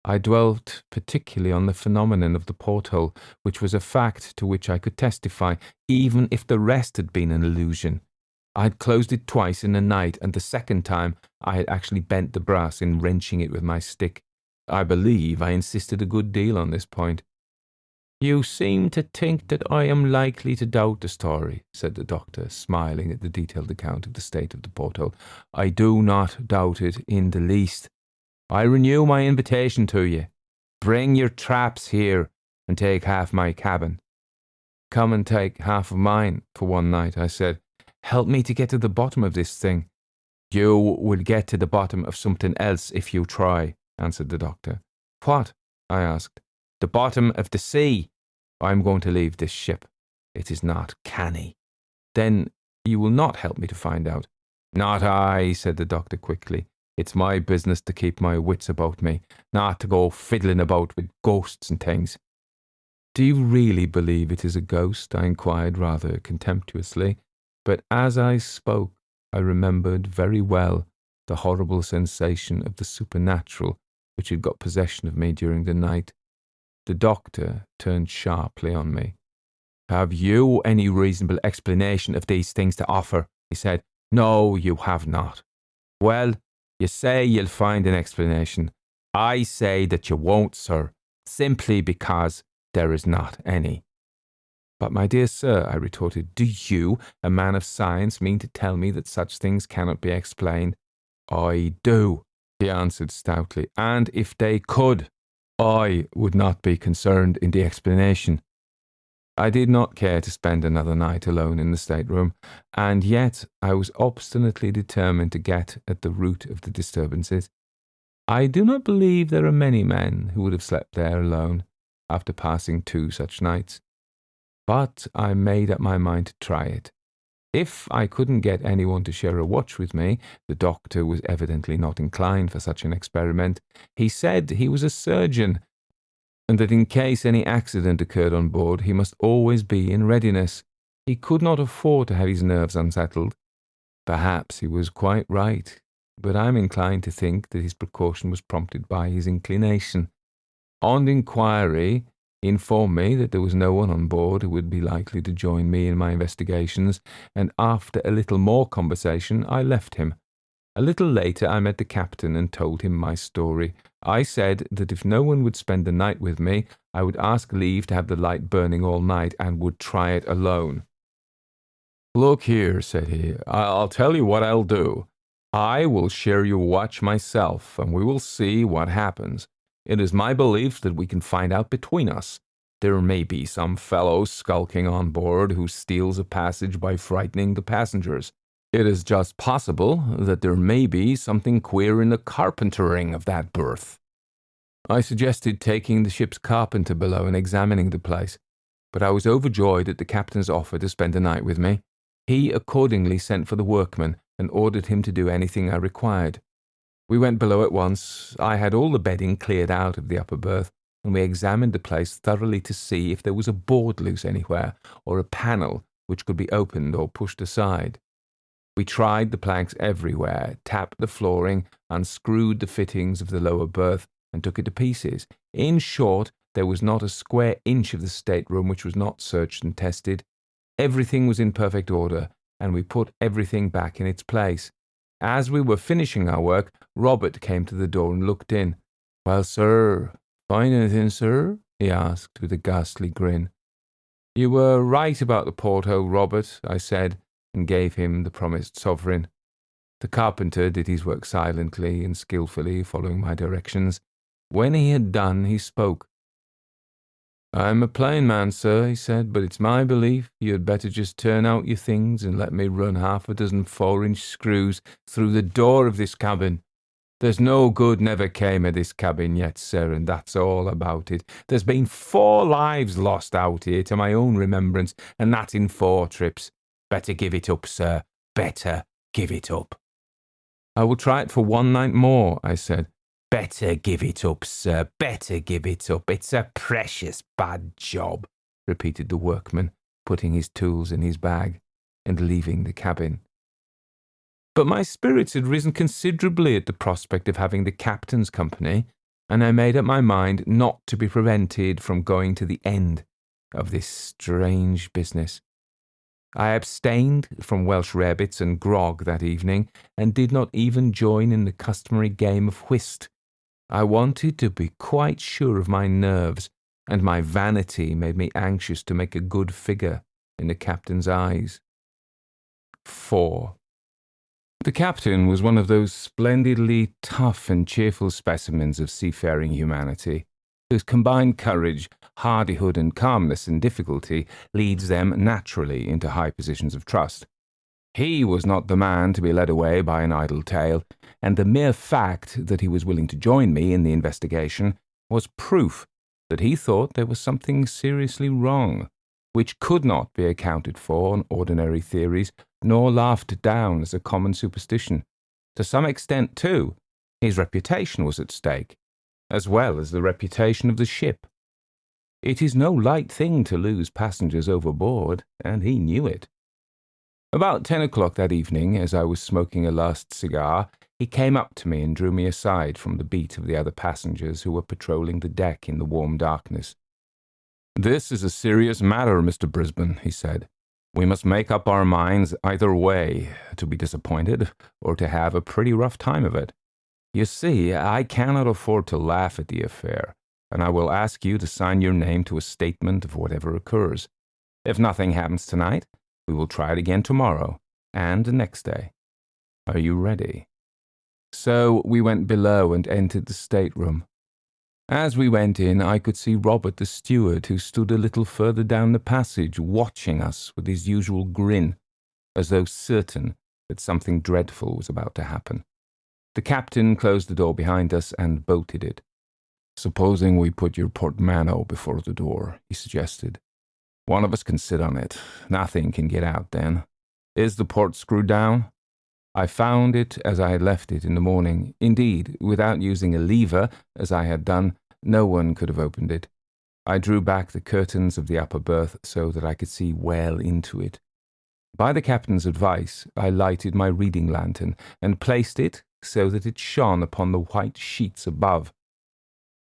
I dwelt particularly on the phenomenon of the porthole, which was a fact to which I could testify, even if the rest had been an illusion. I had closed it twice in the night, and the second time I had actually bent the brass in wrenching it with my stick. I believe I insisted a good deal on this point. "You seem to think that I am likely to doubt the story," said the doctor, smiling at the detailed account of the state of the porthole. "I do not doubt it in the least. I renew my invitation to you. Bring your traps here and take half my cabin." "Come and take half of mine for one night," I said. "Help me to get to the bottom of this thing." "You will get to the bottom of something else if you try," answered the doctor. "What?" I asked. The bottom of the sea. I am going to leave this ship. It is not canny. Then you will not help me to find out. Not I, said the doctor quickly. It's my business to keep my wits about me, not to go fiddling about with ghosts and things. Do you really believe it is a ghost? I inquired rather contemptuously, but as I spoke, I remembered very well the horrible sensation of the supernatural which had got possession of me during the night. The doctor turned sharply on me. Have you any reasonable explanation of these things to offer? He said. No, you have not. Well, you say you'll find an explanation. I say that you won't, sir, simply because there is not any. But my dear sir, I retorted, do you, a man of science, mean to tell me that such things cannot be explained? I do, he answered stoutly, and if they could, I would not be concerned in the explanation. I did not care to spend another night alone in the stateroom, and yet I was obstinately determined to get at the root of the disturbances. I do not believe there are many men who would have slept there alone after passing 2 such nights, but I made up my mind to try it. If I couldn't get anyone to share a watch with me, the doctor was evidently not inclined for such an experiment. He said he was a surgeon, and that in case any accident occurred on board, he must always be in readiness. He could not afford to have his nerves unsettled. Perhaps he was quite right, but I am inclined to think that his precaution was prompted by his inclination. On inquiry, he informed me that there was no one on board who would be likely to join me in my investigations, and after a little more conversation, I left him. A little later, I met the captain and told him my story. I said that if no one would spend the night with me, I would ask leave to have the light burning all night and would try it alone. Look here, said he, I'll tell you what I'll do. I will share your watch myself, and we will see what happens. It is my belief that we can find out between us. There may be some fellow skulking on board who steals a passage by frightening the passengers. It is just possible that there may be something queer in the carpentering of that berth. I suggested taking the ship's carpenter below and examining the place, but I was overjoyed at the captain's offer to spend the night with me. He accordingly sent for the workman and ordered him to do anything I required. We went below at once. I had all the bedding cleared out of the upper berth, and we examined the place thoroughly to see if there was a board loose anywhere, or a panel which could be opened or pushed aside. We tried the planks everywhere, tapped the flooring, unscrewed the fittings of the lower berth, and took it to pieces. In short, there was not a square inch of the stateroom which was not searched and tested. Everything was in perfect order, and we put everything back in its place. As we were finishing our work, Robert came to the door and looked in. Well, sir, find anything, sir? He asked with a ghastly grin. You were right about the porthole, Robert, I said, and gave him the promised sovereign. The carpenter did his work silently and skilfully, following my directions. When he had done, he spoke. I'm a plain man, sir, he said, but it's my belief you had better just turn out your things and let me run 6 4-inch screws through the door of this cabin. There's no good never came of this cabin yet, sir, and that's all about it. There's been 4 lives lost out here to my own remembrance, and that in 4 trips. Better give it up, sir. Better give it up. I will try it for 1 night more, I said. Better give it up, sir. Better give it up. It's a precious bad job, repeated the workman, putting his tools in his bag and leaving the cabin. But my spirits had risen considerably at the prospect of having the captain's company, and I made up my mind not to be prevented from going to the end of this strange business. I abstained from Welsh rarebits and grog that evening, and did not even join in the customary game of whist. I wanted to be quite sure of my nerves, and my vanity made me anxious to make a good figure in the captain's eyes. 4. The captain was one of those splendidly tough and cheerful specimens of seafaring humanity, whose combined courage, hardihood, and calmness in difficulty leads them naturally into high positions of trust. He was not the man to be led away by an idle tale, and the mere fact that he was willing to join me in the investigation was proof that he thought there was something seriously wrong, which could not be accounted for on ordinary theories, nor laughed down as a common superstition. To some extent, too, his reputation was at stake, as well as the reputation of the ship. It is no light thing to lose passengers overboard, and he knew it. About 10 o'clock that evening, as I was smoking a last cigar, he came up to me and drew me aside from the beat of the other passengers who were patrolling the deck in the warm darkness. "This is a serious matter, Mr. Brisbane," he said. "We must make up our minds either way, to be disappointed or to have a pretty rough time of it. You see, I cannot afford to laugh at the affair, and I will ask you to sign your name to a statement of whatever occurs. If nothing happens tonight, we will try it again tomorrow, and the next day. Are you ready?" So we went below and entered the stateroom. As we went in, I could see Robert the steward, who stood a little further down the passage, watching us with his usual grin, as though certain that something dreadful was about to happen. The captain closed the door behind us and bolted it. "Supposing we put your portmanteau before the door," he suggested. "One of us can sit on it. Nothing can get out then. Is the port screwed down?" I found it as I had left it in the morning. Indeed, without using a lever, as I had done, no one could have opened it. I drew back the curtains of the upper berth so that I could see well into it. By the captain's advice, I lighted my reading lantern and placed it so that it shone upon the white sheets above.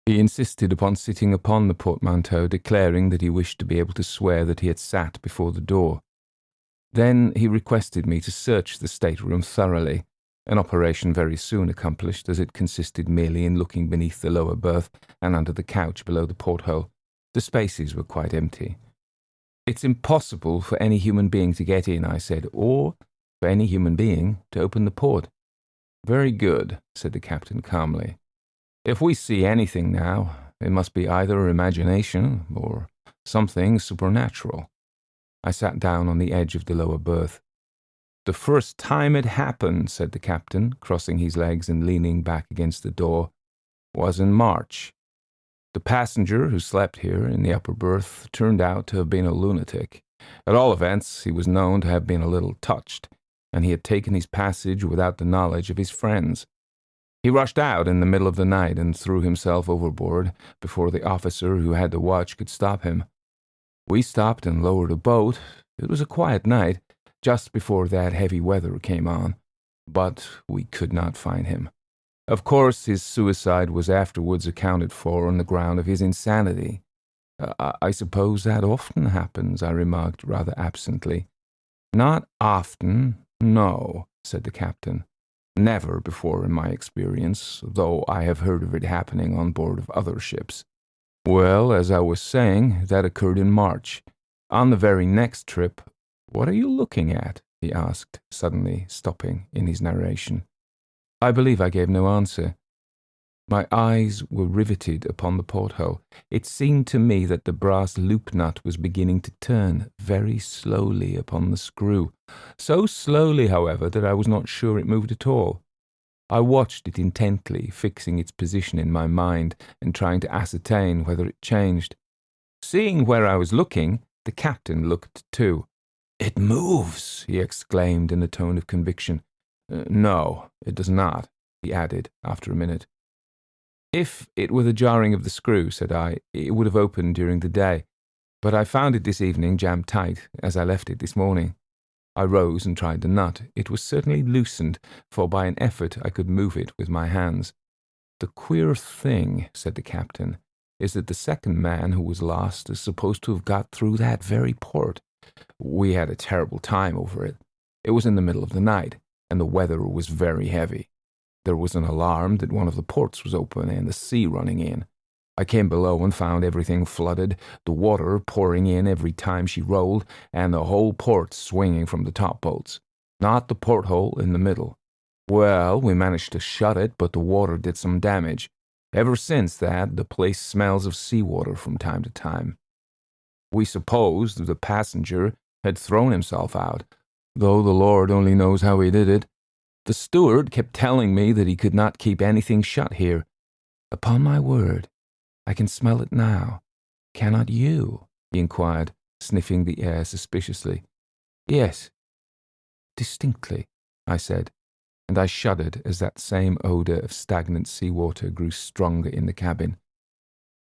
He insisted upon sitting upon the portmanteau, declaring that he wished to be able to swear that he had sat before the door. Then he requested me to search the stateroom thoroughly, an operation very soon accomplished, as it consisted merely in looking beneath the lower berth and under the couch below the porthole. The spaces were quite empty. "It's impossible for any human being to get in," I said, "or for any human being to open the port." "Very good," said the captain calmly. "If we see anything now, it must be either imagination or something supernatural." I sat down on the edge of the lower berth. "The first time it happened," said the captain, crossing his legs and leaning back against the door, "was in March. The passenger who slept here in the upper berth turned out to have been a lunatic. At all events, he was known to have been a little touched, and he had taken his passage without the knowledge of his friends. He rushed out in the middle of the night and threw himself overboard before the officer who had the watch could stop him. We stopped and lowered a boat. It was a quiet night, just before that heavy weather came on, but we could not find him. Of course, his suicide was afterwards accounted for on the ground of his insanity. I suppose that often happens," I remarked rather absently. "Not often, no," said the captain. "Never before in my experience, though I have heard of it happening on board of other ships. Well, as I was saying, that occurred in March. On the very next trip—" "What are you looking at?" he asked, suddenly stopping in his narration. I believe I gave no answer. My eyes were riveted upon the porthole. It seemed to me that the brass loop nut was beginning to turn very slowly upon the screw, so slowly, however, that I was not sure it moved at all. I watched it intently, fixing its position in my mind and trying to ascertain whether it changed. Seeing where I was looking, the captain looked too. "It moves!" he exclaimed in a tone of conviction. "No, it does not," he added after a minute. "If it were the jarring of the screw," said I, "it would have opened during the day, but I found it this evening jammed tight, as I left it this morning." I rose and tried the nut. It was certainly loosened, for by an effort I could move it with my hands. "The queer thing," said the captain, "is that the second man who was lost is supposed to have got through that very port. We had a terrible time over it. It was in the middle of the night, and the weather was very heavy. There was an alarm that one of the ports was open and the sea running in. I came below and found everything flooded, the water pouring in every time she rolled, and the whole port swinging from the top bolts. Not the porthole in the middle. Well, we managed to shut it, but the water did some damage. Ever since that, the place smells of seawater from time to time. We supposed the passenger had thrown himself out, though the Lord only knows how he did it. The steward kept telling me that he could not keep anything shut here. Upon my word, I can smell it now. Cannot you? He inquired, sniffing the air suspiciously. Yes, distinctly, I said, and I shuddered as that same odour of stagnant seawater grew stronger in the cabin.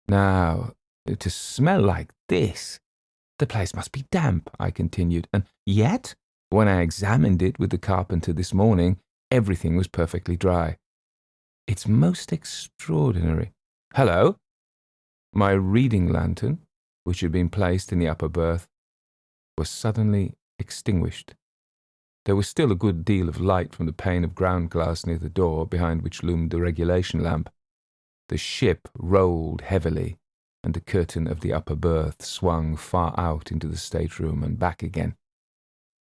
Now, to smell like this, the place must be damp, I continued, and yet, when I examined it with the carpenter this morning, everything was perfectly dry. It's most extraordinary. Hello? My reading lantern, which had been placed in the upper berth, was suddenly extinguished. There was still a good deal of light from the pane of ground glass near the door, behind which loomed the regulation lamp. The ship rolled heavily, and the curtain of the upper berth swung far out into the stateroom and back again.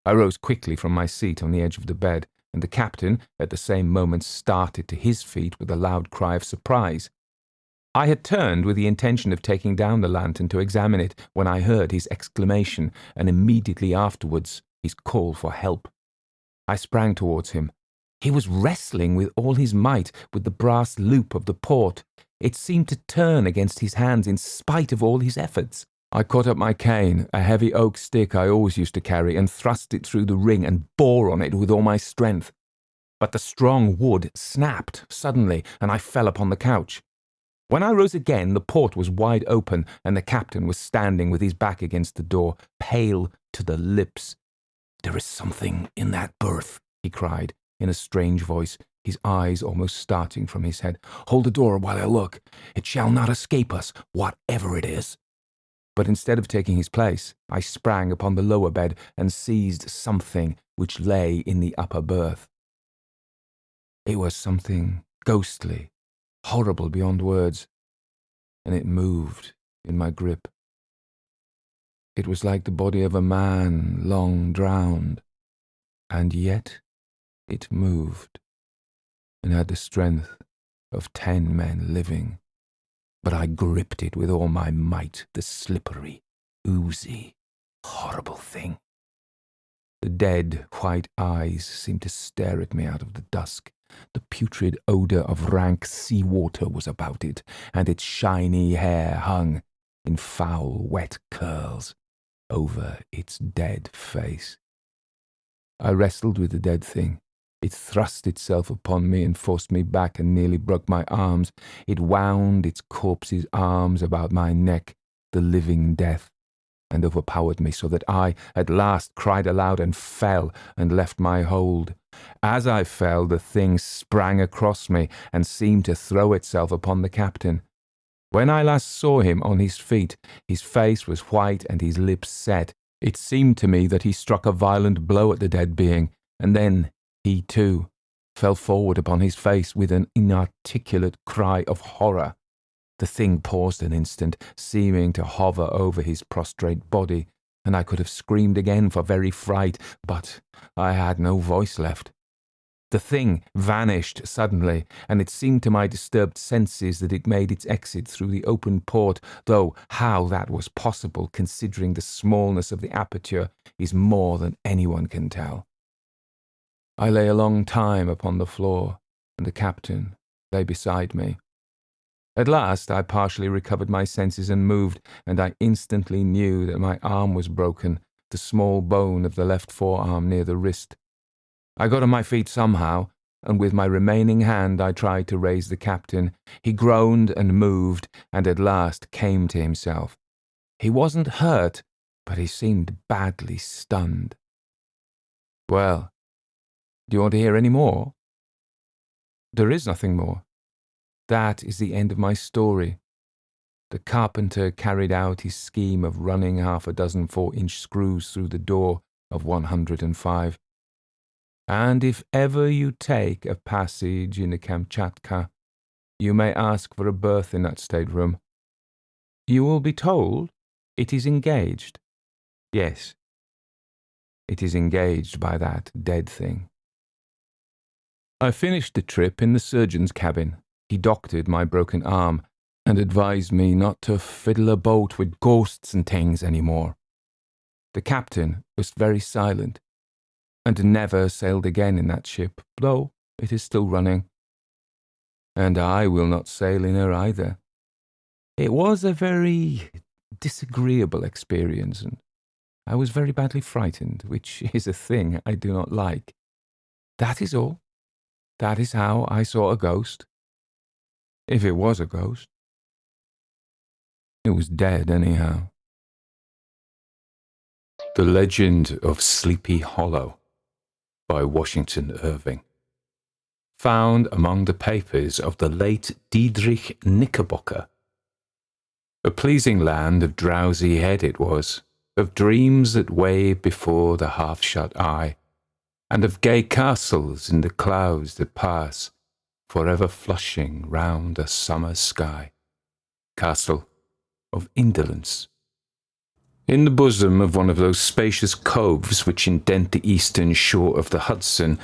I rose quickly from my seat on the edge of the bed, and the captain, at the same moment, started to his feet with a loud cry of surprise. I had turned with the intention of taking down the lantern to examine it when I heard his exclamation, and immediately afterwards his call for help. I sprang towards him. He was wrestling with all his might with the brass loop of the port. It seemed to turn against his hands in spite of all his efforts. I caught up my cane, a heavy oak stick I always used to carry, and thrust it through the ring and bore on it with all my strength. But the strong wood snapped suddenly, and I fell upon the couch. When I rose again, the port was wide open, and the captain was standing with his back against the door, pale to the lips. "There is something in that berth," he cried, in a strange voice, his eyes almost starting from his head. "Hold the door while I look. It shall not escape us, whatever it is." But instead of taking his place, I sprang upon the lower bed and seized something which lay in the upper berth. It was something ghostly, horrible beyond words, and it moved in my grip. It was like the body of a man long drowned, and yet it moved, and had the strength of 10 men living. But I gripped it with all my might, the slippery, oozy, horrible thing. The dead, white eyes seemed to stare at me out of the dusk. The putrid odour of rank sea-water was about it, and its shiny hair hung in foul, wet curls over its dead face. I wrestled with the dead thing. It thrust itself upon me and forced me back and nearly broke my arms. It wound its corpse's arms about my neck, the living death, and overpowered me so that I, at last, cried aloud and fell and left my hold. As I fell, the thing sprang across me and seemed to throw itself upon the captain. When I last saw him on his feet, his face was white and his lips set. It seemed to me that he struck a violent blow at the dead being, and then he, too, fell forward upon his face with an inarticulate cry of horror. The thing paused an instant, seeming to hover over his prostrate body, and I could have screamed again for very fright, but I had no voice left. The thing vanished suddenly, and it seemed to my disturbed senses that it made its exit through the open port, though how that was possible, considering the smallness of the aperture, is more than anyone can tell. I lay a long time upon the floor, and the captain lay beside me. At last I partially recovered my senses and moved, and I instantly knew that my arm was broken, the small bone of the left forearm near the wrist. I got on my feet somehow, and with my remaining hand I tried to raise the captain. He groaned and moved, and at last came to himself. He wasn't hurt, but he seemed badly stunned. "Well, do you want to hear any more?" "There is nothing more. That is the end of my story. The carpenter carried out his scheme of running 6 4-inch screws through the door of 105. And if ever you take a passage in the Kamchatka, you may ask for a berth in that stateroom. You will be told it is engaged. Yes, it is engaged by that dead thing." I finished the trip in the surgeon's cabin. He doctored my broken arm and advised me not to fiddle about with ghosts and things any more. The captain was very silent and never sailed again in that ship, though it is still running. And I will not sail in her either. It was a very disagreeable experience, and I was very badly frightened, which is a thing I do not like. That is all. That is how I saw a ghost. If it was a ghost. It was dead, anyhow. The Legend of Sleepy Hollow by Washington Irving. Found among the papers of the late Diedrich Knickerbocker. A pleasing land of drowsy head it was, of dreams that wave before the half-shut eye, and of gay castles in the clouds that pass, forever flushing round a summer sky. Castle of Indolence. In the bosom of one of those spacious coves which indent the eastern shore of the Hudson,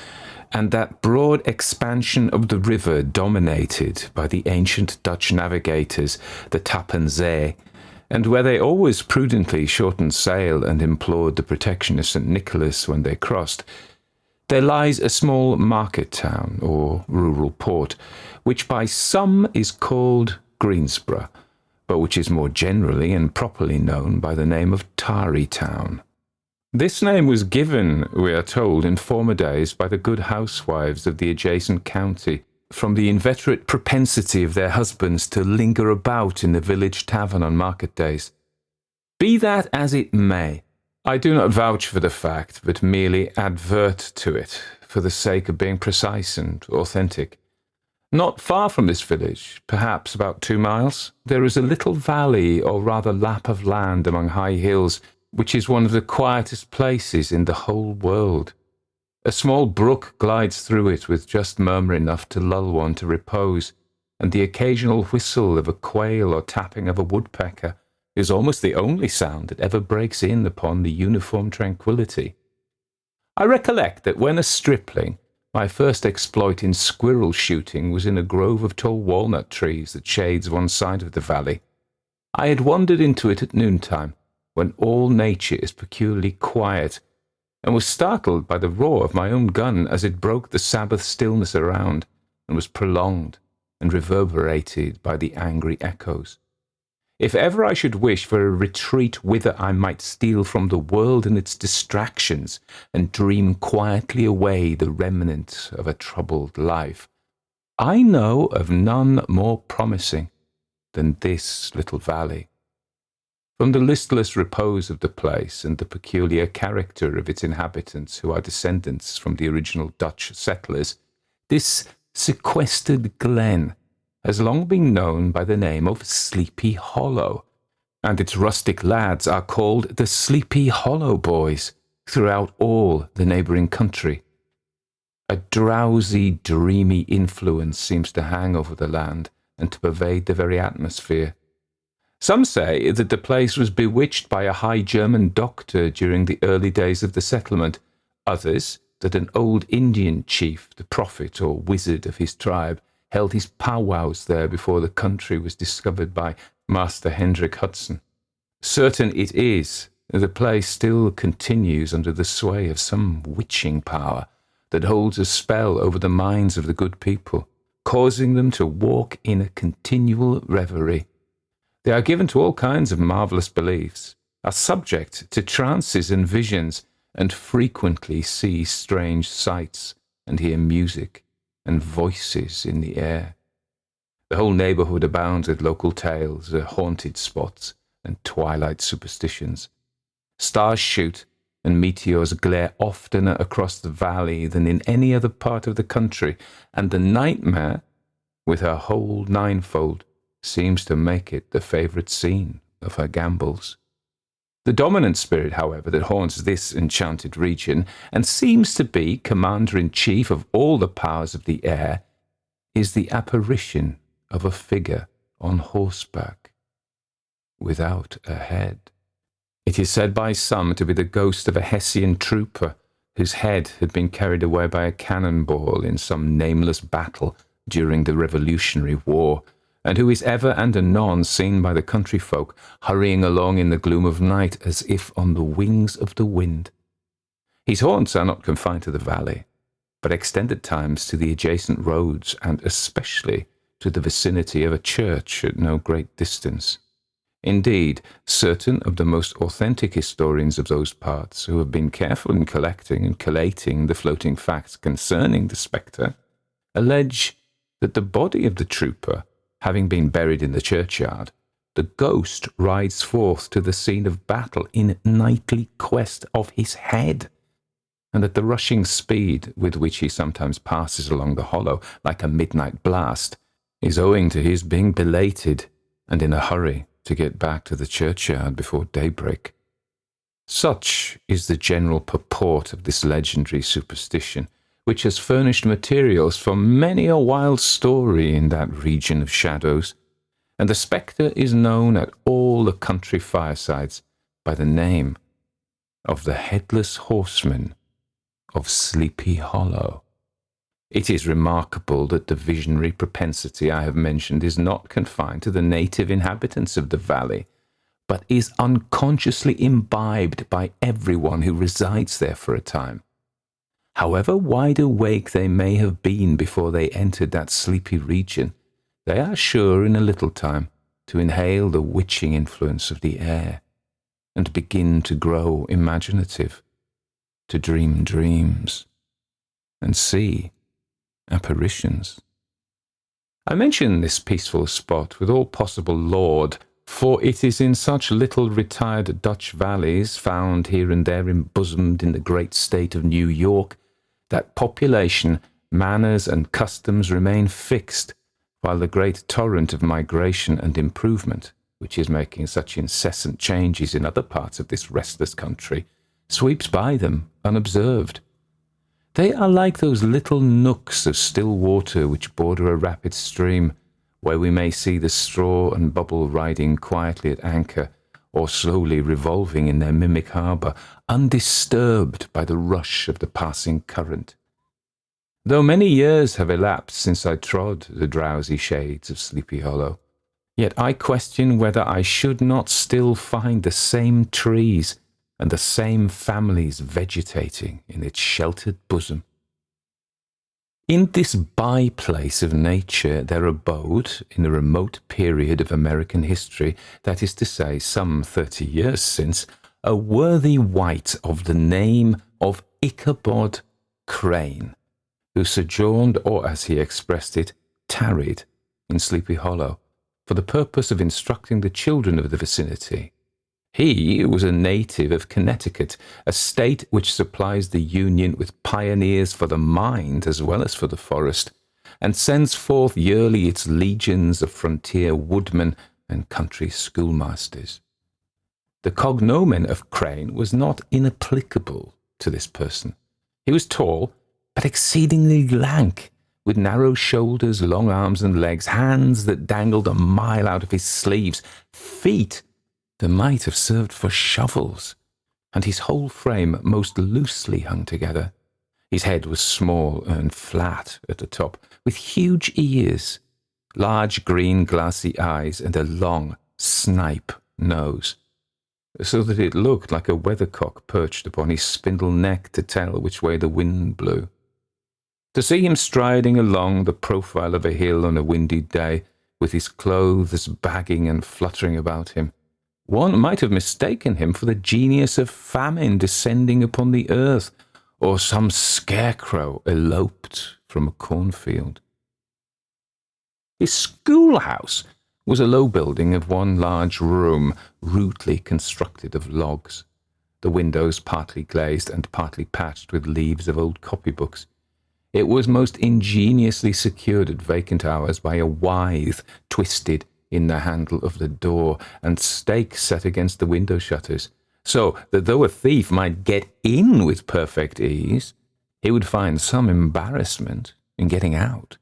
and that broad expansion of the river dominated by the ancient Dutch navigators, the Tappan Zee, and where they always prudently shortened sail and implored the protection of St. Nicholas when they crossed, there lies a small market town, or rural port, which by some is called Greensborough, but which is more generally and properly known by the name of Tarry Town. This name was given, we are told, in former days by the good housewives of the adjacent county, from the inveterate propensity of their husbands to linger about in the village tavern on market days. Be that as it may, I do not vouch for the fact, but merely advert to it, for the sake of being precise and authentic. Not far from this village, perhaps about 2 miles, there is a little valley, or rather lap of land among high hills, which is one of the quietest places in the whole world. A small brook glides through it with just murmur enough to lull one to repose, and the occasional whistle of a quail or tapping of a woodpecker is almost the only sound that ever breaks in upon the uniform tranquillity. I recollect that when a stripling, my first exploit in squirrel shooting was in a grove of tall walnut trees that shades one side of the valley. I had wandered into it at noontime, when all nature is peculiarly quiet, and was startled by the roar of my own gun as it broke the Sabbath stillness around, and was prolonged and reverberated by the angry echoes. If ever I should wish for a retreat whither I might steal from the world and its distractions, and dream quietly away the remnant of a troubled life, I know of none more promising than this little valley. From the listless repose of the place and the peculiar character of its inhabitants, who are descendants from the original Dutch settlers, this sequestered glen has long been known by the name of Sleepy Hollow, and its rustic lads are called the Sleepy Hollow Boys throughout all the neighbouring country. A drowsy, dreamy influence seems to hang over the land and to pervade the very atmosphere. Some say that the place was bewitched by a high German doctor during the early days of the settlement. Others, that an old Indian chief, the prophet or wizard of his tribe, held his powwows there before the country was discovered by Master Hendrik Hudson. Certain it is, the place still continues under the sway of some witching power that holds a spell over the minds of the good people, causing them to walk in a continual reverie. They are given to all kinds of marvellous beliefs, are subject to trances and visions, and frequently see strange sights and hear music and voices in the air. The whole neighbourhood abounds with local tales, haunted spots, and twilight superstitions. Stars shoot, and meteors glare oftener across the valley than in any other part of the country, and the nightmare, with her whole ninefold, seems to make it the favourite scene of her gambols. The dominant spirit, however, that haunts this enchanted region, and seems to be commander-in-chief of all the powers of the air, is the apparition of a figure on horseback, without a head. It is said by some to be the ghost of a Hessian trooper, whose head had been carried away by a cannonball in some nameless battle during the Revolutionary War, and who is ever and anon seen by the country folk, hurrying along in the gloom of night as if on the wings of the wind. His haunts are not confined to the valley, but extend at times to the adjacent roads, and especially to the vicinity of a church at no great distance. Indeed, certain of the most authentic historians of those parts, who have been careful in collecting and collating the floating facts concerning the spectre, allege that the body of the trooper, having been buried in the churchyard, the ghost rides forth to the scene of battle in nightly quest of his head, and that the rushing speed with which he sometimes passes along the hollow like a midnight blast is owing to his being belated and in a hurry to get back to the churchyard before daybreak. Such is the general purport of this legendary superstition, which has furnished materials for many a wild story in that region of shadows, and the spectre is known at all the country firesides by the name of the Headless Horseman of Sleepy Hollow. It is remarkable that the visionary propensity I have mentioned is not confined to the native inhabitants of the valley, but is unconsciously imbibed by everyone who resides there for a time. However wide awake they may have been before they entered that sleepy region, they are sure in a little time to inhale the witching influence of the air, and begin to grow imaginative, to dream dreams, and see apparitions. I mention this peaceful spot with all possible laud, for it is in such little retired Dutch valleys, found here and there embosomed in the great state of New York, that population, manners, and customs remain fixed, while the great torrent of migration and improvement, which is making such incessant changes in other parts of this restless country, sweeps by them unobserved. They are like those little nooks of still water which border a rapid stream, where we may see the straw and bubble riding quietly at anchor, or slowly revolving in their mimic harbour, undisturbed by the rush of the passing current. Though many years have elapsed since I trod the drowsy shades of Sleepy Hollow, yet I question whether I should not still find the same trees and the same families vegetating in its sheltered bosom. In this by-place of nature there abode, in a remote period of American history, that is to say, some 30 years since, a worthy wight of the name of Ichabod Crane, who sojourned, or as he expressed it, tarried, in Sleepy Hollow, for the purpose of instructing the children of the vicinity. He was a native of Connecticut, a state which supplies the Union with pioneers for the mind as well as for the forest, and sends forth yearly its legions of frontier woodmen and country schoolmasters. The cognomen of Crane was not inapplicable to this person. He was tall, but exceedingly lank, with narrow shoulders, long arms and legs, hands that dangled a mile out of his sleeves, feet that might have served for shovels, and his whole frame most loosely hung together. His head was small and flat at the top, with huge ears, large green glassy eyes, and a long snipe nose, so that it looked like a weathercock perched upon his spindle neck to tell which way the wind blew. To see him striding along the profile of a hill on a windy day, with his clothes bagging and fluttering about him, one might have mistaken him for the genius of famine descending upon the earth, or some scarecrow eloped from a cornfield. His schoolhouse was a low building of one large room, rudely constructed of logs, the windows partly glazed and partly patched with leaves of old copybooks. It was most ingeniously secured at vacant hours by a withe twisted in the handle of the door, and stakes set against the window shutters, so that though a thief might get in with perfect ease, he would find some embarrassment in getting out.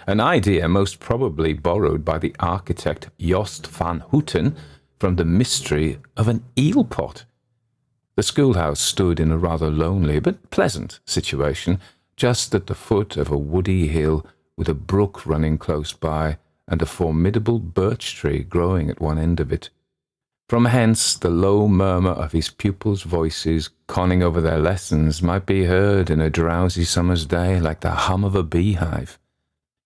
An idea most probably borrowed by the architect Jost van Houten from the mystery of an eel pot. The schoolhouse stood in a rather lonely but pleasant situation, just at the foot of a woody hill, with a brook running close by, and a formidable birch tree growing at one end of it. From hence the low murmur of his pupils' voices, conning over their lessons, might be heard in a drowsy summer's day like the hum of a beehive.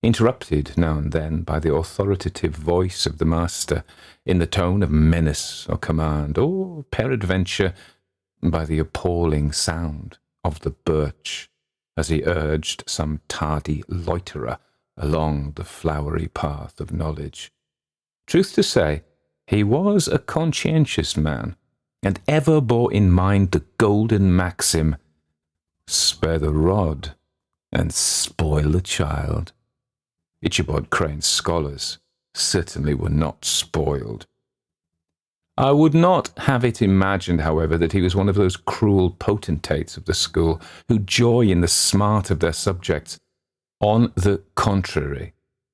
interrupted now and then by the authoritative voice of the master in the tone of menace or command, or peradventure by the appalling sound of the birch as he urged some tardy loiterer along the flowery path of knowledge. Truth to say, he was a conscientious man, and ever bore in mind the golden maxim, spare the rod and spoil the child. Ichabod Crane's scholars certainly were not spoiled. I would not have it imagined, however, that he was one of those cruel potentates of the school who joy in the smart of their subjects. On the contrary,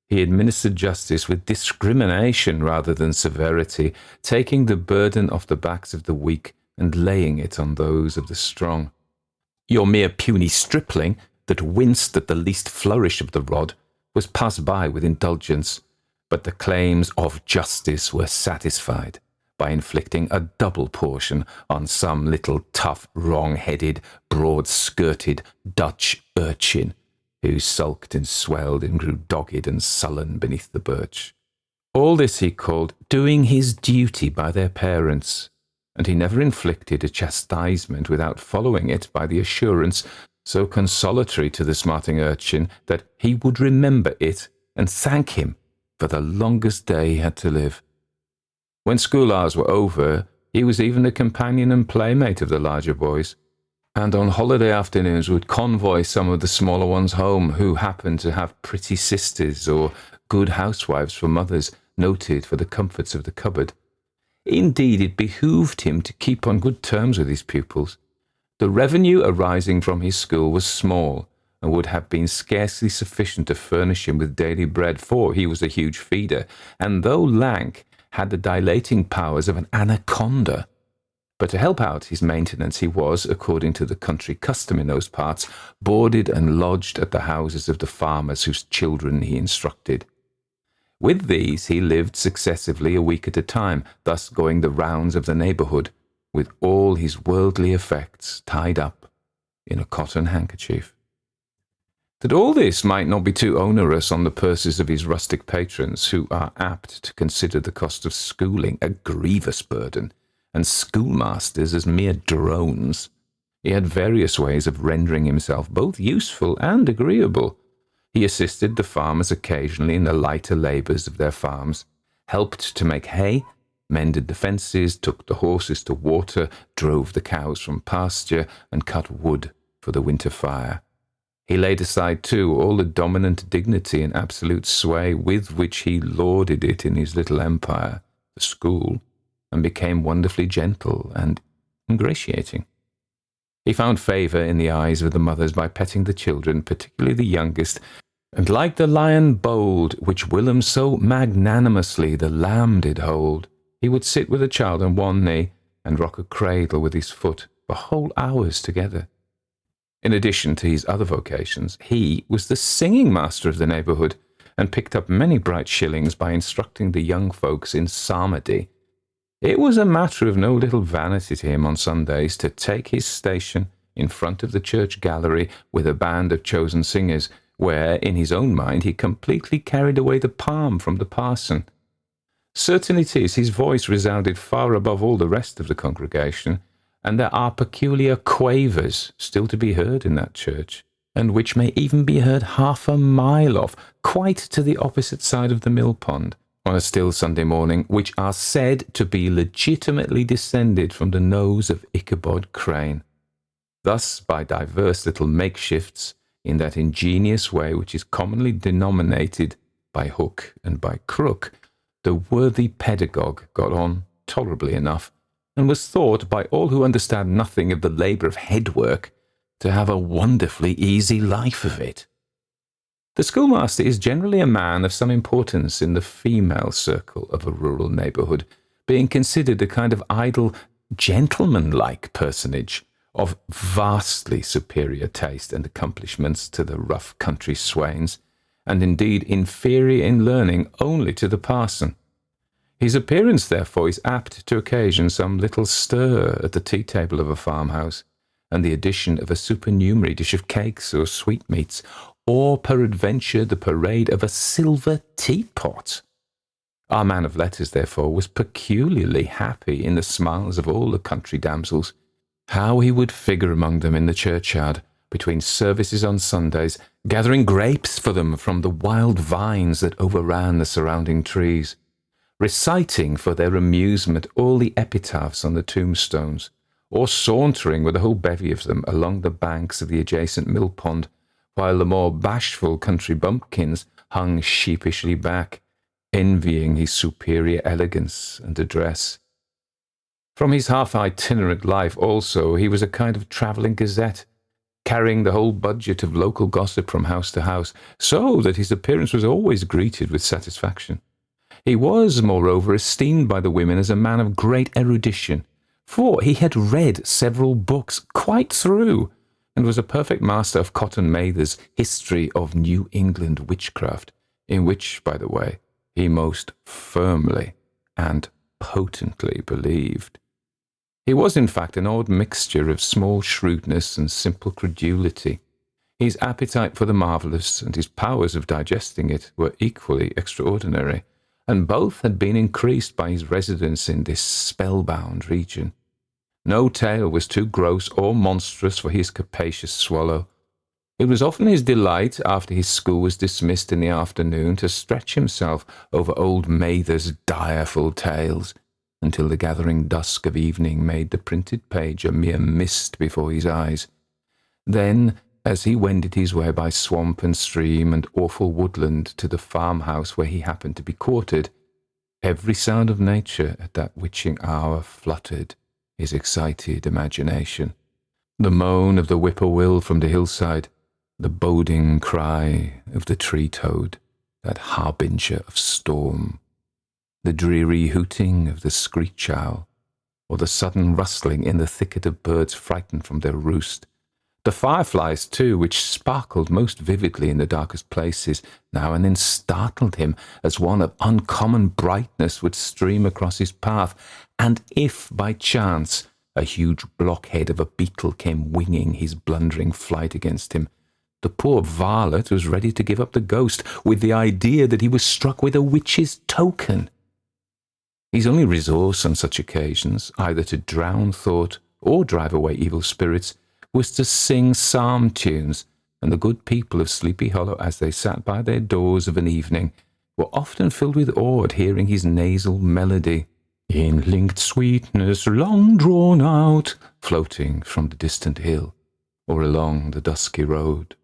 he administered justice with discrimination rather than severity, taking the burden off the backs of the weak and laying it on those of the strong. Your mere puny stripling, that winced at the least flourish of the rod, was passed by with indulgence, but the claims of justice were satisfied by inflicting a double portion on some little tough, wrong-headed, broad-skirted Dutch urchin, who sulked and swelled and grew dogged and sullen beneath the birch. All this he called doing his duty by their parents, and he never inflicted a chastisement without following it by the assurance, so consolatory to the smarting urchin, that he would remember it and thank him for the longest day he had to live. When school hours were over, he was even the companion and playmate of the larger boys, and on holiday afternoons would convoy some of the smaller ones home who happened to have pretty sisters or good housewives for mothers, noted for the comforts of the cupboard. Indeed, it behooved him to keep on good terms with his pupils. The revenue arising from his school was small, and would have been scarcely sufficient to furnish him with daily bread, for he was a huge feeder, and though lank, had the dilating powers of an anaconda. But to help out his maintenance, he was, according to the country custom in those parts, boarded and lodged at the houses of the farmers whose children he instructed. With these he lived successively a week at a time, thus going the rounds of the neighbourhood, with all his worldly effects tied up in a cotton handkerchief. That all this might not be too onerous on the purses of his rustic patrons, who are apt to consider the cost of schooling a grievous burden, and schoolmasters as mere drones, he had various ways of rendering himself both useful and agreeable. He assisted the farmers occasionally in the lighter labours of their farms, helped to make hay, mended the fences, took the horses to water, drove the cows from pasture, and cut wood for the winter fire. He laid aside, too, all the dominant dignity and absolute sway with which he lauded it in his little empire, the school, and became wonderfully gentle and ingratiating. He found favour in the eyes of the mothers by petting the children, particularly the youngest, and like the lion bold, which whilom so magnanimously the lamb did hold, he would sit with a child on one knee and rock a cradle with his foot for whole hours together. In addition to his other vocations, he was the singing master of the neighbourhood, and picked up many bright shillings by instructing the young folks in psalmody. It was a matter of no little vanity to him on Sundays to take his station in front of the church gallery with a band of chosen singers, where, in his own mind, he completely carried away the palm from the parson. Certain it is, his voice resounded far above all the rest of the congregation, and there are peculiar quavers still to be heard in that church, and which may even be heard half a mile off, quite to the opposite side of the mill pond, on a still Sunday morning, which are said to be legitimately descended from the nose of Ichabod Crane. Thus, by divers little makeshifts, in that ingenious way which is commonly denominated by hook and by crook, the worthy pedagogue got on tolerably enough, and was thought by all who understand nothing of the labour of head-work to have a wonderfully easy life of it. The schoolmaster is generally a man of some importance in the female circle of a rural neighbourhood, being considered a kind of idle, gentleman-like personage of vastly superior taste and accomplishments to the rough country swains, and indeed inferior in learning only to the parson. His appearance, therefore, is apt to occasion some little stir at the tea-table of a farmhouse, and the addition of a supernumerary dish of cakes or sweetmeats, or peradventure the parade of a silver teapot. Our man of letters, therefore, was peculiarly happy in the smiles of all the country damsels. How he would figure among them in the churchyard, between services on Sundays, gathering grapes for them from the wild vines that overran the surrounding trees, reciting for their amusement all the epitaphs on the tombstones, or sauntering with a whole bevy of them along the banks of the adjacent mill pond, while the more bashful country bumpkins hung sheepishly back, envying his superior elegance and address. From his half-itinerant life, also, he was a kind of travelling gazette, carrying the whole budget of local gossip from house to house, so that his appearance was always greeted with satisfaction. He was, moreover, esteemed by the women as a man of great erudition, for he had read several books quite through, and was a perfect master of Cotton Mather's History of New England Witchcraft, in which, by the way, he most firmly and potently believed. He was, in fact, an odd mixture of small shrewdness and simple credulity. His appetite for the marvellous and his powers of digesting it were equally extraordinary, and both had been increased by his residence in this spellbound region. No tale was too gross or monstrous for his capacious swallow. It was often his delight, after his school was dismissed in the afternoon, to stretch himself over old Mather's direful tales, until the gathering dusk of evening made the printed page a mere mist before his eyes. Then, as he wended his way by swamp and stream and awful woodland to the farmhouse where he happened to be quartered, every sound of nature at that witching hour fluttered his excited imagination. The moan of the whippoorwill from the hillside, the boding cry of the tree-toad, that harbinger of storm, the dreary hooting of the screech owl, or the sudden rustling in the thicket of birds frightened from their roost. The fireflies, too, which sparkled most vividly in the darkest places, now and then startled him as one of uncommon brightness would stream across his path, and if, by chance, a huge blockhead of a beetle came winging his blundering flight against him, the poor varlet was ready to give up the ghost with the idea that he was struck with a witch's token. His only resource on such occasions, either to drown thought or drive away evil spirits, was to sing psalm tunes, and the good people of Sleepy Hollow, as they sat by their doors of an evening, were often filled with awe at hearing his nasal melody, in linked sweetness long drawn out, floating from the distant hill, or along the dusky road.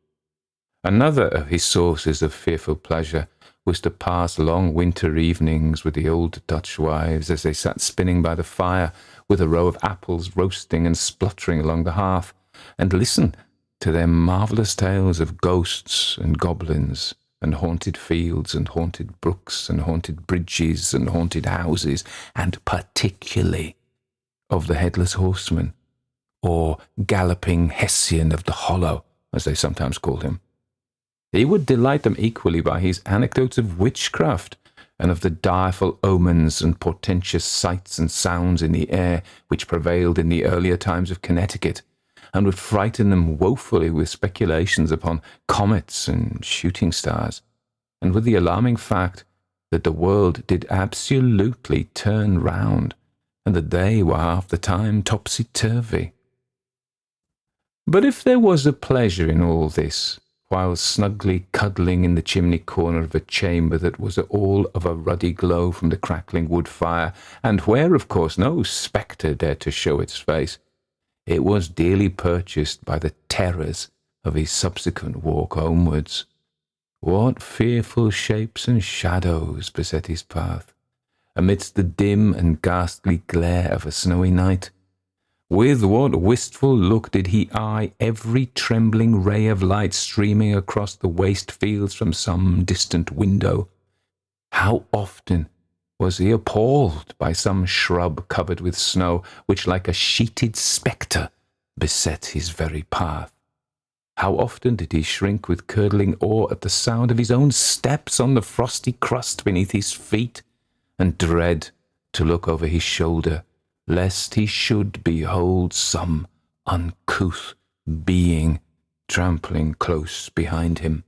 Another of his sources of fearful pleasure was to pass long winter evenings with the old Dutch wives as they sat spinning by the fire with a row of apples roasting and spluttering along the hearth, and listen to their marvellous tales of ghosts and goblins, and haunted fields and haunted brooks and haunted bridges and haunted houses, and particularly of the Headless Horseman, or Galloping Hessian of the Hollow, as they sometimes called him. He would delight them equally by his anecdotes of witchcraft, and of the direful omens and portentous sights and sounds in the air which prevailed in the earlier times of Connecticut, and would frighten them woefully with speculations upon comets and shooting stars, and with the alarming fact that the world did absolutely turn round, and that they were half the time topsy-turvy. But if there was a pleasure in all this, while snugly cuddling in the chimney corner of a chamber that was all of a ruddy glow from the crackling wood fire, and where, of course, no spectre dared to show its face, it was dearly purchased by the terrors of his subsequent walk homewards. What fearful shapes and shadows beset his path, amidst the dim and ghastly glare of a snowy night! With what wistful look did he eye every trembling ray of light streaming across the waste fields from some distant window! How often was he appalled by some shrub covered with snow, which like a sheeted spectre beset his very path! How often did he shrink with curdling awe at the sound of his own steps on the frosty crust beneath his feet, and dread to look over his shoulder, lest he should behold some uncouth being trampling close behind him.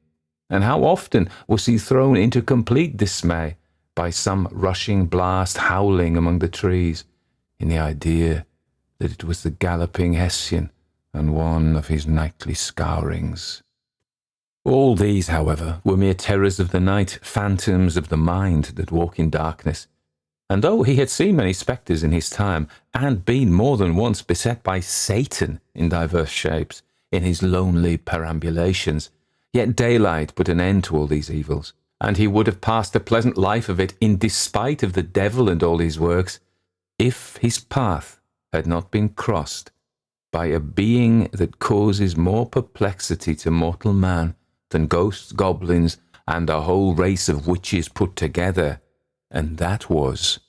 And how often was he thrown into complete dismay by some rushing blast howling among the trees, in the idea that it was the galloping Hessian and one of his nightly scourings. All these, however, were mere terrors of the night, phantoms of the mind that walk in darkness. And though he had seen many spectres in his time, and been more than once beset by Satan in diverse shapes, in his lonely perambulations, yet daylight put an end to all these evils, and he would have passed a pleasant life of it in despite of the devil and all his works, if his path had not been crossed by a being that causes more perplexity to mortal man than ghosts, goblins, and a whole race of witches put together, and that was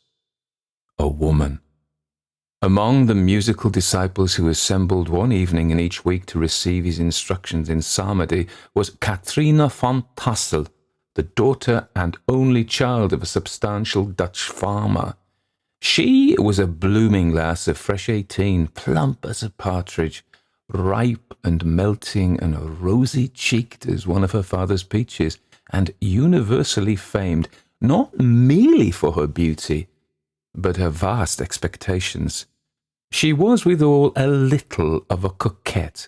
a woman. Among the musical disciples who assembled one evening in each week to receive his instructions in psalmody was Katrina von Tassel, the daughter and only child of a substantial Dutch farmer. She was a blooming lass of fresh 18, plump as a partridge, ripe and melting and rosy-cheeked as one of her father's peaches, and universally famed not merely for her beauty, but her vast expectations. She was withal a little of a coquette,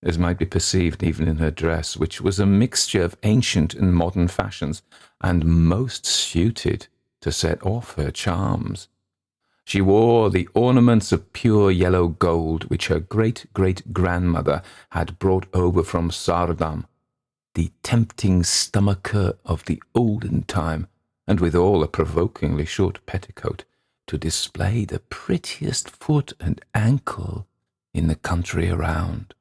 as might be perceived even in her dress, which was a mixture of ancient and modern fashions, and most suited to set off her charms. She wore the ornaments of pure yellow gold which her great-great-grandmother had brought over from Saardam, the tempting stomacher of the olden time, and withal a provokingly short petticoat to display the prettiest foot and ankle in the country around.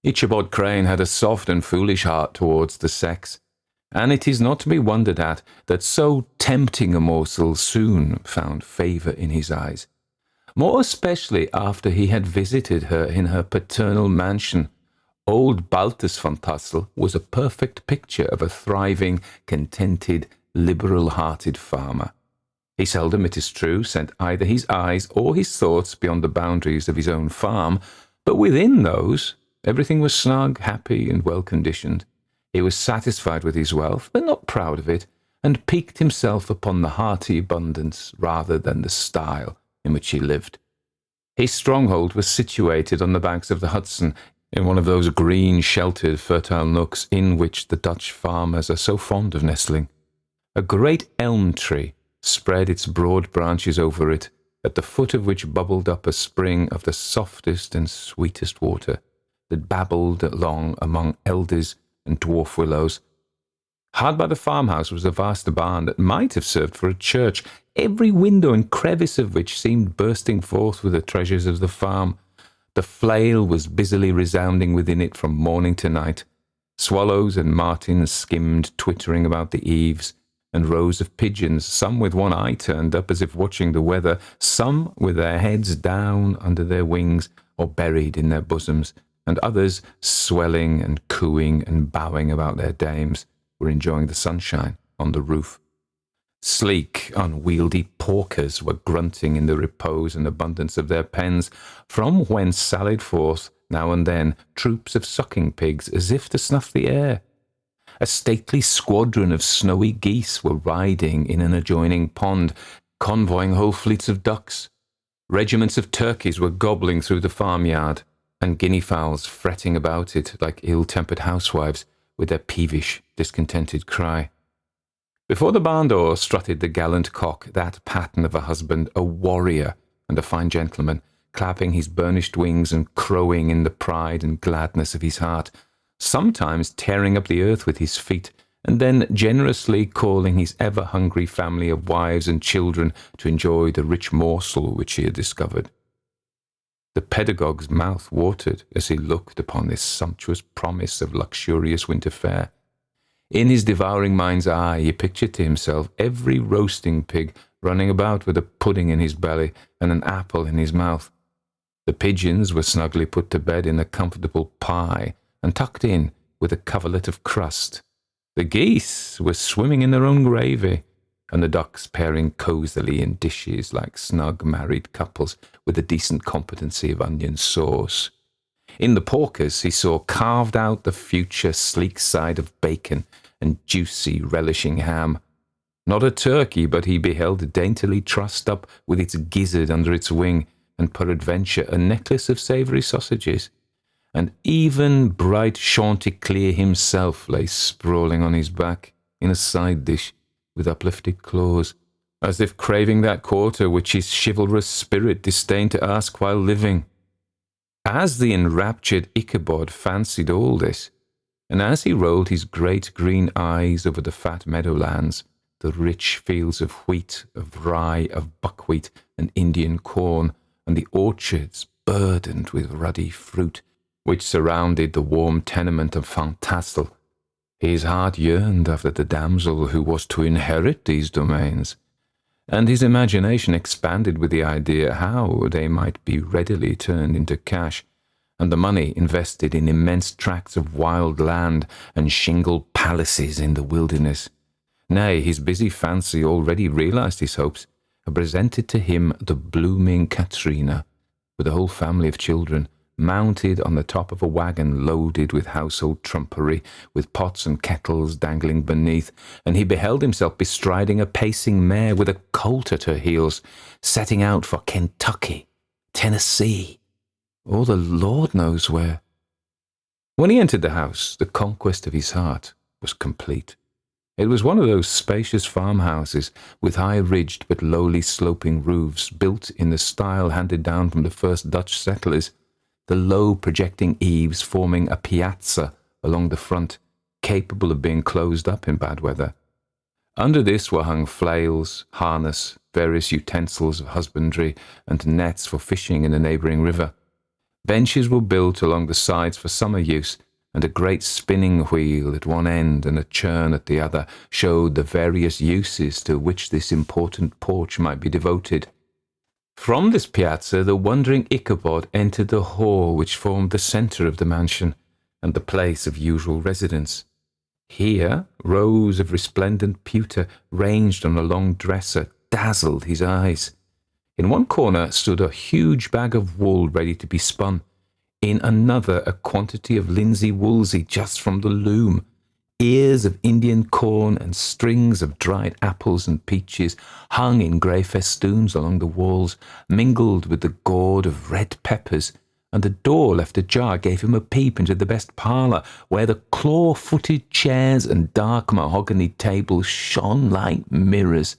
Ichabod Crane had a soft and foolish heart towards the sex, and it is not to be wondered at that so tempting a morsel soon found favour in his eyes, more especially after he had visited her in her paternal mansion. Old Baltus von Tassel was a perfect picture of a thriving, contented, liberal-hearted farmer. He seldom, it is true, sent either his eyes or his thoughts beyond the boundaries of his own farm, but within those everything was snug, happy, and well-conditioned. He was satisfied with his wealth, but not proud of it, and piqued himself upon the hearty abundance rather than the style in which he lived. His stronghold was situated on the banks of the Hudson, in one of those green, sheltered, fertile nooks in which the Dutch farmers are so fond of nestling. A great elm tree spread its broad branches over it, at the foot of which bubbled up a spring of the softest and sweetest water, that babbled along among elders and dwarf willows. Hard by the farmhouse was a vast barn that might have served for a church, every window and crevice of which seemed bursting forth with the treasures of the farm. The flail was busily resounding within it from morning to night. Swallows and martins skimmed, twittering about the eaves, and rows of pigeons, some with one eye turned up as if watching the weather, some with their heads down under their wings or buried in their bosoms, and others, swelling and cooing and bowing about their dames, were enjoying the sunshine on the roof. Sleek, unwieldy porkers were grunting in the repose and abundance of their pens, from whence sallied forth, now and then, troops of sucking pigs, as if to snuff the air. A stately squadron of snowy geese were riding in an adjoining pond, convoying whole fleets of ducks. Regiments of turkeys were gobbling through the farmyard, and guinea fowls fretting about it like ill-tempered housewives with their peevish, discontented cry. Before the barn door strutted the gallant cock, that pattern of a husband, a warrior and a fine gentleman, clapping his burnished wings and crowing in the pride and gladness of his heart, sometimes tearing up the earth with his feet, and then generously calling his ever-hungry family of wives and children to enjoy the rich morsel which he had discovered. The pedagogue's mouth watered as he looked upon this sumptuous promise of luxurious winter fare. In his devouring mind's eye he pictured to himself every roasting pig running about with a pudding in his belly and an apple in his mouth. The pigeons were snugly put to bed in a comfortable pie and tucked in with a coverlet of crust. The geese were swimming in their own gravy, and the ducks pairing cosily in dishes like snug married couples with a decent competency of onion sauce. In the porkers he saw carved out the future sleek side of bacon and juicy relishing ham. Not a turkey, but he beheld daintily trussed up with its gizzard under its wing, and peradventure a necklace of savoury sausages. And even bright Chanticleer himself lay sprawling on his back in a side dish with uplifted claws, as if craving that quarter which his chivalrous spirit disdained to ask while living. As the enraptured Ichabod fancied all this, and as he rolled his great green eyes over the fat meadowlands, the rich fields of wheat, of rye, of buckwheat, and Indian corn, and the orchards burdened with ruddy fruit, which surrounded the warm tenement of Fantastle, his heart yearned after the damsel who was to inherit these domains, and his imagination expanded with the idea how they might be readily turned into cash, and the money invested in immense tracts of wild land and shingled palaces in the wilderness. Nay, his busy fancy already realized his hopes, and presented to him the blooming Katrina, with a whole family of children, mounted on the top of a wagon loaded with household trumpery, with pots and kettles dangling beneath, and he beheld himself bestriding a pacing mare with a colt at her heels, setting out for Kentucky, Tennessee, or the Lord knows where. When he entered the house, the conquest of his heart was complete. It was one of those spacious farmhouses with high-ridged but lowly sloping roofs, built in the style handed down from the first Dutch settlers, the low projecting eaves forming a piazza along the front, capable of being closed up in bad weather. Under this were hung flails, harness, various utensils of husbandry, and nets for fishing in the neighbouring river. Benches were built along the sides for summer use, and a great spinning wheel at one end and a churn at the other showed the various uses to which this important porch might be devoted. From this piazza the wondering Ichabod entered the hall which formed the centre of the mansion, and the place of usual residence. Here rows of resplendent pewter, ranged on a long dresser, dazzled his eyes. In one corner stood a huge bag of wool ready to be spun. In another a quantity of linsey-woolsey just from the loom. Ears of Indian corn and strings of dried apples and peaches hung in grey festoons along the walls, mingled with the gourd of red peppers, and the door left ajar gave him a peep into the best parlour, where the claw-footed chairs and dark mahogany tables shone like mirrors.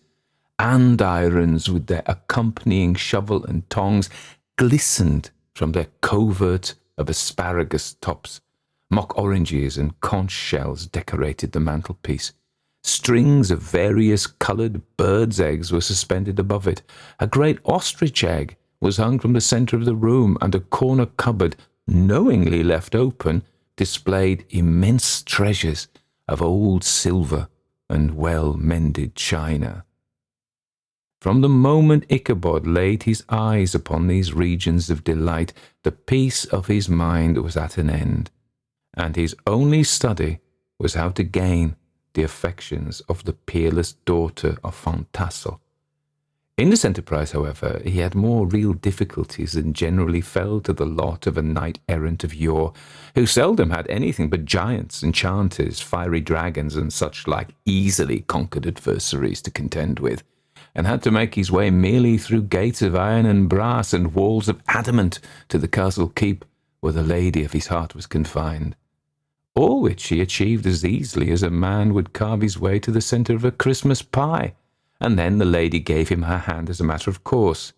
Andirons with their accompanying shovel and tongs glistened from their covert of asparagus tops. Mock oranges and conch shells decorated the mantelpiece. Strings of various coloured birds' eggs were suspended above it. A great ostrich egg was hung from the centre of the room, and a corner cupboard, knowingly left open, displayed immense treasures of old silver and well-mended china. From the moment Ichabod laid his eyes upon these regions of delight, the peace of his mind was at an end, and his only study was how to gain the affections of the peerless daughter of Fantastle. In this enterprise, however, he had more real difficulties than generally fell to the lot of a knight-errant of yore, who seldom had anything but giants, enchanters, fiery dragons, and such like easily conquered adversaries to contend with, and had to make his way merely through gates of iron and brass and walls of adamant to the castle keep, where the lady of his heart was confined. All which he achieved as easily as a man would carve his way to the centre of a Christmas pie, and then the lady gave him her hand as a matter of course.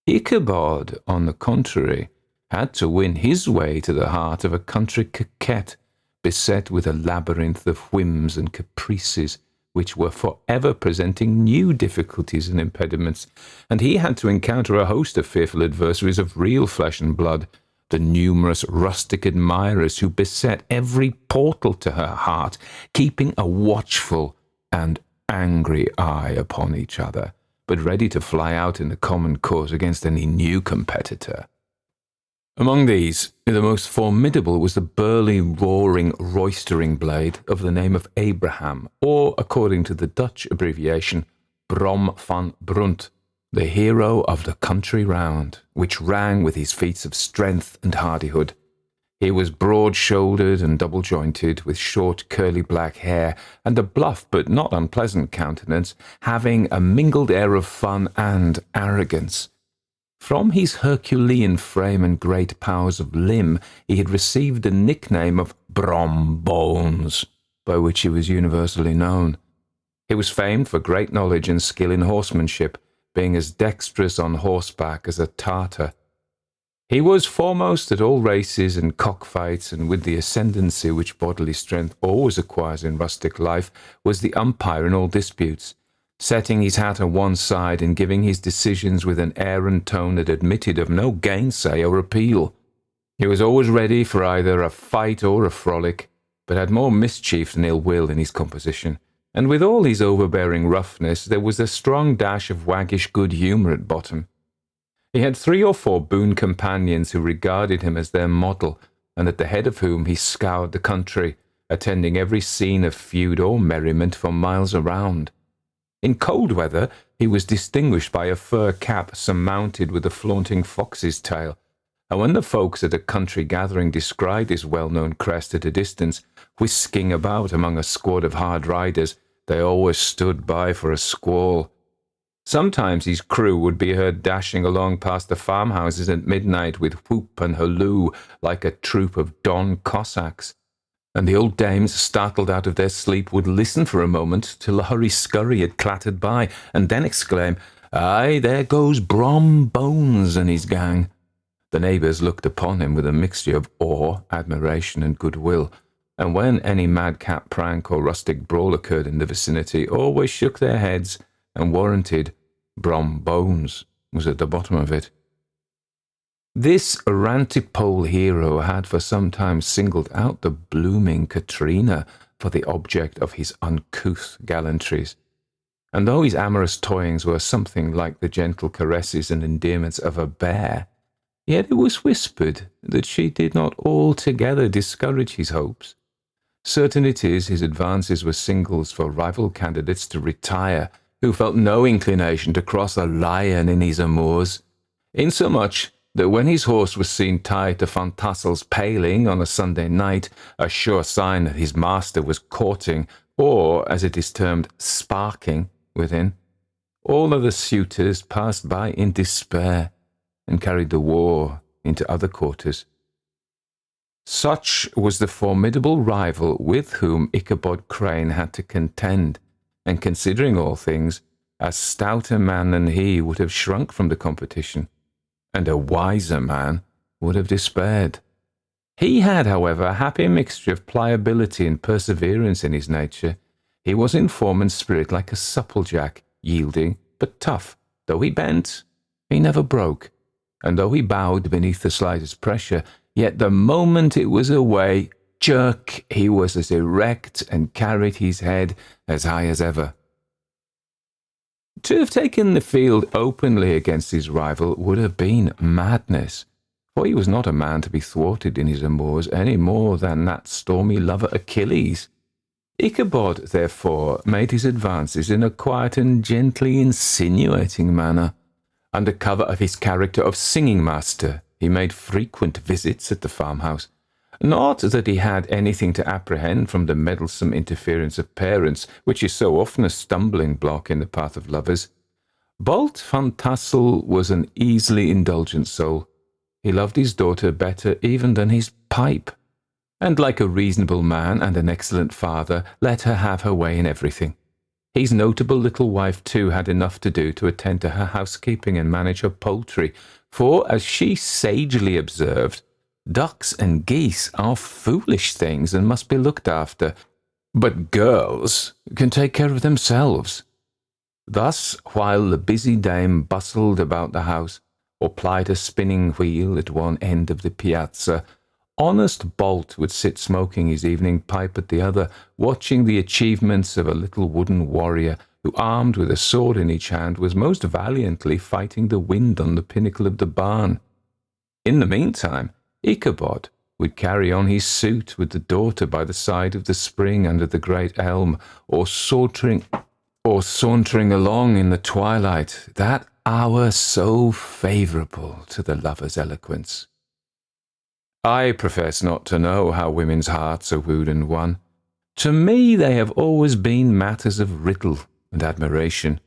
Ichabod, on the contrary, had to win his way to the heart of a country coquette, beset with a labyrinth of whims and caprices, which were forever presenting new difficulties and impediments, and he had to encounter a host of fearful adversaries of real flesh and blood, the numerous rustic admirers who beset every portal to her heart, keeping a watchful and angry eye upon each other, but ready to fly out in the common cause against any new competitor. Among these, the most formidable was the burly, roaring, roistering blade of the name of Abraham, or, according to the Dutch abbreviation, Brom van Brunt, the hero of the country round, which rang with his feats of strength and hardihood. He was broad-shouldered and double-jointed, with short curly black hair, and a bluff but not unpleasant countenance, having a mingled air of fun and arrogance. From his Herculean frame and great powers of limb, he had received the nickname of Brombones, by which he was universally known. He was famed for great knowledge and skill in horsemanship, being as dexterous on horseback as a Tartar. He was foremost at all races and cockfights, and with the ascendancy which bodily strength always acquires in rustic life, was the umpire in all disputes, setting his hat on one side and giving his decisions with an air and tone that admitted of no gainsay or appeal. He was always ready for either a fight or a frolic, but had more mischief than ill will in his composition, and with all his overbearing roughness there was a strong dash of waggish good humour at bottom. He had 3 or 4 boon companions who regarded him as their model, and at the head of whom he scoured the country, attending every scene of feud or merriment for miles around. In cold weather he was distinguished by a fur cap surmounted with a flaunting fox's tail, and when the folks at a country gathering descried this well-known crest at a distance, whisking about among a squad of hard riders, they always stood by for a squall. Sometimes his crew would be heard dashing along past the farmhouses at midnight with whoop and halloo like a troop of Don Cossacks, and the old dames, startled out of their sleep, would listen for a moment till the hurry-scurry had clattered by, and then exclaim, "Aye, there goes Brom Bones and his gang." The neighbours looked upon him with a mixture of awe, admiration, and goodwill, and when any madcap prank or rustic brawl occurred in the vicinity, always shook their heads and warranted Brom Bones was at the bottom of it. This rantipole hero had for some time singled out the blooming Katrina for the object of his uncouth gallantries, and though his amorous toyings were something like the gentle caresses and endearments of a bear, yet it was whispered that she did not altogether discourage his hopes. Certain it is his advances were signals for rival candidates to retire, who felt no inclination to cross a lion in his amours, insomuch that when his horse was seen tied to Fantassel's paling on a Sunday night, a sure sign that his master was courting, or, as it is termed, sparking, within, all other suitors passed by in despair, and carried the war into other quarters. Such was the formidable rival with whom Ichabod Crane had to contend, and considering all things, a stouter man than he would have shrunk from the competition, and a wiser man would have despaired. He had, however, a happy mixture of pliability and perseverance in his nature. He was in form and spirit like a supplejack, yielding but tough. Though he bent, he never broke, and though he bowed beneath the slightest pressure, yet the moment it was away, jerk, he was as erect and carried his head as high as ever. To have taken the field openly against his rival would have been madness, for he was not a man to be thwarted in his amours any more than that stormy lover Achilles. Ichabod, therefore, made his advances in a quiet and gently insinuating manner. Under cover of his character of singing-master, he made frequent visits at the farmhouse. Not that he had anything to apprehend from the meddlesome interference of parents, which is so often a stumbling block in the path of lovers. Bolt Van Tassel was an easily indulgent soul. He loved his daughter better even than his pipe, and like a reasonable man and an excellent father, let her have her way in everything. His notable little wife, too, had enough to do to attend to her housekeeping and manage her poultry, for, as she sagely observed, ducks and geese are foolish things and must be looked after, but girls can take care of themselves. Thus, while the busy dame bustled about the house, or plied a spinning wheel at one end of the piazza, honest Bolt would sit smoking his evening pipe at the other, watching the achievements of a little wooden warrior who, armed with a sword in each hand, was most valiantly fighting the wind on the pinnacle of the barn. In the meantime, Ichabod would carry on his suit with the daughter by the side of the spring under the great elm, or sauntering along in the twilight, that hour so favourable to the lover's eloquence. I profess not to know how women's hearts are wooed and won. To me they have always been matters of riddle and admiration.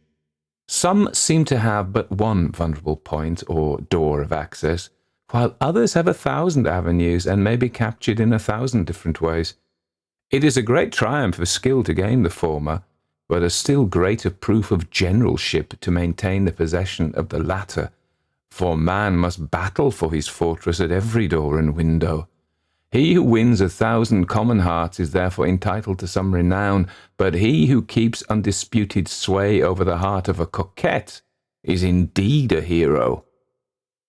Some seem to have but one vulnerable point or door of access, while others have 1,000 avenues and may be captured in 1,000 different ways. It is a great triumph of skill to gain the former, but a still greater proof of generalship to maintain the possession of the latter, for man must battle for his fortress at every door and window. He who wins 1,000 common hearts is therefore entitled to some renown, but he who keeps undisputed sway over the heart of a coquette is indeed a hero.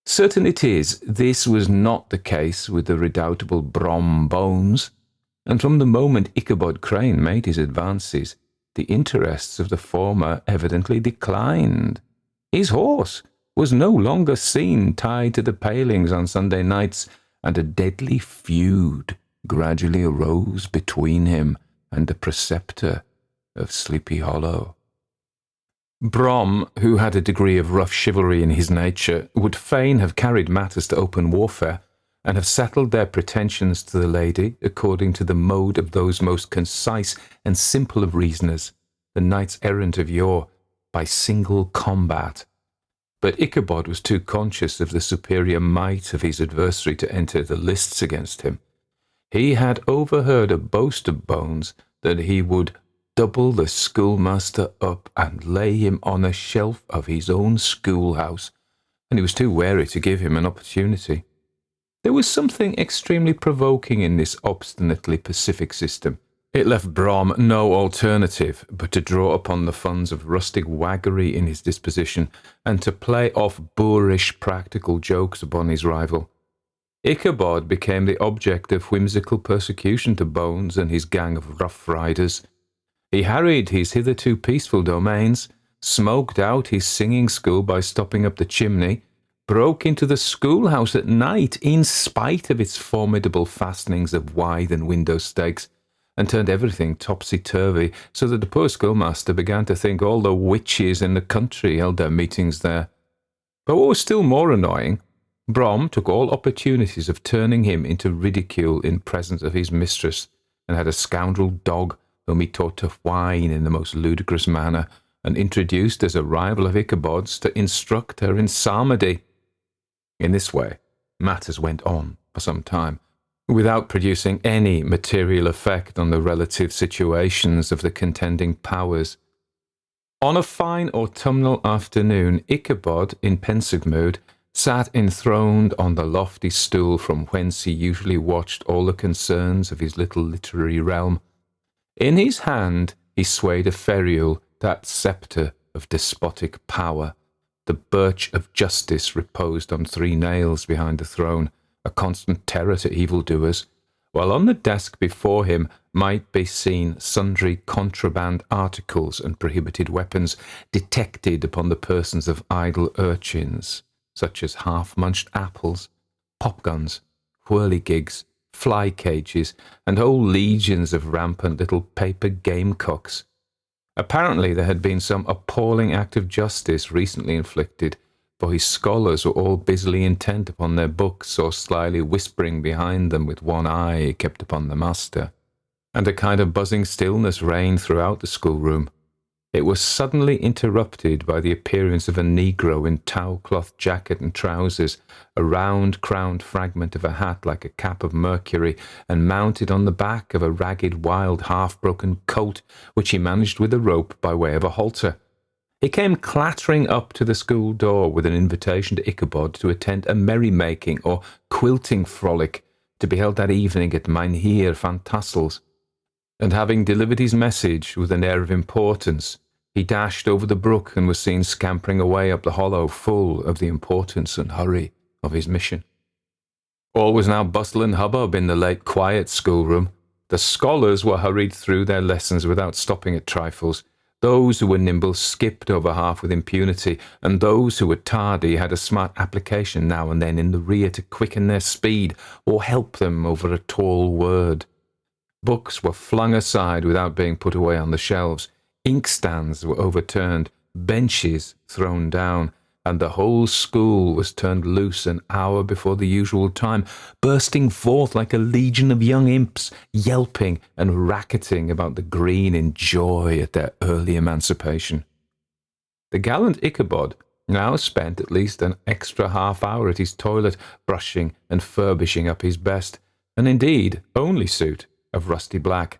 Certain it is, this was not the case with the redoubtable Brom Bones, and from the moment Ichabod Crane made his advances, the interests of the former evidently declined. His horse was no longer seen tied to the palings on Sunday nights, and a deadly feud gradually arose between him and the preceptor of Sleepy Hollow. Brom, who had a degree of rough chivalry in his nature, would fain have carried matters to open warfare, and have settled their pretensions to the lady according to the mode of those most concise and simple of reasoners, the knights-errant of yore, by single combat. But Ichabod was too conscious of the superior might of his adversary to enter the lists against him. He had overheard a boast of Bones that he would double the schoolmaster up and lay him on a shelf of his own schoolhouse, and he was too wary to give him an opportunity. There was something extremely provoking in this obstinately pacific system. It left Brom no alternative but to draw upon the funds of rustic waggery in his disposition, and to play off boorish practical jokes upon his rival. Ichabod became the object of whimsical persecution to Bones and his gang of rough riders. He harried his hitherto peaceful domains, smoked out his singing school by stopping up the chimney, broke into the schoolhouse at night in spite of its formidable fastenings of withe and window stakes, and turned everything topsy-turvy, so that the poor schoolmaster began to think all the witches in the country held their meetings there. But what was still more annoying, Brom took all opportunities of turning him into ridicule in presence of his mistress, and had a scoundrel dog whom he taught to whine in the most ludicrous manner, and introduced as a rival of Ichabod's to instruct her in psalmody. In this way, matters went on for some time, without producing any material effect on the relative situations of the contending powers. On a fine autumnal afternoon, Ichabod, in pensive mood, sat enthroned on the lofty stool from whence he usually watched all the concerns of his little literary realm. In his hand he swayed a ferule, that sceptre of despotic power. The birch of justice reposed on 3 nails behind the throne, a constant terror to evildoers, while on the desk before him might be seen sundry contraband articles and prohibited weapons detected upon the persons of idle urchins, such as half-munched apples, popguns, whirligigs, fly-cages, and whole legions of rampant little paper gamecocks. Apparently there had been some appalling act of justice recently inflicted, for his scholars were all busily intent upon their books, or slyly whispering behind them with one eye kept upon the master. And a kind of buzzing stillness reigned throughout the schoolroom. It was suddenly interrupted by the appearance of a negro in tow-cloth jacket and trousers, a round-crowned fragment of a hat like a cap of Mercury, and mounted on the back of a ragged, wild, half-broken coat, which he managed with a rope by way of a halter. He came clattering up to the school door with an invitation to Ichabod to attend a merrymaking or quilting frolic to be held that evening at Mynheer Van Tassel's. And having delivered his message with an air of importance, he dashed over the brook and was seen scampering away up the hollow, full of the importance and hurry of his mission. All was now bustle and hubbub in the late quiet schoolroom. The scholars were hurried through their lessons without stopping at trifles. Those who were nimble skipped over half with impunity, and those who were tardy had a smart application now and then in the rear to quicken their speed or help them over a tall word. Books were flung aside without being put away on the shelves. Inkstands were overturned, benches thrown down, and the whole school was turned loose an hour before the usual time, bursting forth like a legion of young imps, yelping and racketing about the green in joy at their early emancipation. The gallant Ichabod now spent at least an extra half-hour at his toilet, brushing and furbishing up his best, and indeed only suit, of rusty black,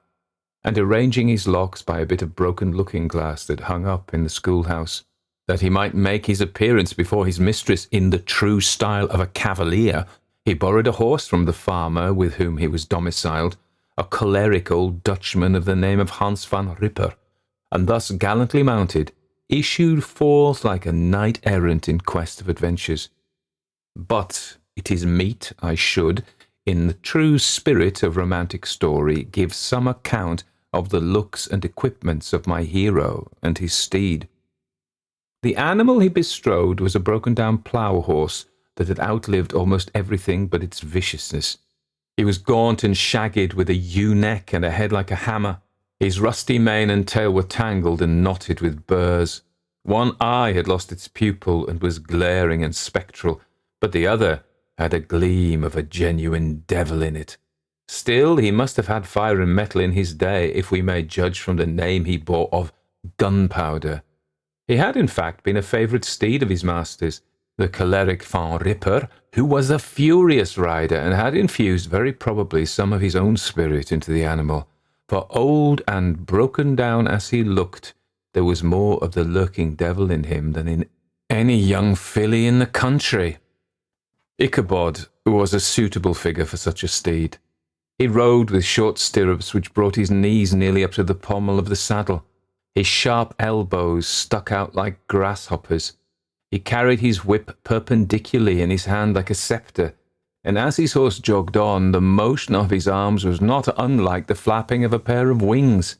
and arranging his locks by a bit of broken looking-glass that hung up in the schoolhouse, that he might make his appearance before his mistress in the true style of a cavalier. He borrowed a horse from the farmer with whom he was domiciled, a choleric old Dutchman of the name of Hans van Ripper, and thus gallantly mounted, issued forth like a knight-errant in quest of adventures. But it is meet I should, in the true spirit of romantic story, give some account of the looks and equipments of my hero and his steed. The animal he bestrode was a broken-down plough-horse that had outlived almost everything but its viciousness. He was gaunt and shagged, with a ewe-neck and a head like a hammer. His rusty mane and tail were tangled and knotted with burrs. One eye had lost its pupil and was glaring and spectral, but the other had a gleam of a genuine devil in it. Still, he must have had fire and metal in his day, if we may judge from the name he bore of Gunpowder. He had, in fact, been a favourite steed of his master's, the choleric Van Ripper, who was a furious rider and had infused very probably some of his own spirit into the animal. For old and broken down as he looked, there was more of the lurking devil in him than in any young filly in the country. Ichabod was a suitable figure for such a steed. He rode with short stirrups which brought his knees nearly up to the pommel of the saddle. His sharp elbows stuck out like grasshoppers. He carried his whip perpendicularly in his hand like a sceptre, and as his horse jogged on, the motion of his arms was not unlike the flapping of a pair of wings.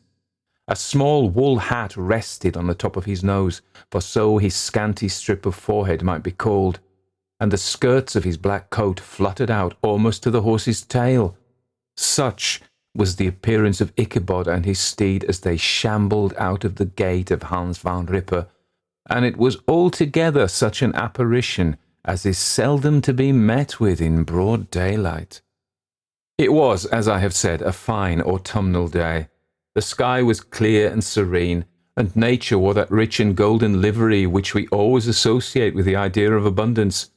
A small wool hat rested on the top of his nose, for so his scanty strip of forehead might be called, and the skirts of his black coat fluttered out almost to the horse's tail. Such was the appearance of Ichabod and his steed as they shambled out of the gate of Hans van Ripper, and it was altogether such an apparition as is seldom to be met with in broad daylight. It was, as I have said, a fine autumnal day. The sky was clear and serene, and nature wore that rich and golden livery which we always associate with the idea of abundance.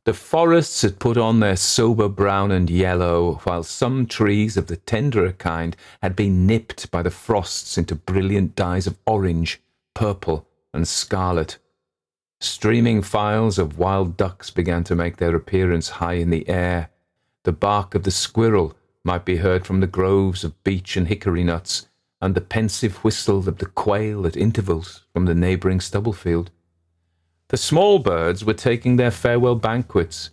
The forests had put on their sober brown and yellow, while some trees of the tenderer kind had been nipped by the frosts into brilliant dyes of orange, purple, and scarlet. Streaming files of wild ducks began to make their appearance high in the air. The bark of the squirrel might be heard from the groves of beech and hickory nuts, and the pensive whistle of the quail at intervals from the neighbouring stubble-field. The small birds were taking their farewell banquets.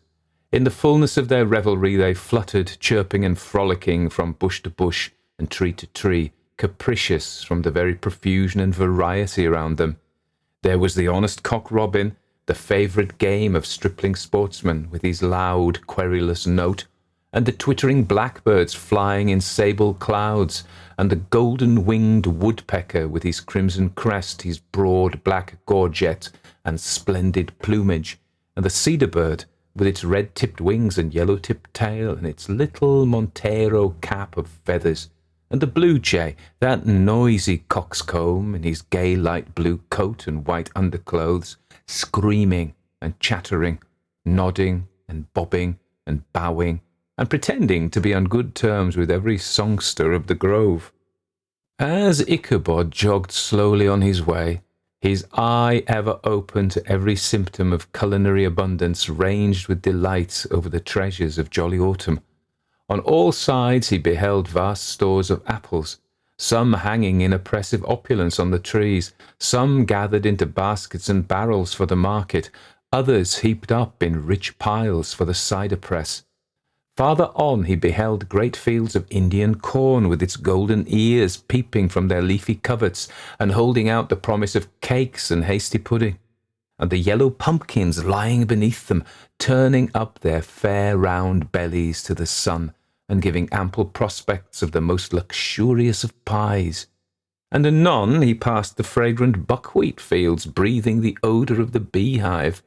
In the fullness of their revelry they fluttered, chirping and frolicking from bush to bush and tree to tree, capricious from the very profusion and variety around them. There was the honest cock-robin, the favourite game of stripling sportsmen, with his loud, querulous note, and the twittering blackbirds flying in sable clouds, and the golden-winged woodpecker with his crimson crest, his broad black gorget, and splendid plumage, and the cedar bird with its red-tipped wings and yellow-tipped tail, and its little Montero cap of feathers, and the blue jay, that noisy coxcomb in his gay light blue coat and white underclothes, screaming and chattering, nodding and bobbing and bowing, and pretending to be on good terms with every songster of the grove. As Ichabod jogged slowly on his way, his eye ever open to every symptom of culinary abundance, ranged with delight over the treasures of jolly autumn. On all sides he beheld vast stores of apples, some hanging in oppressive opulence on the trees, some gathered into baskets and barrels for the market, others heaped up in rich piles for the cider press. Farther on he beheld great fields of Indian corn with its golden ears peeping from their leafy coverts and holding out the promise of cakes and hasty pudding, and the yellow pumpkins lying beneath them, turning up their fair round bellies to the sun, and giving ample prospects of the most luxurious of pies. And anon he passed the fragrant buckwheat fields, breathing the odour of the beehive,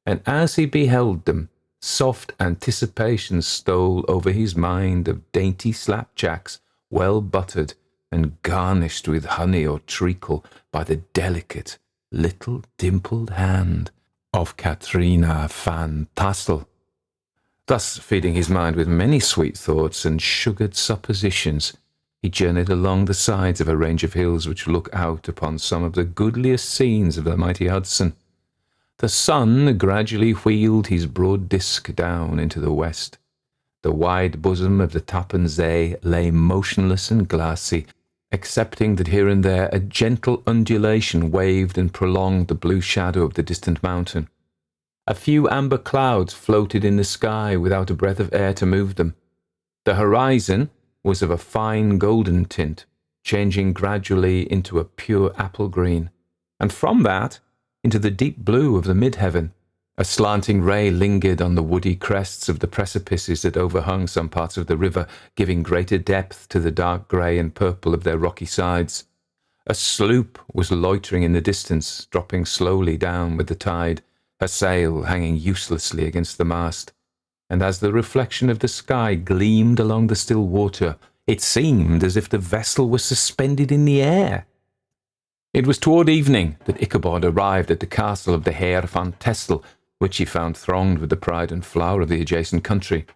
and as he beheld them, soft anticipation stole over his mind of dainty slapjacks, well buttered and garnished with honey or treacle by the delicate, little dimpled hand of Katrina van Tassel. Thus, feeding his mind with many sweet thoughts and sugared suppositions, he journeyed along the sides of a range of hills which look out upon some of the goodliest scenes of the mighty Hudson. The sun gradually wheeled his broad disk down into the west. The wide bosom of the Tappan Zee lay motionless and glassy, excepting that here and there a gentle undulation waved and prolonged the blue shadow of the distant mountain. A few amber clouds floated in the sky without a breath of air to move them. The horizon was of a fine golden tint, changing gradually into a pure apple green, and from that into the deep blue of the mid-heaven. A slanting ray lingered on the woody crests of the precipices that overhung some parts of the river, giving greater depth to the dark grey and purple of their rocky sides. A sloop was loitering in the distance, dropping slowly down with the tide, her sail hanging uselessly against the mast, and as the reflection of the sky gleamed along the still water, it seemed as if the vessel was suspended in the air. It was toward evening that Ichabod arrived at the castle of the Heer van Testel, which he found thronged with the pride and flower of the adjacent country.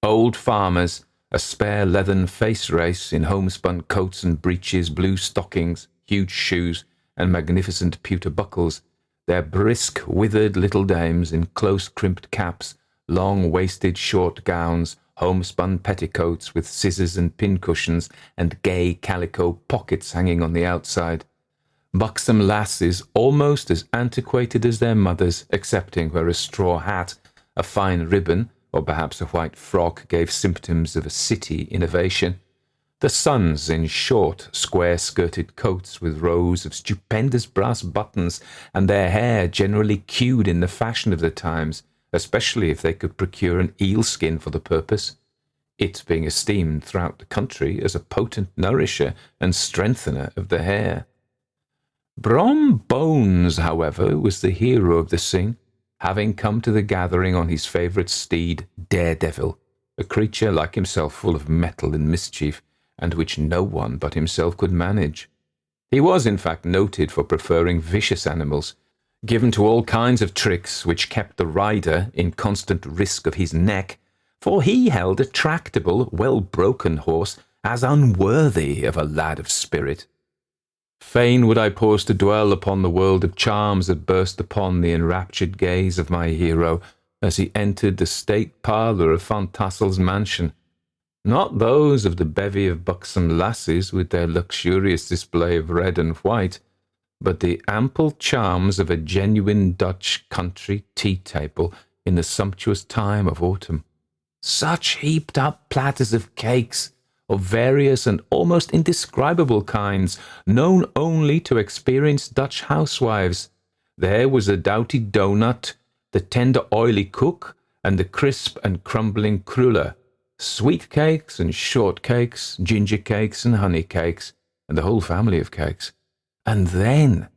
Old farmers, a spare leathern face race in homespun coats and breeches, blue stockings, huge shoes, and magnificent pewter buckles, their brisk, withered little dames in close-crimped caps, long-waisted short gowns, homespun petticoats with scissors and pincushions, and gay calico pockets hanging on the outside. Buxom lasses, almost as antiquated as their mothers, excepting where a straw hat, a fine ribbon, or perhaps a white frock gave symptoms of a city innovation. The sons in short, square-skirted coats with rows of stupendous brass buttons, and their hair generally queued in the fashion of the times, especially if they could procure an eel skin for the purpose, it being esteemed throughout the country as a potent nourisher and strengthener of the hair. Brom Bones, however, was the hero of the scene, having come to the gathering on his favourite steed, Daredevil, a creature like himself full of mettle and mischief, and which no one but himself could manage. He was, in fact, noted for preferring vicious animals, given to all kinds of tricks which kept the rider in constant risk of his neck, for he held a tractable, well-broken horse as unworthy of a lad of spirit. Fain would I pause to dwell upon the world of charms that burst upon the enraptured gaze of my hero as he entered the state parlour of Van Tassel's mansion, not those of the bevy of buxom lasses with their luxurious display of red and white, but the ample charms of a genuine Dutch country tea-table in the sumptuous time of autumn. Such heaped-up platters of cakes, of various and almost indescribable kinds, known only to experienced Dutch housewives. There was the doughty doughnut, the tender oily koek, and the crisp and crumbling cruller, sweet cakes and short cakes, ginger cakes and honey cakes, and the whole family of cakes. And then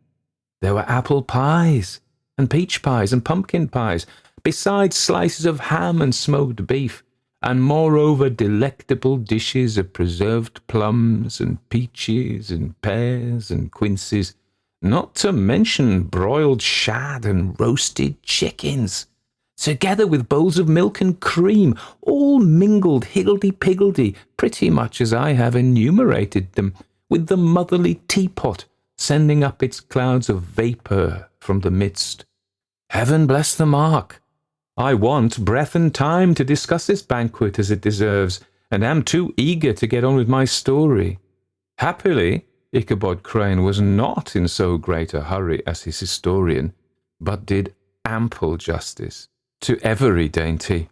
there were apple pies, and peach pies, and pumpkin pies, besides slices of ham and smoked beef, and moreover delectable dishes of preserved plums and peaches and pears and quinces, not to mention broiled shad and roasted chickens, together with bowls of milk and cream, all mingled higgledy-piggledy, pretty much as I have enumerated them, with the motherly teapot sending up its clouds of vapour from the midst. Heaven bless the mark! I want breath and time to discuss this banquet as it deserves, and am too eager to get on with my story. Happily, Ichabod Crane was not in so great a hurry as his historian, but did ample justice to every dainty.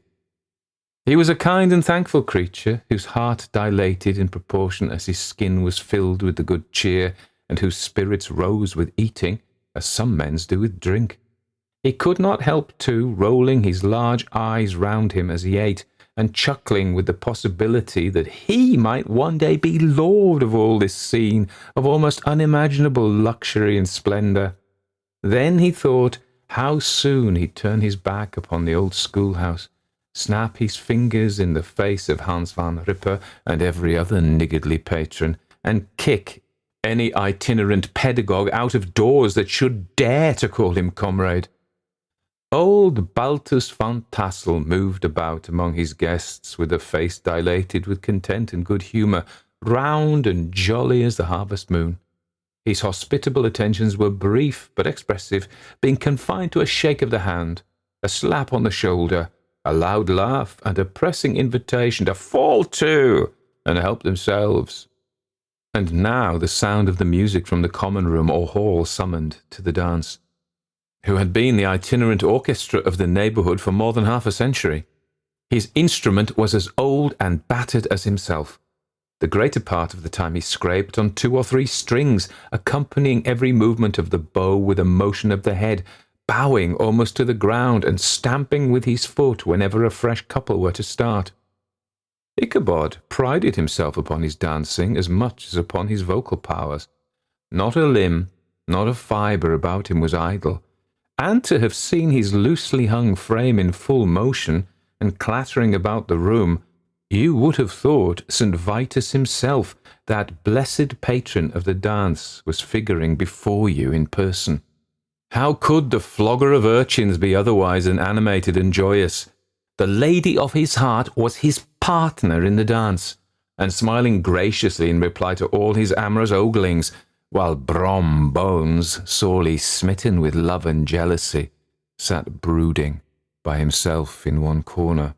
He was a kind and thankful creature, whose heart dilated in proportion as his skin was filled with the good cheer, and whose spirits rose with eating, as some men's do with drink. He could not help, too, rolling his large eyes round him as he ate, and chuckling with the possibility that he might one day be lord of all this scene of almost unimaginable luxury and splendour. Then he thought how soon he'd turn his back upon the old schoolhouse, snap his fingers in the face of Hans van Ripper and every other niggardly patron, and kick any itinerant pedagogue out of doors that should dare to call him comrade. Old Baltus van Tassel moved about among his guests with a face dilated with content and good humour, round and jolly as the harvest moon. His hospitable attentions were brief but expressive, being confined to a shake of the hand, a slap on the shoulder, a loud laugh, and a pressing invitation to fall to and help themselves. And now the sound of the music from the common room or hall summoned to the dance, who had been the itinerant orchestra of the neighbourhood for more than half a century. His instrument was as old and battered as himself. The greater part of the time he scraped on 2 or 3 strings, accompanying every movement of the bow with a motion of the head, bowing almost to the ground and stamping with his foot whenever a fresh couple were to start. Ichabod prided himself upon his dancing as much as upon his vocal powers. Not a limb, not a fibre about him was idle, and to have seen his loosely hung frame in full motion and clattering about the room, you would have thought St. Vitus himself, that blessed patron of the dance, was figuring before you in person. How could the flogger of urchins be otherwise than animated and joyous? The lady of his heart was his partner in the dance, and smiling graciously in reply to all his amorous oglings, while Brom Bones, sorely smitten with love and jealousy, sat brooding by himself in one corner.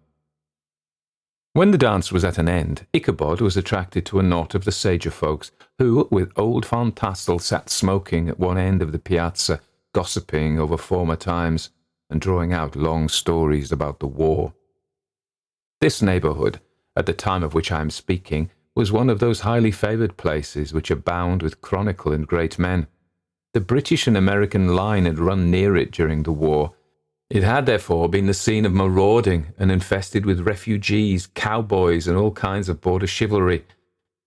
When the dance was at an end, Ichabod was attracted to a knot of the sager folks, who, with old Van Tassel, sat smoking at one end of the piazza, gossiping over former times, and drawing out long stories about the war. This neighbourhood, at the time of which I am speaking, was one of those highly favoured places which abound with chronicle and great men. The British and American line had run near it during the war. It had therefore been the scene of marauding and infested with refugees, cowboys, and all kinds of border chivalry.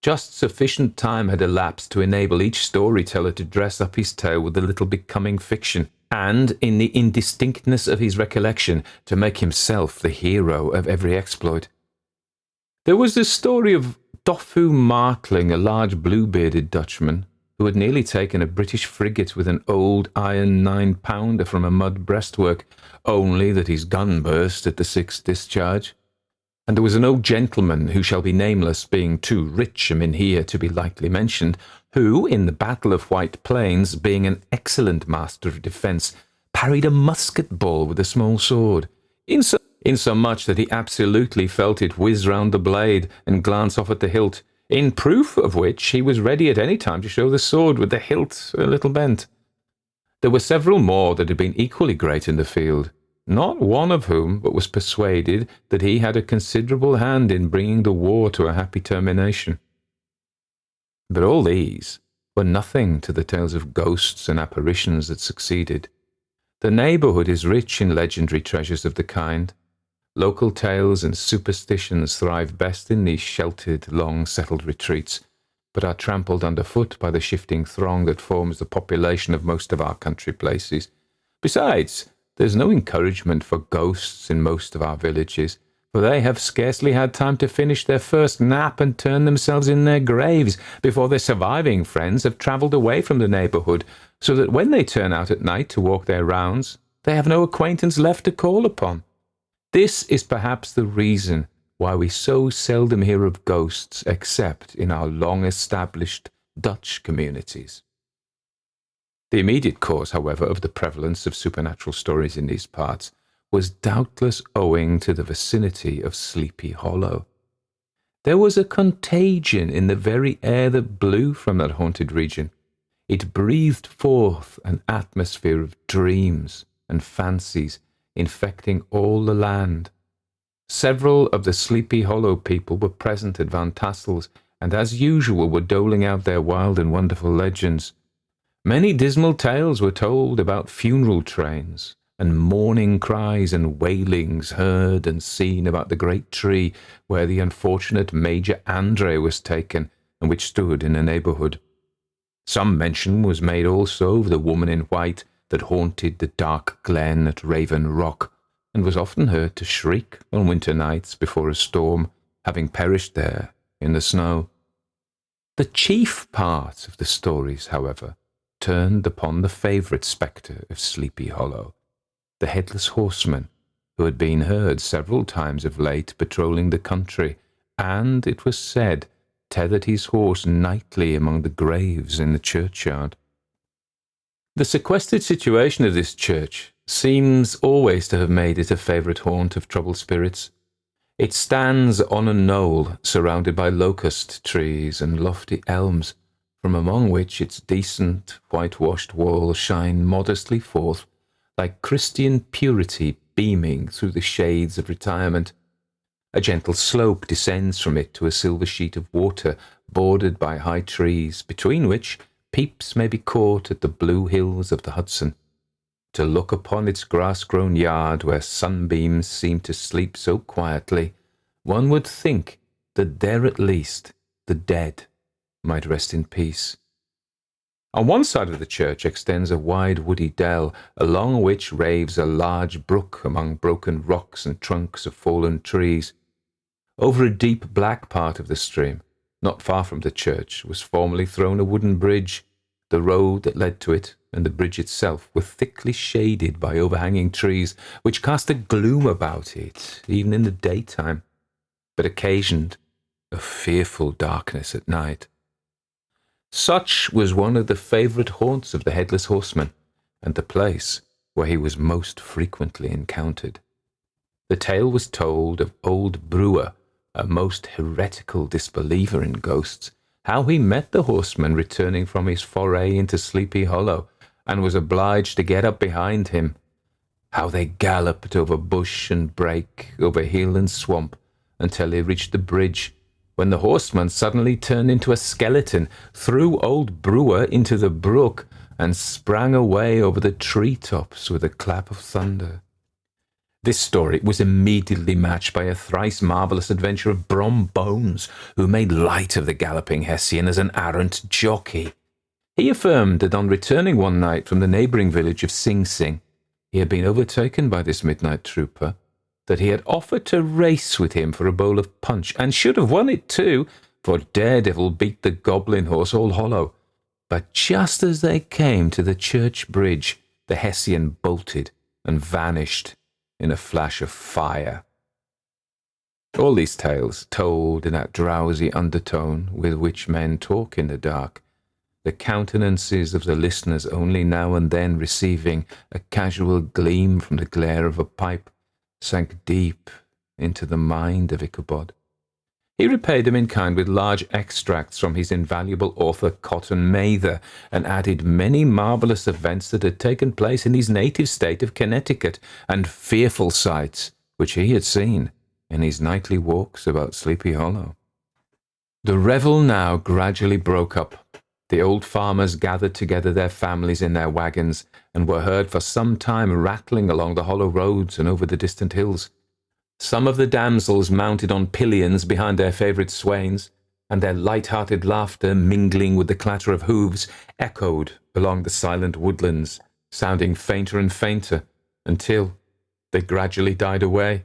Just sufficient time had elapsed to enable each storyteller to dress up his tale with a little becoming fiction, and, in the indistinctness of his recollection, to make himself the hero of every exploit. There was the story of Doffu Martling, a large blue-bearded Dutchman, who had nearly taken a British frigate with an old iron 9-pounder from a mud breastwork, only that his gun burst at the 6th discharge. And there was an old gentleman, who shall be nameless, being too rich a mynheer to be lightly mentioned, who, in the Battle of White Plains, being an excellent master of defence, parried a musket ball with a small sword, insomuch that he absolutely felt it whiz round the blade and glance off at the hilt, in proof of which he was ready at any time to show the sword with the hilt a little bent. There were several more that had been equally great in the field, not one of whom but was persuaded that he had a considerable hand in bringing the war to a happy termination. But all these were nothing to the tales of ghosts and apparitions that succeeded. The neighbourhood is rich in legendary treasures of the kind. Local tales and superstitions thrive best in these sheltered, long-settled retreats, but are trampled underfoot by the shifting throng that forms the population of most of our country places. Besides, there's no encouragement for ghosts in most of our villages, for they have scarcely had time to finish their first nap and turn themselves in their graves before their surviving friends have travelled away from the neighbourhood, so that when they turn out at night to walk their rounds, they have no acquaintance left to call upon. This is perhaps the reason why we so seldom hear of ghosts except in our long-established Dutch communities. The immediate cause, however, of the prevalence of supernatural stories in these parts was doubtless owing to the vicinity of Sleepy Hollow. There was a contagion in the very air that blew from that haunted region. It breathed forth an atmosphere of dreams and fancies, infecting all the land. Several of the Sleepy Hollow people were present at Van Tassel's, and as usual were doling out their wild and wonderful legends. Many dismal tales were told about funeral trains, and mourning cries and wailings heard and seen about the great tree where the unfortunate Major Andre was taken, and which stood in the neighbourhood. Some mention was made also of the woman in white, that haunted the dark glen at Raven Rock, and was often heard to shriek on winter nights before a storm, having perished there in the snow. The chief part of the stories, however, turned upon the favourite spectre of Sleepy Hollow, the headless horseman, who had been heard several times of late patrolling the country, and, it was said, tethered his horse nightly among the graves in the churchyard. The sequestered situation of this church seems always to have made it a favourite haunt of troubled spirits. It stands on a knoll surrounded by locust trees and lofty elms, from among which its decent, whitewashed walls shine modestly forth, like Christian purity beaming through the shades of retirement. A gentle slope descends from it to a silver sheet of water, bordered by high trees, between which peeps may be caught at the blue hills of the Hudson. To look upon its grass-grown yard, where sunbeams seem to sleep so quietly, one would think that there at least the dead might rest in peace. On one side of the church extends a wide woody dell, along which raves a large brook among broken rocks and trunks of fallen trees. Over a deep black part of the stream, not far from the church, was formerly thrown a wooden bridge. The road that led to it and the bridge itself were thickly shaded by overhanging trees, which cast a gloom about it, even in the daytime, but occasioned a fearful darkness at night. Such was one of the favourite haunts of the Headless Horseman, and the place where he was most frequently encountered. The tale was told of old Brewer, a most heretical disbeliever in ghosts, how he met the horseman returning from his foray into Sleepy Hollow, and was obliged to get up behind him, how they galloped over bush and brake, over hill and swamp, until they reached the bridge, when the horseman suddenly turned into a skeleton, threw old Brewer into the brook, and sprang away over the tree-tops with a clap of thunder. This story was immediately matched by a thrice marvellous adventure of Brom Bones, who made light of the galloping Hessian as an arrant jockey. He affirmed that on returning one night from the neighbouring village of Sing Sing, he had been overtaken by this midnight trooper, that he had offered to race with him for a bowl of punch, and should have won it too, for Daredevil beat the goblin horse all hollow. But just as they came to the church bridge, the Hessian bolted and vanished in a flash of fire. All these tales told in that drowsy undertone with which men talk in the dark, the countenances of the listeners only now and then receiving a casual gleam from the glare of a pipe, sank deep into the mind of Ichabod. He repaid them in kind with large extracts from his invaluable author Cotton Mather, and added many marvellous events that had taken place in his native state of Connecticut, and fearful sights which he had seen in his nightly walks about Sleepy Hollow. The revel now gradually broke up. The old farmers gathered together their families in their wagons, and were heard for some time rattling along the hollow roads and over the distant hills. Some of the damsels mounted on pillions behind their favourite swains, and their light-hearted laughter, mingling with the clatter of hoofs, echoed along the silent woodlands, sounding fainter and fainter, until they gradually died away,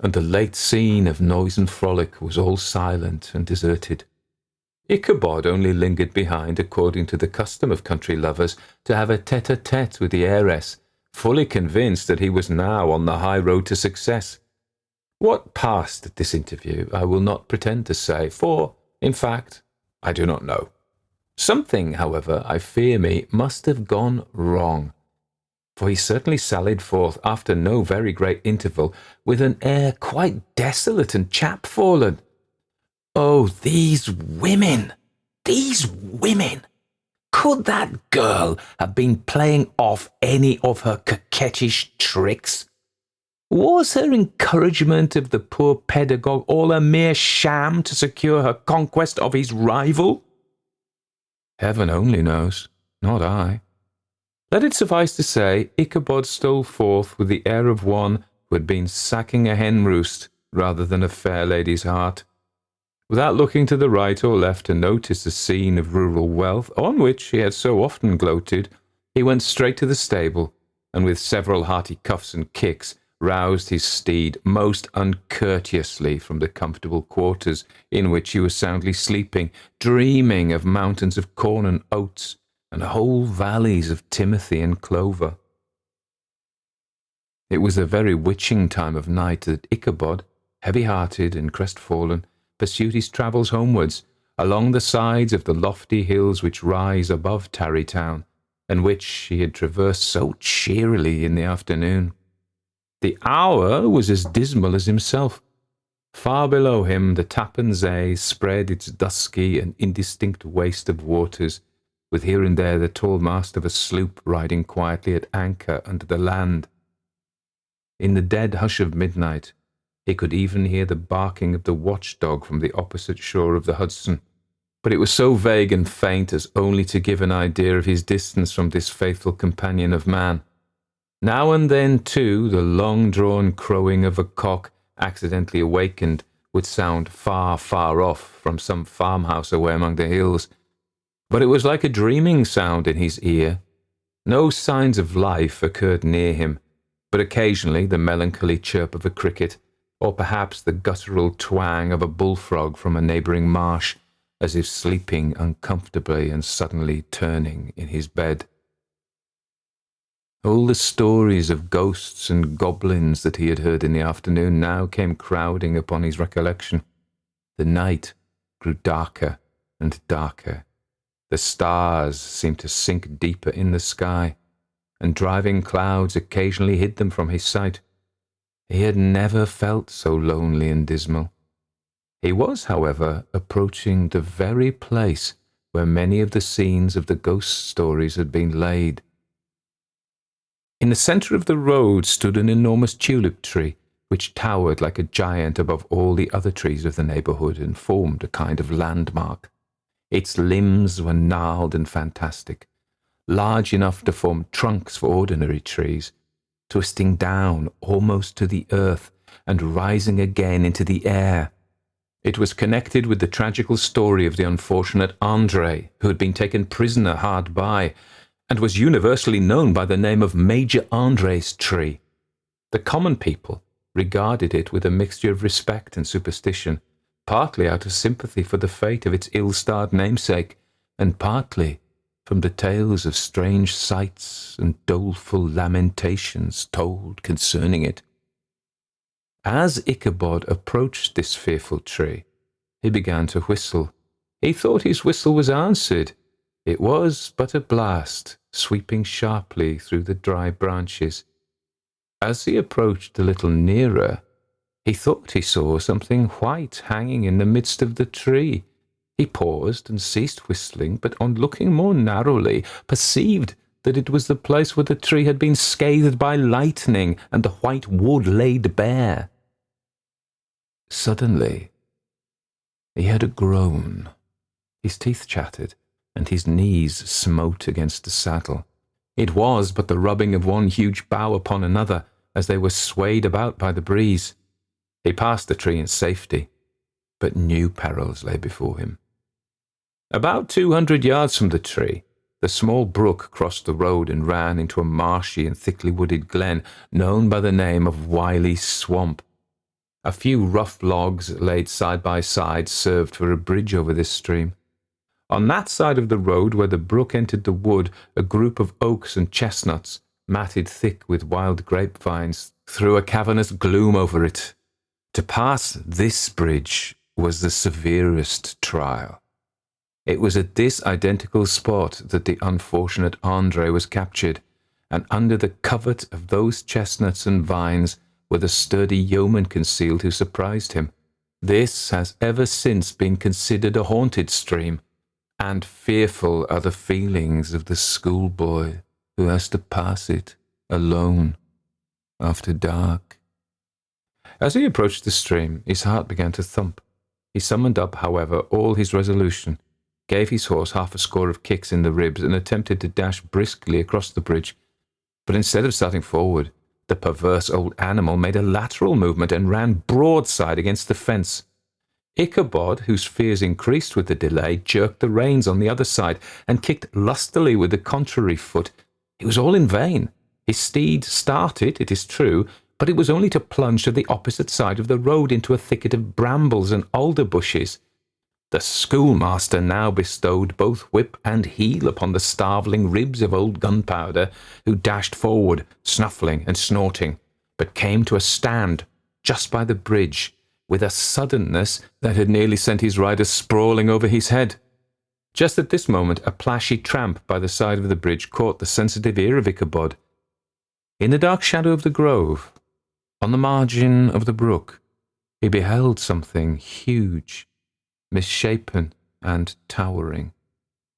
and the late scene of noise and frolic was all silent and deserted. Ichabod only lingered behind, according to the custom of country lovers, to have a tete-a-tete with the heiress, fully convinced that he was now on the high road to success. What passed at this interview I will not pretend to say, for, in fact, I do not know. Something, however, I fear me, must have gone wrong, for he certainly sallied forth after no very great interval, with an air quite desolate and chapfallen. Oh, these women! These women! Could that girl have been playing off any of her coquettish tricks? Was her encouragement of the poor pedagogue all a mere sham to secure her conquest of his rival? Heaven only knows, not I. Let it suffice to say, Ichabod stole forth with the air of one who had been sacking a hen roost rather than a fair lady's heart, without looking to the right or left to notice the scene of rural wealth on which he had so often gloated, He went straight to the stable, and with several hearty cuffs and kicks, roused his steed most uncourteously from the comfortable quarters in which he was soundly sleeping, dreaming of mountains of corn and oats, and whole valleys of timothy and clover. It was the very witching time of night that Ichabod, heavy-hearted and crestfallen, pursued his travels homewards, along the sides of the lofty hills which rise above Tarrytown, and which he had traversed so cheerily in the afternoon. The hour was as dismal as himself. Far below him the Tappan Zee spread its dusky and indistinct waste of waters, with here and there the tall mast of a sloop riding quietly at anchor under the land. In the dead hush of midnight, he could even hear the barking of the watchdog from the opposite shore of the Hudson, but it was so vague and faint as only to give an idea of his distance from this faithful companion of man. Now and then, too, the long-drawn crowing of a cock, accidentally awakened, would sound far, far off from some farmhouse away among the hills, but it was like a dreaming sound in his ear. No signs of life occurred near him, but occasionally the melancholy chirp of a cricket, or perhaps the guttural twang of a bullfrog from a neighbouring marsh, as if sleeping uncomfortably and suddenly turning in his bed. All the stories of ghosts and goblins that he had heard in the afternoon now came crowding upon his recollection. The night grew darker and darker. The stars seemed to sink deeper in the sky, and driving clouds occasionally hid them from his sight. He had never felt so lonely and dismal. He was, however, approaching the very place where many of the scenes of the ghost stories had been laid. In the centre of the road stood an enormous tulip tree, which towered like a giant above all the other trees of the neighbourhood and formed a kind of landmark. Its limbs were gnarled and fantastic, large enough to form trunks for ordinary trees, twisting down almost to the earth and rising again into the air. It was connected with the tragical story of the unfortunate Andre, who had been taken prisoner hard by, and was universally known by the name of Major Andre's tree. The common people regarded it with a mixture of respect and superstition, partly out of sympathy for the fate of its ill-starred namesake, and partly from the tales of strange sights and doleful lamentations told concerning it. As Ichabod approached this fearful tree, he began to whistle. He thought his whistle was answered. It was but a blast, sweeping sharply through the dry branches. As he approached a little nearer, he thought he saw something white hanging in the midst of the tree. He paused and ceased whistling, but on looking more narrowly, perceived that it was the place where the tree had been scathed by lightning and the white wood laid bare. Suddenly, he heard a groan. His teeth chattered, and his knees smote against the saddle. It was but the rubbing of one huge bough upon another, as they were swayed about by the breeze. He passed the tree in safety, but new perils lay before him. About 200 yards from the tree, the small brook crossed the road and ran into a marshy and thickly wooded glen known by the name of Wiley's Swamp. A few rough logs laid side by side served for a bridge over this stream. On that side of the road where the brook entered the wood, a group of oaks and chestnuts, matted thick with wild grapevines, threw a cavernous gloom over it. To pass this bridge was the severest trial. It was at this identical spot that the unfortunate Andre was captured, and under the covert of those chestnuts and vines were the sturdy yeomen concealed who surprised him. This has ever since been considered a haunted stream, and fearful are the feelings of the schoolboy who has to pass it alone after dark. As he approached the stream, his heart began to thump. He summoned up, however, all his resolution, gave his horse half a score of kicks in the ribs, and attempted to dash briskly across the bridge. But instead of starting forward, the perverse old animal made a lateral movement and ran broadside against the fence. Ichabod, whose fears increased with the delay, jerked the reins on the other side and kicked lustily with the contrary foot, It was all in vain. His steed started, it is true, but it was only to plunge to the opposite side of the road into a thicket of brambles and alder bushes. The schoolmaster now bestowed both whip and heel upon the starveling ribs of old Gunpowder, who dashed forward, snuffling and snorting, but came to a stand just by the bridge, with a suddenness that had nearly sent his rider sprawling over his head. Just at this moment, a plashy tramp by the side of the bridge caught the sensitive ear of Ichabod. In the dark shadow of the grove, on the margin of the brook, he beheld something huge, misshapen and towering.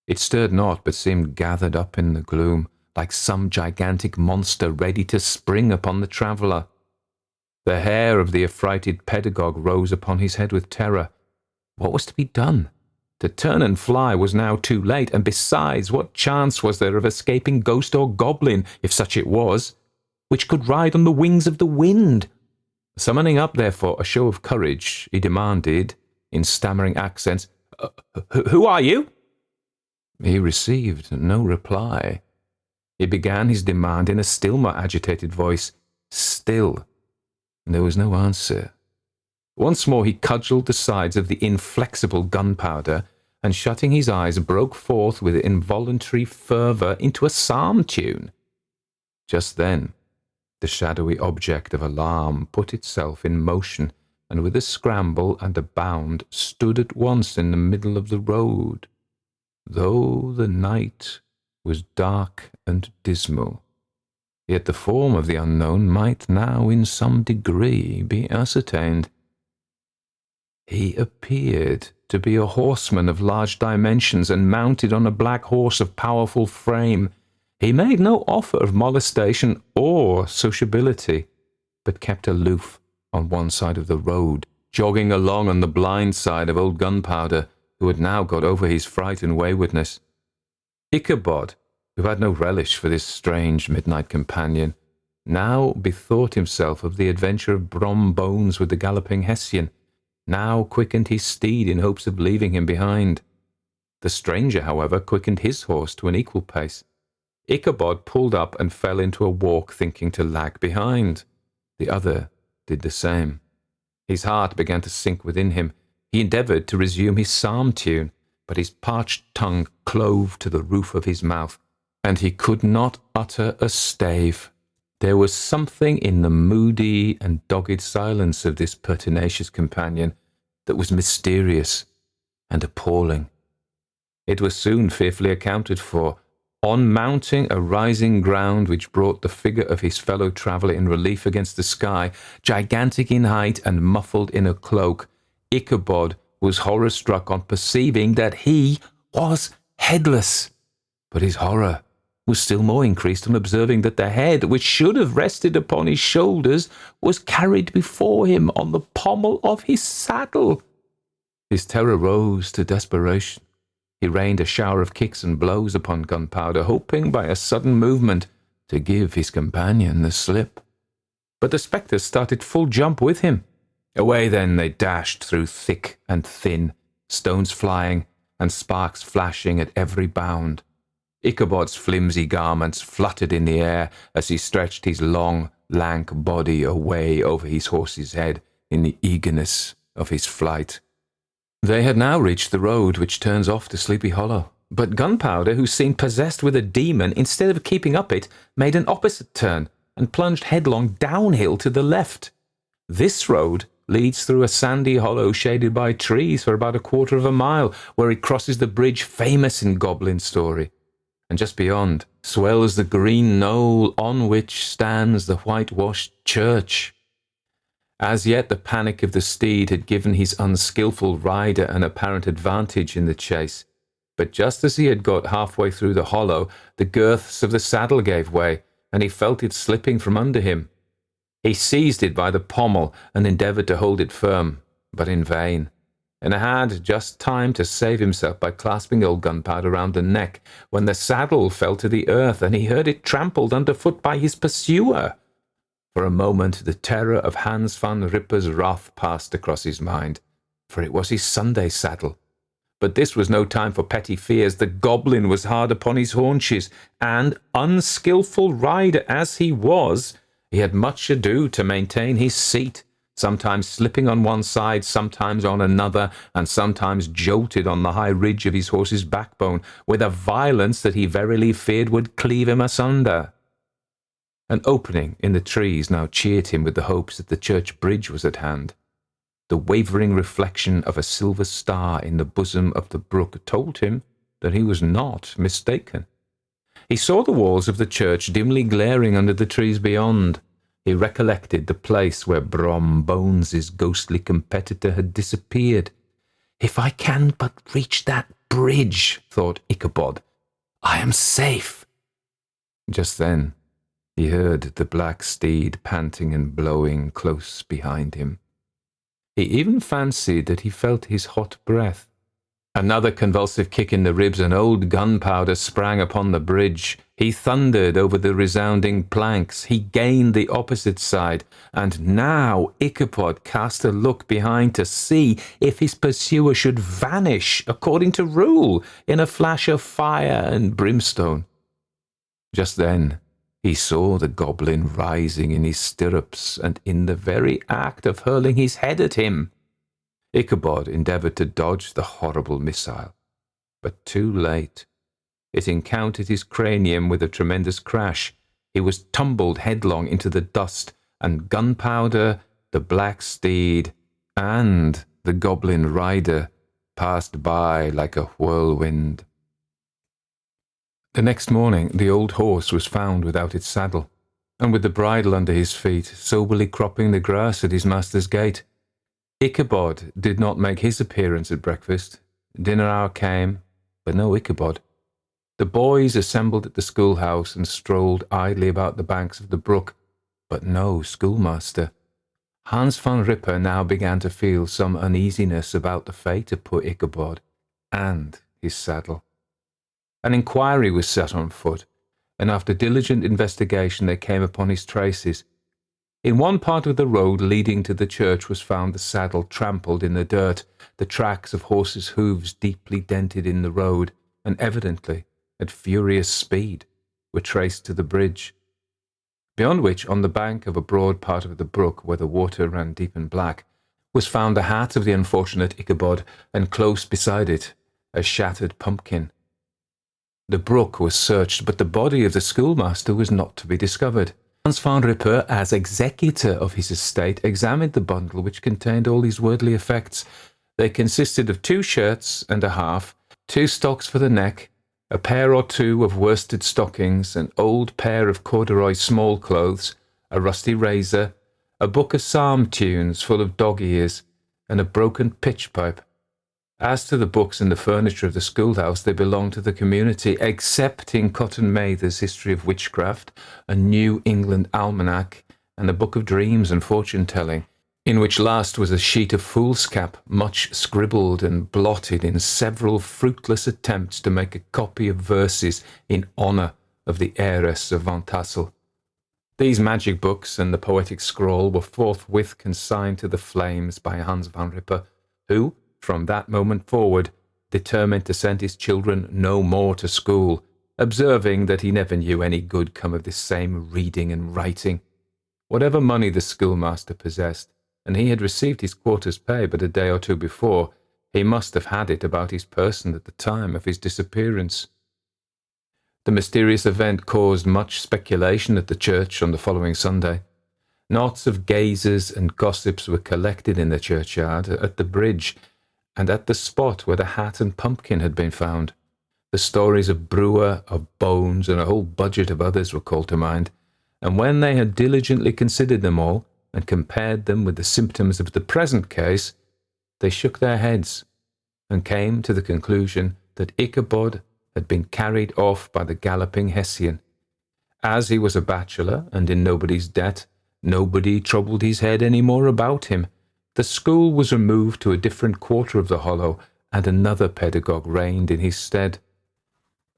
It stirred not, but seemed gathered up in the gloom, like some gigantic monster ready to spring upon the traveller. The hair of the affrighted pedagogue rose upon his head with terror. What was to be done? To turn and fly was now too late, and besides, what chance was there of escaping ghost or goblin, if such it was, which could ride on the wings of the wind? Summoning up, therefore, a show of courage, he demanded, in stammering accents, "Who are you?" He received no reply. He began his demand in a still more agitated voice. Still, there was no answer. Once more he cudgelled the sides of the inflexible Gunpowder, and shutting his eyes, broke forth with involuntary fervour into a psalm tune. Just then, the shadowy object of alarm put itself in motion, and with a scramble and a bound stood at once in the middle of the road, though the night was dark and dismal. Yet the form of the unknown might now in some degree be ascertained. He appeared to be a horseman of large dimensions, and mounted on a black horse of powerful frame. He made no offer of molestation or sociability, but kept aloof on one side of the road, jogging along on the blind side of old Gunpowder, who had now got over his fright and waywardness. Ichabod, who had no relish for this strange midnight companion, now bethought himself of the adventure of Brom Bones with the galloping Hessian, now quickened his steed in hopes of leaving him behind. The stranger, however, quickened his horse to an equal pace. Ichabod pulled up and fell into a walk, thinking to lag behind. The other did the same. His heart began to sink within him. He endeavoured to resume his psalm tune, but his parched tongue clove to the roof of his mouth, and he could not utter a stave. There was something in the moody and dogged silence of this pertinacious companion that was mysterious and appalling. It was soon fearfully accounted for. On mounting a rising ground which brought the figure of his fellow traveller in relief against the sky, gigantic in height and muffled in a cloak, Ichabod was horror-struck on perceiving that he was headless. But his horror was still more increased on observing that the head, which should have rested upon his shoulders, was carried before him on the pommel of his saddle. His terror rose to desperation. He rained a shower of kicks and blows upon Gunpowder, hoping by a sudden movement to give his companion the slip. But the spectres started full jump with him. Away then they dashed through thick and thin, stones flying and sparks flashing at every bound. Ichabod's flimsy garments fluttered in the air as he stretched his long, lank body away over his horse's head in the eagerness of his flight. They had now reached the road which turns off to Sleepy Hollow, but Gunpowder, who seemed possessed with a demon, instead of keeping up it, made an opposite turn and plunged headlong downhill to the left. This road leads through a sandy hollow shaded by trees for about a quarter of a mile, where it crosses the bridge famous in goblin story, and just beyond swells the green knoll on which stands the whitewashed church. As yet the panic of the steed had given his unskilful rider an apparent advantage in the chase, but just as he had got halfway through the hollow, the girths of the saddle gave way, and he felt it slipping from under him. He seized it by the pommel and endeavoured to hold it firm, but in vain, and had just time to save himself by clasping old Gunpowder round the neck, when the saddle fell to the earth, and he heard it trampled underfoot by his pursuer. For a moment the terror of Hans van Ripper's wrath passed across his mind, for it was his Sunday saddle. But this was no time for petty fears. The goblin was hard upon his haunches, and, unskilful rider as he was, he had much ado to maintain his seat, sometimes slipping on one side, sometimes on another, and sometimes jolted on the high ridge of his horse's backbone, with a violence that he verily feared would cleave him asunder. An opening in the trees now cheered him with the hopes that the church bridge was at hand. The wavering reflection of a silver star in the bosom of the brook told him that he was not mistaken. He saw the walls of the church dimly glaring under the trees beyond. He recollected the place where Brom Bones's ghostly competitor had disappeared. "If I can but reach that bridge," thought Ichabod, "I am safe." Just then he heard the black steed panting and blowing close behind him. He even fancied that he felt his hot breath. Another convulsive kick in the ribs, and old Gunpowder sprang upon the bridge. He thundered over the resounding planks. He gained the opposite side, and now Ichabod cast a look behind to see if his pursuer should vanish, according to rule, in a flash of fire and brimstone. Just then he saw the goblin rising in his stirrups and in the very act of hurling his head at him. Ichabod endeavoured to dodge the horrible missile, but too late. It encountered his cranium with a tremendous crash. He was tumbled headlong into the dust, and Gunpowder, the black steed, and the goblin rider passed by like a whirlwind. The next morning the old horse was found without its saddle, and with the bridle under his feet, soberly cropping the grass at his master's gate. Ichabod did not make his appearance at breakfast. Dinner hour came, but no Ichabod. The boys assembled at the schoolhouse and strolled idly about the banks of the brook, but no schoolmaster. Hans van Ripper now began to feel some uneasiness about the fate of poor Ichabod and his saddle. An inquiry was set on foot, and after diligent investigation they came upon his traces. In one part of the road leading to the church was found the saddle trampled in the dirt, the tracks of horses' hoofs deeply dented in the road, and evidently at furious speed, were traced to the bridge, beyond which, on the bank of a broad part of the brook where the water ran deep and black, was found the hat of the unfortunate Ichabod, and close beside it a shattered pumpkin. The brook was searched, but the body of the schoolmaster was not to be discovered. Hans van Ripper, as executor of his estate, examined the bundle which contained all his worldly effects. They consisted of 2 shirts and a half, 2 stocks for the neck, a pair or 2 of worsted stockings, an old pair of corduroy small clothes, a rusty razor, a book of psalm tunes full of dog ears, and a broken pitch pipe. As to the books and the furniture of the schoolhouse, they belonged to the community, excepting Cotton Mather's History of Witchcraft, a New England Almanac, and a book of dreams and fortune-telling, in which last was a sheet of foolscap, much scribbled and blotted in several fruitless attempts to make a copy of verses in honour of the heiress of Van Tassel. These magic books and the poetic scroll were forthwith consigned to the flames by Hans van Ripper, who, from that moment forward, determined to send his children no more to school, observing that he never knew any good come of this same reading and writing. Whatever money the schoolmaster possessed, and he had received his quarter's pay but a day or 2 before, he must have had it about his person at the time of his disappearance. The mysterious event caused much speculation at the church on the following Sunday. Knots of gazers and gossips were collected in the churchyard, at the bridge, and at the spot where the hat and pumpkin had been found. The stories of Brewer, of Bones, and a whole budget of others were called to mind, and when they had diligently considered them all, and compared them with the symptoms of the present case, they shook their heads, and came to the conclusion that Ichabod had been carried off by the galloping Hessian. As he was a bachelor, and in nobody's debt, nobody troubled his head any more about him. The school was removed to a different quarter of the hollow, and another pedagogue reigned in his stead.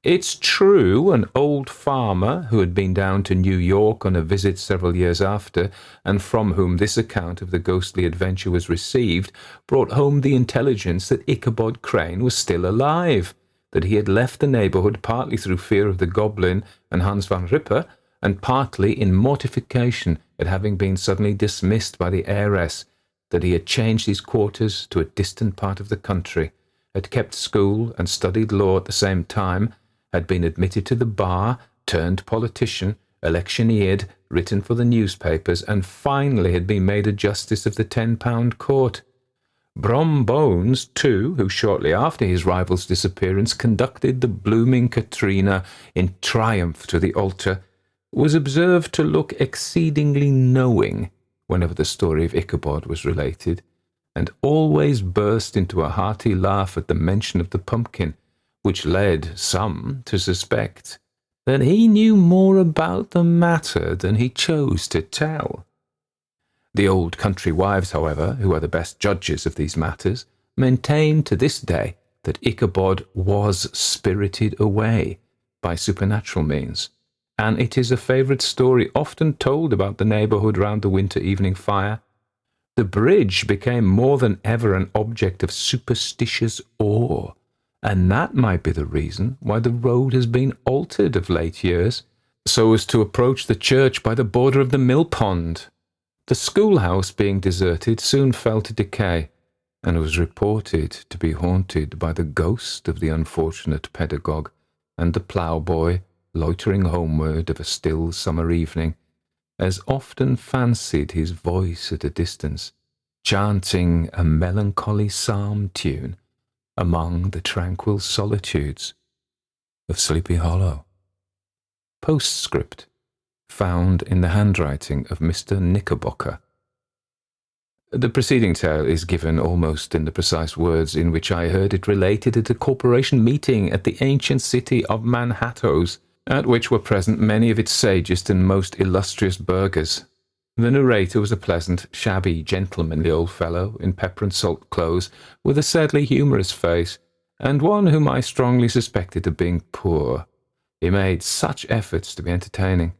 It's true, an old farmer who had been down to New York on a visit several years after, and from whom this account of the ghostly adventure was received, brought home the intelligence that Ichabod Crane was still alive, that he had left the neighbourhood partly through fear of the goblin and Hans van Ripper, and partly in mortification at having been suddenly dismissed by the heiress, that he had changed his quarters to a distant part of the country, had kept school and studied law at the same time, had been admitted to the bar, turned politician, electioneered, written for the newspapers, and finally had been made a justice of the £10 court. Brom Bones, too, who shortly after his rival's disappearance conducted the blooming Katrina in triumph to the altar, was observed to look exceedingly knowing whenever the story of Ichabod was related, and always burst into a hearty laugh at the mention of the pumpkin, which led some to suspect that he knew more about the matter than he chose to tell. The old country wives, however, who are the best judges of these matters, maintain to this day that Ichabod was spirited away by supernatural means, and it is a favourite story often told about the neighbourhood round the winter evening fire. The bridge became more than ever an object of superstitious awe, and that might be the reason why the road has been altered of late years, so as to approach the church by the border of the mill pond. The schoolhouse, being deserted, soon fell to decay, and was reported to be haunted by the ghost of the unfortunate pedagogue, and the ploughboy, loitering homeward of a still summer evening, has often fancied his voice at a distance, chanting a melancholy psalm tune among the tranquil solitudes of Sleepy Hollow. Postscript, found in the handwriting of Mr. Knickerbocker. The preceding tale is given almost in the precise words in which I heard it related at a corporation meeting at the ancient city of Manhattoes, at which were present many of its sagest and most illustrious burghers. The narrator was a pleasant, shabby, gentlemanly old fellow in pepper and salt clothes, with a sadly humorous face, and one whom I strongly suspected of being poor. He made such efforts to be entertaining.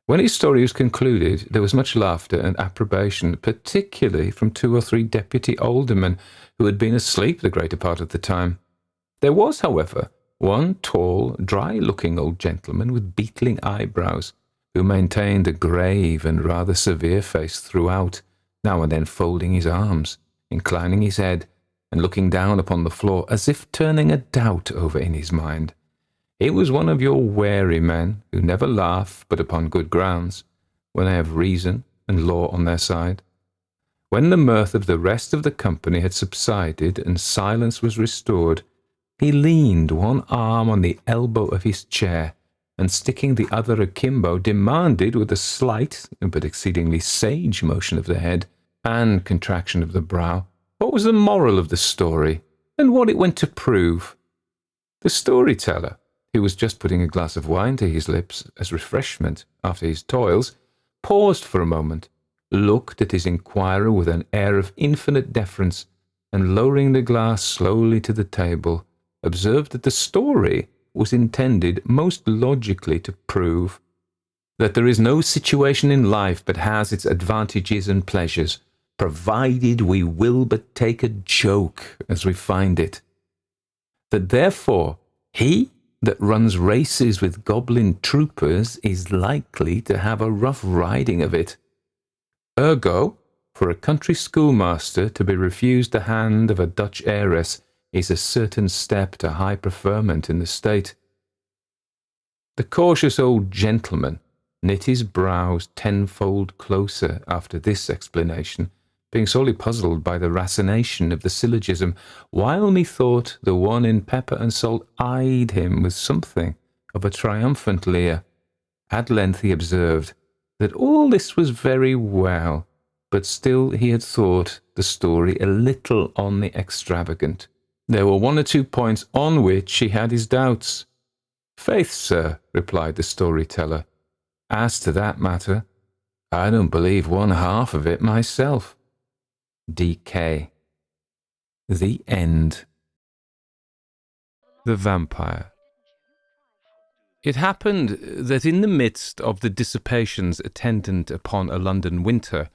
When his story was concluded, there was much laughter and approbation, particularly from 2 or 3 deputy aldermen who had been asleep the greater part of the time. There was, however, one tall, dry-looking old gentleman with beetling eyebrows, who maintained a grave and rather severe face throughout, now and then folding his arms, inclining his head, and looking down upon the floor as if turning a doubt over in his mind. He was one of your wary men who never laugh but upon good grounds, when they have reason and law on their side. When the mirth of the rest of the company had subsided and silence was restored, he leaned one arm on the elbow of his chair, and sticking the other akimbo, demanded with a slight but exceedingly sage motion of the head and contraction of the brow, what was the moral of the story, and what it went to prove. The storyteller, who was just putting a glass of wine to his lips as refreshment after his toils, paused for a moment, looked at his inquirer with an air of infinite deference, and lowering the glass slowly to the table, observed that the story was intended most logically to prove that there is no situation in life but has its advantages and pleasures, provided we will but take a joke as we find it. That therefore he that runs races with goblin troopers is likely to have a rough riding of it. Ergo, for a country schoolmaster to be refused the hand of a Dutch heiress is a certain step to high preferment in the state. The cautious old gentleman knit his brows tenfold closer after this explanation, being sorely puzzled by the racination of the syllogism, while methought the one in pepper and salt eyed him with something of a triumphant leer. At length he observed that all this was very well, but still he had thought the story a little on the extravagant. There were 1 or 2 points on which he had his doubts. "Faith, sir," replied the storyteller, "as to that matter, I don't believe one half of it myself." D.K. The End. The Vampyre, It happened that in the midst of the dissipations attendant upon a London winter,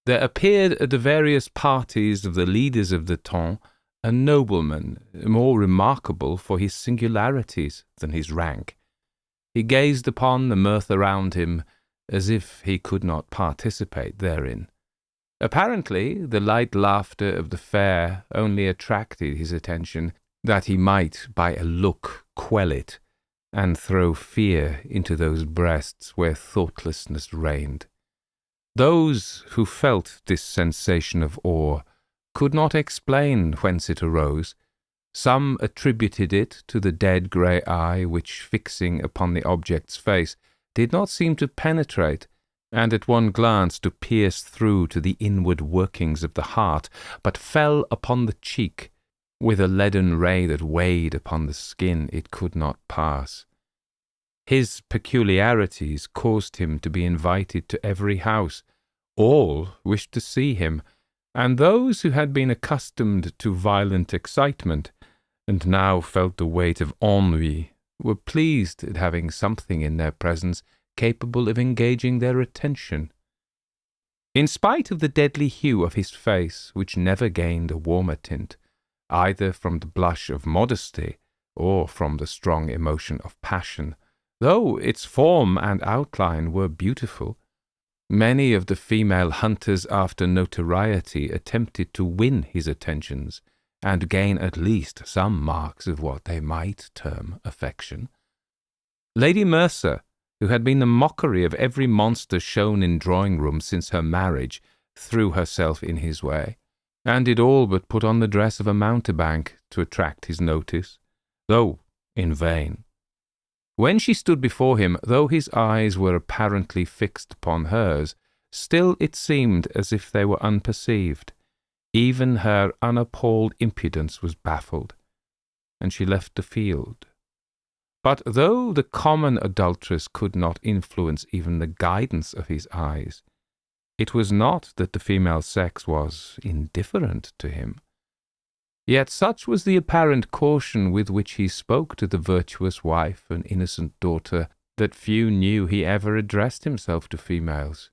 there appeared at the various parties of the leaders of the temps a nobleman more remarkable for his singularities than his rank. He gazed upon the mirth around him as if he could not participate therein. Apparently, the light laughter of the fair only attracted his attention, that he might by a look quell it, and throw fear into those breasts where thoughtlessness reigned. Those who felt this sensation of awe could not explain whence it arose. Some attributed it to the dead grey eye which, fixing upon the object's face, did not seem to penetrate, and at one glance to pierce through to the inward workings of the heart, but fell upon the cheek, with a leaden ray that weighed upon the skin it could not pass. His peculiarities caused him to be invited to every house. All wished to see him, and those who had been accustomed to violent excitement, and now felt the weight of ennui, were pleased at having something in their presence capable of engaging their attention. In spite of the deadly hue of his face, which never gained a warmer tint, either from the blush of modesty or from the strong emotion of passion, though its form and outline were beautiful, many of the female hunters after notoriety attempted to win his attentions and gain at least some marks of what they might term affection. Lady Mercer, who had been the mockery of every monster shown in drawing-rooms since her marriage, threw herself in his way, and did all but put on the dress of a mountebank to attract his notice, though in vain. When she stood before him, though his eyes were apparently fixed upon hers, still it seemed as if they were unperceived. Even her unappalled impudence was baffled, and she left the field. But though the common adulteress could not influence even the guidance of his eyes, it was not that the female sex was indifferent to him. Yet such was the apparent caution with which he spoke to the virtuous wife and innocent daughter, that few knew he ever addressed himself to females.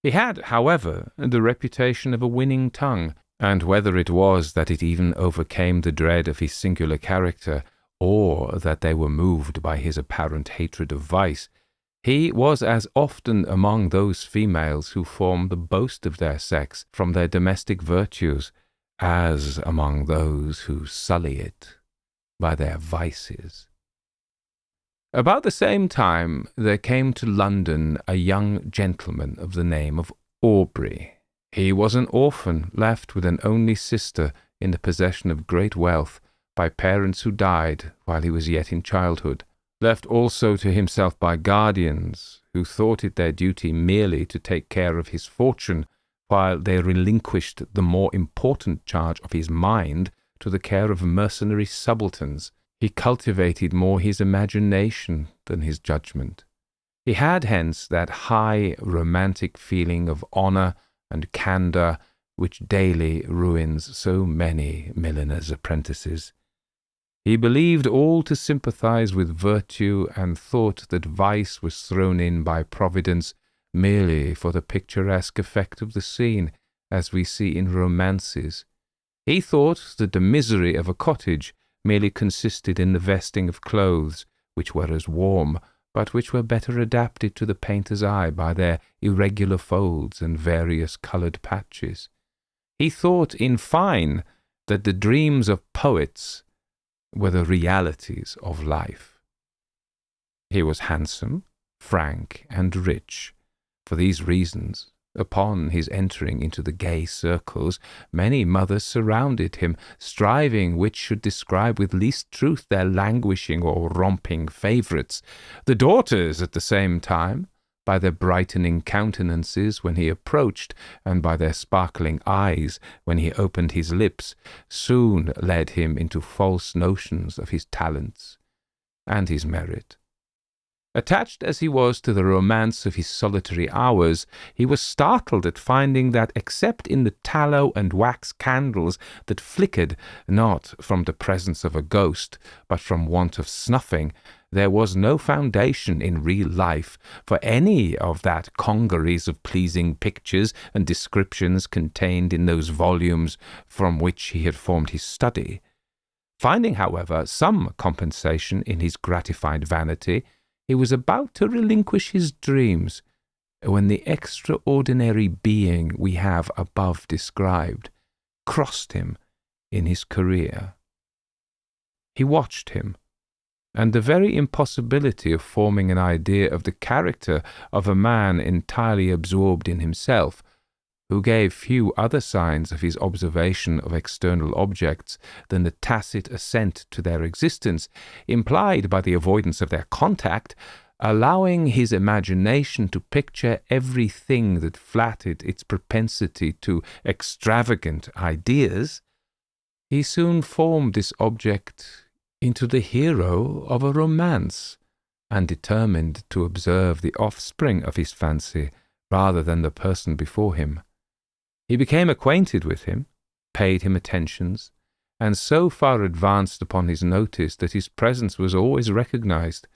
He had, however, the reputation of a winning tongue, and whether it was that it even overcame the dread of his singular character, or that they were moved by his apparent hatred of vice, he was as often among those females who form the boast of their sex from their domestic virtues, as among those who sully it by their vices. About the same time there came to London a young gentleman of the name of Aubrey. He was an orphan, left with an only sister in the possession of great wealth by parents who died while he was yet in childhood, left also to himself by guardians who thought it their duty merely to take care of his fortune, while they relinquished the more important charge of his mind to the care of mercenary subalterns. He cultivated more his imagination than his judgment. He had hence that high romantic feeling of honour and candour which daily ruins so many milliners' apprentices. He believed all to sympathize with virtue, and thought that vice was thrown in by Providence merely for the picturesque effect of the scene, as we see in romances. He thought that the misery of a cottage merely consisted in the vesting of clothes which were as warm, but which were better adapted to the painter's eye by their irregular folds and various coloured patches. He thought, in fine, that the dreams of poets were the realities of life. He was handsome, frank, and rich. For these reasons, upon his entering into the gay circles, many mothers surrounded him, striving which should describe with least truth their languishing or romping favourites. The daughters, at the same time, by their brightening countenances when he approached, and by their sparkling eyes when he opened his lips, soon led him into false notions of his talents and his merit. Attached as he was to the romance of his solitary hours, he was startled at finding that, except in the tallow and wax candles that flickered not from the presence of a ghost, but from want of snuffing, there was no foundation in real life for any of that congeries of pleasing pictures and descriptions contained in those volumes from which he had formed his study. Finding, however, some compensation in his gratified vanity, he was about to relinquish his dreams, when the extraordinary being we have above described crossed him in his career. He watched him, and the very impossibility of forming an idea of the character of a man entirely absorbed in himself, who gave few other signs of his observation of external objects than the tacit assent to their existence, implied by the avoidance of their contact, allowing his imagination to picture everything that flattered its propensity to extravagant ideas, he soon formed this object into the hero of a romance, and determined to observe the offspring of his fancy rather than the person before him. He became acquainted with him, paid him attentions, and so far advanced upon his notice that his presence was always recognized.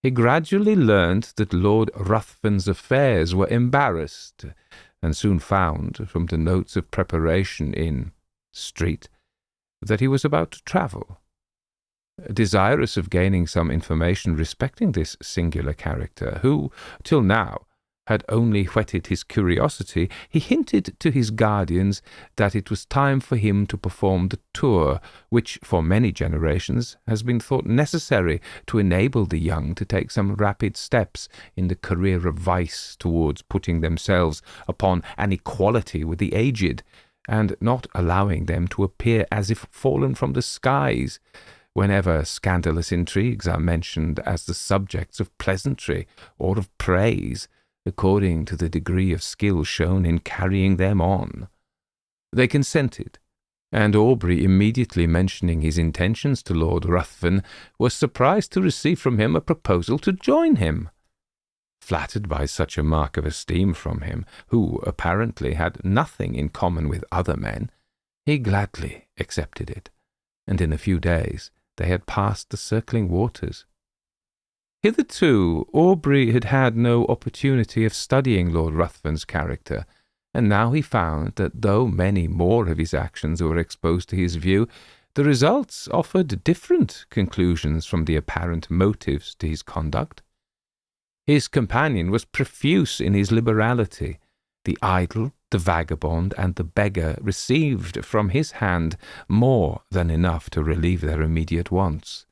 He gradually learned that Lord Ruthven's affairs were embarrassed, and soon found, from the notes of preparation in Street, that he was about to travel. Desirous of gaining some information respecting this singular character, who, till now, had only whetted his curiosity, he hinted to his guardians that it was time for him to perform the tour which for many generations has been thought necessary to enable the young to take some rapid steps in the career of vice towards putting themselves upon an equality with the aged, and not allowing them to appear as if fallen from the skies, whenever scandalous intrigues are mentioned as the subjects of pleasantry or of praise, according to the degree of skill shown in carrying them on. They consented, and Aubrey, immediately mentioning his intentions to Lord Ruthven, was surprised to receive from him a proposal to join him. Flattered by such a mark of esteem from him, who apparently had nothing in common with other men, he gladly accepted it, and in a few days they had passed the circling waters. Hitherto, Aubrey had had no opportunity of studying Lord Ruthven's character, and now he found that though many more of his actions were exposed to his view, the results offered different conclusions from the apparent motives to his conduct. His companion was profuse in his liberality. The idle, the vagabond, and the beggar received from his hand more than enough to relieve their immediate wants.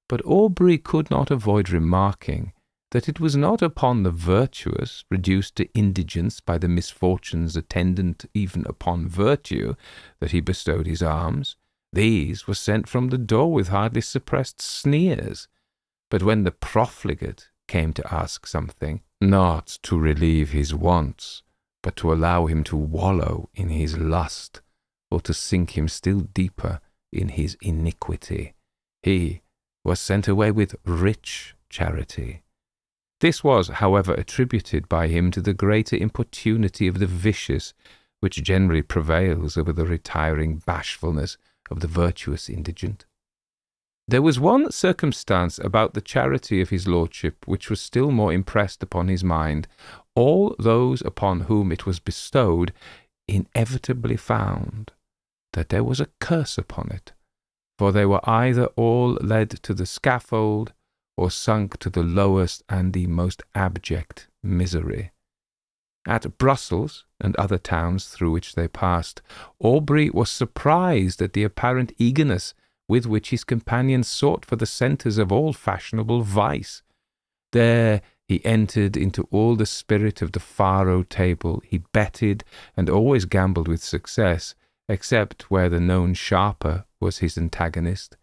But Aubrey could not avoid remarking that it was not upon the virtuous, reduced to indigence by the misfortunes attendant even upon virtue, that he bestowed his alms. These were sent from the door with hardly suppressed sneers. But when the profligate came to ask something, not to relieve his wants, but to allow him to wallow in his lust, or to sink him still deeper in his iniquity, he was sent away with rich charity. This was, however, attributed by him to the greater importunity of the vicious, which generally prevails over the retiring bashfulness of the virtuous indigent. There was one circumstance about the charity of his lordship which was still more impressed upon his mind. All those upon whom it was bestowed inevitably found that there was a curse upon it, for they were either all led to the scaffold, or sunk to the lowest and the most abject misery. At Brussels and other towns through which they passed, Aubrey was surprised at the apparent eagerness with which his companions sought for the centres of all fashionable vice. There he entered into all the spirit of the faro table. He betted, and always gambled with success, except where the known sharper was his antagonist,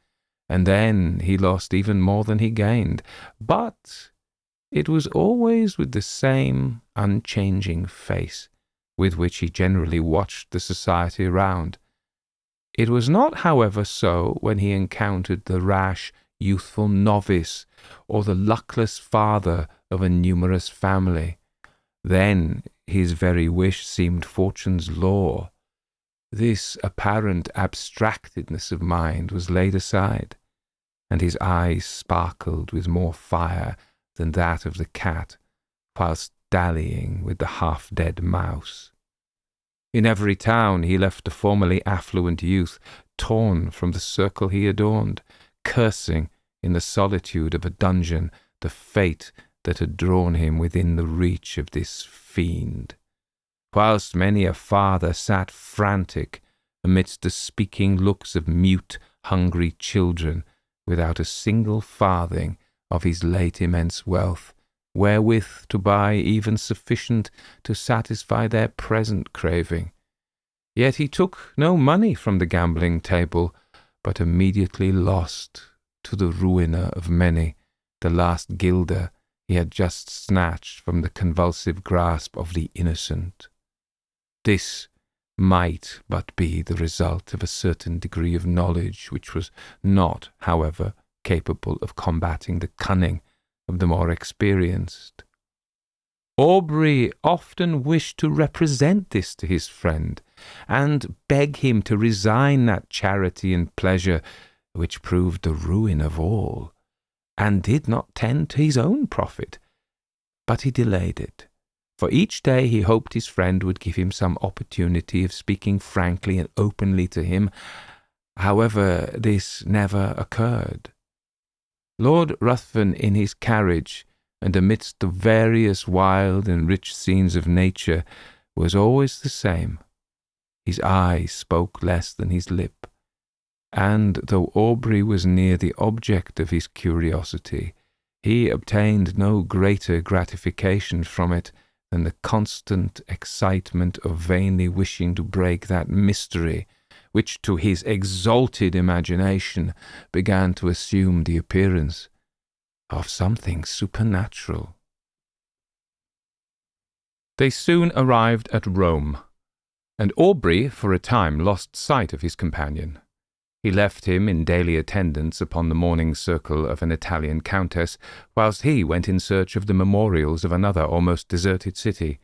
and then he lost even more than he gained. But it was always with the same unchanging face with which he generally watched the society around. It was not, however, so when he encountered the rash youthful novice, or the luckless father of a numerous family. Then his very wish seemed fortune's law. This apparent abstractedness of mind was laid aside, and his eyes sparkled with more fire than that of the cat, whilst dallying with the half-dead mouse. In every town he left a formerly affluent youth, torn from the circle he adorned, cursing in the solitude of a dungeon the fate that had drawn him within the reach of this fiend, whilst many a father sat frantic amidst the speaking looks of mute, hungry children, without a single farthing of his late immense wealth, wherewith to buy even sufficient to satisfy their present craving. Yet he took no money from the gambling table, but immediately lost, to the ruiner of many, the last guilder he had just snatched from the convulsive grasp of the innocent. This might but be the result of a certain degree of knowledge which was not, however, capable of combating the cunning of the more experienced. Aubrey often wished to represent this to his friend, and beg him to resign that charity and pleasure which proved the ruin of all, and did not tend to his own profit. But he delayed it, for each day he hoped his friend would give him some opportunity of speaking frankly and openly to him. However, this never occurred. Lord Ruthven, in his carriage, and amidst the various wild and rich scenes of nature, was always the same. His eye spoke less than his lip, and though Aubrey was near the object of his curiosity, he obtained no greater gratification from it than the constant excitement of vainly wishing to break that mystery which to his exalted imagination began to assume the appearance of something supernatural. They soon arrived at Rome, and Aubrey for a time lost sight of his companion. He left him in daily attendance upon the morning circle of an Italian countess, whilst he went in search of the memorials of another almost deserted city.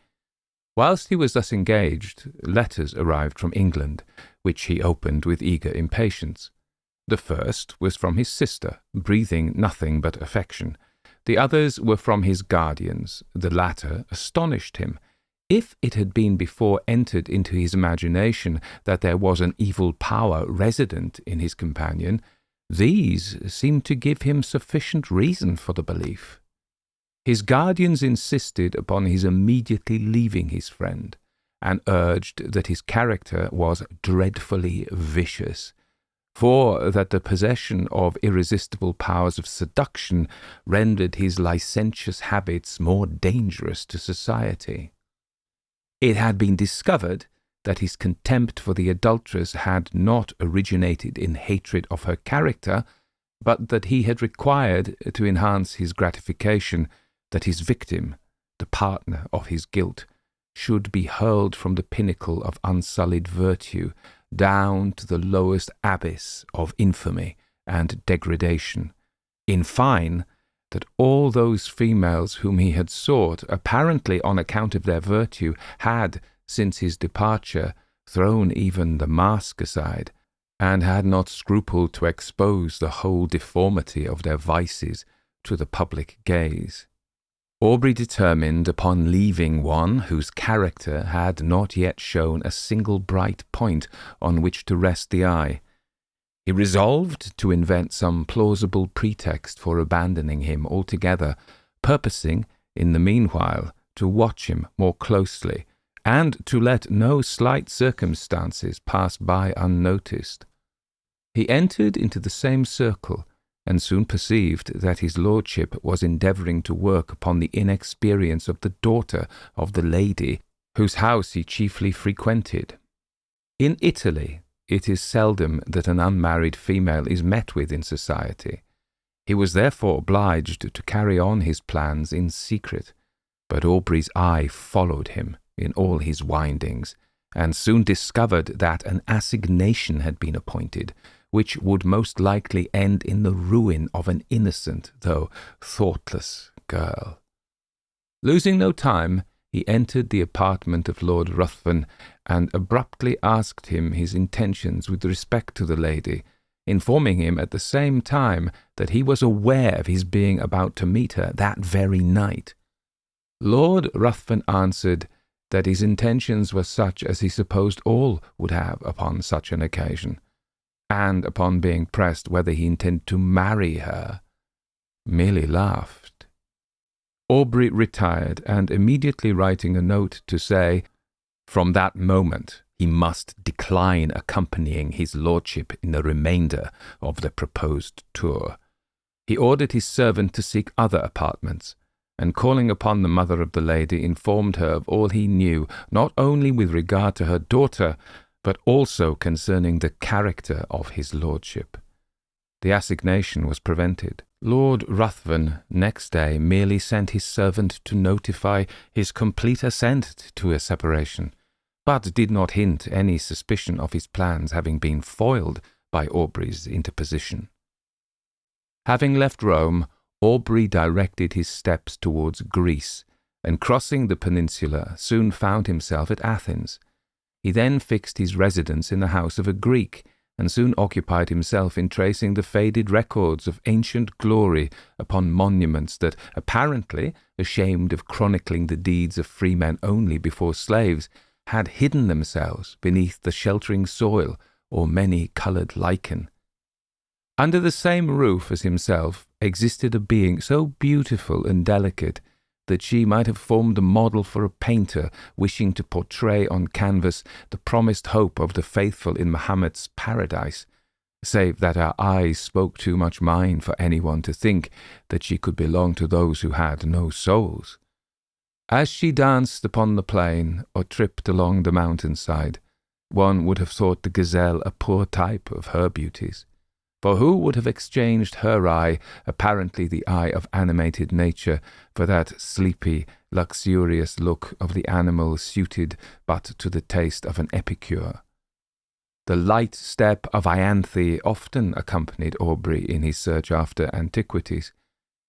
Whilst he was thus engaged, letters arrived from England, which he opened with eager impatience. The first was from his sister, breathing nothing but affection. The others were from his guardians. The latter astonished him. If it had been before entered into his imagination that there was an evil power resident in his companion, these seemed to give him sufficient reason for the belief. His guardians insisted upon his immediately leaving his friend, and urged that his character was dreadfully vicious, for that the possession of irresistible powers of seduction rendered his licentious habits more dangerous to society. It had been discovered that his contempt for the adulteress had not originated in hatred of her character, but that he had required, to enhance his gratification, that his victim, the partner of his guilt, should be hurled from the pinnacle of unsullied virtue down to the lowest abyss of infamy and degradation. In fine, that all those females whom he had sought, apparently on account of their virtue, had, since his departure, thrown even the mask aside, and had not scrupled to expose the whole deformity of their vices to the public gaze. Aubrey determined upon leaving one whose character had not yet shown a single bright point on which to rest the eye. He resolved to invent some plausible pretext for abandoning him altogether, purposing, in the meanwhile, to watch him more closely, and to let no slight circumstances pass by unnoticed. He entered into the same circle, and soon perceived that his lordship was endeavouring to work upon the inexperience of the daughter of the lady whose house he chiefly frequented. In Italy, it is seldom that an unmarried female is met with in society. He was therefore obliged to carry on his plans in secret, but Aubrey's eye followed him in all his windings, and soon discovered that an assignation had been appointed, which would most likely end in the ruin of an innocent, though thoughtless, girl. Losing no time, he entered the apartment of Lord Ruthven and abruptly asked him his intentions with respect to the lady, informing him at the same time that he was aware of his being about to meet her that very night. Lord Ruthven answered that his intentions were such as he supposed all would have upon such an occasion, and upon being pressed whether he intended to marry her, merely laughed. Aubrey retired, and immediately writing a note to say, from that moment he must decline accompanying his lordship in the remainder of the proposed tour, he ordered his servant to seek other apartments, and calling upon the mother of the lady, informed her of all he knew, not only with regard to her daughter, but also concerning the character of his lordship. The assignation was prevented. Lord Ruthven next day merely sent his servant to notify his complete assent to a separation, but did not hint any suspicion of his plans having been foiled by Aubrey's interposition. Having left Rome, Aubrey directed his steps towards Greece, and crossing the peninsula soon found himself at Athens. He then fixed his residence in the house of a Greek, and soon occupied himself in tracing the faded records of ancient glory upon monuments that, apparently ashamed of chronicling the deeds of freemen only before slaves, had hidden themselves beneath the sheltering soil or many-coloured lichen. Under the same roof as himself existed a being so beautiful and delicate that she might have formed a model for a painter wishing to portray on canvas the promised hope of the faithful in Mahomet's paradise, save that her eyes spoke too much mind for anyone to think that she could belong to those who had no souls. As she danced upon the plain or tripped along the mountainside, one would have thought the gazelle a poor type of her beauties. For who would have exchanged her eye, apparently the eye of animated nature, for that sleepy, luxurious look of the animal suited but to the taste of an epicure? The light step of Ianthe often accompanied Aubrey in his search after antiquities,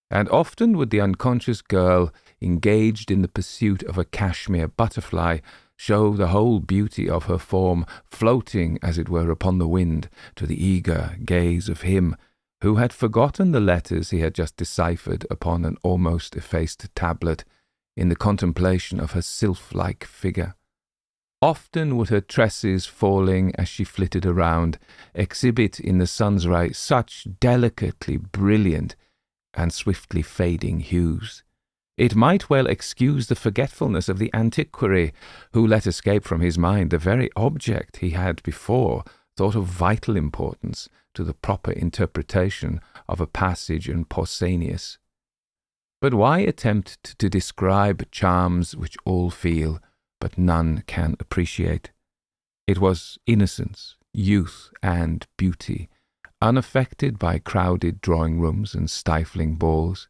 and often would the unconscious girl, engaged in the pursuit of a cashmere butterfly, show the whole beauty of her form floating, as it were, upon the wind, to the eager gaze of him who had forgotten the letters he had just deciphered upon an almost effaced tablet, in the contemplation of her sylph-like figure. Often would her tresses, falling as she flitted around, exhibit in the sun's rays such delicately brilliant and swiftly fading hues. It might well excuse the forgetfulness of the antiquary, who let escape from his mind the very object he had before thought of vital importance to the proper interpretation of a passage in Pausanias. But why attempt to describe charms which all feel, but none can appreciate? It was innocence, youth, and beauty, unaffected by crowded drawing-rooms and stifling balls.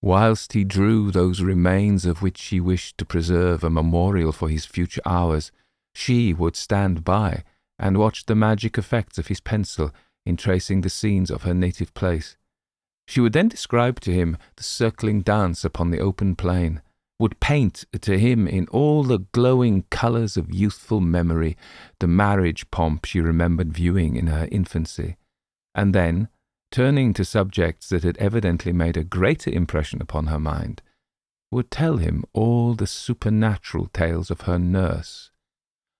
Whilst he drew those remains of which she wished to preserve a memorial for his future hours, she would stand by and watch the magic effects of his pencil in tracing the scenes of her native place. She would then describe to him the circling dance upon the open plain, would paint to him in all the glowing colours of youthful memory the marriage pomp she remembered viewing in her infancy, and then, turning to subjects that had evidently made a greater impression upon her mind, would tell him all the supernatural tales of her nurse.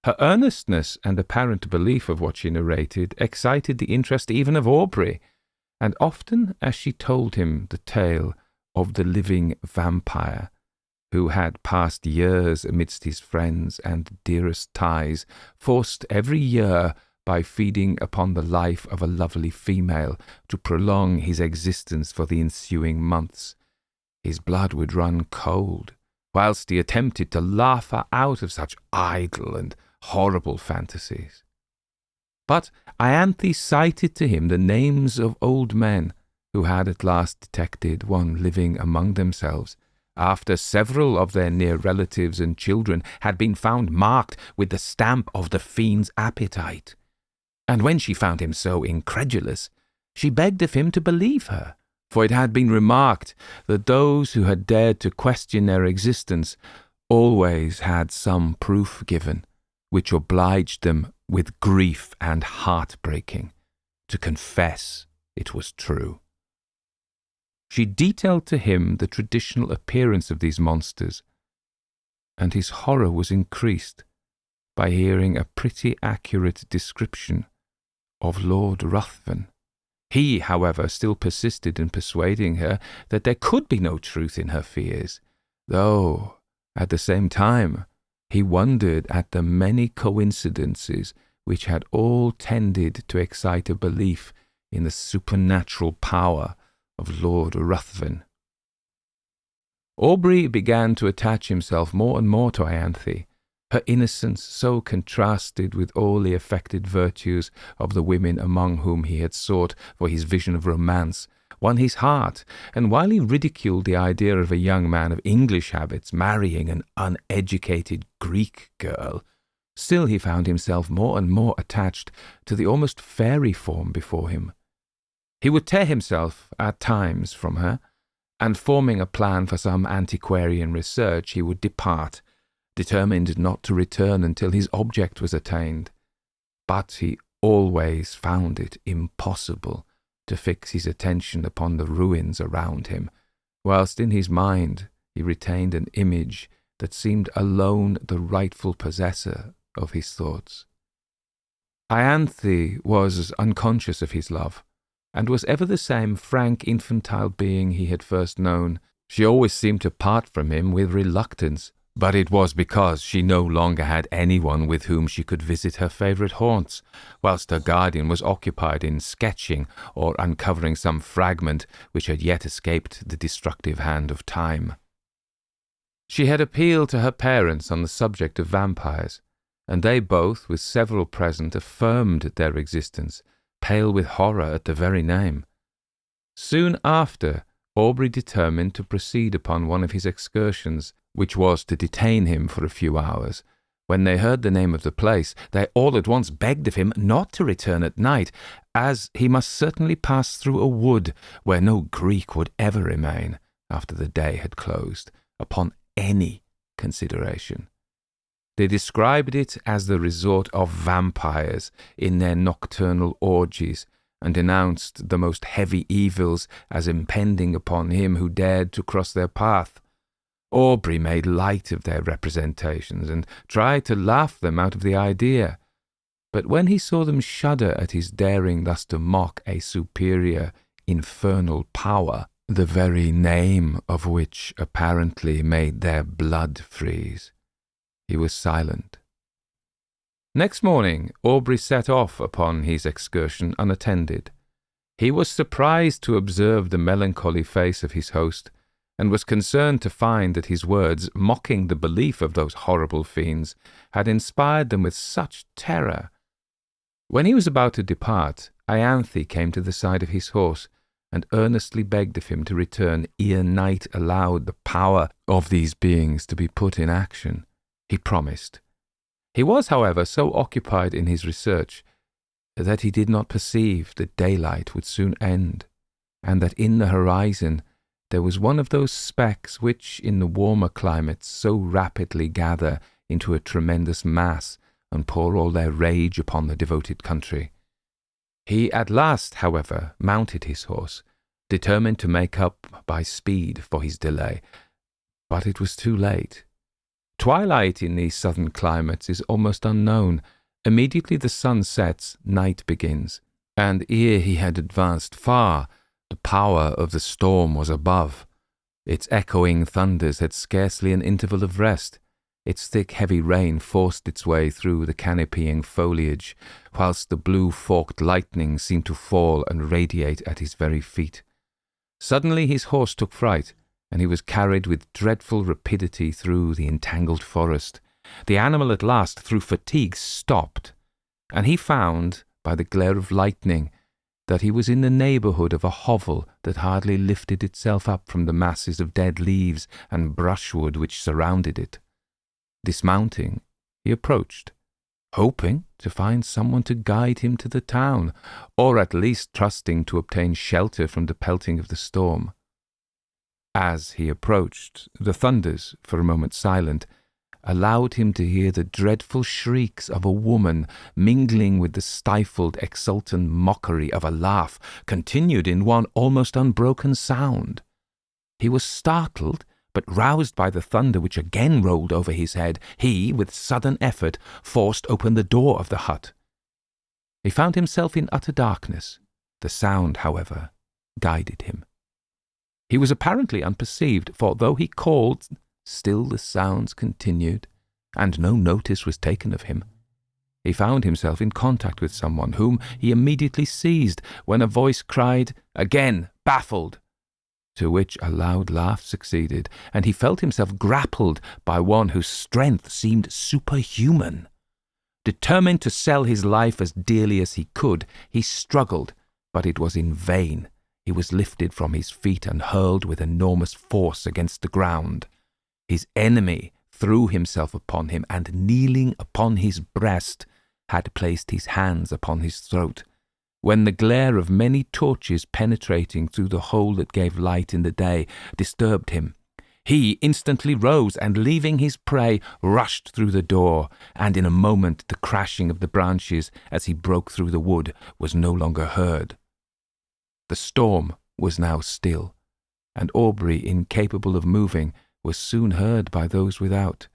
Her earnestness and apparent belief of what she narrated excited the interest even of Aubrey, and often as she told him the tale of the living vampire, who had passed years amidst his friends and dearest ties, forced every year by feeding upon the life of a lovely female to prolong his existence for the ensuing months, his blood would run cold, whilst he attempted to laugh her out of such idle and horrible fantasies. But Ianthe cited to him the names of old men who had at last detected one living among themselves, after several of their near relatives and children had been found marked with the stamp of the fiend's appetite. And when she found him so incredulous, she begged of him to believe her, for it had been remarked that those who had dared to question their existence always had some proof given, which obliged them with grief and heartbreaking to confess it was true. She detailed to him the traditional appearance of these monsters, and his horror was increased by hearing a pretty accurate description of Lord Ruthven. He, however, still persisted in persuading her that there could be no truth in her fears, though, at the same time, he wondered at the many coincidences which had all tended to excite a belief in the supernatural power of Lord Ruthven. Aubrey began to attach himself more and more to Ianthe. Her innocence so contrasted with all the affected virtues of the women among whom he had sought for his vision of romance, won his heart, and while he ridiculed the idea of a young man of English habits marrying an uneducated Greek girl, still he found himself more and more attached to the almost fairy form before him. He would tear himself at times from her, and forming a plan for some antiquarian research, he would depart, determined not to return until his object was attained. But he always found it impossible to fix his attention upon the ruins around him, whilst in his mind he retained an image that seemed alone the rightful possessor of his thoughts. Ianthe was unconscious of his love, and was ever the same frank infantile being he had first known. She always seemed to part from him with reluctance, but it was because she no longer had anyone with whom she could visit her favourite haunts, whilst her guardian was occupied in sketching or uncovering some fragment which had yet escaped the destructive hand of time. She had appealed to her parents on the subject of vampires, and they both, with several present, affirmed their existence, pale with horror at the very name. Soon after, Aubrey determined to proceed upon one of his excursions, which was to detain him for a few hours. When they heard the name of the place, they all at once begged of him not to return at night, as he must certainly pass through a wood where no Greek would ever remain after the day had closed, upon any consideration. They described it as the resort of vampires in their nocturnal orgies, and denounced the most heavy evils as impending upon him who dared to cross their path. Aubrey made light of their representations, and tried to laugh them out of the idea. But when he saw them shudder at his daring thus to mock a superior infernal power, the very name of which apparently made their blood freeze, he was silent. Next morning, Aubrey set off upon his excursion unattended. He was surprised to observe the melancholy face of his host, and was concerned to find that his words, mocking the belief of those horrible fiends, had inspired them with such terror. When he was about to depart, Ianthe came to the side of his horse, and earnestly begged of him to return ere night allowed the power of these beings to be put in action. He promised. He was, however, so occupied in his research that he did not perceive that daylight would soon end, and that in the horizon there was one of those specks which, in the warmer climates, so rapidly gather into a tremendous mass and pour all their rage upon the devoted country. He at last, however, mounted his horse, determined to make up by speed for his delay, but it was too late. Twilight in these southern climates is almost unknown. Immediately the sun sets, night begins, and ere he had advanced far, the power of the storm was above. Its echoing thunders had scarcely an interval of rest. Its thick, heavy rain forced its way through the canopying foliage, whilst the blue forked lightning seemed to fall and radiate at his very feet. Suddenly his horse took fright, and he was carried with dreadful rapidity through the entangled forest. The animal at last, through fatigue, stopped, and he found, by the glare of lightning, that he was in the neighbourhood of a hovel that hardly lifted itself up from the masses of dead leaves and brushwood which surrounded it. Dismounting, he approached, hoping to find someone to guide him to the town, or at least trusting to obtain shelter from the pelting of the storm. As he approached, the thunders, for a moment silent, allowed him to hear the dreadful shrieks of a woman mingling with the stifled, exultant mockery of a laugh continued in one almost unbroken sound. He was startled, but roused by the thunder which again rolled over his head, he, with sudden effort, forced open the door of the hut. He found himself in utter darkness. The sound, however, guided him. He was apparently unperceived, for though he called, still the sounds continued, and no notice was taken of him. He found himself in contact with someone, whom he immediately seized, when a voice cried, again baffled, to which a loud laugh succeeded, and he felt himself grappled by one whose strength seemed superhuman. Determined to sell his life as dearly as he could, he struggled, but it was in vain. He was lifted from his feet and hurled with enormous force against the ground. His enemy threw himself upon him, and kneeling upon his breast, had placed his hands upon his throat, when the glare of many torches penetrating through the hole that gave light in the day disturbed him. He instantly rose, and leaving his prey, rushed through the door, and in a moment the crashing of the branches as he broke through the wood was no longer heard. The storm was now still, and Aubrey, incapable of moving, was soon heard by those without.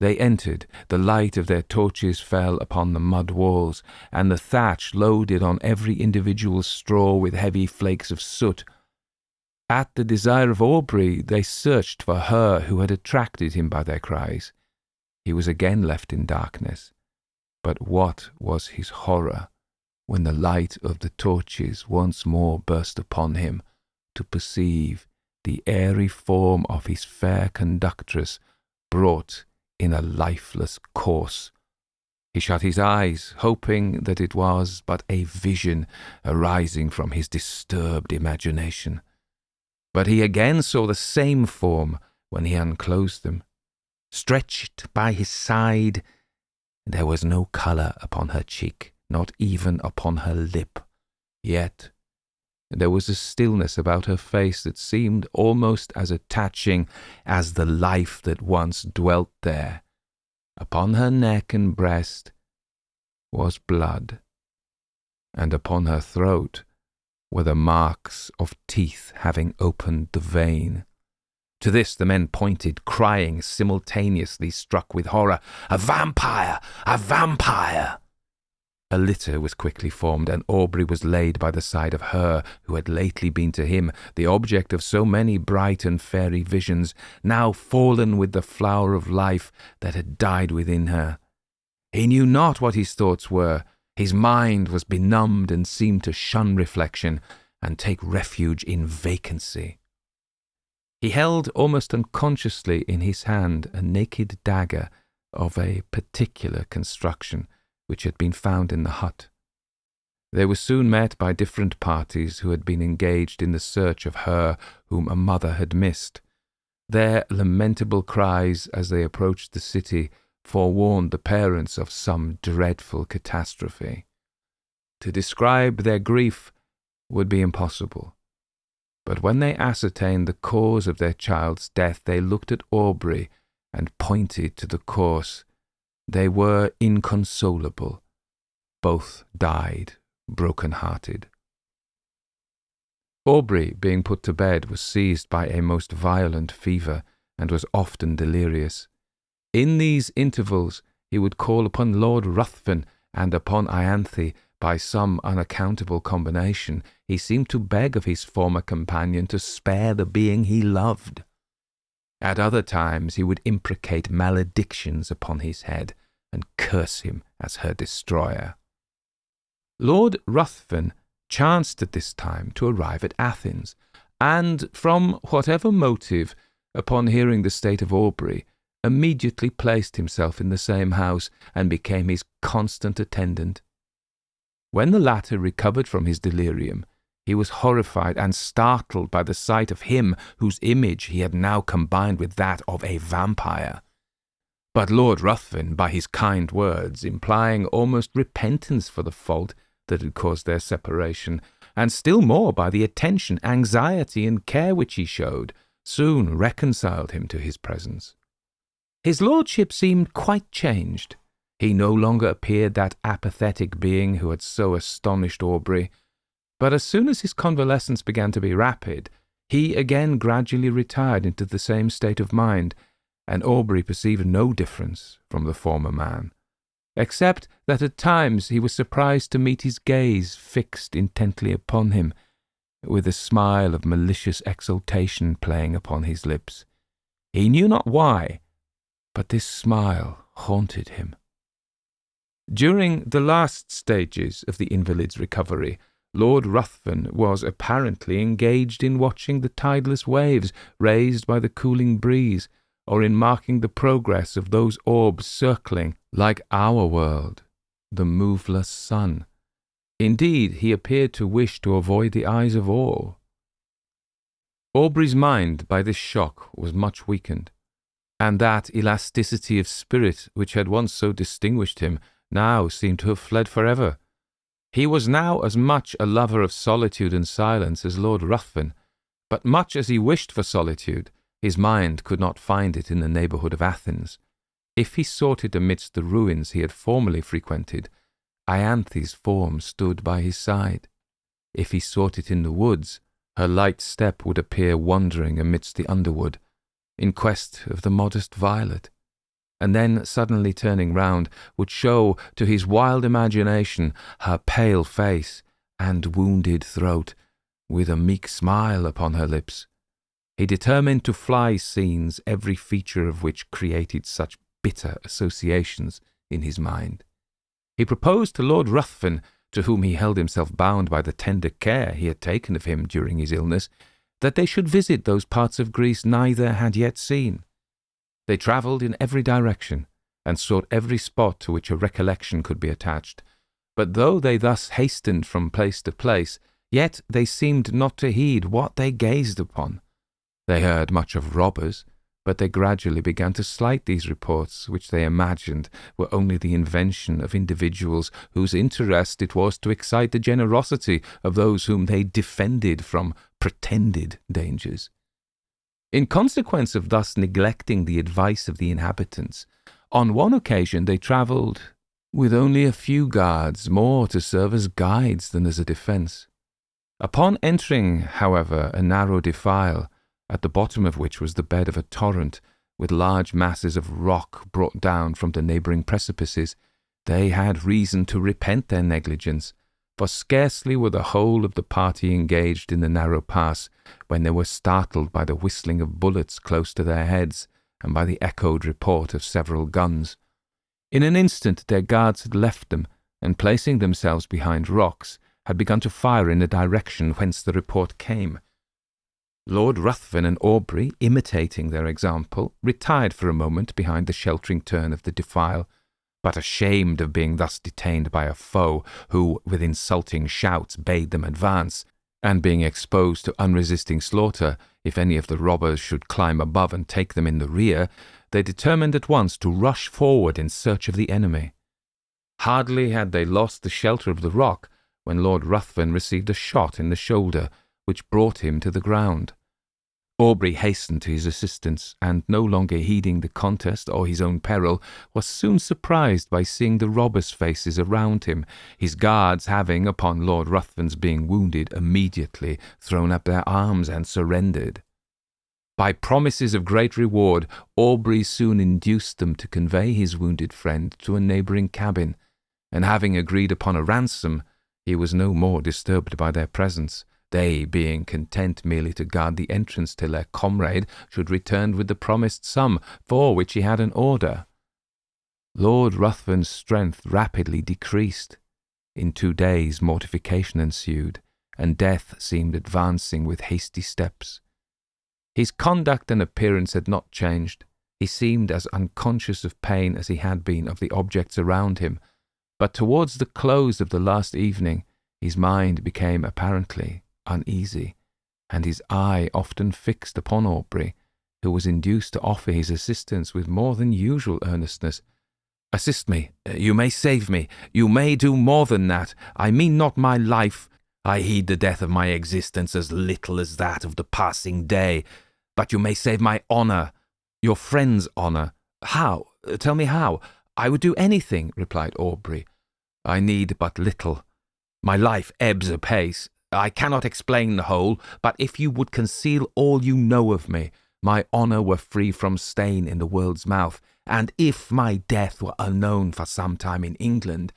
They entered, the light of their torches fell upon the mud walls, and the thatch loaded on every individual straw with heavy flakes of soot. At the desire of Aubrey, they searched for her who had attracted him by their cries. He was again left in darkness, but what was his horror when the light of the torches once more burst upon him, to perceive the airy form of his fair conductress brought in a lifeless corse. He shut his eyes, hoping that it was but a vision arising from his disturbed imagination. But he again saw the same form when he unclosed them. Stretched by his side, there was no colour upon her cheek, not even upon her lip. Yet there was a stillness about her face that seemed almost as attaching as the life that once dwelt there. Upon her neck and breast was blood, and upon her throat were the marks of teeth having opened the vein. To this the men pointed, crying simultaneously, struck with horror, "A vampire! A vampire!" A litter was quickly formed, and Aubrey was laid by the side of her who had lately been to him the object of so many bright and fairy visions, now fallen with the flower of life that had died within her. He knew not what his thoughts were. His mind was benumbed and seemed to shun reflection and take refuge in vacancy. He held almost unconsciously in his hand a naked dagger of a particular construction, which had been found in the hut. They were soon met by different parties who had been engaged in the search of her whom a mother had missed. Their lamentable cries as they approached the city forewarned the parents of some dreadful catastrophe. To describe their grief would be impossible, but when they ascertained the cause of their child's death, they looked at Aubrey and pointed to the cause. They were inconsolable. Both died broken-hearted. Aubrey, being put to bed, was seized by a most violent fever, and was often delirious. In these intervals he would call upon Lord Ruthven and upon Ianthe. By some unaccountable combination, he seemed to beg of his former companion to spare the being he loved. At other times he would imprecate maledictions upon his head, and curse him as her destroyer. Lord Ruthven chanced at this time to arrive at Athens, and, from whatever motive, upon hearing the state of Aubrey, immediately placed himself in the same house, and became his constant attendant. When the latter recovered from his delirium, he was horrified and startled by the sight of him whose image he had now combined with that of a vampire. But Lord Ruthven, by his kind words, implying almost repentance for the fault that had caused their separation, and still more by the attention, anxiety, and care which he showed, soon reconciled him to his presence. His lordship seemed quite changed. He no longer appeared that apathetic being who had so astonished Aubrey, but as soon as his convalescence began to be rapid, he again gradually retired into the same state of mind, and Aubrey perceived no difference from the former man, except that at times he was surprised to meet his gaze fixed intently upon him, with a smile of malicious exultation playing upon his lips. He knew not why, but this smile haunted him. During the last stages of the invalid's recovery, Lord Ruthven was apparently engaged in watching the tideless waves raised by the cooling breeze, or in marking the progress of those orbs circling, like our world, the moveless sun. Indeed, he appeared to wish to avoid the eyes of all. Aubrey's mind by this shock was much weakened, and that elasticity of spirit which had once so distinguished him now seemed to have fled forever. He was now as much a lover of solitude and silence as Lord Ruthven, but much as he wished for solitude, his mind could not find it in the neighbourhood of Athens. If he sought it amidst the ruins he had formerly frequented, Ianthe's form stood by his side. If he sought it in the woods, her light step would appear wandering amidst the underwood, in quest of the modest violet, and then suddenly turning round would show to his wild imagination her pale face and wounded throat, with a meek smile upon her lips. He determined to fly scenes every feature of which created such bitter associations in his mind. He proposed to Lord Ruthven, to whom he held himself bound by the tender care he had taken of him during his illness, that they should visit those parts of Greece neither had yet seen. They travelled in every direction, and sought every spot to which a recollection could be attached. But though they thus hastened from place to place, yet they seemed not to heed what they gazed upon. They heard much of robbers, but they gradually began to slight these reports, which they imagined were only the invention of individuals whose interest it was to excite the generosity of those whom they defended from pretended dangers. In consequence of thus neglecting the advice of the inhabitants, on one occasion they travelled with only a few guards, more to serve as guides than as a defence. Upon entering, however, a narrow defile, at the bottom of which was the bed of a torrent, with large masses of rock brought down from the neighbouring precipices, they had reason to repent their negligence, for scarcely were the whole of the party engaged in the narrow pass when they were startled by the whistling of bullets close to their heads, and by the echoed report of several guns. In an instant their guards had left them, and placing themselves behind rocks, had begun to fire in the direction whence the report came. Lord Ruthven and Aubrey, imitating their example, retired for a moment behind the sheltering turn of the defile, but ashamed of being thus detained by a foe who, with insulting shouts, bade them advance, and being exposed to unresisting slaughter if any of the robbers should climb above and take them in the rear, they determined at once to rush forward in search of the enemy. Hardly had they lost the shelter of the rock when Lord Ruthven received a shot in the shoulder, which brought him to the ground. Aubrey hastened to his assistance, and no longer heeding the contest or his own peril, was soon surprised by seeing the robbers' faces around him, his guards having, upon Lord Ruthven's being wounded, immediately thrown up their arms and surrendered. By promises of great reward, Aubrey soon induced them to convey his wounded friend to a neighbouring cabin, and having agreed upon a ransom, he was no more disturbed by their presence, they being content merely to guard the entrance till their comrade should return with the promised sum, for which he had an order. Lord Ruthven's strength rapidly decreased. In 2 days mortification ensued, and death seemed advancing with hasty steps. His conduct and appearance had not changed. He seemed as unconscious of pain as he had been of the objects around him, but towards the close of the last evening his mind became apparently uneasy, and his eye often fixed upon Aubrey, who was induced to offer his assistance with more than usual earnestness. "Assist me. You may save me. You may do more than that. I mean not my life. I heed the death of my existence as little as that of the passing day. But you may save my honour, your friend's honour." "How? Tell me how." "I would do anything," replied Aubrey. "I need but little. My life ebbs apace. I cannot explain the whole, but if you would conceal all you know of me, my honour were free from stain in the world's mouth, and if my death were unknown for some time in England,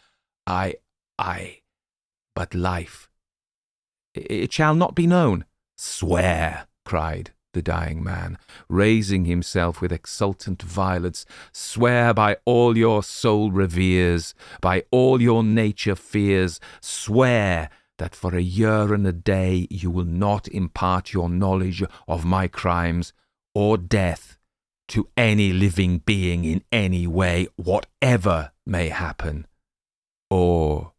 but life, it shall not be known." "Swear," cried the dying man, raising himself with exultant violence, "swear by all your soul reveres, by all your nature fears, swear that for a year and a day you will not impart your knowledge of my crimes or death to any living being in any way, whatever may happen, or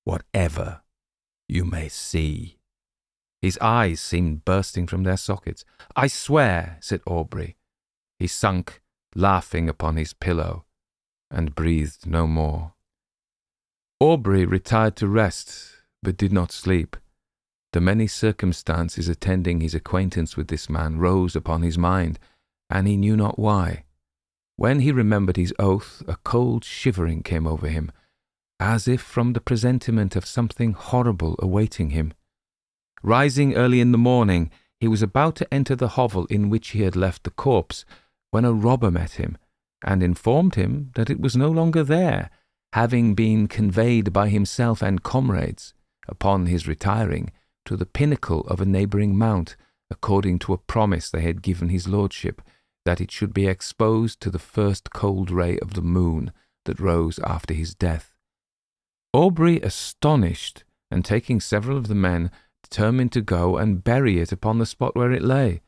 whatever you may see." His eyes seemed bursting from their sockets. "I swear," said Aubrey. He sunk, laughing, upon his pillow, and breathed no more. Aubrey retired to rest, but did not sleep. The many circumstances attending his acquaintance with this man rose upon his mind, and he knew not why. When he remembered his oath, a cold shivering came over him, as if from the presentiment of something horrible awaiting him. Rising early in the morning, he was about to enter the hovel in which he had left the corpse, when a robber met him, and informed him that it was no longer there, having been conveyed by himself and comrades, upon his retiring, to the pinnacle of a neighbouring mount, according to a promise they had given his lordship, that it should be exposed to the first cold ray of the moon that rose after his death. Aubrey, astonished, and taking several of the men, determined to go and bury it upon the spot where it lay.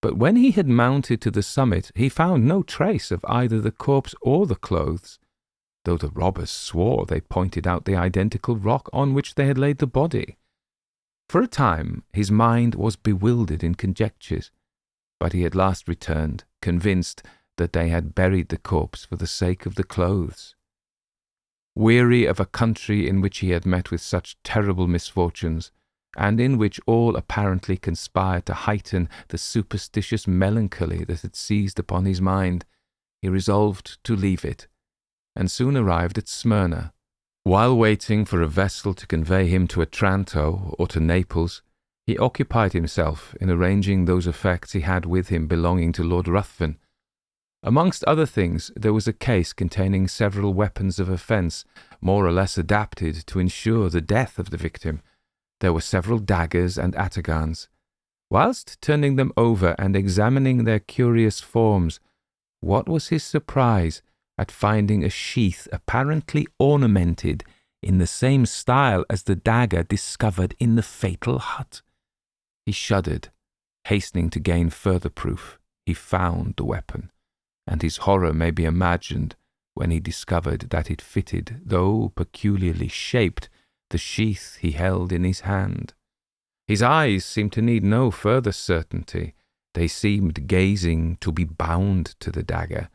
But when he had mounted to the summit, he found no trace of either the corpse or the clothes, though the robbers swore they pointed out the identical rock on which they had laid the body. For a time his mind was bewildered in conjectures, but he at last returned, convinced that they had buried the corpse for the sake of the clothes. Weary of a country in which he had met with such terrible misfortunes, and in which all apparently conspired to heighten the superstitious melancholy that had seized upon his mind, he resolved to leave it, and soon arrived at Smyrna. While waiting for a vessel to convey him to Otranto or to Naples, he occupied himself in arranging those effects he had with him belonging to Lord Ruthven. Amongst other things, there was a case containing several weapons of offence, more or less adapted to ensure the death of the victim. There were several daggers and atagans. Whilst turning them over and examining their curious forms, what was his surprise at finding a sheath apparently ornamented in the same style as the dagger discovered in the fatal hut. He shuddered, hastening to gain further proof. He found the weapon, and his horror may be imagined when he discovered that it fitted, though peculiarly shaped, the sheath he held in his hand. His eyes seemed to need no further certainty. They seemed gazing to be bound to the dagger,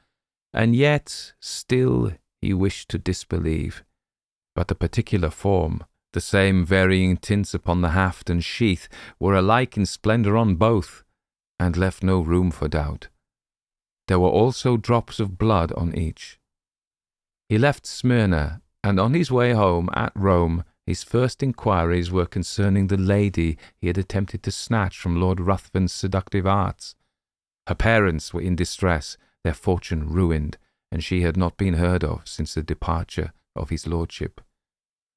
and yet still he wished to disbelieve. But the particular form, the same varying tints upon the haft and sheath, were alike in splendour on both, and left no room for doubt. There were also drops of blood on each. He left Smyrna, and on his way home at Rome, his first inquiries were concerning the lady he had attempted to snatch from Lord Ruthven's seductive arts. Her parents were in distress, their fortune ruined, and she had not been heard of since the departure of his lordship.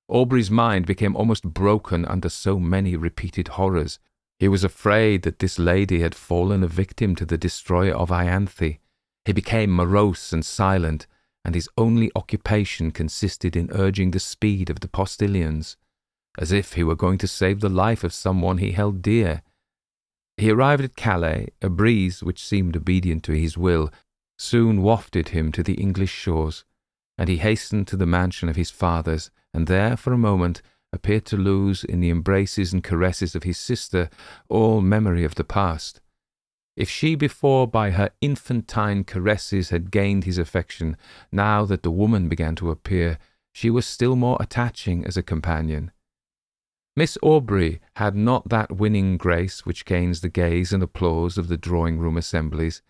Aubrey's mind became almost broken under so many repeated horrors. He was afraid that this lady had fallen a victim to the destroyer of Ianthe. He became morose and silent, and his only occupation consisted in urging the speed of the postilions, as if he were going to save the life of someone he held dear. He arrived at Calais. A breeze, which seemed obedient to his will, soon wafted him to the English shores, and he hastened to the mansion of his fathers, and there, for a moment, appeared to lose, in the embraces and caresses of his sister, all memory of the past. If she before by her infantine caresses had gained his affection, now that the woman began to appear, she was still more attaching as a companion. Miss Aubrey had not that winning grace which gains the gaze and applause of the drawing-room assemblies.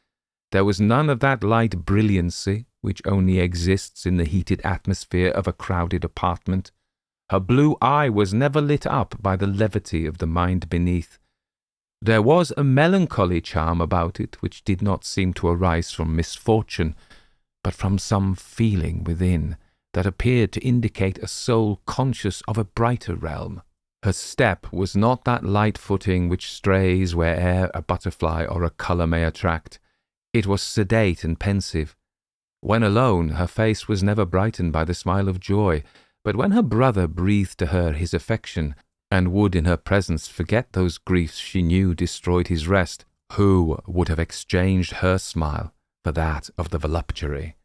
There was none of that light brilliancy which only exists in the heated atmosphere of a crowded apartment. Her blue eye was never lit up by the levity of the mind beneath. There was a melancholy charm about it which did not seem to arise from misfortune, but from some feeling within that appeared to indicate a soul conscious of a brighter realm. Her step was not that light footing which strays where'er a butterfly or a colour may attract. It was sedate and pensive. When alone, her face was never brightened by the smile of joy, but when her brother breathed to her his affection, and would in her presence forget those griefs she knew destroyed his rest, who would have exchanged her smile for that of the voluptuary?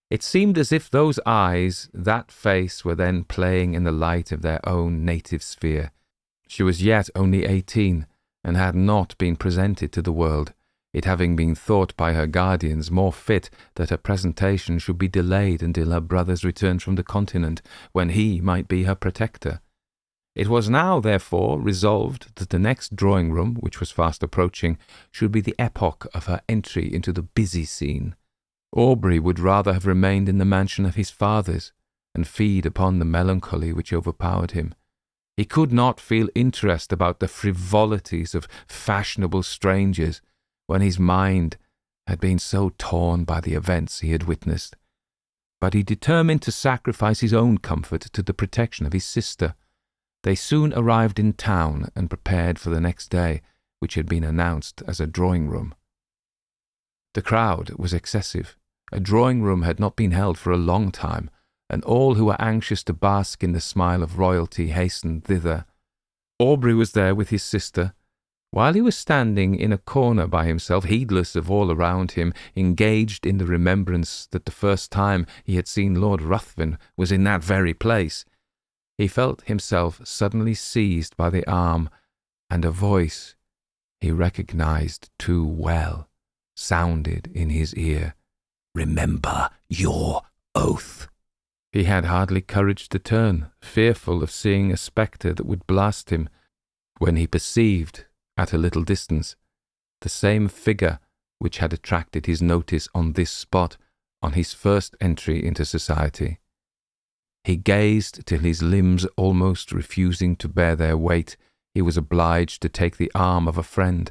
It seemed as if those eyes, that face, were then playing in the light of their own native sphere. She was yet only 18, and had not been presented to the world, it having been thought by her guardians more fit that her presentation should be delayed until her brother's return from the continent, when he might be her protector. It was now, therefore, resolved that the next drawing-room, which was fast approaching, should be the epoch of her entry into the busy scene. Aubrey would rather have remained in the mansion of his fathers, and feed upon the melancholy which overpowered him. He could not feel interest about the frivolities of fashionable strangers, when his mind had been so torn by the events he had witnessed. But he determined to sacrifice his own comfort to the protection of his sister. They soon arrived in town and prepared for the next day, which had been announced as a drawing-room. The crowd was excessive. A drawing-room had not been held for a long time, and all who were anxious to bask in the smile of royalty hastened thither. Aubrey was there with his sister. While he was standing in a corner by himself, heedless of all around him, engaged in the remembrance that the first time he had seen Lord Ruthven was in that very place, he felt himself suddenly seized by the arm, and a voice he recognized too well sounded in his ear. "Remember your oath." He had hardly courage to turn, fearful of seeing a spectre that would blast him, when he perceived, at a little distance, the same figure which had attracted his notice on this spot on his first entry into society. He gazed till his limbs almost refusing to bear their weight, he was obliged to take the arm of a friend,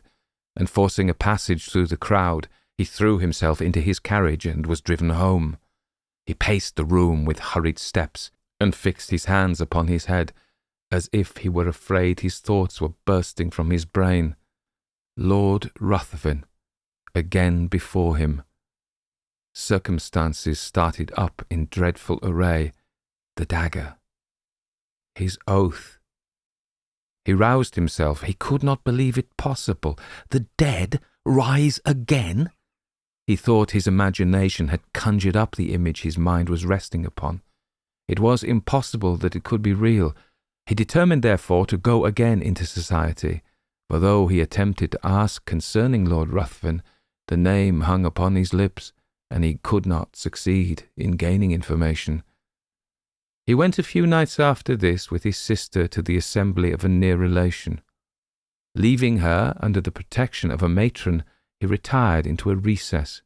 and forcing a passage through the crowd, he threw himself into his carriage and was driven home. He paced the room with hurried steps, and fixed his hands upon his head, as if he were afraid his thoughts were bursting from his brain. Lord Ruthven, again before him. Circumstances started up in dreadful array. The dagger. His oath. He roused himself. He could not believe it possible. The dead rise again? He thought his imagination had conjured up the image his mind was resting upon. It was impossible that it could be real. He determined, therefore, to go again into society, for though he attempted to ask concerning Lord Ruthven, the name hung upon his lips, and he could not succeed in gaining information. He went a few nights after this with his sister to the assembly of a near relation. Leaving her under the protection of a matron, he retired into a recess,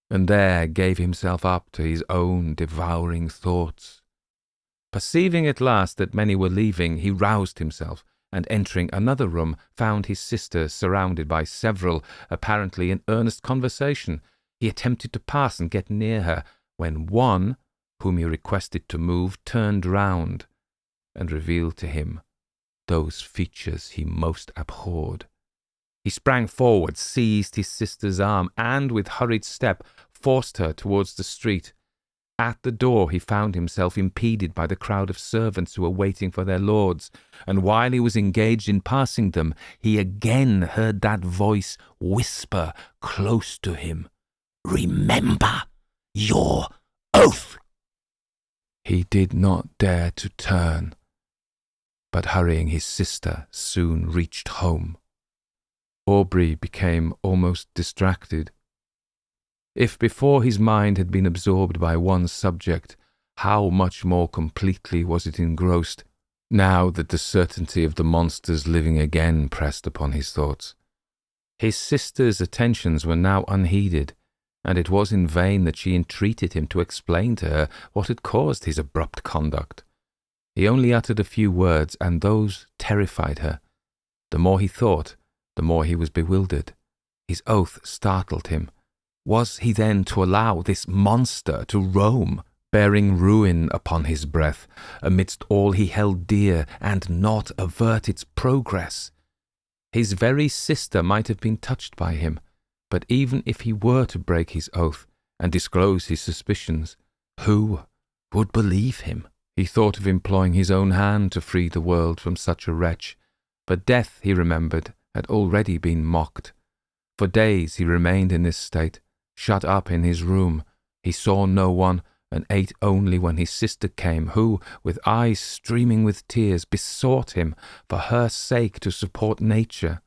and there gave himself up to his own devouring thoughts. Perceiving at last that many were leaving, he roused himself, and entering another room, found his sister surrounded by several, apparently in earnest conversation. He attempted to pass and get near her, when one, whom he requested to move, turned round, and revealed to him those features he most abhorred. He sprang forward, seized his sister's arm, and with hurried step forced her towards the street. At the door he found himself impeded by the crowd of servants who were waiting for their lords, and while he was engaged in passing them, he again heard that voice whisper close to him, "Remember your oath!" He did not dare to turn, but hurrying his sister soon reached home. Aubrey became almost distracted. If before his mind had been absorbed by one subject, how much more completely was it engrossed now that the certainty of the monster's living again pressed upon his thoughts. His sister's attentions were now unheeded, and it was in vain that she entreated him to explain to her what had caused his abrupt conduct. He only uttered a few words, and those terrified her. The more he thought, the more he was bewildered. His oath startled him. Was he then to allow this monster to roam, bearing ruin upon his breath, amidst all he held dear, and not avert its progress? His very sister might have been touched by him, but even if he were to break his oath and disclose his suspicions, who would believe him? He thought of employing his own hand to free the world from such a wretch, but death, he remembered, had already been mocked. For days he remained in this state, shut up in his room. He saw no one, and ate only when his sister came, who, with eyes streaming with tears, besought him for her sake to support nature.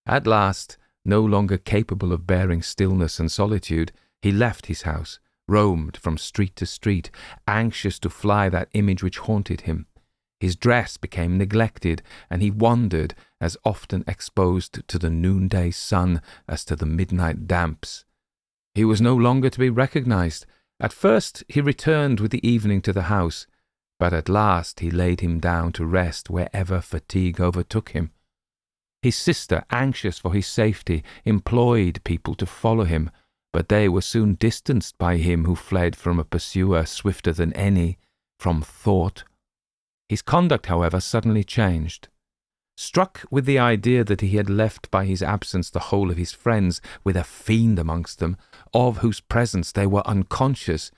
At last, no longer capable of bearing stillness and solitude, he left his house, roamed from street to street, anxious to fly that image which haunted him. His dress became neglected, and he wandered, as often exposed to the noonday sun as to the midnight damps. He was no longer to be recognized. At first he returned with the evening to the house, but at last he laid him down to rest wherever fatigue overtook him. His sister, anxious for his safety, employed people to follow him, but they were soon distanced by him who fled from a pursuer swifter than any, from thought. His conduct, however, suddenly changed. Struck with the idea that he had left by his absence the whole of his friends, with a fiend amongst them, of whose presence they were unconscious,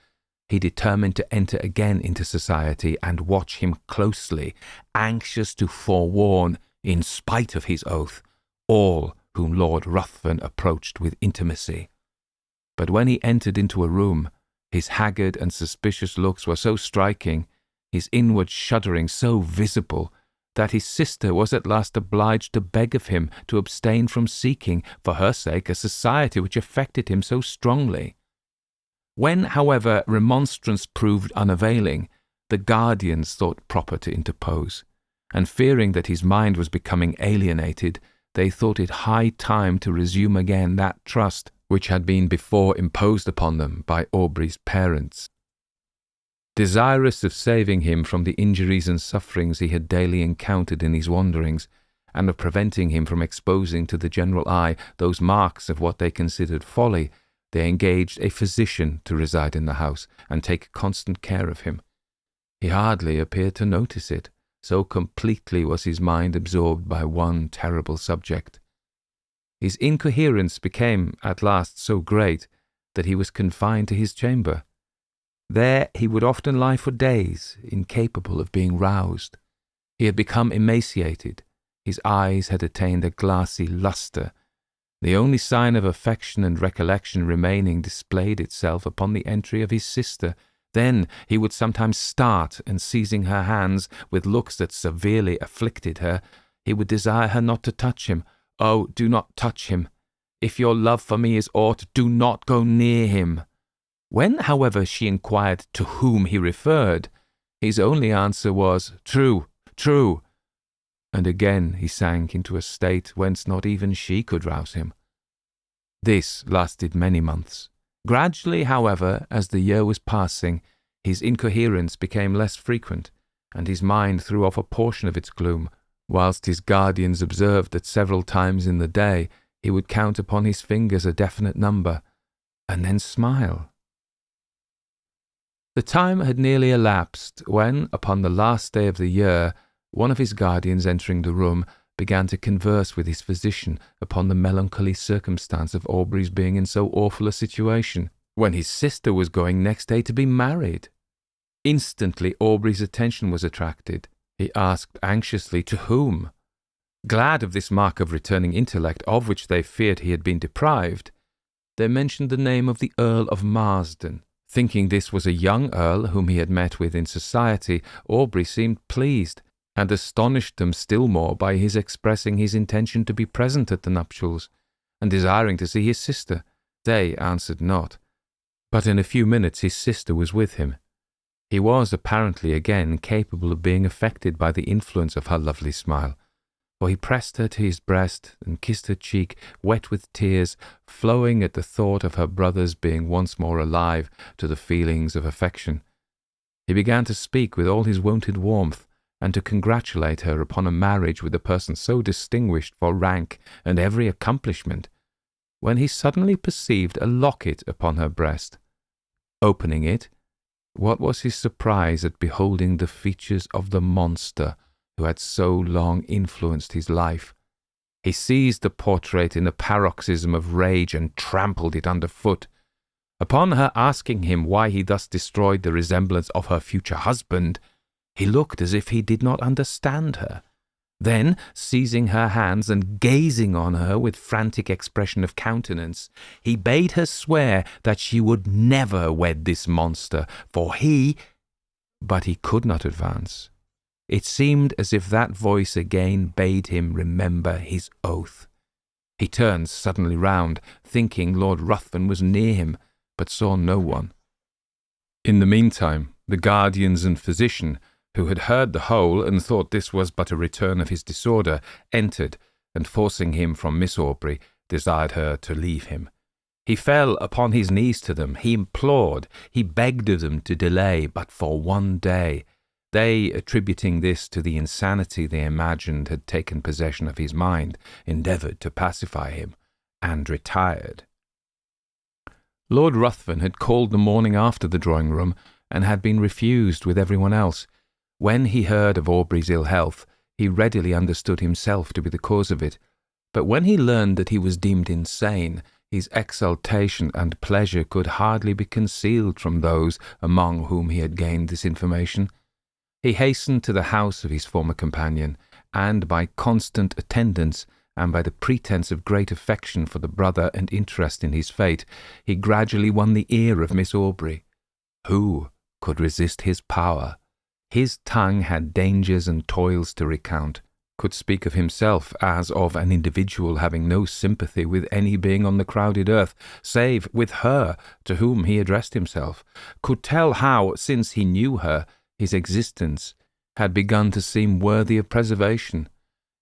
he determined to enter again into society and watch him closely, anxious to forewarn, in spite of his oath, all whom Lord Ruthven approached with intimacy. But when he entered into a room, his haggard and suspicious looks were so striking, his inward shuddering so visible, that his sister was at last obliged to beg of him to abstain from seeking, for her sake, a society which affected him so strongly. When, however, remonstrance proved unavailing, the guardians thought proper to interpose, and fearing that his mind was becoming alienated, they thought it high time to resume again that trust which had been before imposed upon them by Aubrey's parents. Desirous of saving him from the injuries and sufferings he had daily encountered in his wanderings, and of preventing him from exposing to the general eye those marks of what they considered folly, they engaged a physician to reside in the house and take constant care of him. He hardly appeared to notice it, so completely was his mind absorbed by one terrible subject. His incoherence became at last so great that he was confined to his chamber. There he would often lie for days, incapable of being roused. He had become emaciated. His eyes had attained a glassy lustre. The only sign of affection and recollection remaining displayed itself upon the entry of his sister. Then he would sometimes start, and seizing her hands with looks that severely afflicted her, he would desire her not to touch him. "Oh, do not touch him. If your love for me is aught, do not go near him." When, however, she inquired to whom he referred, his only answer was, "True, true," and again he sank into a state whence not even she could rouse him. This lasted many months. Gradually, however, as the year was passing, his incoherence became less frequent, and his mind threw off a portion of its gloom, whilst his guardians observed that several times in the day he would count upon his fingers a definite number, and then smile. The time had nearly elapsed when, upon the last day of the year, one of his guardians entering the room began to converse with his physician upon the melancholy circumstance of Aubrey's being in so awful a situation, when his sister was going next day to be married. Instantly Aubrey's attention was attracted. He asked anxiously to whom. Glad of this mark of returning intellect, of which they feared he had been deprived, they mentioned the name of the Earl of Marsden. Thinking this was a young earl whom he had met with in society, Aubrey seemed pleased, and astonished them still more by his expressing his intention to be present at the nuptials, and desiring to see his sister. They answered not, but in a few minutes his sister was with him. He was apparently again capable of being affected by the influence of her lovely smile, for he pressed her to his breast and kissed her cheek, wet with tears, flowing at the thought of her brother's being once more alive to the feelings of affection. He began to speak with all his wonted warmth, and to congratulate her upon a marriage with a person so distinguished for rank and every accomplishment, when he suddenly perceived a locket upon her breast. Opening it, what was his surprise at beholding the features of the monster who had so long influenced his life. He seized the portrait in a paroxysm of rage and trampled it underfoot. Upon her asking him why he thus destroyed the resemblance of her future husband, he looked as if he did not understand her. Then, seizing her hands and gazing on her with frantic expression of countenance, he bade her swear that she would never wed this monster, for he— But he could not advance. It seemed as if that voice again bade him remember his oath. He turned suddenly round, thinking Lord Ruthven was near him, but saw no one. In the meantime, the guardians and physician, who had heard the whole and thought this was but a return of his disorder, entered, and forcing him from Miss Aubrey, desired her to leave him. He fell upon his knees to them, he implored, he begged of them to delay but for one day. They, attributing this to the insanity they imagined had taken possession of his mind, endeavoured to pacify him, and retired. Lord Ruthven had called the morning after the drawing-room, and had been refused with everyone else. When he heard of Aubrey's ill health, he readily understood himself to be the cause of it, but when he learned that he was deemed insane, his exultation and pleasure could hardly be concealed from those among whom he had gained this information. He hastened to the house of his former companion, and by constant attendance, and by the pretence of great affection for the brother and interest in his fate, he gradually won the ear of Miss Aubrey. Who could resist his power? His tongue had dangers and toils to recount, could speak of himself as of an individual having no sympathy with any being on the crowded earth, save with her to whom he addressed himself, could tell how, since he knew her, his existence had begun to seem worthy of preservation,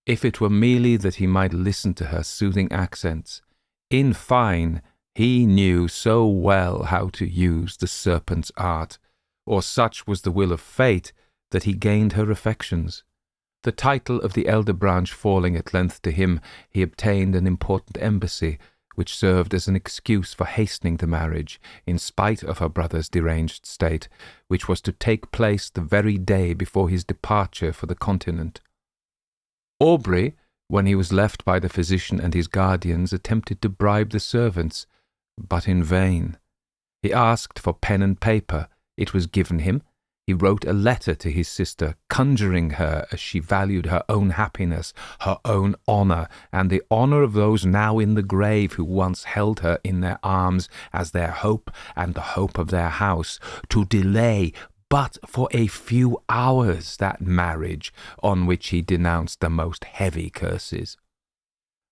if it were merely that he might listen to her soothing accents. In fine, he knew so well how to use the serpent's art, or such was the will of fate, that he gained her affections. The title of the elder branch falling at length to him, he obtained an important embassy, which served as an excuse for hastening the marriage, in spite of her brother's deranged state, which was to take place the very day before his departure for the continent. Aubrey, when he was left by the physician and his guardians, attempted to bribe the servants, but in vain. He asked for pen and paper. It was given him. He wrote a letter to his sister, conjuring her as she valued her own happiness, her own honour, and the honour of those now in the grave who once held her in their arms as their hope and the hope of their house, to delay but for a few hours that marriage, on which he denounced the most heavy curses.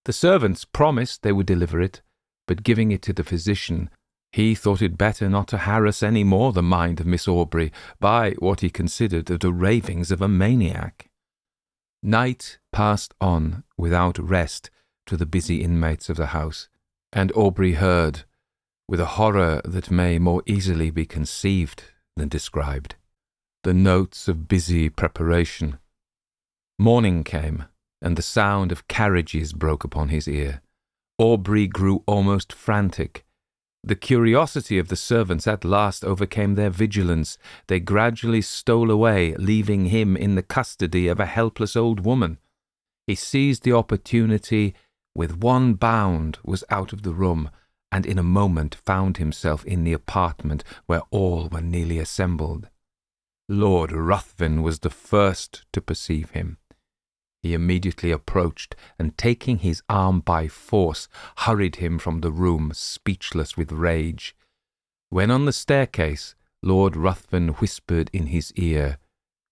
The servants promised they would deliver it, but giving it to the physician, he thought it better not to harass any more the mind of Miss Aubrey by what he considered the ravings of a maniac. Night passed on without rest to the busy inmates of the house, and Aubrey heard, with a horror that may more easily be conceived than described, the notes of busy preparation. Morning came, and the sound of carriages broke upon his ear. Aubrey grew almost frantic. The curiosity of the servants at last overcame their vigilance. They gradually stole away, leaving him in the custody of a helpless old woman. He seized the opportunity, with one bound was out of the room, and in a moment found himself in the apartment where all were nearly assembled. Lord Ruthven was the first to perceive him. He immediately approached, and taking his arm by force, hurried him from the room, speechless with rage. When on the staircase, Lord Ruthven whispered in his ear,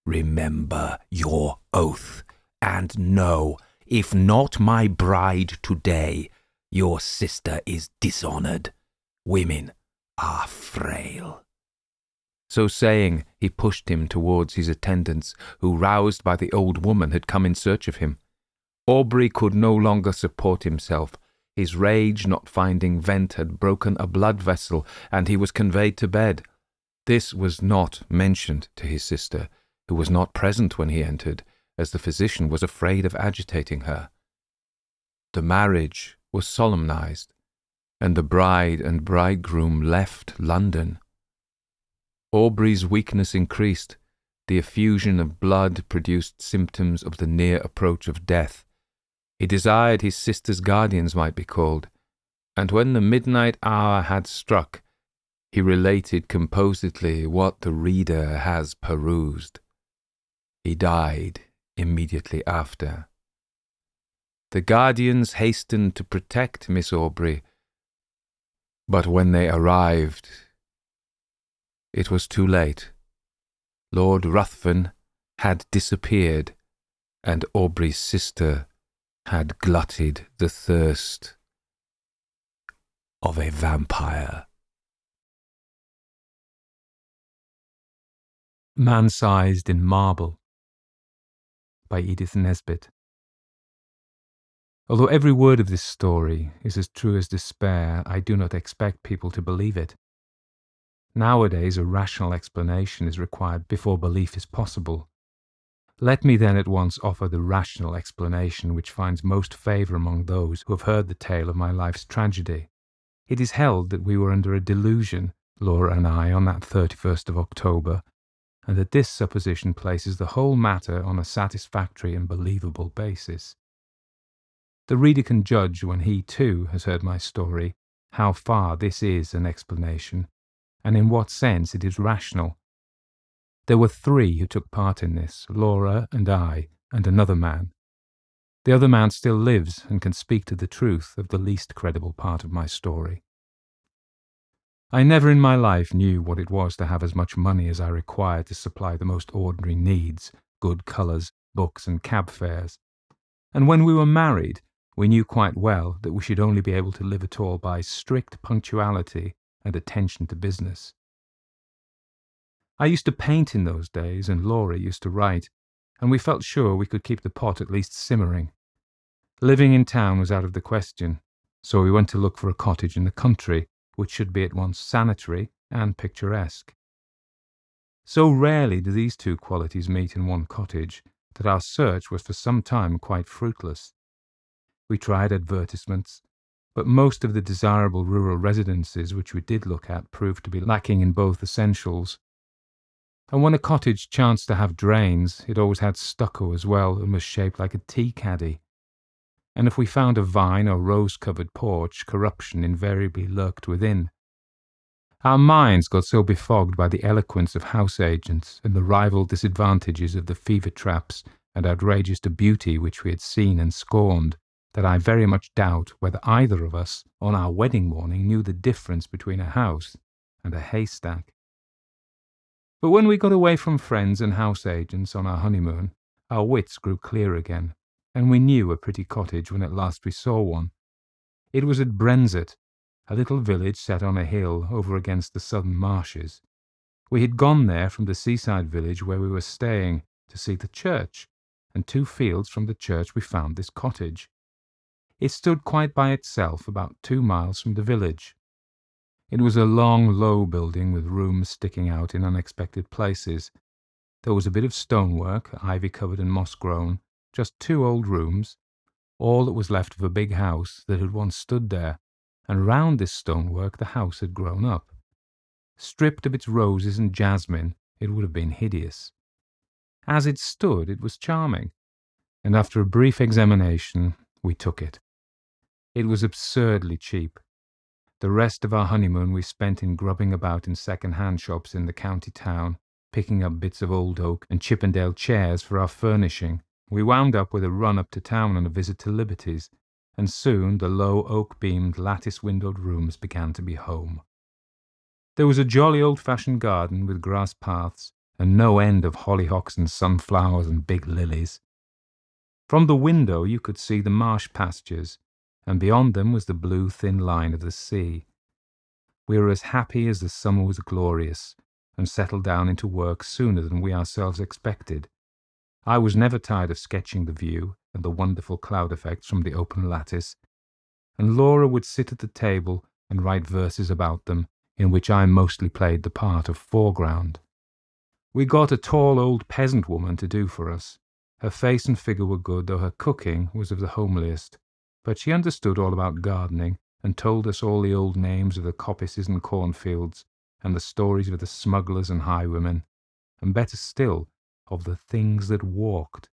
Remember your oath, and know, if not my bride today, your sister is dishonoured. Women are frail." So saying, he pushed him towards his attendants, who, roused by the old woman, had come in search of him. Aubrey could no longer support himself. His rage, not finding vent, had broken a blood vessel, and he was conveyed to bed. This was not mentioned to his sister, who was not present when he entered, as the physician was afraid of agitating her. The marriage was solemnized, and the bride and bridegroom left London. Aubrey's weakness increased. The effusion of blood produced symptoms of the near approach of death. He desired his sister's guardians might be called, and when the midnight hour had struck, he related composedly what the reader has perused. He died immediately after. The guardians hastened to protect Miss Aubrey, but when they arrived, it was too late. Lord Ruthven had disappeared, and Aubrey's sister had glutted the thirst of a vampire. Man-Sized in Marble by Edith Nesbit. Although every word of this story is as true as despair, I do not expect people to believe it. Nowadays, a rational explanation is required before belief is possible. Let me then at once offer the rational explanation which finds most favour among those who have heard the tale of my life's tragedy. It is held that we were under a delusion, Laura and I, on that 31st of October, and that this supposition places the whole matter on a satisfactory and believable basis. The reader can judge, when he too has heard my story, how far this is an explanation, and in what sense it is rational. There were 3 who took part in this, Laura and I, and another man. The other man still lives and can speak to the truth of the least credible part of my story. I never in my life knew what it was to have as much money as I required to supply the most ordinary needs, good colours, books, and cab fares. And when we were married, we knew quite well that we should only be able to live at all by strict punctuality and attention to business. I used to paint in those days, and Laura used to write, and we felt sure we could keep the pot at least simmering. Living in town was out of the question, so we went to look for a cottage in the country, which should be at once sanitary and picturesque. So rarely do these 2 qualities meet in one cottage that our search was for some time quite fruitless. We tried advertisements, but most of the desirable rural residences which we did look at proved to be lacking in both essentials. And when a cottage chanced to have drains, it always had stucco as well and was shaped like a tea caddy. And if we found a vine or rose-covered porch, corruption invariably lurked within. Our minds got so befogged by the eloquence of house agents and the rival disadvantages of the fever traps and outrageous to beauty which we had seen and scorned, that I very much doubt whether either of us, on our wedding morning, knew the difference between a house and a haystack. But when we got away from friends and house agents on our honeymoon, our wits grew clear again, and we knew a pretty cottage when at last we saw one. It was at Brenzett, a little village set on a hill over against the southern marshes. We had gone there from the seaside village where we were staying to see the church, and 2 fields from the church we found this cottage. It stood quite by itself, about 2 miles from the village. It was a long, low building with rooms sticking out in unexpected places. There was a bit of stonework, ivy-covered and moss-grown, just 2 old rooms, all that was left of a big house that had once stood there, and round this stonework the house had grown up. Stripped of its roses and jasmine, it would have been hideous. As it stood, it was charming, and after a brief examination, we took it. It was absurdly cheap. The rest of our honeymoon we spent in grubbing about in second-hand shops in the county town, picking up bits of old oak and Chippendale chairs for our furnishing. We wound up with a run up to town on a visit to Liberty's, and soon the low oak-beamed, lattice-windowed rooms began to be home. There was a jolly old-fashioned garden with grass paths, and no end of hollyhocks and sunflowers and big lilies. From the window you could see the marsh pastures, and beyond them was the blue thin line of the sea. We were as happy as the summer was glorious, and settled down into work sooner than we ourselves expected. I was never tired of sketching the view and the wonderful cloud effects from the open lattice, and Laura would sit at the table and write verses about them, in which I mostly played the part of foreground. We got a tall old peasant woman to do for us. Her face and figure were good, though her cooking was of the homeliest, but she understood all about gardening, and told us all the old names of the coppices and cornfields, and the stories of the smugglers and highwaymen, and better still, of the things that walked,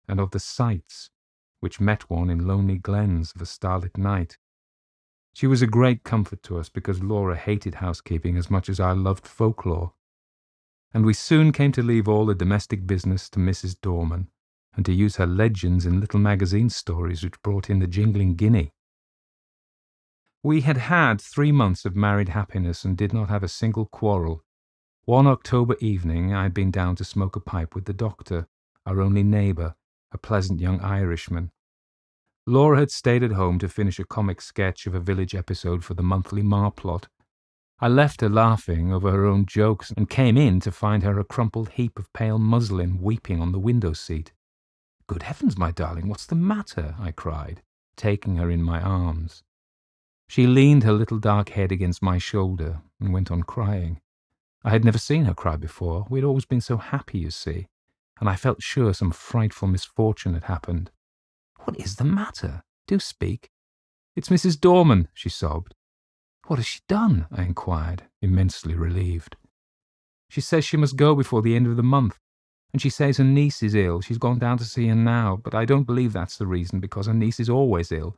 and of the sights which met one in lonely glens of a starlit night. She was a great comfort to us, because Laura hated housekeeping as much as I loved folklore, and we soon came to leave all the domestic business to Mrs. Dorman, and to use her legends in little magazine stories which brought in the jingling guinea. We had had 3 months of married happiness and did not have a single quarrel. One October evening I had been down to smoke a pipe with the doctor, our only neighbour, a pleasant young Irishman. Laura had stayed at home to finish a comic sketch of a village episode for the monthly Marplot. I left her laughing over her own jokes and came in to find her a crumpled heap of pale muslin weeping on the window seat. "Good heavens, my darling, what's the matter?" I cried, taking her in my arms. She leaned her little dark head against my shoulder and went on crying. I had never seen her cry before. We had always been so happy, you see, and I felt sure some frightful misfortune had happened. "What is the matter? Do speak." "It's Mrs. Dorman," she sobbed. "What has she done?" I inquired, immensely relieved. "She says she must go before the end of the month, and she says her niece is ill. She's gone down to see her now, but I don't believe that's the reason, because her niece is always ill.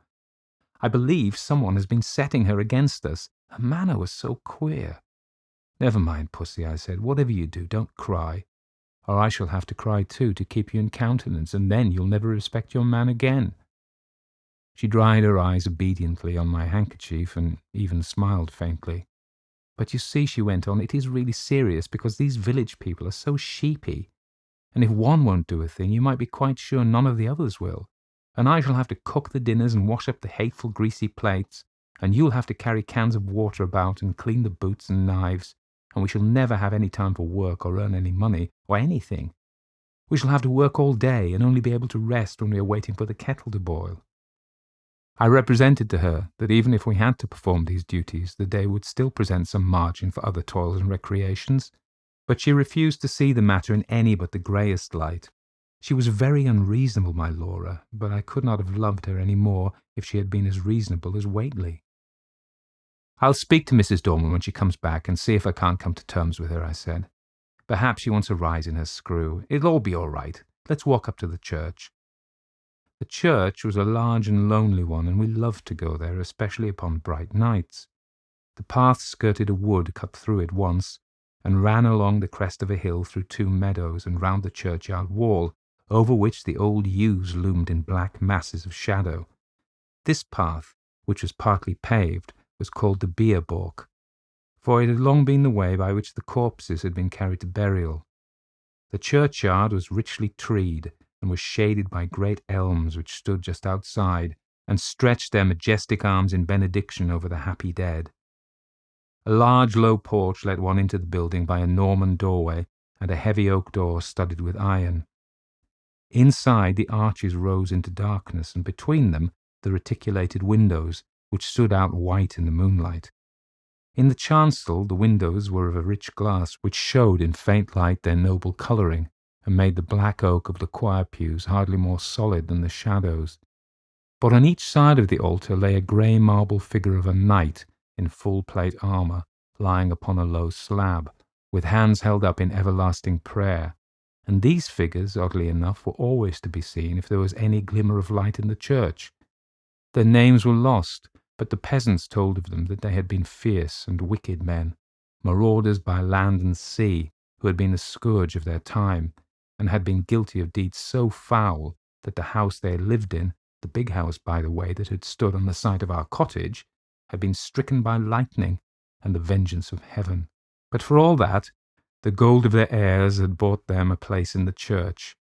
I believe someone has been setting her against us. Her manner was so queer." "Never mind, Pussy," I said. "Whatever you do, don't cry, or I shall have to cry too to keep you in countenance, and then you'll never respect your man again." She dried her eyes obediently on my handkerchief and even smiled faintly. "But you see," she went on, "it is really serious, because these village people are so sheepy, and if one won't do a thing, you might be quite sure none of the others will. And I shall have to cook the dinners and wash up the hateful greasy plates, and you'll have to carry cans of water about and clean the boots and knives, and we shall never have any time for work or earn any money or anything. We shall have to work all day and only be able to rest when we are waiting for the kettle to boil." I represented to her that even if we had to perform these duties, the day would still present some margin for other toils and recreations, but she refused to see the matter in any but the greyest light. She was very unreasonable, my Laura, but I could not have loved her any more if she had been as reasonable as Whately. "I'll speak to Mrs. Dorman when she comes back and see if I can't come to terms with her," I said. "Perhaps she wants a rise in her screw. It'll all be all right. Let's walk up to the church." The church was a large and lonely one, and we loved to go there, especially upon bright nights. The path skirted a wood cut through it once, and ran along the crest of a hill through 2 meadows and round the churchyard wall, over which the old yews loomed in black masses of shadow. This path, which was partly paved, was called the bier balk, for it had long been the way by which the corpses had been carried to burial. The churchyard was richly treed, and was shaded by great elms which stood just outside, and stretched their majestic arms in benediction over the happy dead. A large low porch let one into the building by a Norman doorway, and a heavy oak door studded with iron. Inside, the arches rose into darkness, and between them the reticulated windows, which stood out white in the moonlight. In the chancel the windows were of a rich glass, which showed in faint light their noble colouring, and made the black oak of the choir pews hardly more solid than the shadows. But on each side of the altar lay a grey marble figure of a knight in full plate armour, lying upon a low slab, with hands held up in everlasting prayer, and these figures, oddly enough, were always to be seen if there was any glimmer of light in the church. Their names were lost, but the peasants told of them that they had been fierce and wicked men, marauders by land and sea, who had been the scourge of their time, and had been guilty of deeds so foul that the house they had lived in, the big house, by the way, that had stood on the site of our cottage, had been stricken by lightning and the vengeance of heaven. But for all that, The gold of their heirs had bought them a place in the church.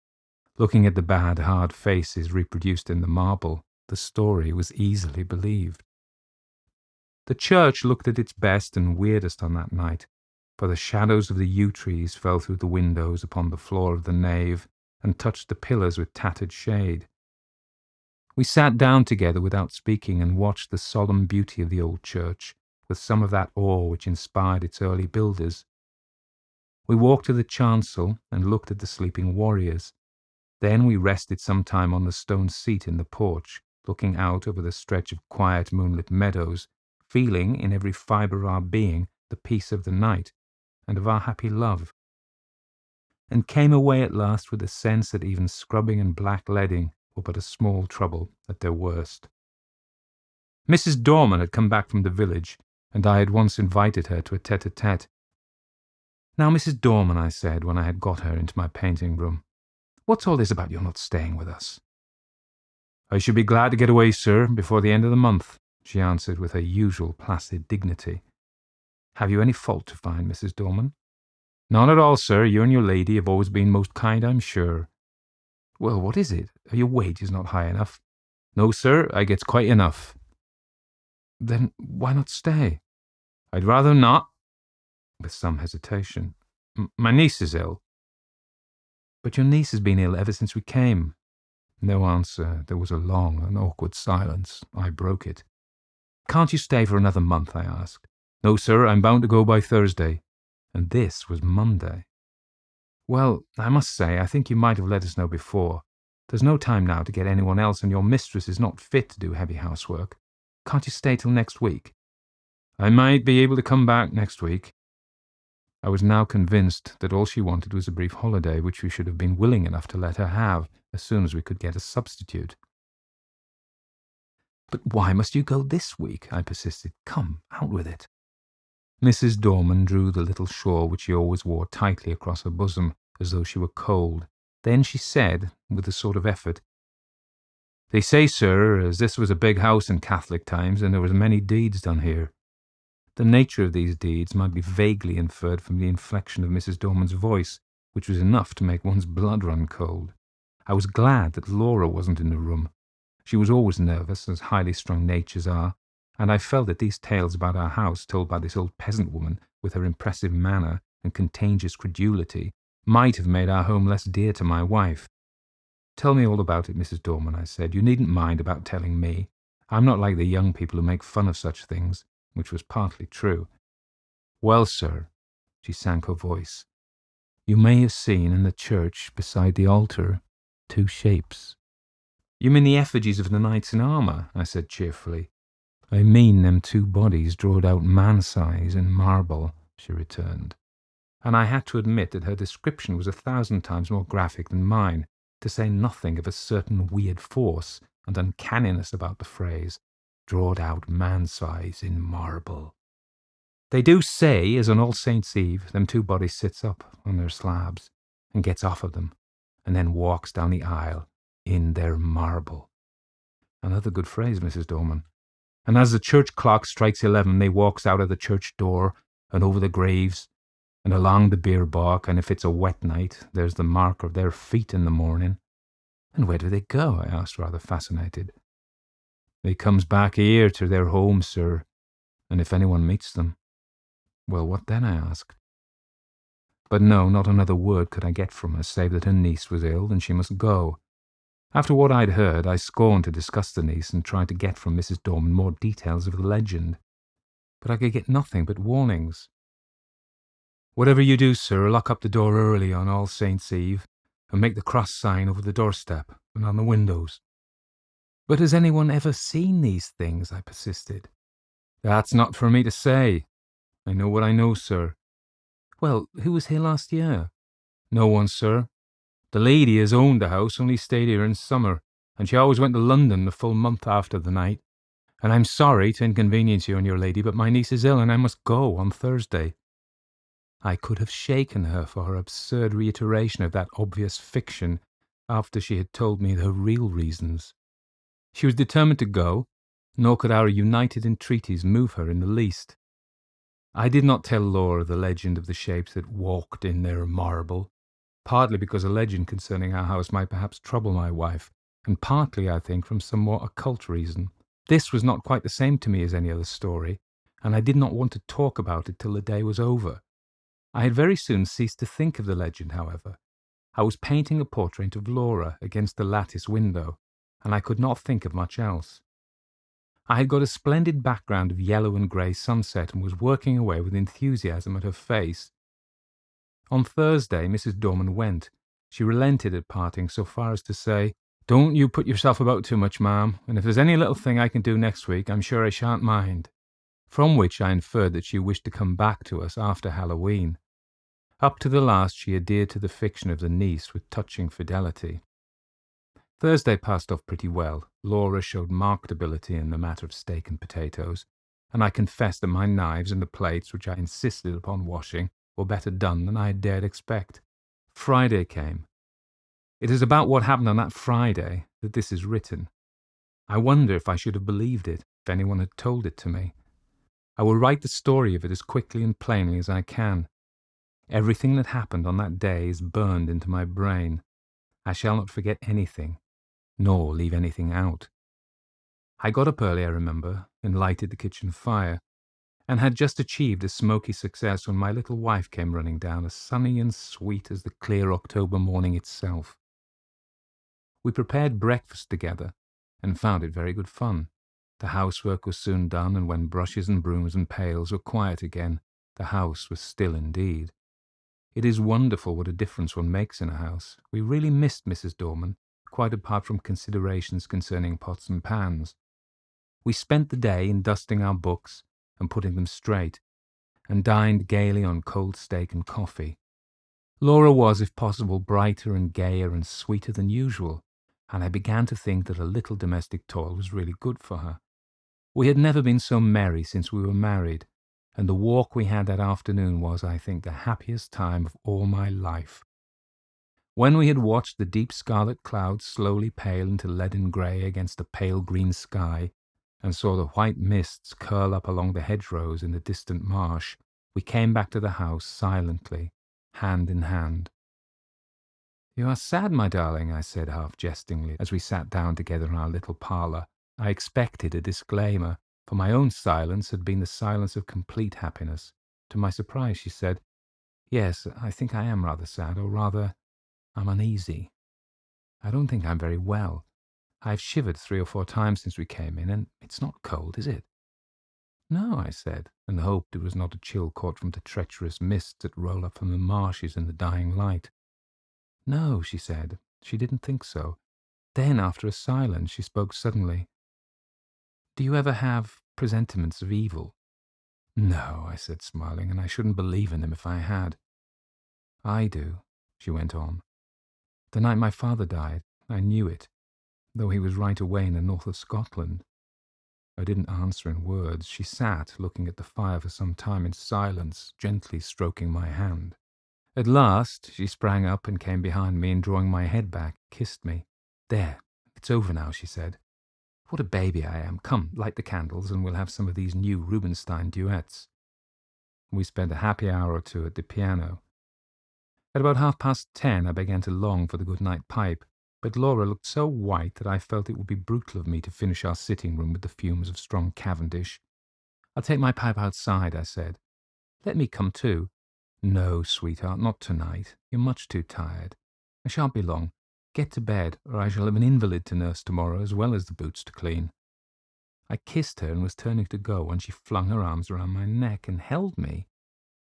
Looking at the bad, hard faces reproduced in the marble, the story was easily believed. The church looked at its best and weirdest on that night, for the shadows of the yew trees fell through the windows upon the floor of the nave and touched the pillars with tattered shade. We sat down together without speaking and watched the solemn beauty of the old church, with some of that awe which inspired its early builders. We walked to the chancel and looked at the sleeping warriors. Then we rested some time on the stone seat in the porch, looking out over the stretch of quiet moonlit meadows, feeling in every fibre of our being the peace of the night and of our happy love, and came away at last with the sense that even scrubbing and blackleading were but a small trouble at their worst. Mrs. Dorman had come back from the village, and I had once invited her to a tete-a-tete. "Now, Mrs. Dorman," I said, when I had got her into my painting room, "what's all this about your not staying with us?" "I should be glad to get away, sir, before the end of the month," she answered with her usual placid dignity. "Have you any fault to find, Mrs. Dorman?" "None at all, sir. You and your lady have always been most kind, I'm sure." "Well, what is it? Are your wages not high enough?" "No, sir, I gets quite enough." "Then why not stay?" "I'd rather not," with some hesitation. "My niece is ill." "But your niece has been ill ever since we came." No answer. There was a long and awkward silence. I broke it. "Can't you stay for another month?" I asked. "No, sir, I'm bound to go by Thursday." And this was Monday. "Well, I must say, I think you might have let us know before. There's no time now to get anyone else, and your mistress is not fit to do heavy housework. Can't you stay till next week?" "I might be able to come back next week." I was now convinced that all she wanted was a brief holiday, which we should have been willing enough to let her have as soon as we could get a substitute. "But why must you go this week?" I persisted. "Come, out with it." Mrs. Dorman drew the little shawl which she always wore tightly across her bosom, as though she were cold. Then she said, with a sort of effort, "They say, sir, as this was a big house in Catholic times, and there was many deeds done here." The nature of these deeds might be vaguely inferred from the inflection of Mrs. Dorman's voice, which was enough to make one's blood run cold. I was glad that Laura wasn't in the room. She was always nervous, as highly strung natures are, and I felt that these tales about our house, told by this old peasant woman with her impressive manner and contagious credulity, might have made our home less dear to my wife. "Tell me all about it, Mrs. Dorman," I said. "You needn't mind about telling me. I'm not like the young people who make fun of such things," which was partly true. "Well, sir," she sank her voice, "you may have seen in the church beside the altar 2 shapes." "You mean the effigies of the knights in armour?" I said cheerfully. "I mean them 2 bodies drawed out man-size in marble," she returned. And I had to admit that her description was 1,000 times more graphic than mine, to say nothing of a certain weird force and uncanniness about the phrase, "drawed out man-size in marble." They do say, as on All Saints' Eve, them 2 bodies sits up on their slabs and gets off of them, and then walks down the aisle in their marble. Another good phrase, Mrs. Dorman. And as the church clock strikes 11, they walks out of the church door and over the graves and along the bier balk, and if it's a wet night, there's the mark of their feet in the morning. "And where do they go?" I asked, rather fascinated. "They comes back here to their home, sir, and if anyone meets them." "Well, what then?" I asked. But no, not another word could I get from her, save that her niece was ill and she must go. After what I'd heard, I scorned to discuss the niece and tried to get from Mrs. Dorman more details of the legend. But I could get nothing but warnings. "Whatever you do, sir, lock up the door early on All Saints' Eve, and make the cross sign over the doorstep and on the windows." "But has anyone ever seen these things?" I persisted. "That's not for me to say. I know what I know, sir." "Well, who was here last year?" "No one, sir. The lady as owned the house only stayed here in summer, and she always went to London the full month after the night. And I'm sorry to inconvenience you and your lady, but my niece is ill and I must go on Thursday." I could have shaken her for her absurd reiteration of that obvious fiction after she had told me her real reasons. She was determined to go, nor could our united entreaties move her in the least. I did not tell Laura the legend of the shapes that walked in their marble, partly because a legend concerning our house might perhaps trouble my wife, and partly, I think, from some more occult reason. This was not quite the same to me as any other story, and I did not want to talk about it till the day was over. I had very soon ceased to think of the legend, however. I was painting a portrait of Laura against the lattice window, and I could not think of much else. I had got a splendid background of yellow and grey sunset and was working away with enthusiasm at her face. On Thursday, Mrs. Dorman went. She relented at parting so far as to say, "Don't you put yourself about too much, ma'am, and if there's any little thing I can do next week, I'm sure I shan't mind." From which I inferred that she wished to come back to us after Halloween. Up to the last she adhered to the fiction of the niece with touching fidelity. Thursday passed off pretty well. Laura showed marked ability in the matter of steak and potatoes, and I confessed that my knives and the plates, which I insisted upon washing, were better done than I had dared expect. Friday came. It is about what happened on that Friday that this is written. I wonder if I should have believed it if anyone had told it to me. I will write the story of it as quickly and plainly as I can. Everything that happened on that day is burned into my brain. I shall not forget anything, nor leave anything out. I got up early, I remember, and lighted the kitchen fire, and had just achieved a smoky success when my little wife came running down, as sunny and sweet as the clear October morning itself. We prepared breakfast together, and found it very good fun. The housework was soon done, and when brushes and brooms and pails were quiet again, the house was still indeed. It is wonderful what a difference one makes in a house. We really missed Mrs. Dorman, quite apart from considerations concerning pots and pans. We spent the day in dusting our books and putting them straight, and dined gaily on cold steak and coffee. Laura was, if possible, brighter and gayer and sweeter than usual, and I began to think that a little domestic toil was really good for her. We had never been so merry since we were married, and the walk we had that afternoon was, I think, the happiest time of all my life. When we had watched the deep scarlet clouds slowly pale into leaden grey against a pale green sky, and saw the white mists curl up along the hedgerows in the distant marsh, we came back to the house silently, hand in hand. "You are sad, my darling," I said half jestingly, as we sat down together in our little parlour. I expected a disclaimer, for my own silence had been the silence of complete happiness. To my surprise, she said, "Yes, I think I am rather sad, or rather, I'm uneasy. I don't think I'm very well. I've shivered 3 or 4 times since we came in, and it's not cold, is it?" "No," I said, and hoped it was not a chill caught from the treacherous mists that roll up from the marshes in the dying light. "No," she said. She didn't think so. Then, after a silence, she spoke suddenly. "Do you ever have presentiments of evil?" "No," I said, smiling, "and I shouldn't believe in them if I had." "I do," she went on. "The night my father died, I knew it, though he was right away in the north of Scotland." I didn't answer in words. She sat, looking at the fire for some time in silence, gently stroking my hand. At last, she sprang up and came behind me, and drawing my head back, kissed me. "There, it's over now," she said. "What a baby I am. Come, light the candles, and we'll have some of these new Rubinstein duets." We spent a happy hour or two at the piano. At about 10:30, I began to long for the good-night pipe, but Laura looked so white that I felt it would be brutal of me to finish our sitting-room with the fumes of strong Cavendish. "I'll take my pipe outside," I said. "Let me come too." "No, sweetheart, not tonight. You're much too tired. I shan't be long. Get to bed, or I shall have an invalid to nurse tomorrow as well as the boots to clean." I kissed her and was turning to go when she flung her arms around my neck and held me,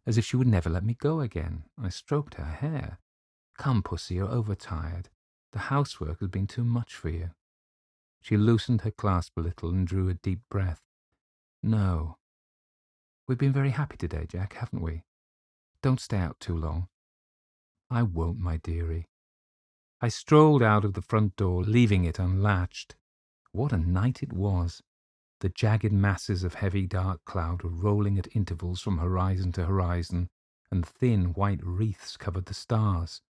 as if she would never let me go again. I stroked her hair. "Come, pussy, you're overtired. The housework has been too much for you." She loosened her clasp a little and drew a deep breath. "No. We've been very happy today, Jack, haven't we? Don't stay out too long." "I won't, my dearie." I strolled out of the front door, leaving it unlatched. What a night it was! The jagged masses of heavy dark cloud were rolling at intervals from horizon to horizon, and thin white wreaths covered the stars.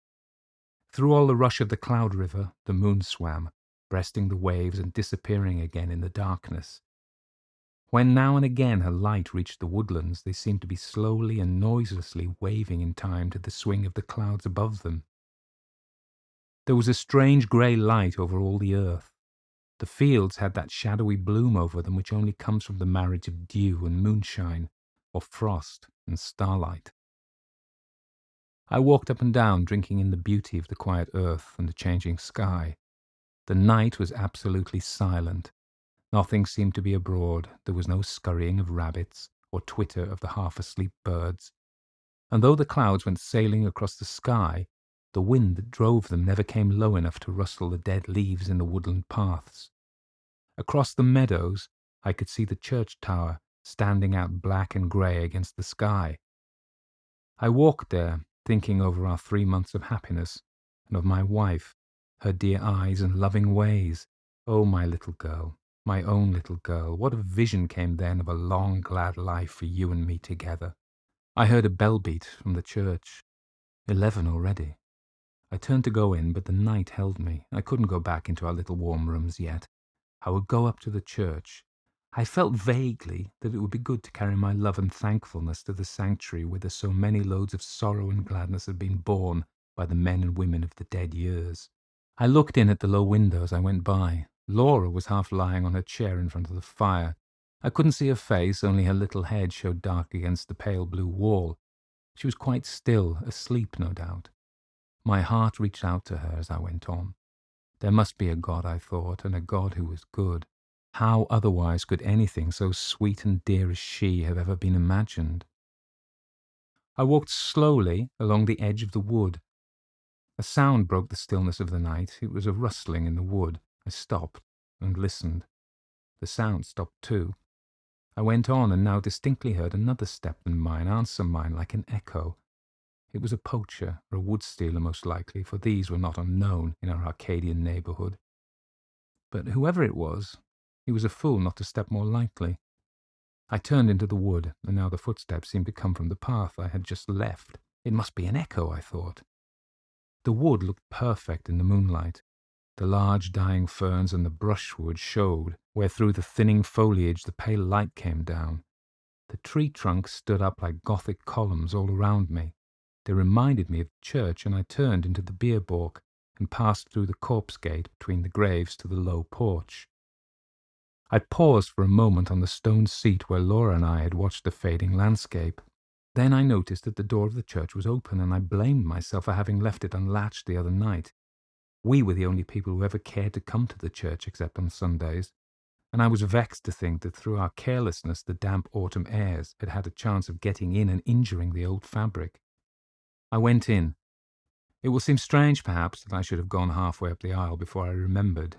Through all the rush of the cloud river, the moon swam, breasting the waves and disappearing again in the darkness. When now and again her light reached the woodlands, they seemed to be slowly and noiselessly waving in time to the swing of the clouds above them. There was a strange grey light over all the earth. The fields had that shadowy bloom over them which only comes from the marriage of dew and moonshine, or frost and starlight. I walked up and down, drinking in the beauty of the quiet earth and the changing sky. The night was absolutely silent. Nothing seemed to be abroad. There was no scurrying of rabbits or twitter of the half-asleep birds. And though the clouds went sailing across the sky, the wind that drove them never came low enough to rustle the dead leaves in the woodland paths. Across the meadows, I could see the church tower standing out black and grey against the sky. I walked there, thinking over our 3 months of happiness, and of my wife, her dear eyes and loving ways. Oh, my little girl, my own little girl, what a vision came then of a long, glad life for you and me together. I heard a bell beat from the church. 11 already. I turned to go in, but the night held me. I couldn't go back into our little warm rooms yet. I would go up to the church. I felt vaguely that it would be good to carry my love and thankfulness to the sanctuary whither so many loads of sorrow and gladness had been borne by the men and women of the dead years. I looked in at the low window as I went by. Laura was half lying on her chair in front of the fire. I couldn't see her face, only her little head showed dark against the pale blue wall. She was quite still, asleep no doubt. My heart reached out to her as I went on. There must be a God, I thought, and a God who was good. How otherwise could anything so sweet and dear as she have ever been imagined? I walked slowly along the edge of the wood. A sound broke the stillness of the night. It was a rustling in the wood. I stopped and listened. The sound stopped too. I went on and now distinctly heard another step than mine answer mine like an echo. It was a poacher or a wood stealer most likely, for these were not unknown in our Arcadian neighbourhood. But whoever it was, he was a fool not to step more lightly. I turned into the wood, and now the footsteps seemed to come from the path I had just left. It must be an echo, I thought. The wood looked perfect in the moonlight. The large dying ferns and the brushwood showed where through the thinning foliage the pale light came down. The tree trunks stood up like Gothic columns all around me. They reminded me of the church, and I turned into the bier balk and passed through the corpse gate between the graves to the low porch. I paused for a moment on the stone seat where Laura and I had watched the fading landscape. Then I noticed that the door of the church was open, and I blamed myself for having left it unlatched the other night. We were the only people who ever cared to come to the church except on Sundays, and I was vexed to think that through our carelessness the damp autumn airs had had a chance of getting in and injuring the old fabric. I went in. It will seem strange, perhaps, that I should have gone halfway up the aisle before I remembered,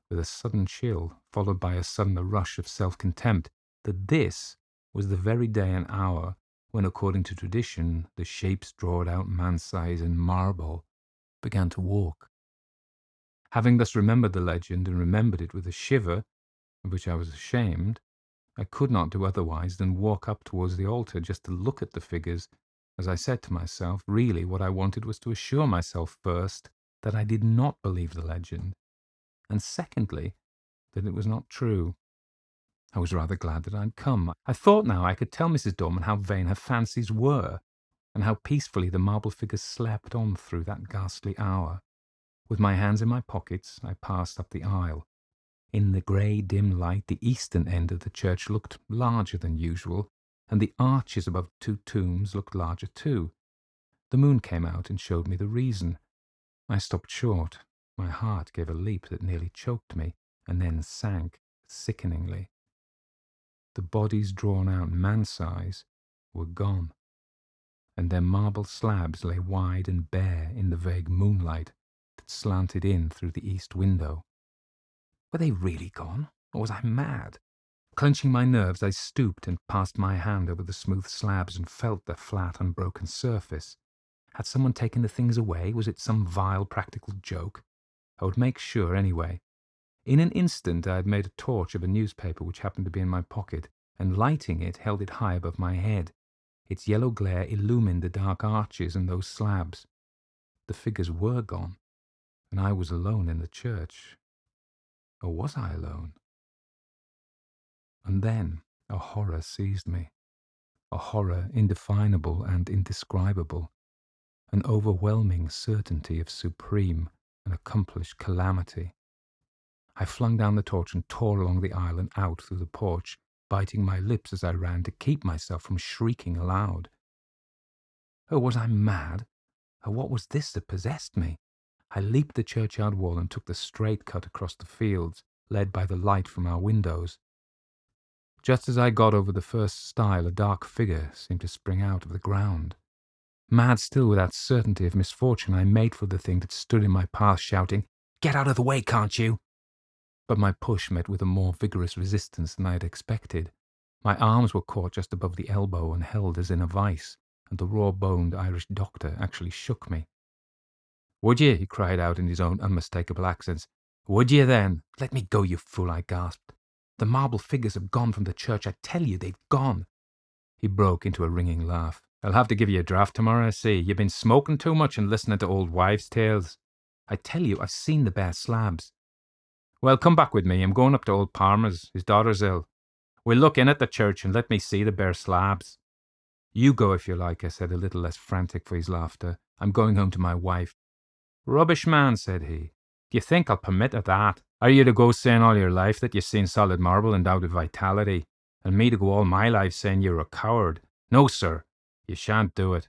with a sudden chill, followed by a sudden rush of self-contempt, that this was the very day and hour when, according to tradition, the shapes drawed out man-size in marble began to walk. Having thus remembered the legend and remembered it with a shiver, of which I was ashamed, I could not do otherwise than walk up towards the altar just to look at the figures. As I said to myself, really what I wanted was to assure myself first that I did not believe the legend, and secondly, that it was not true. I was rather glad that I'd come. I thought now I could tell Mrs. Dorman how vain her fancies were, and how peacefully the marble figures slept on through that ghastly hour. With my hands in my pockets, I passed up the aisle. In the grey, dim light, the eastern end of the church looked larger than usual, and the arches above the two tombs looked larger too. The moon came out and showed me the reason. I stopped short. My heart gave a leap that nearly choked me, and then sank sickeningly. The bodies drawn out man-size were gone, and their marble slabs lay wide and bare in the vague moonlight that slanted in through the east window. Were they really gone, or was I mad? Clenching my nerves, I stooped and passed my hand over the smooth slabs and felt their flat, unbroken surface. Had someone taken the things away? Was it some vile practical joke? I would make sure anyway. In an instant I had made a torch of a newspaper which happened to be in my pocket, and lighting it, held it high above my head. Its yellow glare illumined the dark arches and those slabs. The figures were gone, and I was alone in the church. Or was I alone? And then a horror seized me, a horror indefinable and indescribable, an overwhelming certainty of supreme and accomplished calamity. I flung down the torch and tore along the aisle and out through the porch, biting my lips as I ran to keep myself from shrieking aloud. Oh, was I mad? Or what was this that possessed me? I leaped the churchyard wall and took the straight cut across the fields, led by the light from our windows. Just as I got over the first stile, a dark figure seemed to spring out of the ground. Mad still with that certainty of misfortune, I made for the thing that stood in my path, shouting, "Get out of the way, can't you?" But my push met with a more vigorous resistance than I had expected. My arms were caught just above the elbow and held as in a vice, and the raw-boned Irish doctor actually shook me. "Would ye?" he cried out in his own unmistakable accents. "Would ye, then? Let me go, you fool," I gasped. "The marble figures have gone from the church. I tell you, they've gone." He broke into a ringing laugh. "I'll have to give you a draft tomorrow, I see. You've been smoking too much and listening to old wives' tales. I tell you, I've seen the bare slabs." "Well, come back with me. I'm going up to old Palmer's. His daughter's ill. We'll look in at the church and let me see the bare slabs." "You go if you like," I said, a little less frantic for his laughter. "I'm going home to my wife." "Rubbish, man," said he. "Do you think I'll permit of that? Are you to go saying all your life that you've seen solid marble endowed with vitality, and me to go all my life saying you're a coward? No, sir, you shan't do it."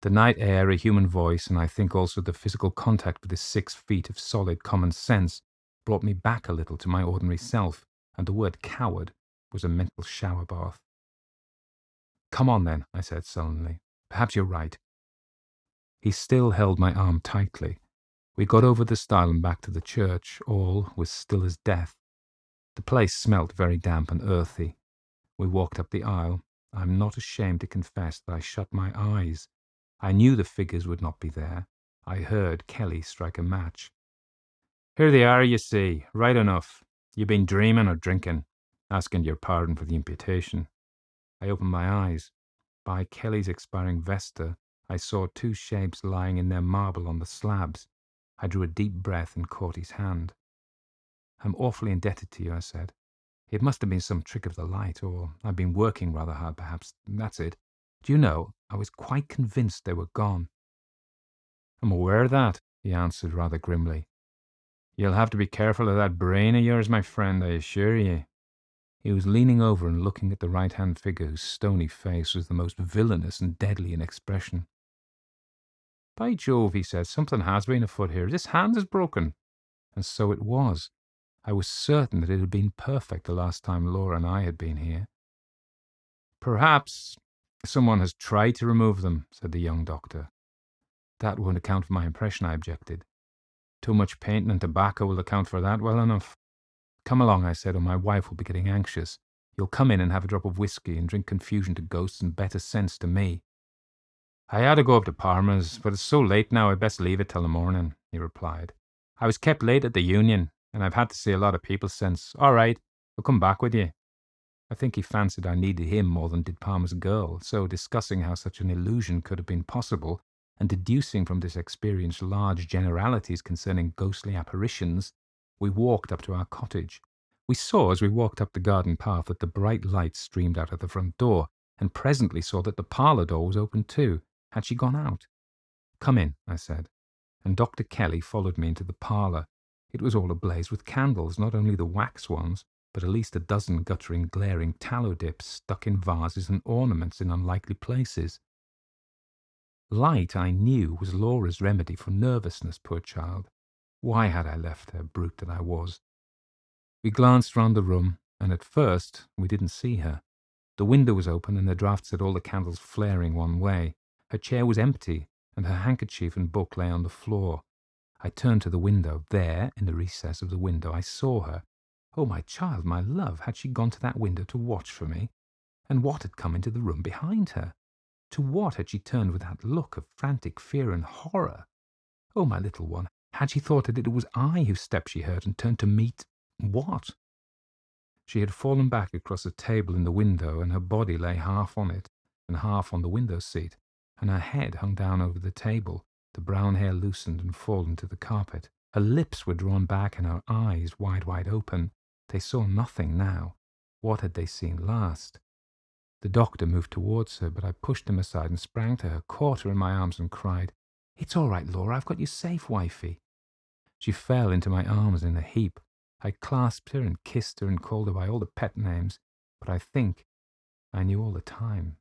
The night air, a human voice, and I think also the physical contact with the 6 feet of solid common sense brought me back a little to my ordinary self, and the word coward was a mental shower bath. "Come on, then," I said sullenly. "Perhaps you're right." He still held my arm tightly. We got over the stile and back to the church. All was still as death. The place smelt very damp and earthy. We walked up the aisle. I am not ashamed to confess that I shut my eyes. I knew the figures would not be there. I heard Kelly strike a match. "Here they are, you see. Right enough. You've been dreaming or drinking. Asking your pardon for the imputation." I opened my eyes. By Kelly's expiring vesta, I saw 2 shapes lying in their marble on the slabs. I drew a deep breath and caught his hand. "I'm awfully indebted to you," I said. "It must have been some trick of the light, or I've been working rather hard, perhaps. That's it. Do you know, I was quite convinced they were gone." "I'm aware of that," he answered rather grimly. "You'll have to be careful of that brain of yours, my friend, I assure you." He was leaning over and looking at the right-hand figure whose stony face was the most villainous and deadly in expression. "By Jove," he said, "something has been afoot here. This hand is broken." And so it was. I was certain that it had been perfect the last time Laura and I had been here. "Perhaps someone has tried to remove them," said the young doctor. "That won't account for my impression," I objected. "Too much painting and tobacco will account for that well enough." "Come along," I said, "or my wife will be getting anxious. You'll come in and have a drop of whiskey and drink confusion to ghosts and better sense to me." "I had to go up to Palmer's, but it's so late now I'd best leave it till the morning," he replied. "I was kept late at the Union, and I've had to see a lot of people since. All right, I'll come back with you." I think he fancied I needed him more than did Palmer's girl, so discussing how such an illusion could have been possible, and deducing from this experience large generalities concerning ghostly apparitions, we walked up to our cottage. We saw, as we walked up the garden path, that the bright light streamed out of the front door, and presently saw that the parlour door was open too. Had she gone out? "Come in," I said, and Dr. Kelly followed me into the parlour. It was all ablaze with candles, not only the wax ones, but at least a dozen guttering, glaring tallow dips stuck in vases and ornaments in unlikely places. Light, I knew, was Laura's remedy for nervousness, poor child. Why had I left her, brute that I was? We glanced round the room, and at first we didn't see her. The window was open, and the draught set all the candles flaring one way. Her chair was empty, and her handkerchief and book lay on the floor. I turned to the window. There, in the recess of the window, I saw her. Oh, my child, my love, had she gone to that window to watch for me? And what had come into the room behind her? To what had she turned with that look of frantic fear and horror? Oh, my little one, had she thought that it was I whose step she heard and turned to meet what? She had fallen back across a table in the window, and her body lay half on it and half on the window seat, and her head hung down over the table, the brown hair loosened and fallen to the carpet. Her lips were drawn back and her eyes wide open. They saw nothing now. What had they seen last? The doctor moved towards her, but I pushed him aside and sprang to her, caught her in my arms and cried, "It's all right, Laura, I've got you safe, wifey." She fell into my arms in a heap. I clasped her and kissed her and called her by all the pet names, but I think I knew all the time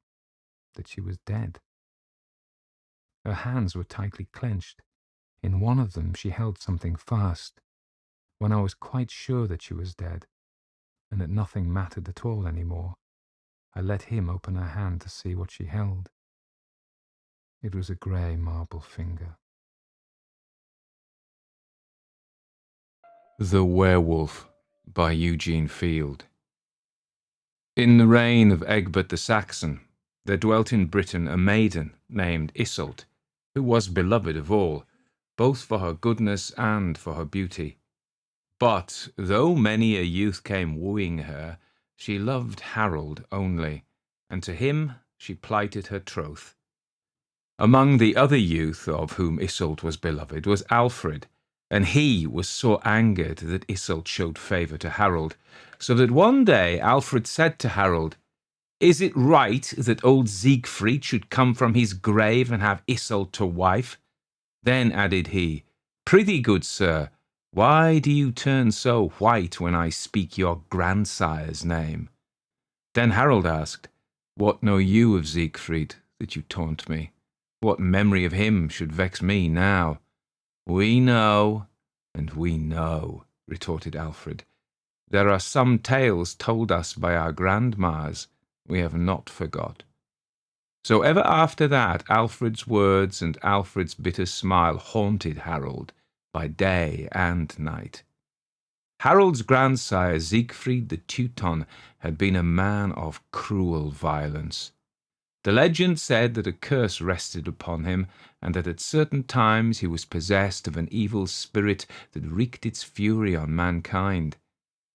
that she was dead. Her hands were tightly clenched. In one of them she held something fast. When I was quite sure that she was dead, and that nothing mattered at all any more, I let him open her hand to see what she held. It was a grey marble finger. The Werewolf by Eugene Field. In the reign of Egbert the Saxon, there dwelt in Britain a maiden named Iseult, who was beloved of all, both for her goodness and for her beauty. But though many a youth came wooing her, she loved Harold only, and to him she plighted her troth. Among the other youth of whom Iseult was beloved was Alfred, and he was so angered that Iseult showed favour to Harold, so that one day Alfred said to Harold, "Is it right that old Siegfried should come from his grave and have Iseult to wife?" Then added he, "Prithee, good sir, why do you turn so white when I speak your grandsire's name?" Then Harold asked, "What know you of Siegfried, that you taunt me? What memory of him should vex me now?" "We know, and we know," retorted Alfred. "There are some tales told us by our grandmas we have not forgot." So ever after that, Alfred's words and Alfred's bitter smile haunted Harold by day and night. Harold's grandsire, Siegfried the Teuton, had been a man of cruel violence. The legend said that a curse rested upon him, and that at certain times he was possessed of an evil spirit that wreaked its fury on mankind.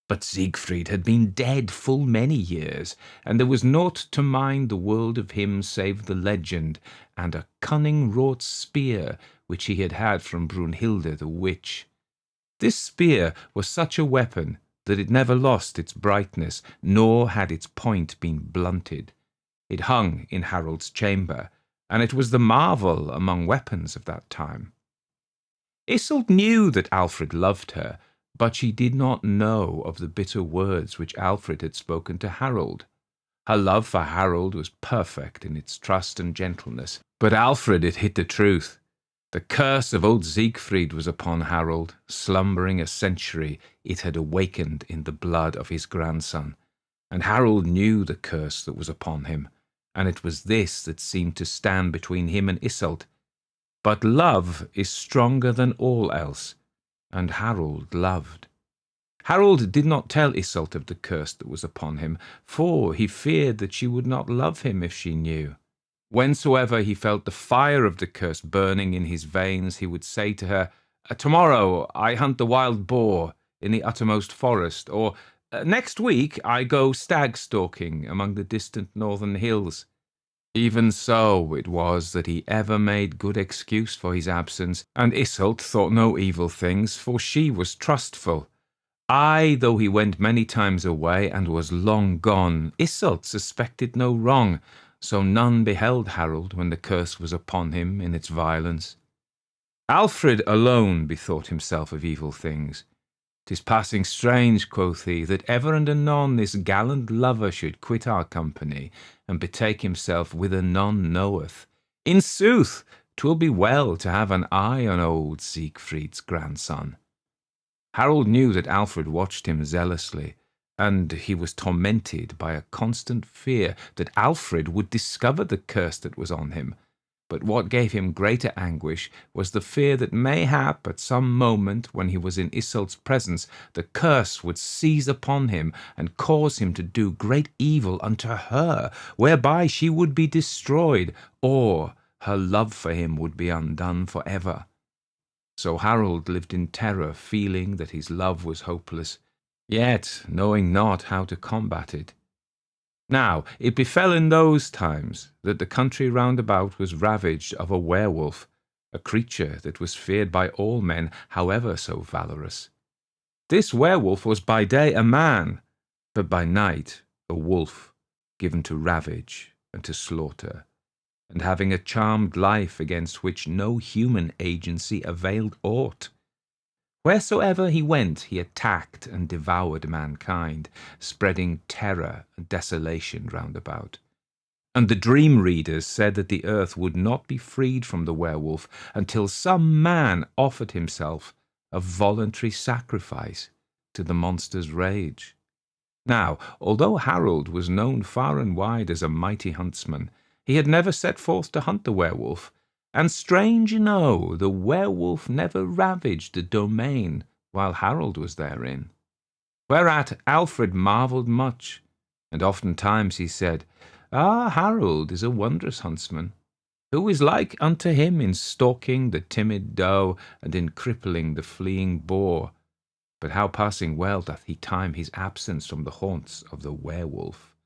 But Siegfried had been dead full many years, and there was naught to mind the world of him save the legend and a cunning wrought spear which he had had from Brunhilde the witch. This spear was such a weapon that it never lost its brightness, nor had its point been blunted. It hung in Harold's chamber, and it was the marvel among weapons of that time. Iseult knew that Alfred loved her, but she did not know of the bitter words which Alfred had spoken to Harold. Her love for Harold was perfect in its trust and gentleness, but Alfred had hid the truth. The curse of old Siegfried was upon Harold. Slumbering a century, it had awakened in the blood of his grandson, and Harold knew the curse that was upon him, and it was this that seemed to stand between him and Iseult. But love is stronger than all else, and Harold loved. Harold did not tell Iseult of the curse that was upon him, for he feared that she would not love him if she knew. Whensoever he felt the fire of the curse burning in his veins, he would say to her, "Tomorrow I hunt the wild boar in the uttermost forest," or "Next week I go stag-stalking among the distant northern hills." Even so it was that he ever made good excuse for his absence, and Iseult thought no evil things, for she was trustful. Aye, though he went many times away and was long gone, Iseult suspected no wrong, so none beheld Harold when the curse was upon him in its violence. Alfred alone bethought himself of evil things. "'Tis passing strange," quoth he, "that ever and anon this gallant lover should quit our company, and betake himself whither none knoweth. In sooth, 'twill be well to have an eye on old Siegfried's grandson." Harold knew that Alfred watched him zealously, and he was tormented by a constant fear that Alfred would discover the curse that was on him. But what gave him greater anguish was the fear that mayhap at some moment when he was in Iseult's presence the curse would seize upon him and cause him to do great evil unto her, whereby she would be destroyed, or her love for him would be undone for ever. So Harold lived in terror, feeling that his love was hopeless, yet knowing not how to combat it. Now, it befell in those times that the country round about was ravaged of a werewolf, a creature that was feared by all men, however so valorous. This werewolf was by day a man, but by night a wolf, given to ravage and to slaughter, and having a charmed life against which no human agency availed aught. Wheresoever he went, he attacked and devoured mankind, spreading terror and desolation round about. And the dream readers said that the earth would not be freed from the werewolf until some man offered himself a voluntary sacrifice to the monster's rage. Now, although Harold was known far and wide as a mighty huntsman, he had never set forth to hunt the werewolf, and strange enow, the werewolf never ravaged the domain while Harold was therein. Whereat Alfred marvelled much, and oftentimes he said, "Ah, Harold is a wondrous huntsman. Who is like unto him in stalking the timid doe and in crippling the fleeing boar? But how passing well doth he time his absence from the haunts of the werewolf.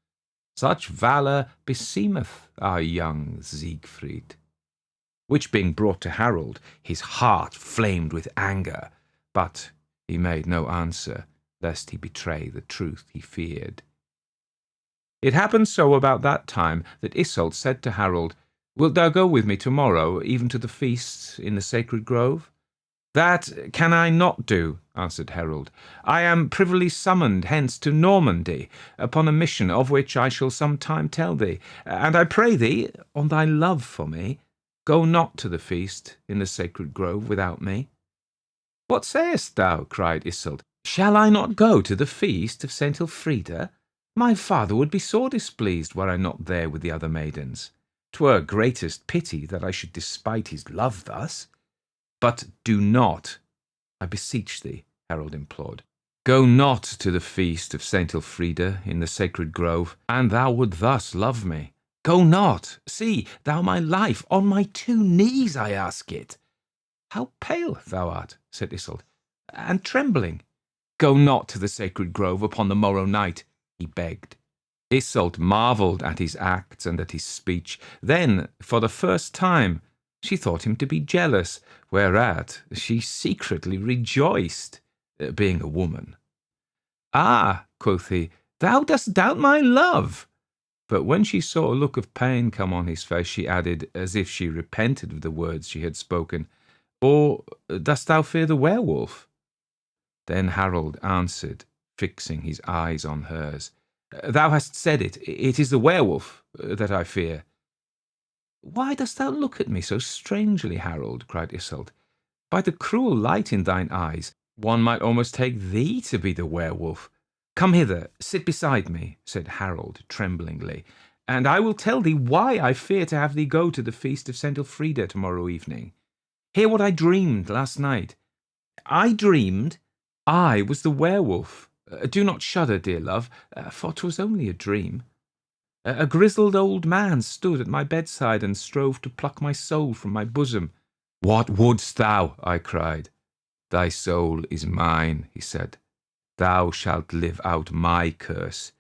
Such valour beseemeth our young Siegfried." Which being brought to Harold, his heart flamed with anger, but he made no answer, lest he betray the truth he feared. It happened so about that time that Iseult said to Harold, "Wilt thou go with me tomorrow, even to the feast in the sacred grove?" "That can I not do," answered Harold. "I am privily summoned hence to Normandy, upon a mission of which I shall some time tell thee, and I pray thee, on thy love for me, go not to the feast in the sacred grove without me." "What sayest thou?" cried Iseult. "Shall I not go to the feast of St. Elfrida? My father would be sore displeased were I not there with the other maidens. 'Twere greatest pity that I should despite his love thus." "But do not, I beseech thee," Harold implored. "Go not to the feast of St. Elfrida in the sacred grove, and thou would thus love me. Go not. See, thou my life, on my 2 knees I ask it." "How pale thou art," said Iseult, "and trembling." "Go not to the sacred grove upon the morrow night," he begged. Iseult marvelled at his acts and at his speech. Then, for the first time, she thought him to be jealous, whereat she secretly rejoiced, being a woman. "Ah," quoth he, "thou dost doubt my love." But when she saw a look of pain come on his face, she added, as if she repented of the words she had spoken, "Or dost thou fear the werewolf?" Then Harold answered, fixing his eyes on hers, "Thou hast said it. It is the werewolf that I fear." "Why dost thou look at me so strangely, Harold?" cried Iseult. "By the cruel light in thine eyes, one might almost take thee to be the werewolf." "Come hither, sit beside me," said Harold tremblingly, "and I will tell thee why I fear to have thee go to the feast of St. Elfrida tomorrow evening. Hear what I dreamed last night. I dreamed I was the werewolf. Do not shudder, dear love, for 'twas only a dream. A grizzled old man stood at my bedside and strove to pluck my soul from my bosom. "What wouldst thou?" I cried. "Thy soul is mine," he said. "Thou shalt live out my curse.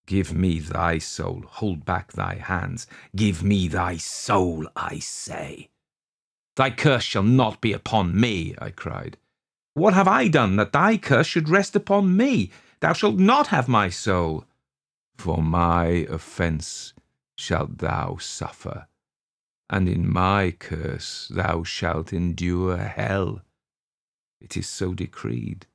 Give me thy soul. Hold back thy hands. Give me thy soul, I say." "Thy curse shall not be upon me," I cried. "What have I done that thy curse should rest upon me? Thou shalt not have my soul." "For my offence shalt thou suffer, and in my curse thou shalt endure hell. It is so decreed."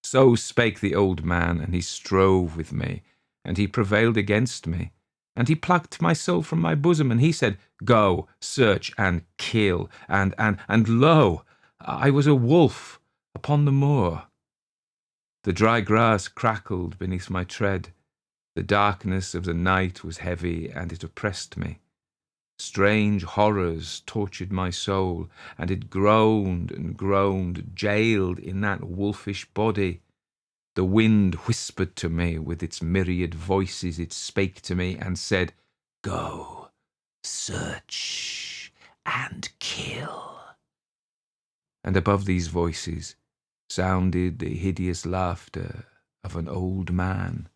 So spake the old man, and he strove with me, and he prevailed against me, and he plucked my soul from my bosom, and he said, "Go, search and kill," and lo, I was a wolf upon the moor. The dry grass crackled beneath my tread. The darkness of the night was heavy, and it oppressed me. Strange horrors tortured my soul, and it groaned and groaned, jailed in that wolfish body. The wind whispered to me with its myriad voices. It spake to me and said, "Go, search, and kill." And above these voices sounded the hideous laughter of an old man.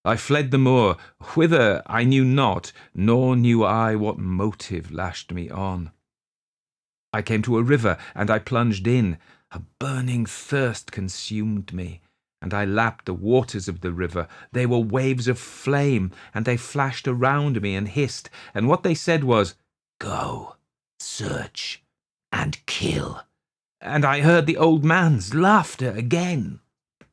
I fled the moor, whither I knew not, nor knew I what motive lashed me on. I came to a river, and I plunged in. A burning thirst consumed me. and I lapped the waters of the river. They were waves of flame, and they flashed around me and hissed, and what they said was, "Go, search, and kill." And I heard the old man's laughter again.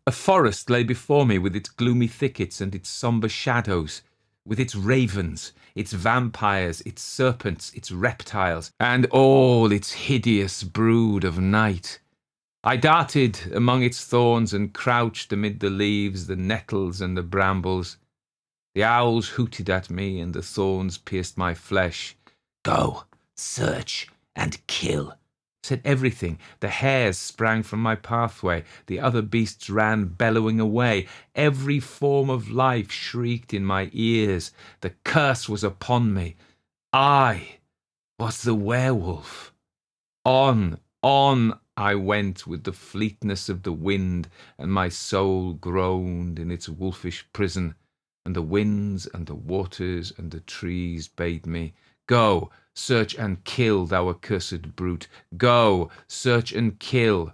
A forest lay before me with its gloomy thickets and its sombre shadows, with its ravens, its vampires, its serpents, its reptiles, and all its hideous brood of night. I darted among its thorns and crouched amid the leaves, the nettles, and the brambles. The owls hooted at me, and the thorns pierced my flesh. "Go, search, and kill," said everything. The hares sprang from my pathway. The other beasts ran bellowing away. Every form of life shrieked in my ears. The curse was upon me. I was the werewolf. On I went with the fleetness of the wind, and my soul groaned in its wolfish prison, and the winds and the waters and the trees bade me, "Go, search and kill, thou accursed brute. Go, search and kill."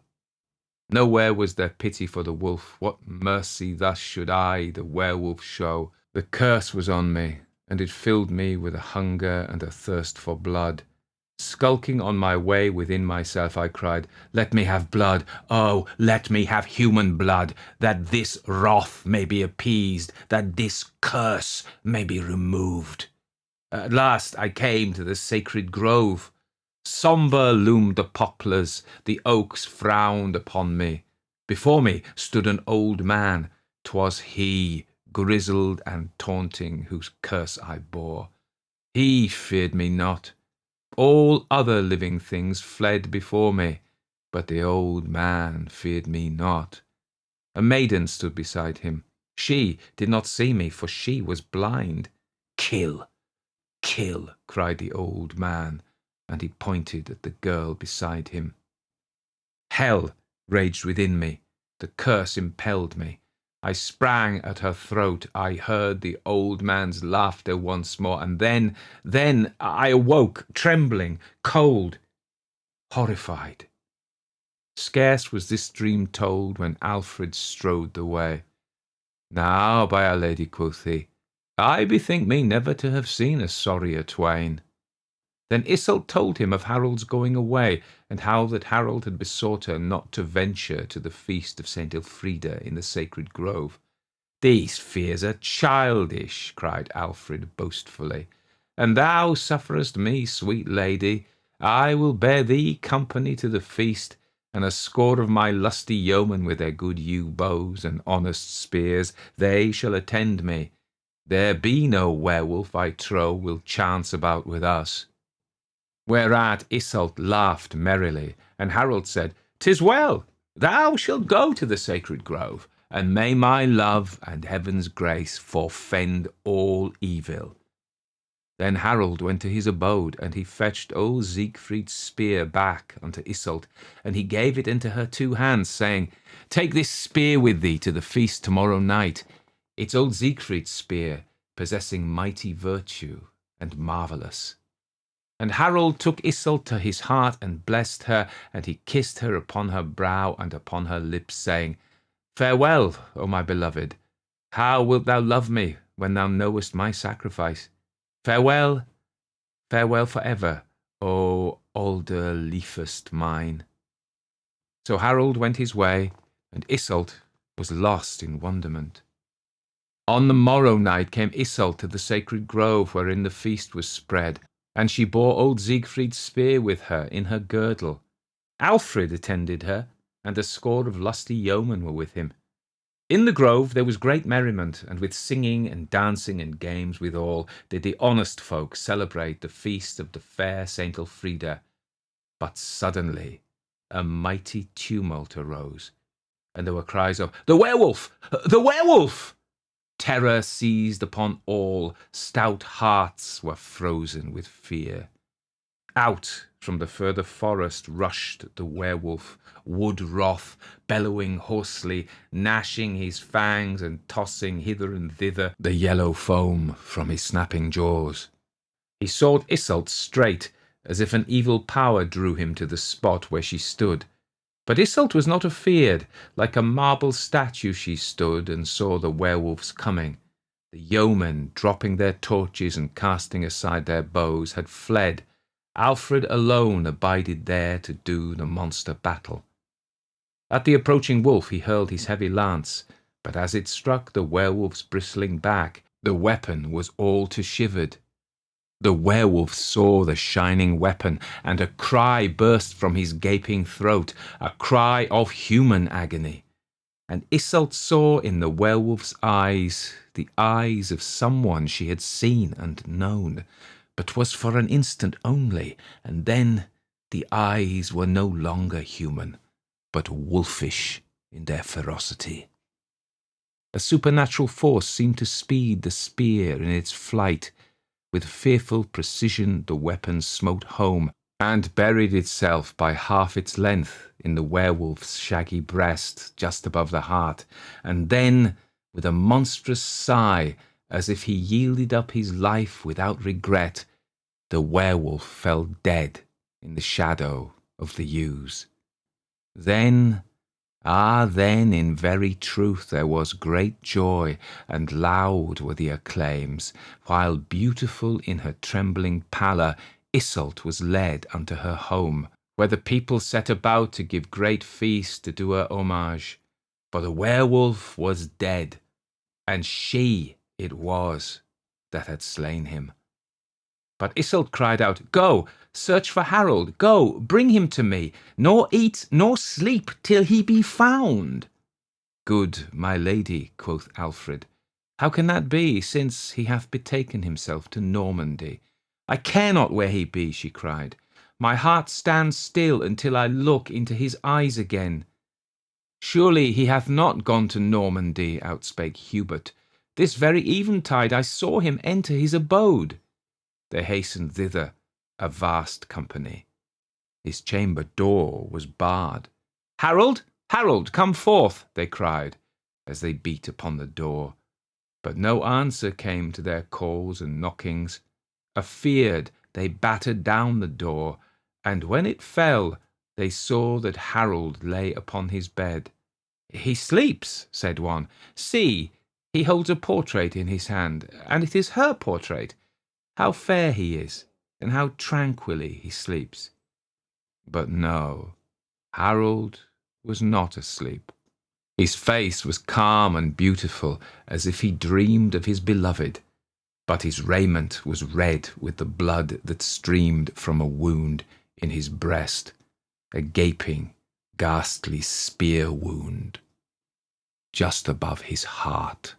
Nowhere was there pity for the wolf. What mercy thus should I, the werewolf, show? The curse was on me, and it filled me with a hunger and a thirst for blood. Skulking on my way within myself, I cried, "Let me have blood. Oh, let me have human blood, that this wrath may be appeased, that this curse may be removed." At last I came to the sacred grove. Sombre loomed the poplars, the oaks frowned upon me. Before me stood an old man. 'Twas he, grizzled and taunting, whose curse I bore. He feared me not. All other living things fled before me, but the old man feared me not. A maiden stood beside him. She did not see me, for she was blind. "Kill, kill," cried the old man, and he pointed at the girl beside him. Hell raged within me. The curse impelled me. I sprang at her throat. I heard the old man's laughter once more, and then I awoke, trembling, cold, horrified. Scarce was this dream told when Alfred strode the way. "Now, by Our Lady," quoth he, "I bethink me never to have seen a sorrier twain." Then Iseult told him of Harold's going away, and how that Harold had besought her not to venture to the feast of St. Elfrida in the sacred grove. "These fears are childish," cried Alfred boastfully, "and thou sufferest me, sweet lady. I will bear thee company to the feast, and a score of my lusty yeomen with their good yew bows and honest spears, they shall attend me. There be no werewolf, I trow, will chance about with us." Whereat Iseult laughed merrily, and Harold said, "'Tis well, thou shalt go to the sacred grove, and may my love and heaven's grace forfend all evil." Then Harold went to his abode, and he fetched old Siegfried's spear back unto Iseult, and he gave it into her 2 hands, saying, "Take this spear with thee to the feast tomorrow night. It's old Siegfried's spear, possessing mighty virtue and marvellous." And Harold took Iseult to his heart and blessed her, and he kissed her upon her brow and upon her lips, saying, "Farewell, O my beloved. How wilt thou love me when thou knowest my sacrifice? Farewell, farewell for ever, O alder liefest mine." So Harold went his way, and Iseult was lost in wonderment. On the morrow night came Iseult to the sacred grove wherein the feast was spread, and she bore old Siegfried's spear with her in her girdle. Alfred attended her, and a score of lusty yeomen were with him. In the grove there was great merriment, and with singing and dancing and games withal did the honest folk celebrate the feast of the fair Saint Elfrida. But suddenly a mighty tumult arose, and there were cries of, "The werewolf! The werewolf!" Terror seized upon all. Stout hearts were frozen with fear. Out from the further forest rushed the werewolf, wood-wroth, bellowing hoarsely, gnashing his fangs and tossing hither and thither the yellow foam from his snapping jaws. He sought Iseult straight, as if an evil power drew him to the spot where she stood. But Iseult was not afeard. Like a marble statue she stood and saw the werewolves coming. The yeomen, dropping their torches and casting aside their bows, had fled. Alfred alone abided there to do the monster battle. At the approaching wolf he hurled his heavy lance, but as it struck the werewolf's bristling back, the weapon was all to shivered. The werewolf saw the shining weapon, and a cry burst from his gaping throat, a cry of human agony. And Iseult saw in the werewolf's eyes the eyes of someone she had seen and known, but 'twas for an instant only, and then the eyes were no longer human, but wolfish in their ferocity. A supernatural force seemed to speed the spear in its flight. With fearful precision the weapon smote home, and buried itself by half its length in the werewolf's shaggy breast, just above the heart, and then, with a monstrous sigh, as if he yielded up his life without regret, the werewolf fell dead in the shadow of the yews. Then, then in very truth there was great joy, and loud were the acclaims, while beautiful in her trembling pallor Iseult was led unto her home, where the people set about to give great feast to do her homage. For the werewolf was dead, and she it was that had slain him. But Iseult cried out, "Go, search for Harold, go, bring him to me, nor eat nor sleep till he be found." "Good my lady," quoth Alfred, "how can that be, since he hath betaken himself to Normandy?" "I care not where he be," she cried. "My heart stands still until I look into his eyes again." "Surely he hath not gone to Normandy," outspake Hubert. "This very eventide I saw him enter his abode." They hastened thither, a vast company. His chamber door was barred. "Harold, Harold, come forth," they cried, as they beat upon the door. But no answer came to their calls and knockings. Afeared, they battered down the door, and when it fell, they saw that Harold lay upon his bed. "He sleeps," said one. "See, he holds a portrait in his hand, and it is her portrait. How fair he is, and how tranquilly he sleeps." But no, Harold was not asleep. His face was calm and beautiful, as if he dreamed of his beloved, but his raiment was red with the blood that streamed from a wound in his breast, a gaping, ghastly spear wound, just above his heart.